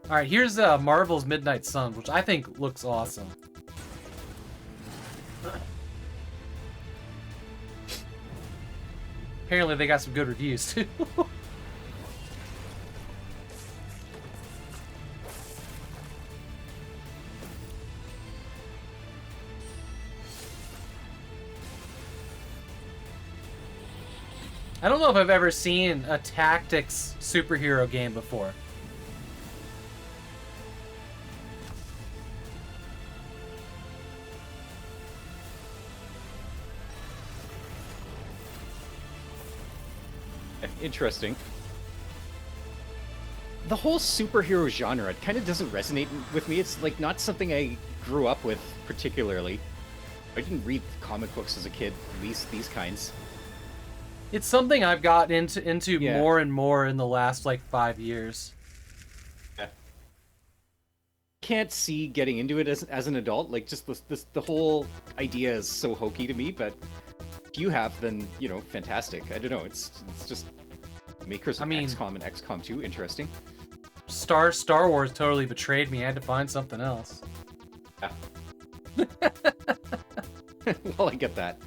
Alright, here's Marvel's Midnight Suns, which I think looks awesome. Apparently they got some good reviews, too. I don't know if I've ever seen a tactics superhero game before. Interesting. The whole superhero genre, it kind of doesn't resonate with me. It's like not something I grew up with particularly. I didn't read comic books as a kid, at least these kinds. It's something I've got into Yeah. more and more in the last like 5 years. Yeah. Can't see getting into it as an adult. Like just the whole idea is so hokey to me. But if you have, then you know, fantastic. I don't know. It's just makers of XCOM and XCOM 2 interesting. Star Wars totally betrayed me. I had to find something else. Yeah. Well, I get that.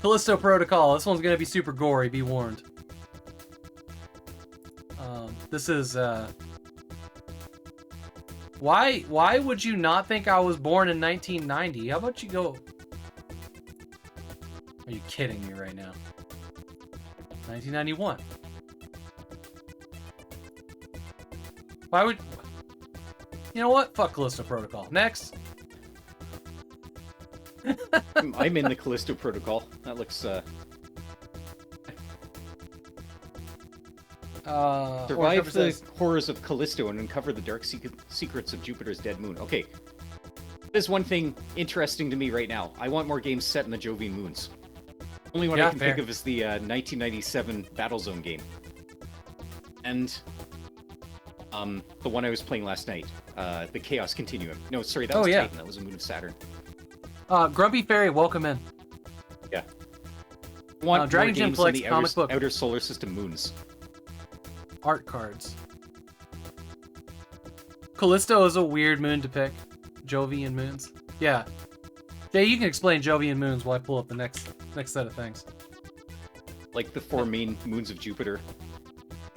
Callisto Protocol. This one's gonna be super gory. Be warned. This is Why would you not think I was born in 1990? How about you go? Are you kidding me right now? 1991. Why would? You know what? Fuck Callisto Protocol. Next. I'm in the Callisto Protocol. That looks survive the horrors of Callisto and uncover the dark secrets of Jupiter's dead moon. Okay. There's one thing interesting to me right now. I want more games set in the Jovian moons. Only one I can think of is the 1997 Battlezone game. And the one I was playing last night, the Chaos Continuum. No, sorry, that was Titan. That was a moon of Saturn. Grumpy Fairy, welcome in. Yeah. I want Dragon more Gym games in Plex the comic book outer solar system moons. art cards. Callisto is a weird moon to pick. Jovian moons. Yeah. Yeah, you can explain Jovian moons while I pull up the next set of things. Like the 4 main moons of Jupiter,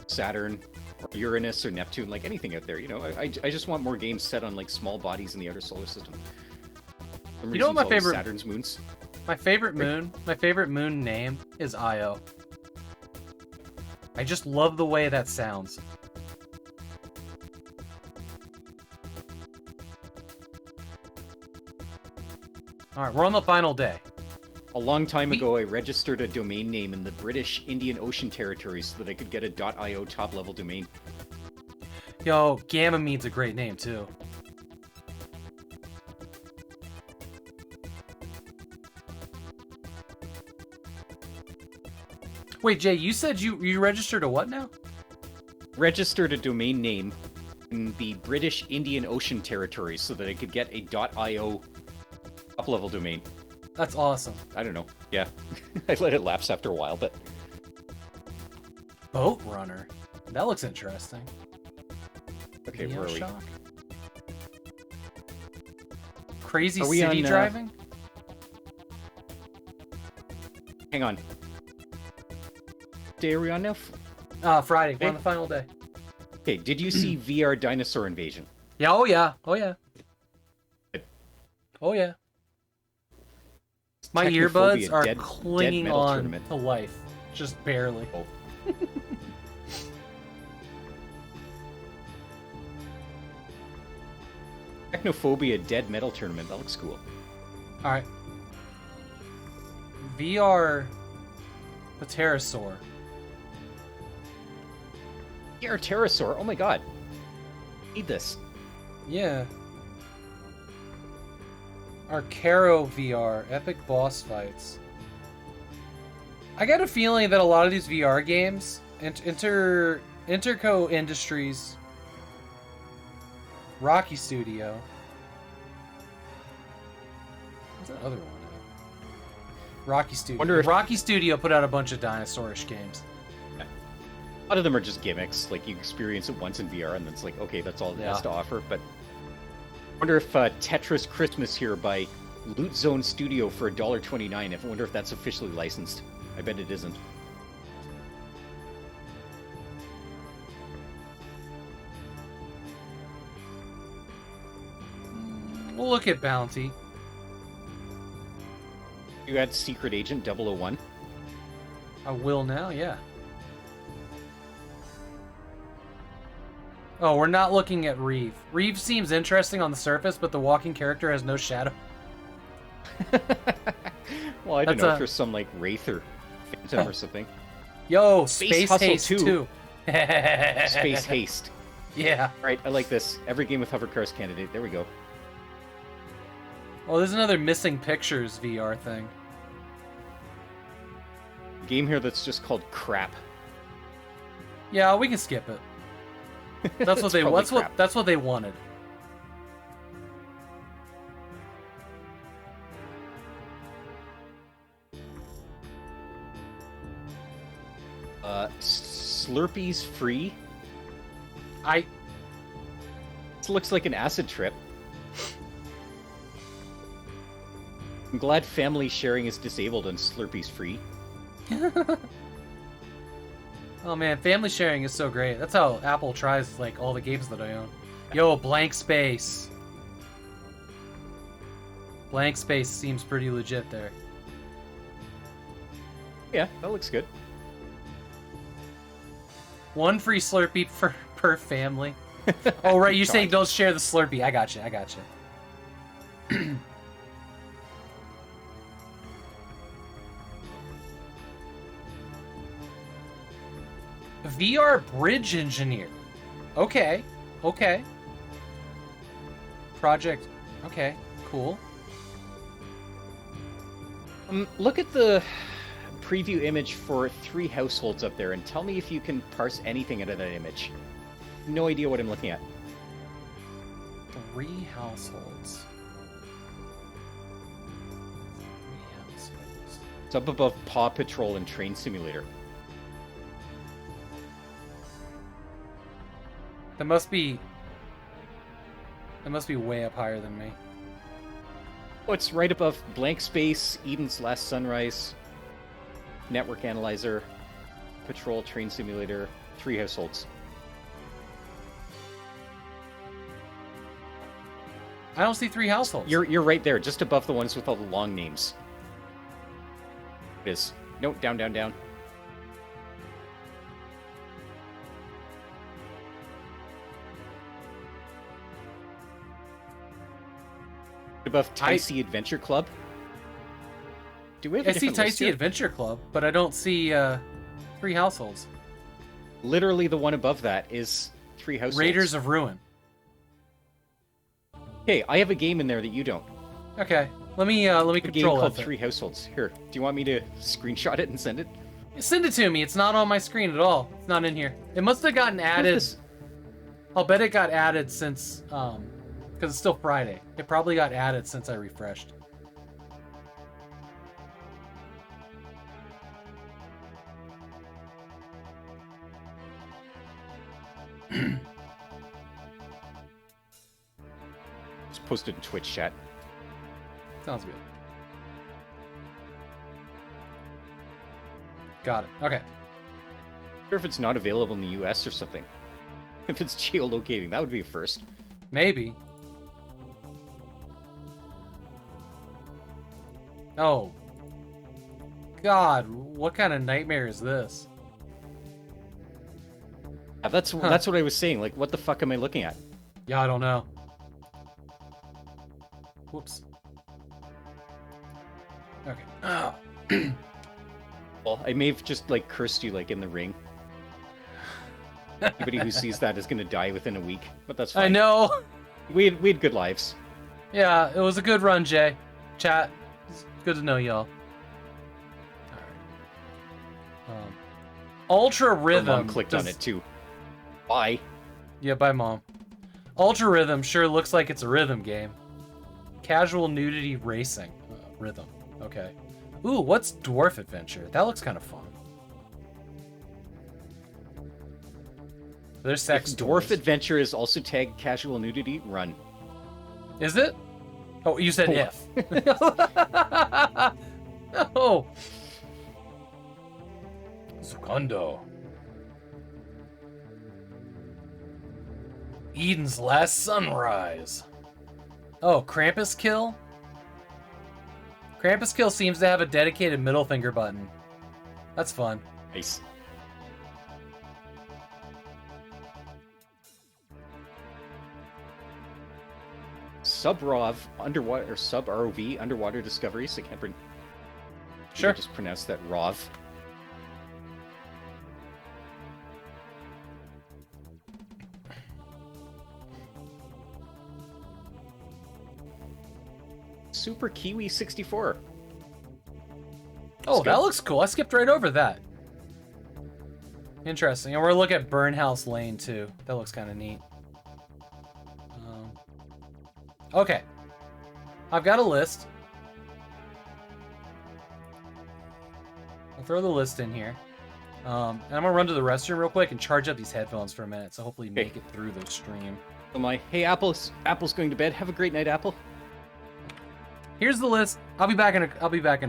Saturn, or Uranus, or Neptune, like anything out there. You know, I just want more games set on like small bodies in the outer solar system. You know what my favorite Saturn's moons? My favorite moon name is Io. I just love the way that sounds. Alright, we're on the final day. A long time ago, I registered a domain name in the British Indian Ocean Territory so that I could get a .io top-level domain. Yo, Gamamede's a great name, too. Wait, Jay, you said you registered a what now? Registered a domain name in the British Indian Ocean Territory so that I could get a .io top-level domain. That's awesome. I don't know. Yeah. I let it lapse after a while, but... Boat Runner. That looks interesting. Okay, where are we? NEWSHOW? Crazy City Driving? Hang on. Day are we on now? Friday. We're on the final day. Okay, did you see VR Dinosaur Invasion? Yeah, oh yeah. Oh yeah. Oh yeah. My earbuds are clinging on to life. Just barely. Oh. Technophobia Dead Metal Tournament. That looks cool. Alright. VR Pterosaur. VR Pterosaur? Oh my god. Need this. Yeah. Arcaro VR. Epic boss fights. I got a feeling that a lot of these VR games, Interco Industries, Rocky Studio. What's that other one at? Rocky Studio. Rocky Studio put out a bunch of dinosaurish games. Yeah. A lot of them are just gimmicks. Like, you experience it once in VR, and then it's like, okay, that's all it has to offer. But I wonder if Tetris Christmas here by Loot Zone Studio for $1.29. I wonder if that's officially licensed. I bet it isn't. We'll look at Bounty. You had Secret Agent 001? I will now, yeah. Oh, we're not looking at Reeve. Reeve seems interesting on the surface, but the walking character has no shadow. Well, I don't know if there's some, like, Wraith or Phantom or something. Yo, Space Haste 2. Space Haste. Yeah. Right, I like this. Every game with hovercars candidate. There we go. Oh, there's another Missing Pictures VR thing. game here that's just called crap. Yeah, we can skip it. That's what they. That's what they wanted. Slurpees free. This looks like an acid trip. I'm glad family sharing is disabled and Slurpees free. Oh man, family sharing is so great. That's how Apple tries like all the games that I own. Yo, Blank Space. Blank Space seems pretty legit there. Yeah, that looks good. One free Slurpee per family. Oh right, you're saying don't share the Slurpee. I got you. VR Bridge Engineer. Okay. Project. Okay, cool. Look at the preview image for 3 households up there and tell me if you can parse anything out of that image. No idea what I'm looking at. 3 households. It's up above Paw Patrol and Train Simulator. That must be way up higher than me. Oh, it's right above Blank Space, Eden's Last Sunrise, Network Analyzer, Patrol, Train Simulator, 3 households. I don't see 3 households. You're right there, just above the ones with all the long names. It is. No, down. Above Ticey Adventure Club. Do we have I see Ticey Adventure Club, but I don't see 3 households. Literally the one above that is 3 households. Raiders of Ruin. Okay, I have a game in there that you don't. Okay, let me control it. A game called it. 3 households. Here, do you want me to screenshot it and send it? Send it to me. It's not on my screen at all. It's not in here. It must have gotten added. I'll bet it got added since because it's still Friday. It probably got added since I refreshed. Just post it in Twitch chat. Sounds good. Got it. Okay. Or if it's not available in the US or something. If it's geolocating, that would be a first. Maybe. Oh. God, what kind of nightmare is this? Yeah, that's what I was saying. Like, what the fuck am I looking at? Yeah, I don't know. Whoops. Okay. Oh. Well, I may have just like cursed you like in the ring. Anybody who sees that is gonna die within a week, but that's fine. I know. We had good lives. Yeah, it was a good run, Jay. Chat. It's good to know y'all. All right. Ultra Rhythm. Mom clicked on it too. Bye. Yeah, bye, Mom. Ultra Rhythm sure looks like it's a rhythm game. Casual nudity racing. Rhythm. Okay. Ooh, what's Dwarf Adventure? That looks kind of fun. There's sex. Dwarf Adventure is also tagged casual nudity. Run. Is it? Oh, you said if. Oh. Secondo. Eden's Last Sunrise. Oh, Krampus Kill? Krampus Kill seems to have a dedicated middle finger button. That's fun. Nice. Sub-ROV underwater or sub-ROV underwater discoveries. I can't Sure. Just pronounce that ROV. Super Kiwi 64. Oh, that looks cool. I skipped right over that. Interesting. And we're looking at Burnhouse Lane too. That looks kind of neat. Okay. I've got a list. I'll throw the list in here. And I'm gonna run to the restroom real quick and charge up these headphones for a minute, so hopefully make it through the stream. Oh my! Hey, Apple's going to bed. Have a great night, Apple. Here's the list. I'll be back in a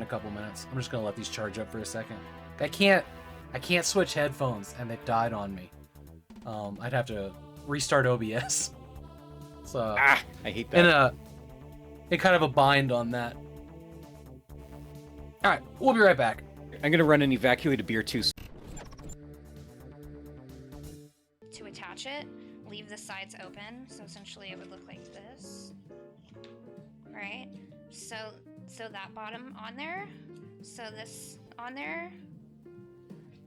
couple minutes. I'm just gonna let these charge up for a second. I can't switch headphones, and they've died on me. I'd have to restart OBS. So I hate that. In kind of a bind on that. All right, we'll be right back. I'm gonna run and evacuate a beer too. To attach it, leave the sides open. So essentially it would look like this. Right? So that bottom on there. So this on there.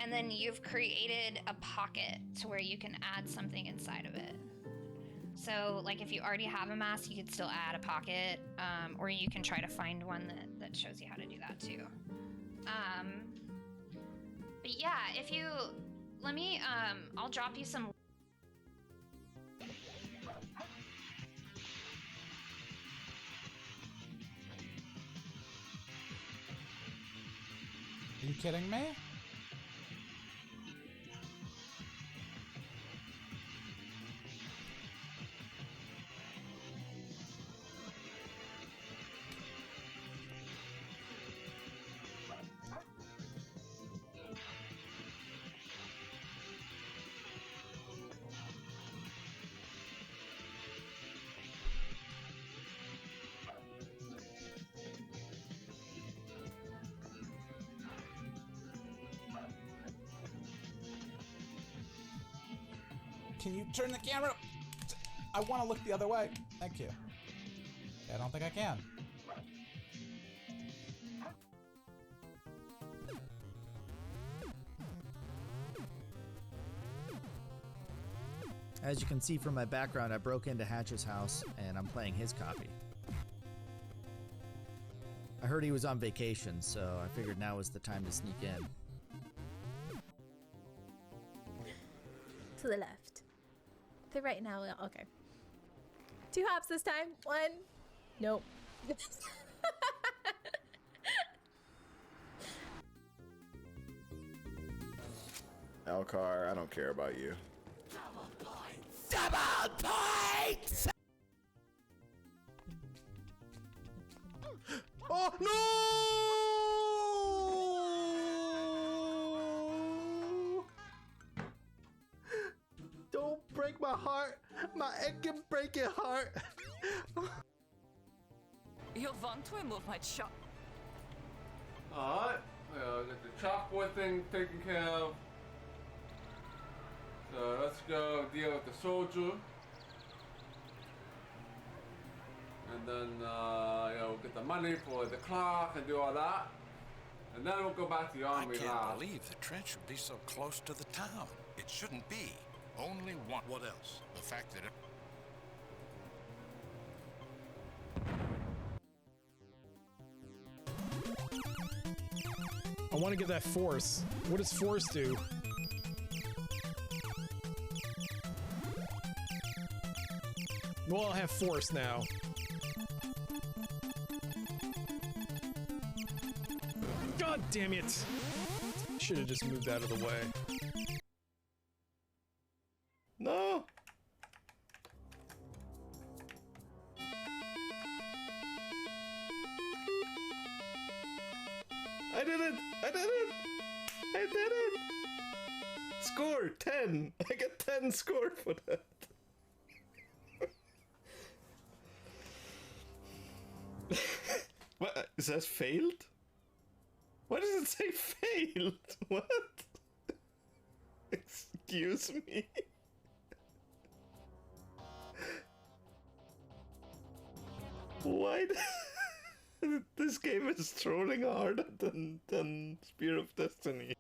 And then you've created a pocket to where you can add something inside of it. So like if you already have a mask, you could still add a pocket, or you can try to find one that shows you how to do that too. But yeah, if you, let me, I'll drop you some. Are you kidding me? Can you turn the camera? I want to look the other way. Thank you. I don't think I can. As you can see from my background, I broke into Hatch's house and I'm playing his copy. I heard he was on vacation, so I figured now was the time to sneak in. To the left. To right now. Okay. 2 hops this time. 1. Nope. Alcar, I don't care about you. Double points! Oh no! Don't break my heart. My egg can break your heart. You'll want to remove my chalk. Alright, get the chalkboard thing taken care of. So let's go deal with the soldier. And then, we'll get the money for the clock and do all that. And then we'll go back to the army. I can't believe the trench would be so close to the town. It shouldn't be. Only one. What else? The fact that I want to get that force. What does force do? Well, I'll have force now. God damn it! Should have just moved out of the way. No! I did it! I did it! I did it! Score 10! I get 10 score for that. What? Is that failed? Why does it say failed? What? Excuse me? Why? This game is trolling harder than Spear of Destiny.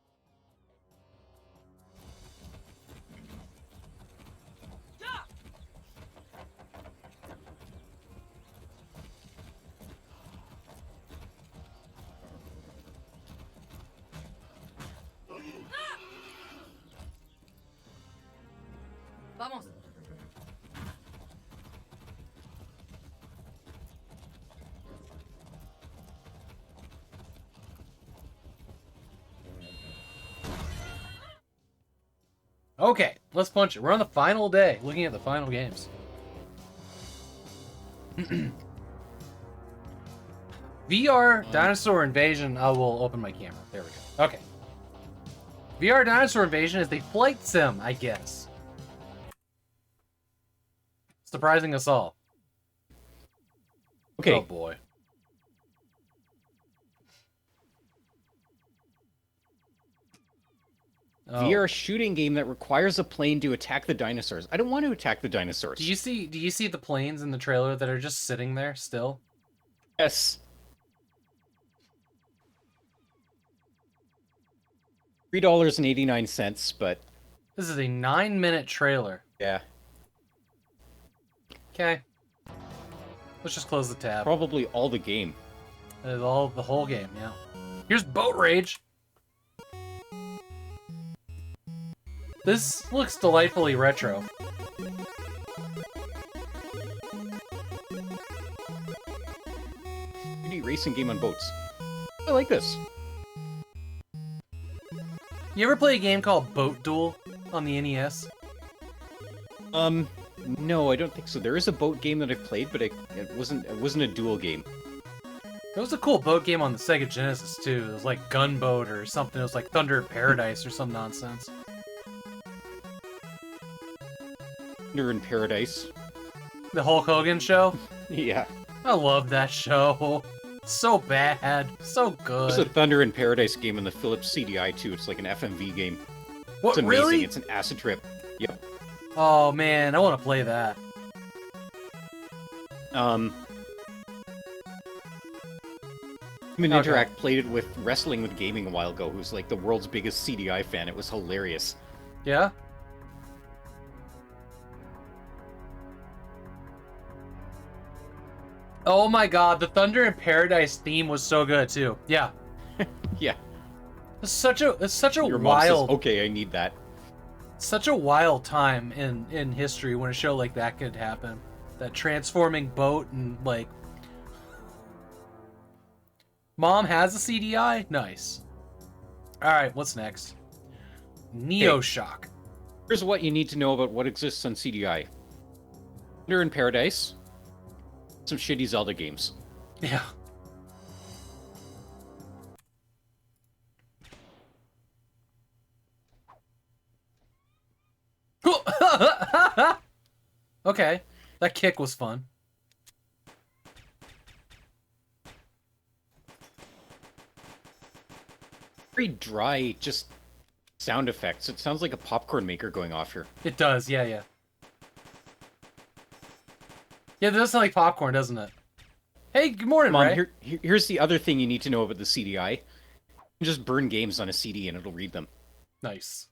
Okay, let's punch it. We're on the final day, looking at the final games. VR Dinosaur Invasion. I will open my camera. There we go. Okay. VR Dinosaur Invasion is the flight sim, I guess. Surprising us all. Okay. Oh boy. VR shooting game that requires a plane to attack the dinosaurs. I don't want to attack the dinosaurs. Do you see the planes in the trailer that are just sitting there still? Yes. $3.89, but this is a 9-minute trailer. Yeah. Okay. Let's just close the tab. Probably all the game. The whole game, yeah. Here's Boat Rage. This looks delightfully retro. 3D racing game on boats. I like this. You ever play a game called Boat Duel on the NES? No, I don't think so. There is a boat game that I've played, but it wasn't a dual game. There was a cool boat game on the Sega Genesis too. It was like Gunboat or something. It was like Thunder in Paradise or some nonsense. Thunder in Paradise. The Hulk Hogan show? Yeah. I love that show. So bad. So good. There's a Thunder in Paradise game on the Philips CDI too. It's like an FMV game. What, it's amazing. really? It's an acid trip. Yep. Oh man, I want to play that. Human Interact played it with Wrestling with Gaming a while ago, who's like the world's biggest CDI fan. It was hilarious. Yeah? Oh my god, the Thunder in Paradise theme was so good too. Yeah. Yeah. It's such a Your mom wild says, okay, I need that. Such a wild time in history when a show like that could happen. That transforming boat and like Mom has a CDI? Nice. Alright, what's next? NEWSHOW. Here's what you need to know about what exists on CDI. Thunder in Paradise. Some shitty Zelda games. Yeah. Okay. That kick was fun. Very dry, just sound effects. It sounds like a popcorn maker going off here. It does, yeah, yeah. Yeah, that does sound like popcorn, doesn't it? Hey, good morning, Mom, Ray. here's the other thing you need to know about the CDI. You can just burn games on a CD and it'll read them. Nice.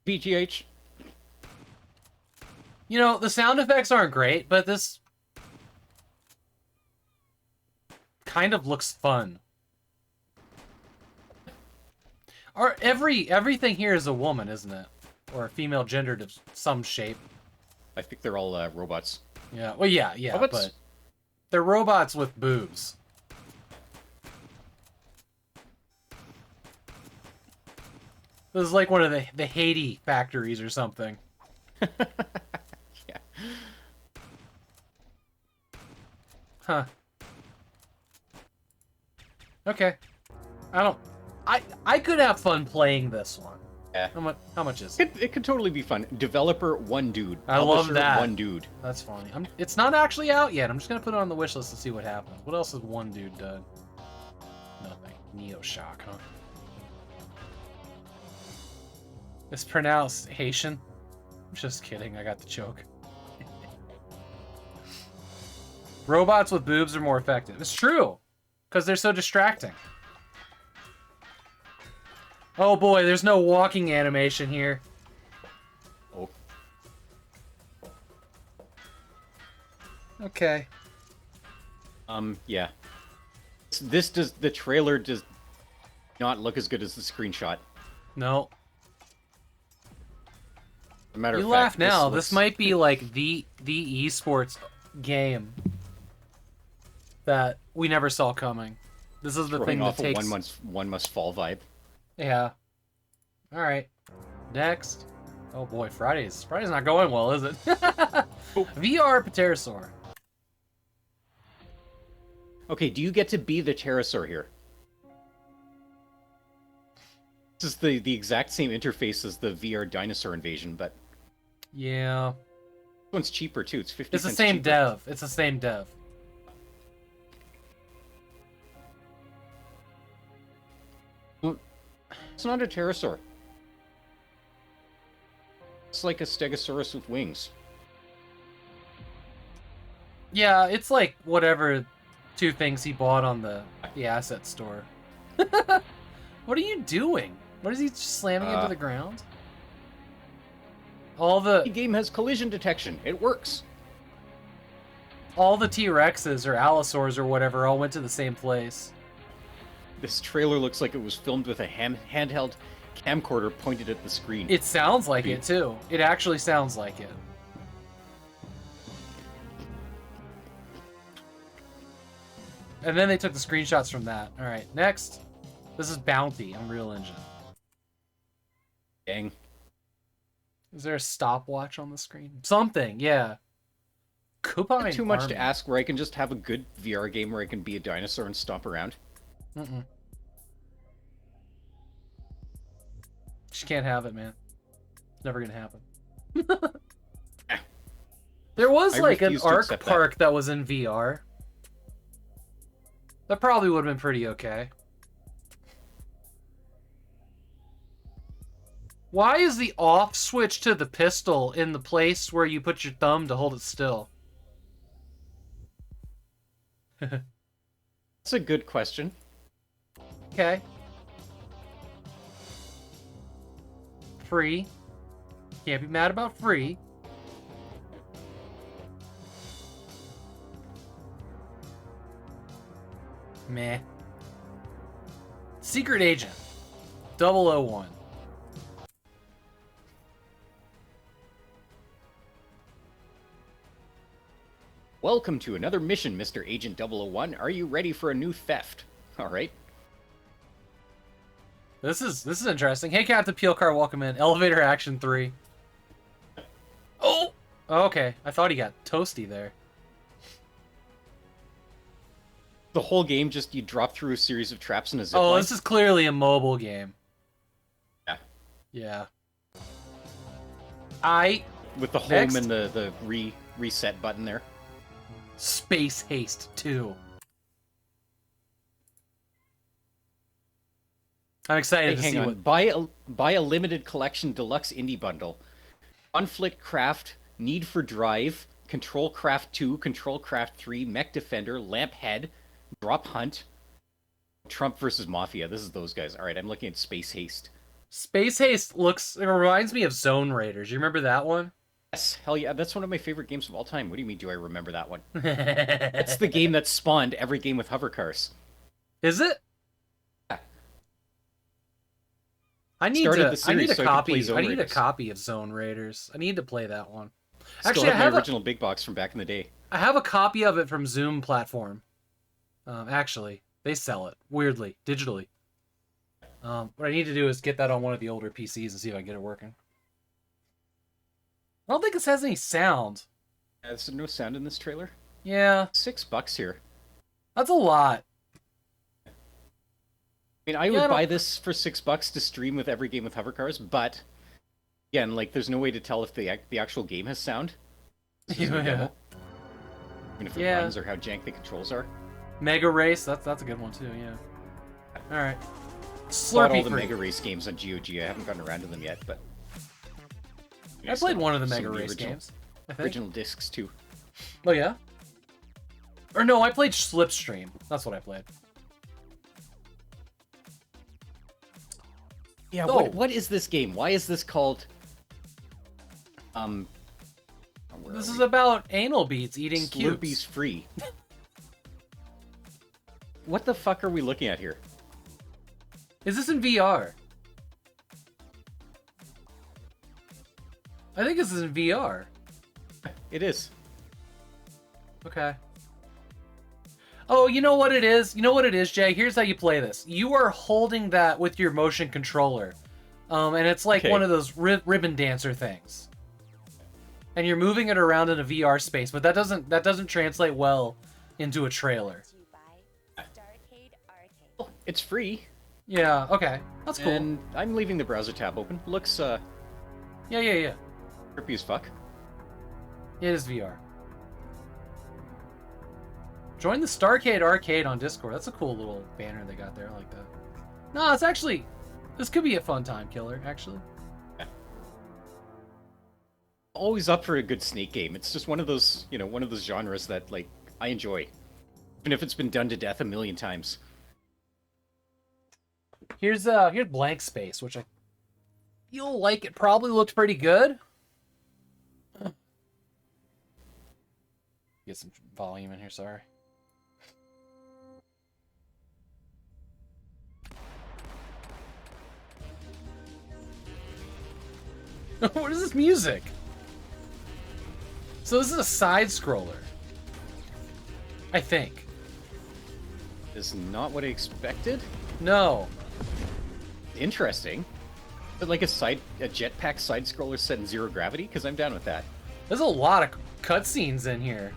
BGH. You know, the sound effects aren't great, but this kind of looks fun. Everything here is a woman, isn't it? Or a female gendered of some shape. I think they're all robots. Yeah, well, yeah, robots? But they're robots with boobs. This is like one of the Haiti factories or something. Yeah. Huh. Okay. I could have fun playing this one. Yeah. How much is it? It could totally be fun. Developer, one dude. I love Publisher, that. one dude. That's funny. It's not actually out yet. I'm just gonna put it on the wish list to see what happens. What else has one dude done? Nothing. NEWSHOW, huh? It's pronounced Haitian. I'm just kidding. I got the joke. Robots with boobs are more effective. It's true, because they're so distracting. Oh boy, there's no walking animation here. Oh. Okay. Yeah. The trailer does not look as good as the screenshot. No. As a matter You of laugh fact, now. This This might be like the esports game that we never saw coming. This is the thing that takes. One must fall vibe. Yeah. All right. Next. Oh boy, Friday's not going well, is it? VR Pterosaur. Okay, do you get to be the pterosaur here? This is the exact same interface as the VR Dinosaur Invasion, but yeah, this one's cheaper too. It's 50 It's the cents same cheaper. dev. It's the same dev. It's not a pterosaur. It's like a stegosaurus with wings. Yeah, it's like whatever two things he bought on the asset store. What are you doing? What is he just slamming into the ground? All the game has collision detection. It works. All the T-Rexes or Allosaurs or whatever all went to the same place. This trailer looks like it was filmed with a handheld camcorder pointed at the screen. It sounds like it too. It actually sounds like it. And then they took the screenshots from that. All right, next. This is Bounty, Unreal Engine. Dang. Is there a stopwatch on the screen? Something, yeah. Coupon Too much to ask where I can just have a good VR game where I can be a dinosaur and stomp around. Mm-mm. Just can't have it, man. It's never gonna happen. There was like an ARC park that was in VR. That probably would have been pretty okay. Why is the off switch to the pistol in the place where you put your thumb to hold it still? That's a good question. Okay. Free. Can't be mad about free. Meh. Secret Agent 001. Welcome to another mission, Mr. Agent 001. Are you ready for a new theft? All right. This is interesting. Hey, Captain Peelcar, welcome in. Elevator Action 3. Oh! Okay, I thought he got toasty there. The whole game, just you drop through a series of traps in a zip Oh, line. this is clearly a mobile game. Yeah. Yeah. With the home and the reset button there. Space Haste 2. I'm excited to hang see on. what... Buy a limited collection deluxe indie bundle. Conflict Craft, Need for Drive, Control Craft 2, Control Craft 3, Mech Defender, Lamp Head, Drop Hunt, Trump versus Mafia. This is those guys. All right, I'm looking at Space Haste. Space Haste it reminds me of Zone Raiders. You remember that one? Yes, hell yeah. That's one of my favorite games of all time. What do you mean, do I remember that one? It's the game that spawned every game with hover cars. Is it? Yeah. I need Started a the series so I could play Zone I need a Raiders. copy of Zone Raiders. I need to play that one. Still Actually, I have have my original big box from back in the day. I have a copy of it from Zoom platform. Actually, they sell it weirdly, digitally. What I need to do is get that on one of the older PCs and see if I can get it working. I don't think this has any sound. Yeah, there's no sound in this trailer. Yeah. $6 here. That's a lot. I mean, I would buy this for $6 to stream with every game with hover cars, but again, like, there's no way to tell if the actual game has sound. Yeah. Even if it runs or how jank the controls are. Mega Race, that's a good one too. Yeah. All right. Bought all the Slurpee Mega Race games on GOG. I haven't gotten around to them yet, but I played one of the some Mega Race original, games. I think. Original discs too. Oh yeah. Or no, I played Slipstream. That's what I played. Yeah. Oh. What is this game? Why is this called? This is about anal beads eating Slurpees cubes. free. What the fuck are we looking at here? Is this in VR? I think this is in VR. It is. Okay. Oh, you know what it is? You know what it is, Jay? Here's how you play this. You are holding that with your motion controller. And it's like Okay. one of those ribbon dancer things. And you're moving it around in a VR space, but that doesn't translate well into a trailer. It's free. Yeah, okay. That's cool. And I'm leaving the browser tab open. Looks Yeah. trippy as fuck. It is VR. Join the Starcade Arcade on Discord. That's a cool little banner they got there. I like that. No, it's actually... This could be a fun time killer, actually. Always up for a good snake game. It's just one of those, one of those genres that, like, I enjoy. Even if it's been done to death a million times. Here's Blank Space, which I feel like it probably looked pretty good. Get some volume in here, sorry. What is this music? So this is a side scroller. I think. Is not what I expected. No. Interesting. But like a jetpack side scroller set in zero gravity? Because I'm down with that. There's a lot of cutscenes in here.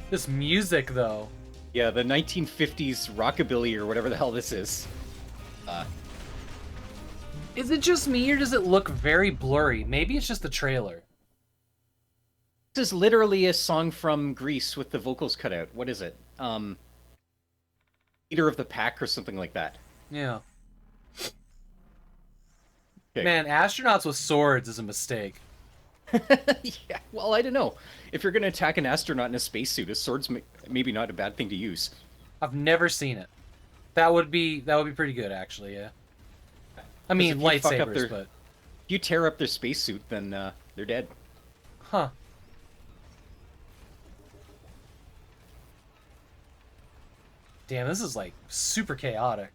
This music, though. Yeah, the 1950s rockabilly or whatever the hell this is. Is it just me, or does it look very blurry? Maybe it's just the trailer. This is literally a song from Grease with the vocals cut out. What is it? Leader of the Pack or something like that. Yeah. Okay. Man, astronauts with swords is a mistake. Yeah, well, I don't know. If you're going to attack an astronaut in a spacesuit, a sword's maybe not a bad thing to use. I've never seen it. That would be pretty good, actually, yeah. I mean, lightsabers, but... If you tear up their spacesuit, then they're dead. Huh. Damn, this is, like, super chaotic.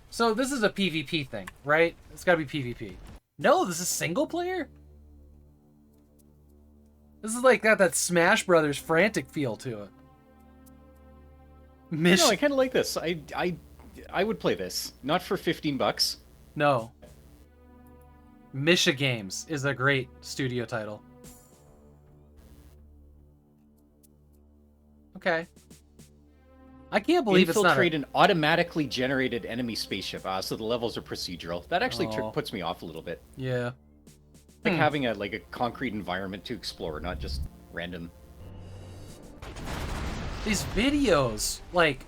So, this is a PvP thing, right? It's gotta be PvP. No, this is single player? This is like got that Smash Brothers frantic feel to it. No, I kind of like this. I would play this. Not for $15. No. Misha Games is a great studio title. Okay. I can't believe it's not Infiltrate an automatically generated enemy spaceship. So the levels are procedural. That actually puts me off a little bit. Yeah. Like having a concrete environment to explore, not just random. These videos, like,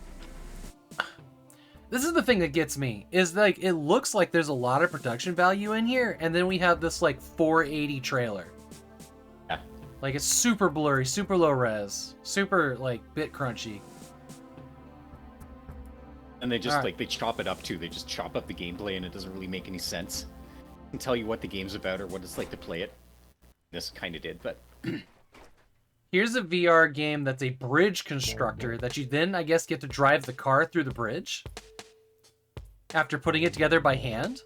this is the thing that gets me, is like, it looks like there's a lot of production value in here, and then we have this, like, 480 trailer. Yeah. Like, it's super blurry, super low res, super, like, bit crunchy. And they just, they chop it up, too. They just chop up the gameplay, and it doesn't really make any sense. And tell you what the game's about or what it's like to play it. This kind of did, but... Here's a VR game that's a bridge constructor that you then, I guess, get to drive the car through the bridge after putting it together by hand.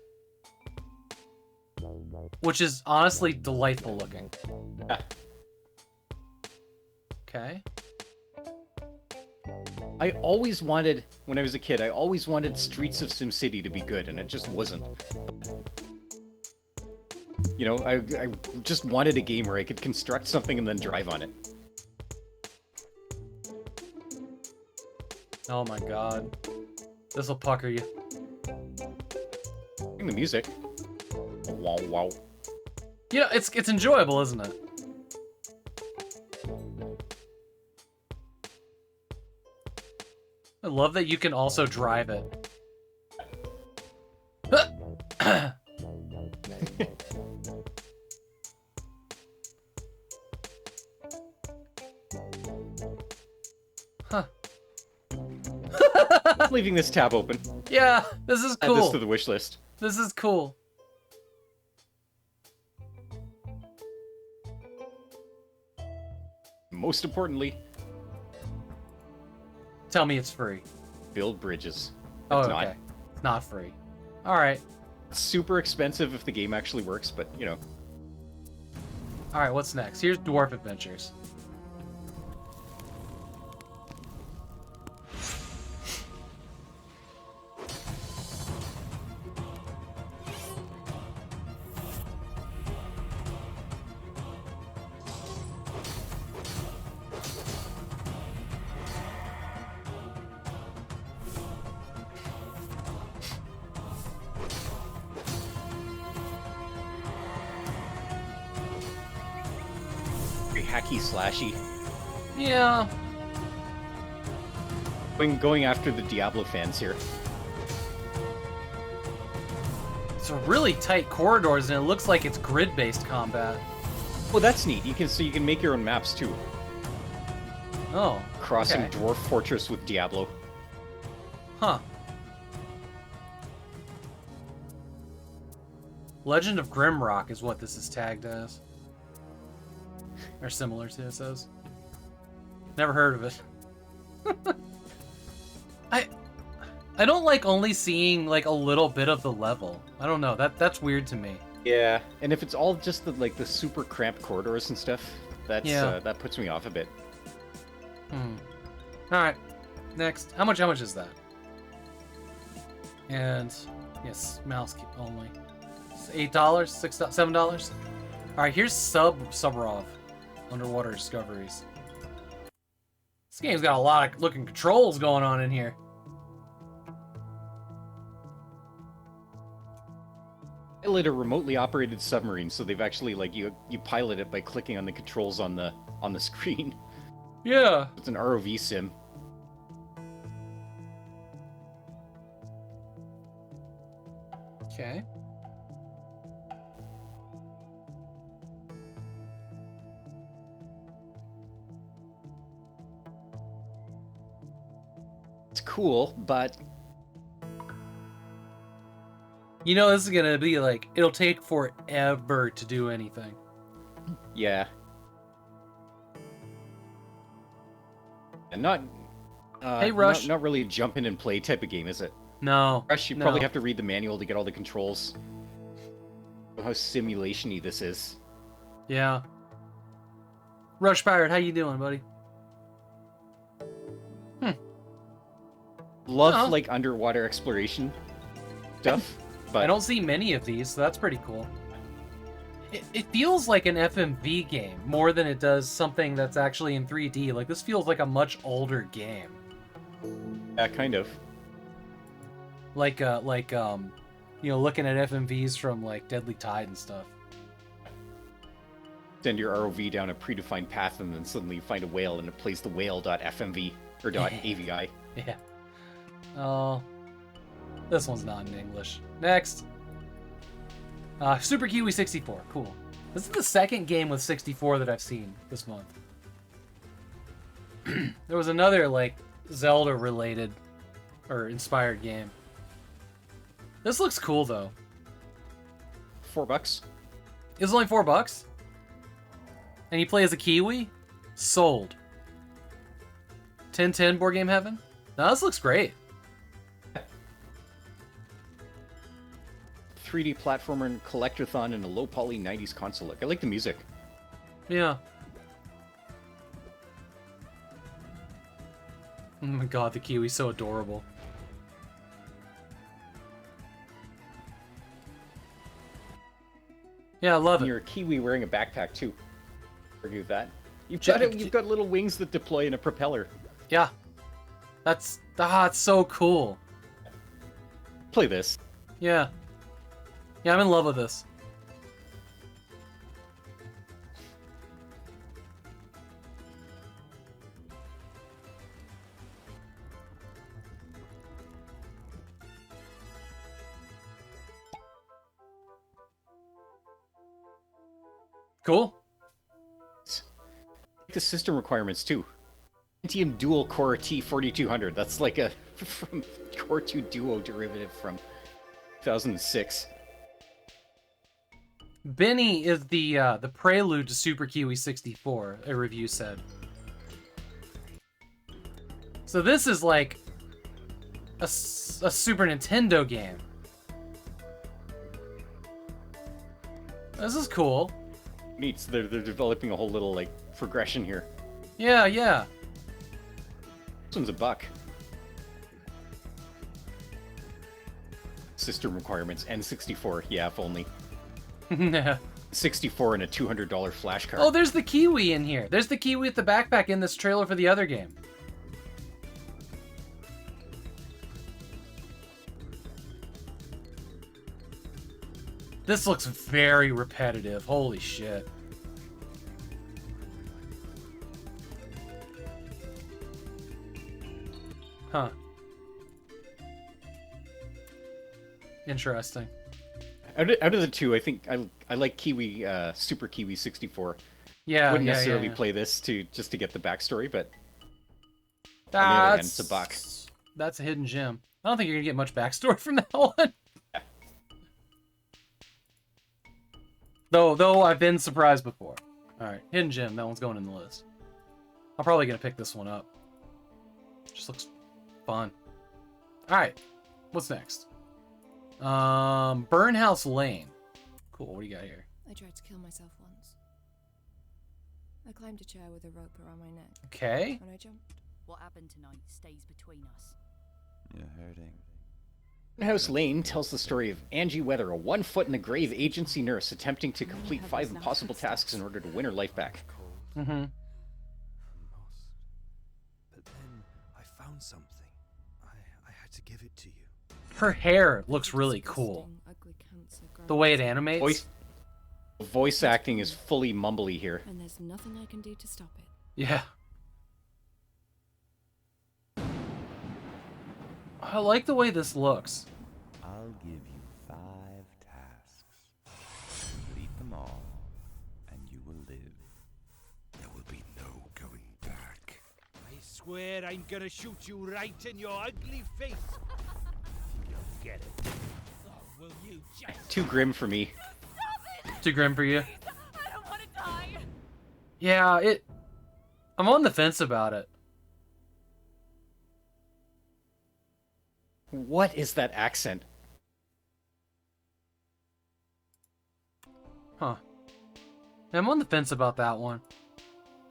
Which is honestly delightful looking. Yeah. Okay. I always wanted, when I was a kid, I always wanted Streets of SimCity to be good, and it just wasn't. You know, I just wanted a game where I could construct something and then drive on it. Oh my god. This'll pucker you. The music. Wow, wow. You know, it's enjoyable, isn't it? I love that you can also drive it. Huh. Leaving this tab open. Yeah, this is cool. Add this to the wish list. This is cool. Most importantly, tell me it's free. Build bridges. Oh, It's okay. not. It's not free. All right. It's super expensive if the game actually works, but you know. All right, what's next? Here's Dwarf Adventures. Very hacky slashy. Yeah. Going after the Diablo fans here. It's really tight corridors, and it looks like it's grid-based combat. Well, that's neat. You can make your own maps too. Oh. Crossing okay. Dwarf Fortress with Diablo. Huh. Legend of Grimrock is what this is tagged as. Or similar to, it says. Never heard of it. I don't like only seeing like a little bit of the level. I don't know. That's weird to me. Yeah, and if it's all just the super cramped corridors and stuff, that's that puts me off a bit. All right. Next. How much is that? And yes, mouse only. $8, $6, $7. All right, here's Subrov, Underwater Discoveries. This game's got a lot of looking controls going on in here. Pilot a remotely operated submarine, so they've actually like you pilot it by clicking on the controls on the screen. Yeah. It's an ROV sim. Okay. It's cool, but you know, this is gonna be like, it'll take forever to do anything. Yeah. And not hey, Rush. Not really a jump in and play type of game, is it? No. Rush, you probably have to read the manual to get all the controls. How simulation-y this is. Yeah. Rush Pirate, how you doing, buddy? Love like underwater exploration stuff, but I don't see many of these, so that's pretty cool. It feels like an FMV game more than it does something that's actually in 3D. Like, this feels like a much older game. Yeah, kind of. Like you know, looking at FMVs from like Deadly Tide and stuff. Send your ROV down a predefined path, and then suddenly you find a whale, and it plays the whale.fmv or .avi. Yeah. Oh, this one's not in English. Next. Super Kiwi 64. Cool. This is the second game with 64 that I've seen this month. There was another like Zelda related or inspired game. This looks cool though. $4. It's only $4? And you play as a Kiwi? Sold. 10/10 Board Game Heaven? No, this looks great. 3D platformer and collectathon in a low poly 90s console look. I like the music. Yeah. Oh my god, the Kiwi's so adorable. Yeah, I love it. You're a Kiwi wearing a backpack too. Argue with that. You've got little wings that deploy in a propeller. Yeah. That's it's so cool. Play this. Yeah. Yeah, I'm in love with this. Cool. The system requirements too. Pentium Dual Core T4200. That's like a from Core 2 Duo derivative from 2006. Benny is the prelude to Super Kiwi 64, a review said. So this is like a Super Nintendo game. This is cool. Neat. So they're developing a whole little like progression here. Yeah, yeah. This one's $1. System requirements N64. Yeah, if only. 64 and a $200 flash card. Oh, there's the Kiwi in here. There's the Kiwi with the backpack in this trailer for the other game. This looks very repetitive. Holy shit. Huh. Interesting. Out of the two, I think I like Kiwi, Super Kiwi 64. Yeah, Wouldn't yeah, necessarily yeah. play this just to get the backstory, but on the other hand, it's a buck. That's a hidden gem. I don't think you're gonna get much backstory from that one. Though I've been surprised before. All right, hidden gem. That one's going in the list. I'm probably gonna pick this one up. Just looks fun. All right, what's next? Burnhouse Lane. Cool. What do you got here? I tried to kill myself once. I climbed a chair with a rope around my neck. Okay. And I jumped. What happened tonight stays between us. You're hurting. Burnhouse Lane tells the story of Angie Weather, a one-foot-in-the-grave agency nurse attempting to complete 5 impossible tasks in order to win her life back. Mm-hmm. But then I found something. I had to give it to you. Her hair looks really cool. The way it animates. Voice acting is fully mumbly here. And there's nothing I can do to stop it. Yeah. I like the way this looks. I'll give you 5 tasks. Complete them all, and you will live. There will be no going back. I swear I'm gonna shoot you right in your ugly face. You'll get it. Oh, will you just... Too grim for me. Too grim for you? I don't want to die. Yeah, I'm on the fence about it. What is that accent? Huh. I'm on the fence about that one.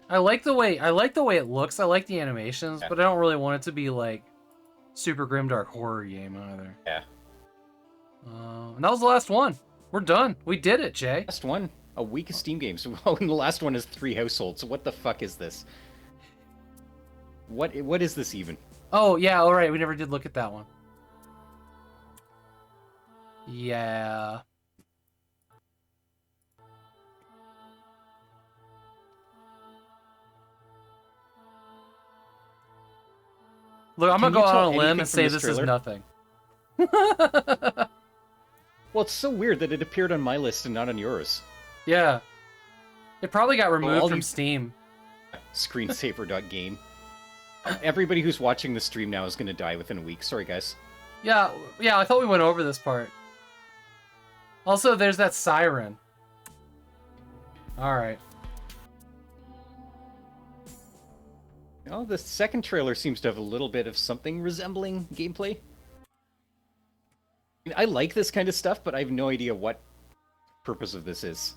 I like the way it looks. I like the animations, but I don't really want it to be like super grimdark horror game either. Yeah. And that was the last one. We're done. We did it, Jay. Last one. A week of Steam games. Well, and the last one is 3 households. What the fuck is this? What is this even? Oh yeah, all right. We never did look at that one. Yeah. Look, I'm gonna go out on a limb and say this is nothing. Well, it's so weird that it appeared on my list and not on yours. Yeah. It probably got removed from Steam. Screensaver.game. Everybody who's watching the stream now is gonna die within a week. Sorry, guys. Yeah, I thought we went over this part. Also, there's that siren. Alright. Oh, the second trailer seems to have a little bit of something resembling gameplay. I like this kind of stuff, but I have no idea what purpose of this is.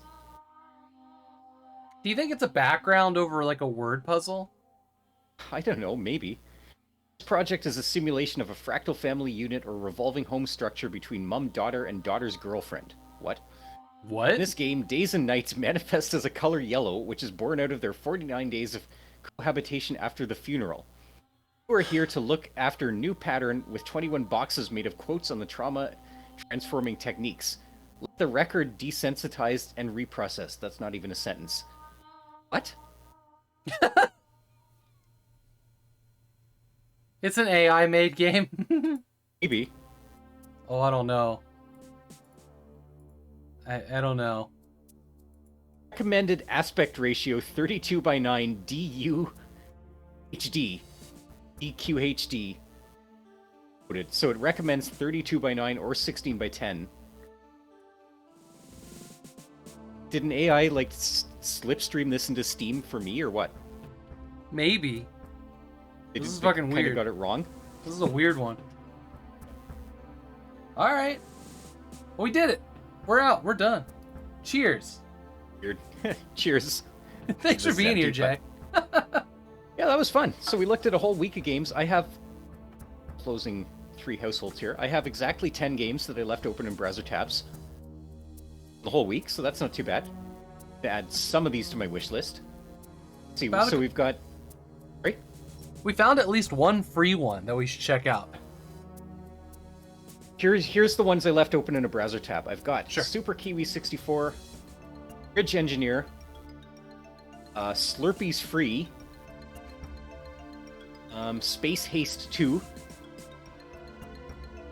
Do you think it's a background over like a word puzzle? I don't know, maybe. This project is a simulation of a fractal family unit or revolving home structure between mom-daughter and daughter's girlfriend. What? What? In this game, days and nights manifest as a color yellow, which is born out of their 49 days of cohabitation after the funeral. You are here to look after new pattern with 21 boxes made of quotes on the trauma transforming techniques. Let the record desensitized and reprocessed. That's not even a sentence. What? It's an AI-made game. Maybe. Oh, I don't know. I don't know. Recommended aspect ratio 32:9 DU HD DQHD. So it recommends 32:9 or 16:10. Did an AI like slipstream this into Steam for me or what? Maybe. They This just is fucking kind weird. of got it wrong. This is a weird one. All right. Well, we did it. We're out. We're done. Cheers. Weird. Cheers. Thanks for being here, Jay. Yeah, that was fun. So we looked at a whole week of games. I have closing 3 households here. I have exactly 10 games that I left open in browser tabs the whole week, so that's not too bad. To add some of these to my wish list. Let's see, so we've got. Right? We found at least one free one that we should check out. Here's the ones I left open in a browser tab. I've got Super Kiwi 64, Bridge Engineer, Slurpee's Free, Space Haste 2.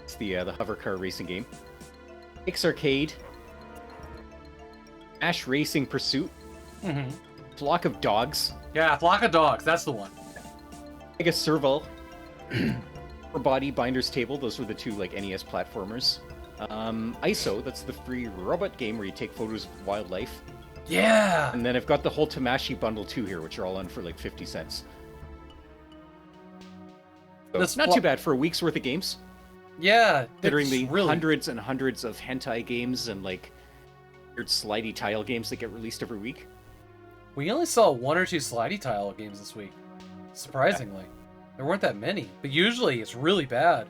It's the hover car racing game. X Arcade. Ash Racing Pursuit. Mm-hmm. Flock of Dogs. Yeah, Flock of Dogs. That's the one. Mega Serval. For Body Binder's Table. Those were the two like NES platformers. ISO. That's the free robot game where you take photos of wildlife. Yeah. And then I've got the whole Tamashi bundle too here, which are all on for like 50 cents. So it's not too bad for a week's worth of games. Yeah, considering the really... hundreds and hundreds of hentai games and like weird slidey tile games that get released every week. We only saw 1 or 2 slidey tile games this week. Surprisingly, there weren't that many, but usually it's really bad.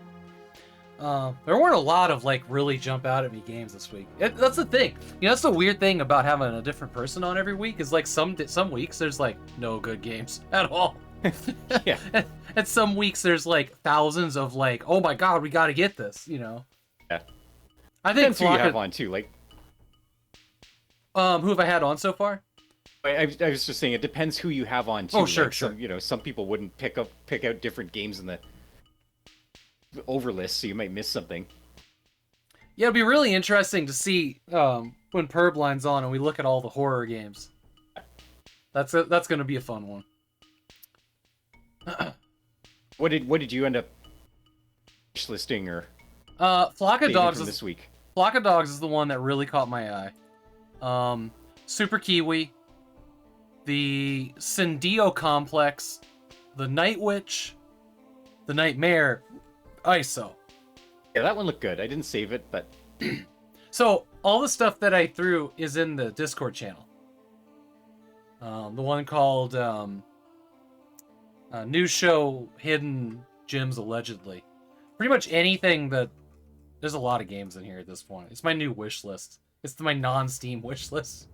There weren't a lot of like really jump out at me games this week. That's the thing. You know, that's the weird thing about having a different person on every week is like some weeks there's like no good games at all. Yeah. And some weeks there's like thousands of like, oh my god, we got to get this. You know. Yeah. I think Depends who you have on too. Like, who have I had on so far? I was just saying it depends who you have on too. Oh sure, like sure. Some, you know, some people wouldn't pick out different games in the overlist, so you might miss something. Yeah, it'd be really interesting to see when Purbline's on and we look at all the horror games. That's going to be a fun one. What did you end up listing or? Flock of Dogs this week. Flock of Dogs is the one that really caught my eye. Super Kiwi, the Syndio Complex, the Night Witch, the Nightmare, ISO. Yeah, that one looked good. I didn't save it, but so all the stuff that I threw is in the Discord channel. The one called NEWSHOW Hidden Gems Allegedly. Pretty much anything that... There's a lot of games in here at this point. It's my new wish list. It's my non-Steam wish list.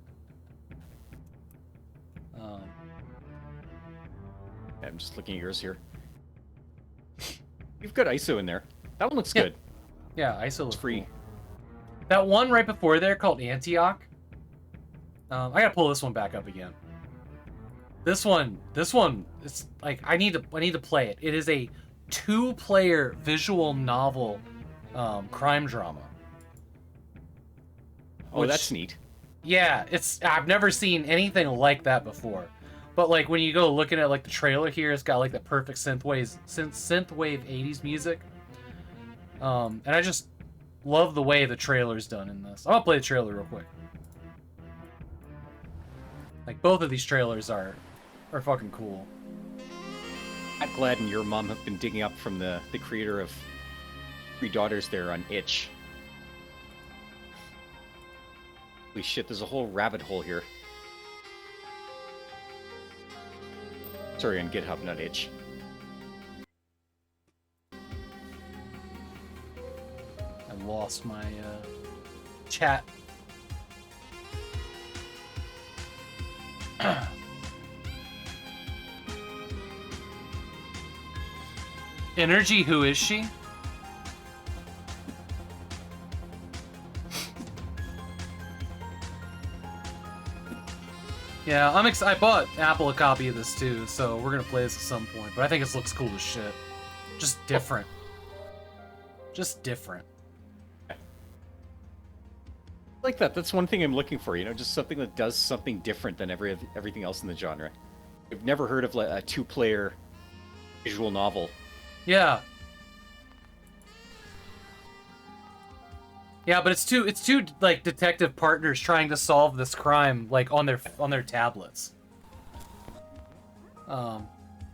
I'm just looking at yours here. You've got ISO in there. That one looks good. Yeah, ISO looks free. Cool. That one right before there called Antioch. I gotta pull this one back up again. This one, it's like I need to play it. It is a 2-player visual novel crime drama. Oh, that's neat. Yeah, I've never seen anything like that before. But like when you go looking at like the trailer here, it's got like the perfect synthwave 80s music. And I just love the way the trailer's done in this. I'll play the trailer real quick. Like both of these trailers are fucking cool. I'm glad and your mom have been digging up from the creator of 3 Daughters there on Itch. Holy shit, there's a whole rabbit hole here. Sorry, on GitHub, not Itch. I lost my chat. Energy, who is she? Yeah, I'm I bought Apple a copy of this too, so we're gonna play this at some point. But I think it looks cool as shit. Just different. Just different. Like that. That's one thing I'm looking for. You know, just something that does something different than everything else in the genre. I've never heard of a 2-player visual novel. Yeah. Yeah, but it's two like detective partners trying to solve this crime like on their tablets.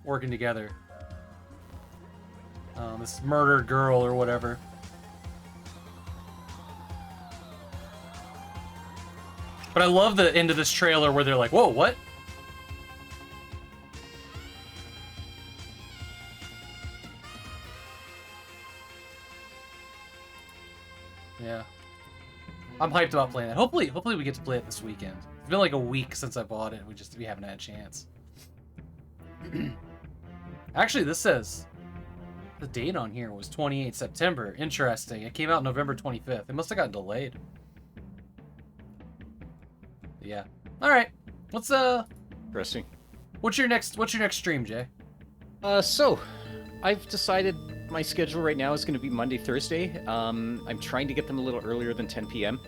Working together. This murdered girl or whatever. But I love the end of this trailer where they're like, "Whoa, what?" Yeah. I'm hyped about playing that. Hopefully we get to play it this weekend. It's been like a week since I bought it. We haven't had a chance. Actually, this says the date on here was 28 September. Interesting. It came out November 25th. It must have gotten delayed. Yeah. All right. Let's Interesting. What's your next stream, Jay? So, I've decided my schedule right now is going to be Monday, Thursday. I'm trying to get them a little earlier than 10 p.m.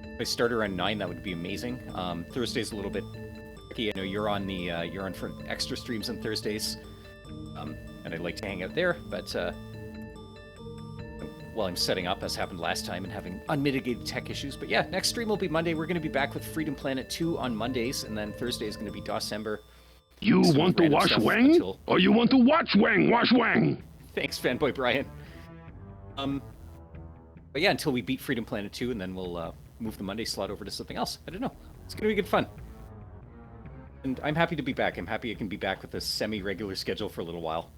If I start around 9, that would be amazing. Thursday's a little bit tricky. I know you're on for extra streams on Thursdays, and I'd like to hang out there, but while I'm setting up, as happened last time, and having unmitigated tech issues. But yeah, next stream will be Monday. We're going to be back with Freedom Planet 2 on Mondays, and then Thursday is going to be December. You want to watch Wang? Or you want to watch Wang? Watch Wang! Thanks, fanboy Brian. But yeah, until we beat Freedom Planet 2, and then we'll move the Monday slot over to something else. I don't know. It's going to be good fun. And I'm happy to be back. I'm happy I can be back with a semi-regular schedule for a little while.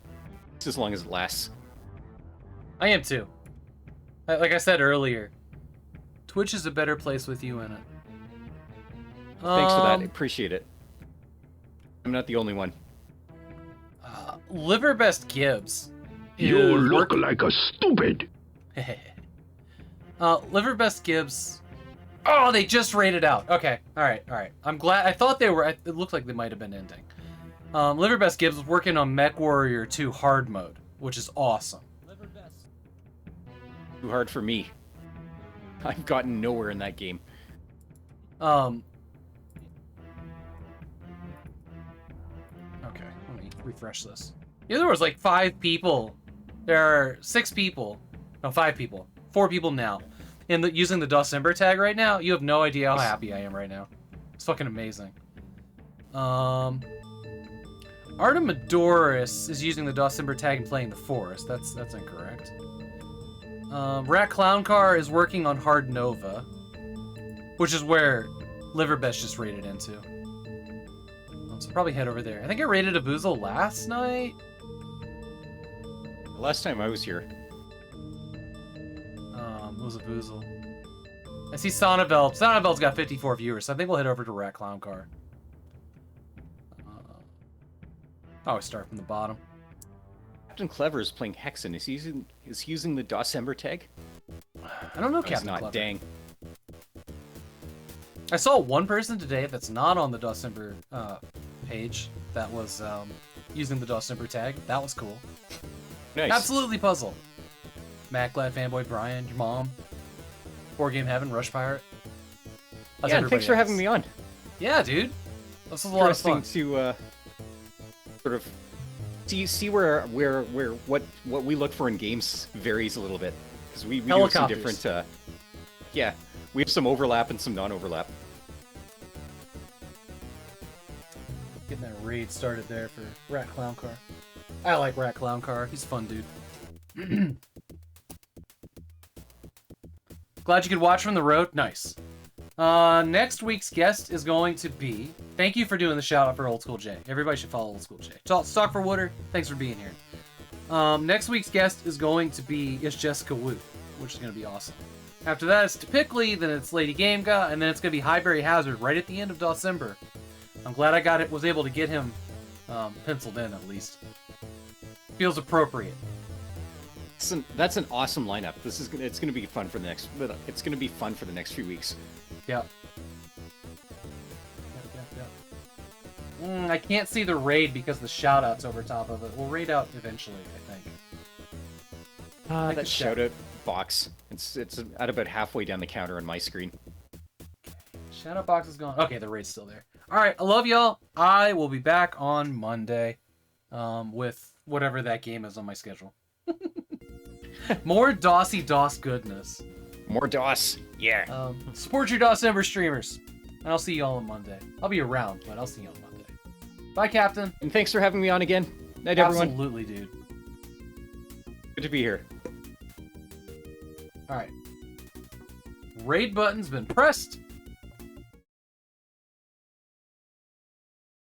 Just as long as it lasts. I am too. Like I said earlier, Twitch is a better place with you in it. Thanks for that. I appreciate it. I'm not the only one. Liverbest Gibbs. You look like a stupid. Liverbest Gibbs. Oh, they just rated out. Okay, all right. I'm glad. I thought they were. It looked like they might have been ending. Liverbest Gibbs was working on Mech Warrior 2 hard mode, which is awesome. Too hard for me. I've gotten nowhere in that game. Okay, let me refresh this. Yeah, there was like 5 people. There are 6 people. No, 5 people. 4 people now. Using the December tag right now. You have no idea how happy I am right now. It's fucking amazing. Artemidorus is using the December tag and playing the Forest. That's incorrect. Rat Clown Car is working on Hard Nova, which is where Liverbest just raided into. So probably head over there. I think I raided a Boozle last night. The last time I was here. It was a Boozle. I see Sonavelt. Sonavelt's got 54 viewers, so I think we'll head over to Rat Clown Car. Always start from the bottom. Captain Clever is playing Hexen. Is using the December tag? I don't know, Captain not. Clever. Dang. I saw one person today that's not on the December page that was using the December tag. That was cool. Nice. Absolutely puzzle. MacLad, Fanboy Brian, your mom, 4Game Heaven, Rush Pirate. How's yeah, thanks for having me on. Yeah, dude. This was a lot of fun. To sort of see where what we look for in games varies a little bit, because we do have some different. Yeah, we have some overlap and some non-overlap. Getting that raid started there for Rat Clown Car. I like Rat Clown Car. He's a fun dude. Glad you could watch from the road. Nice. Next week's guest is going to be... Thank you for doing the shout out for Old School Jay. Everybody should follow Old School Jay. Stock for Wooder, thanks for being here. Next week's guest is going to be It's Jessica Wu, which is going to be awesome. After that, it's Typically, then it's Lady Gamega, and then it's going to be Highberry Hazard right at the end of December. I'm glad I was able to get him penciled in at least. Feels appropriate. That's an awesome lineup. It's gonna be fun for the next. It's gonna be fun for the next few weeks. Yeah. I can't see the raid because the shout-out's over top of it. We'll raid out eventually, I think. That shout-out box. It's at about halfway down the counter on my screen. Shout-out box is gone. Okay, the raid's still there. All right, I love y'all. I will be back on Monday with whatever that game is on my schedule. More Dossy DOS goodness. More DOS, yeah. Support your December streamers. And I'll see you all on Monday. I'll be around, but I'll see you on Monday. Bye, Captain. And thanks for having me on again. Night, everyone. Absolutely, dude. Good to be here. All right. Raid button's been pressed.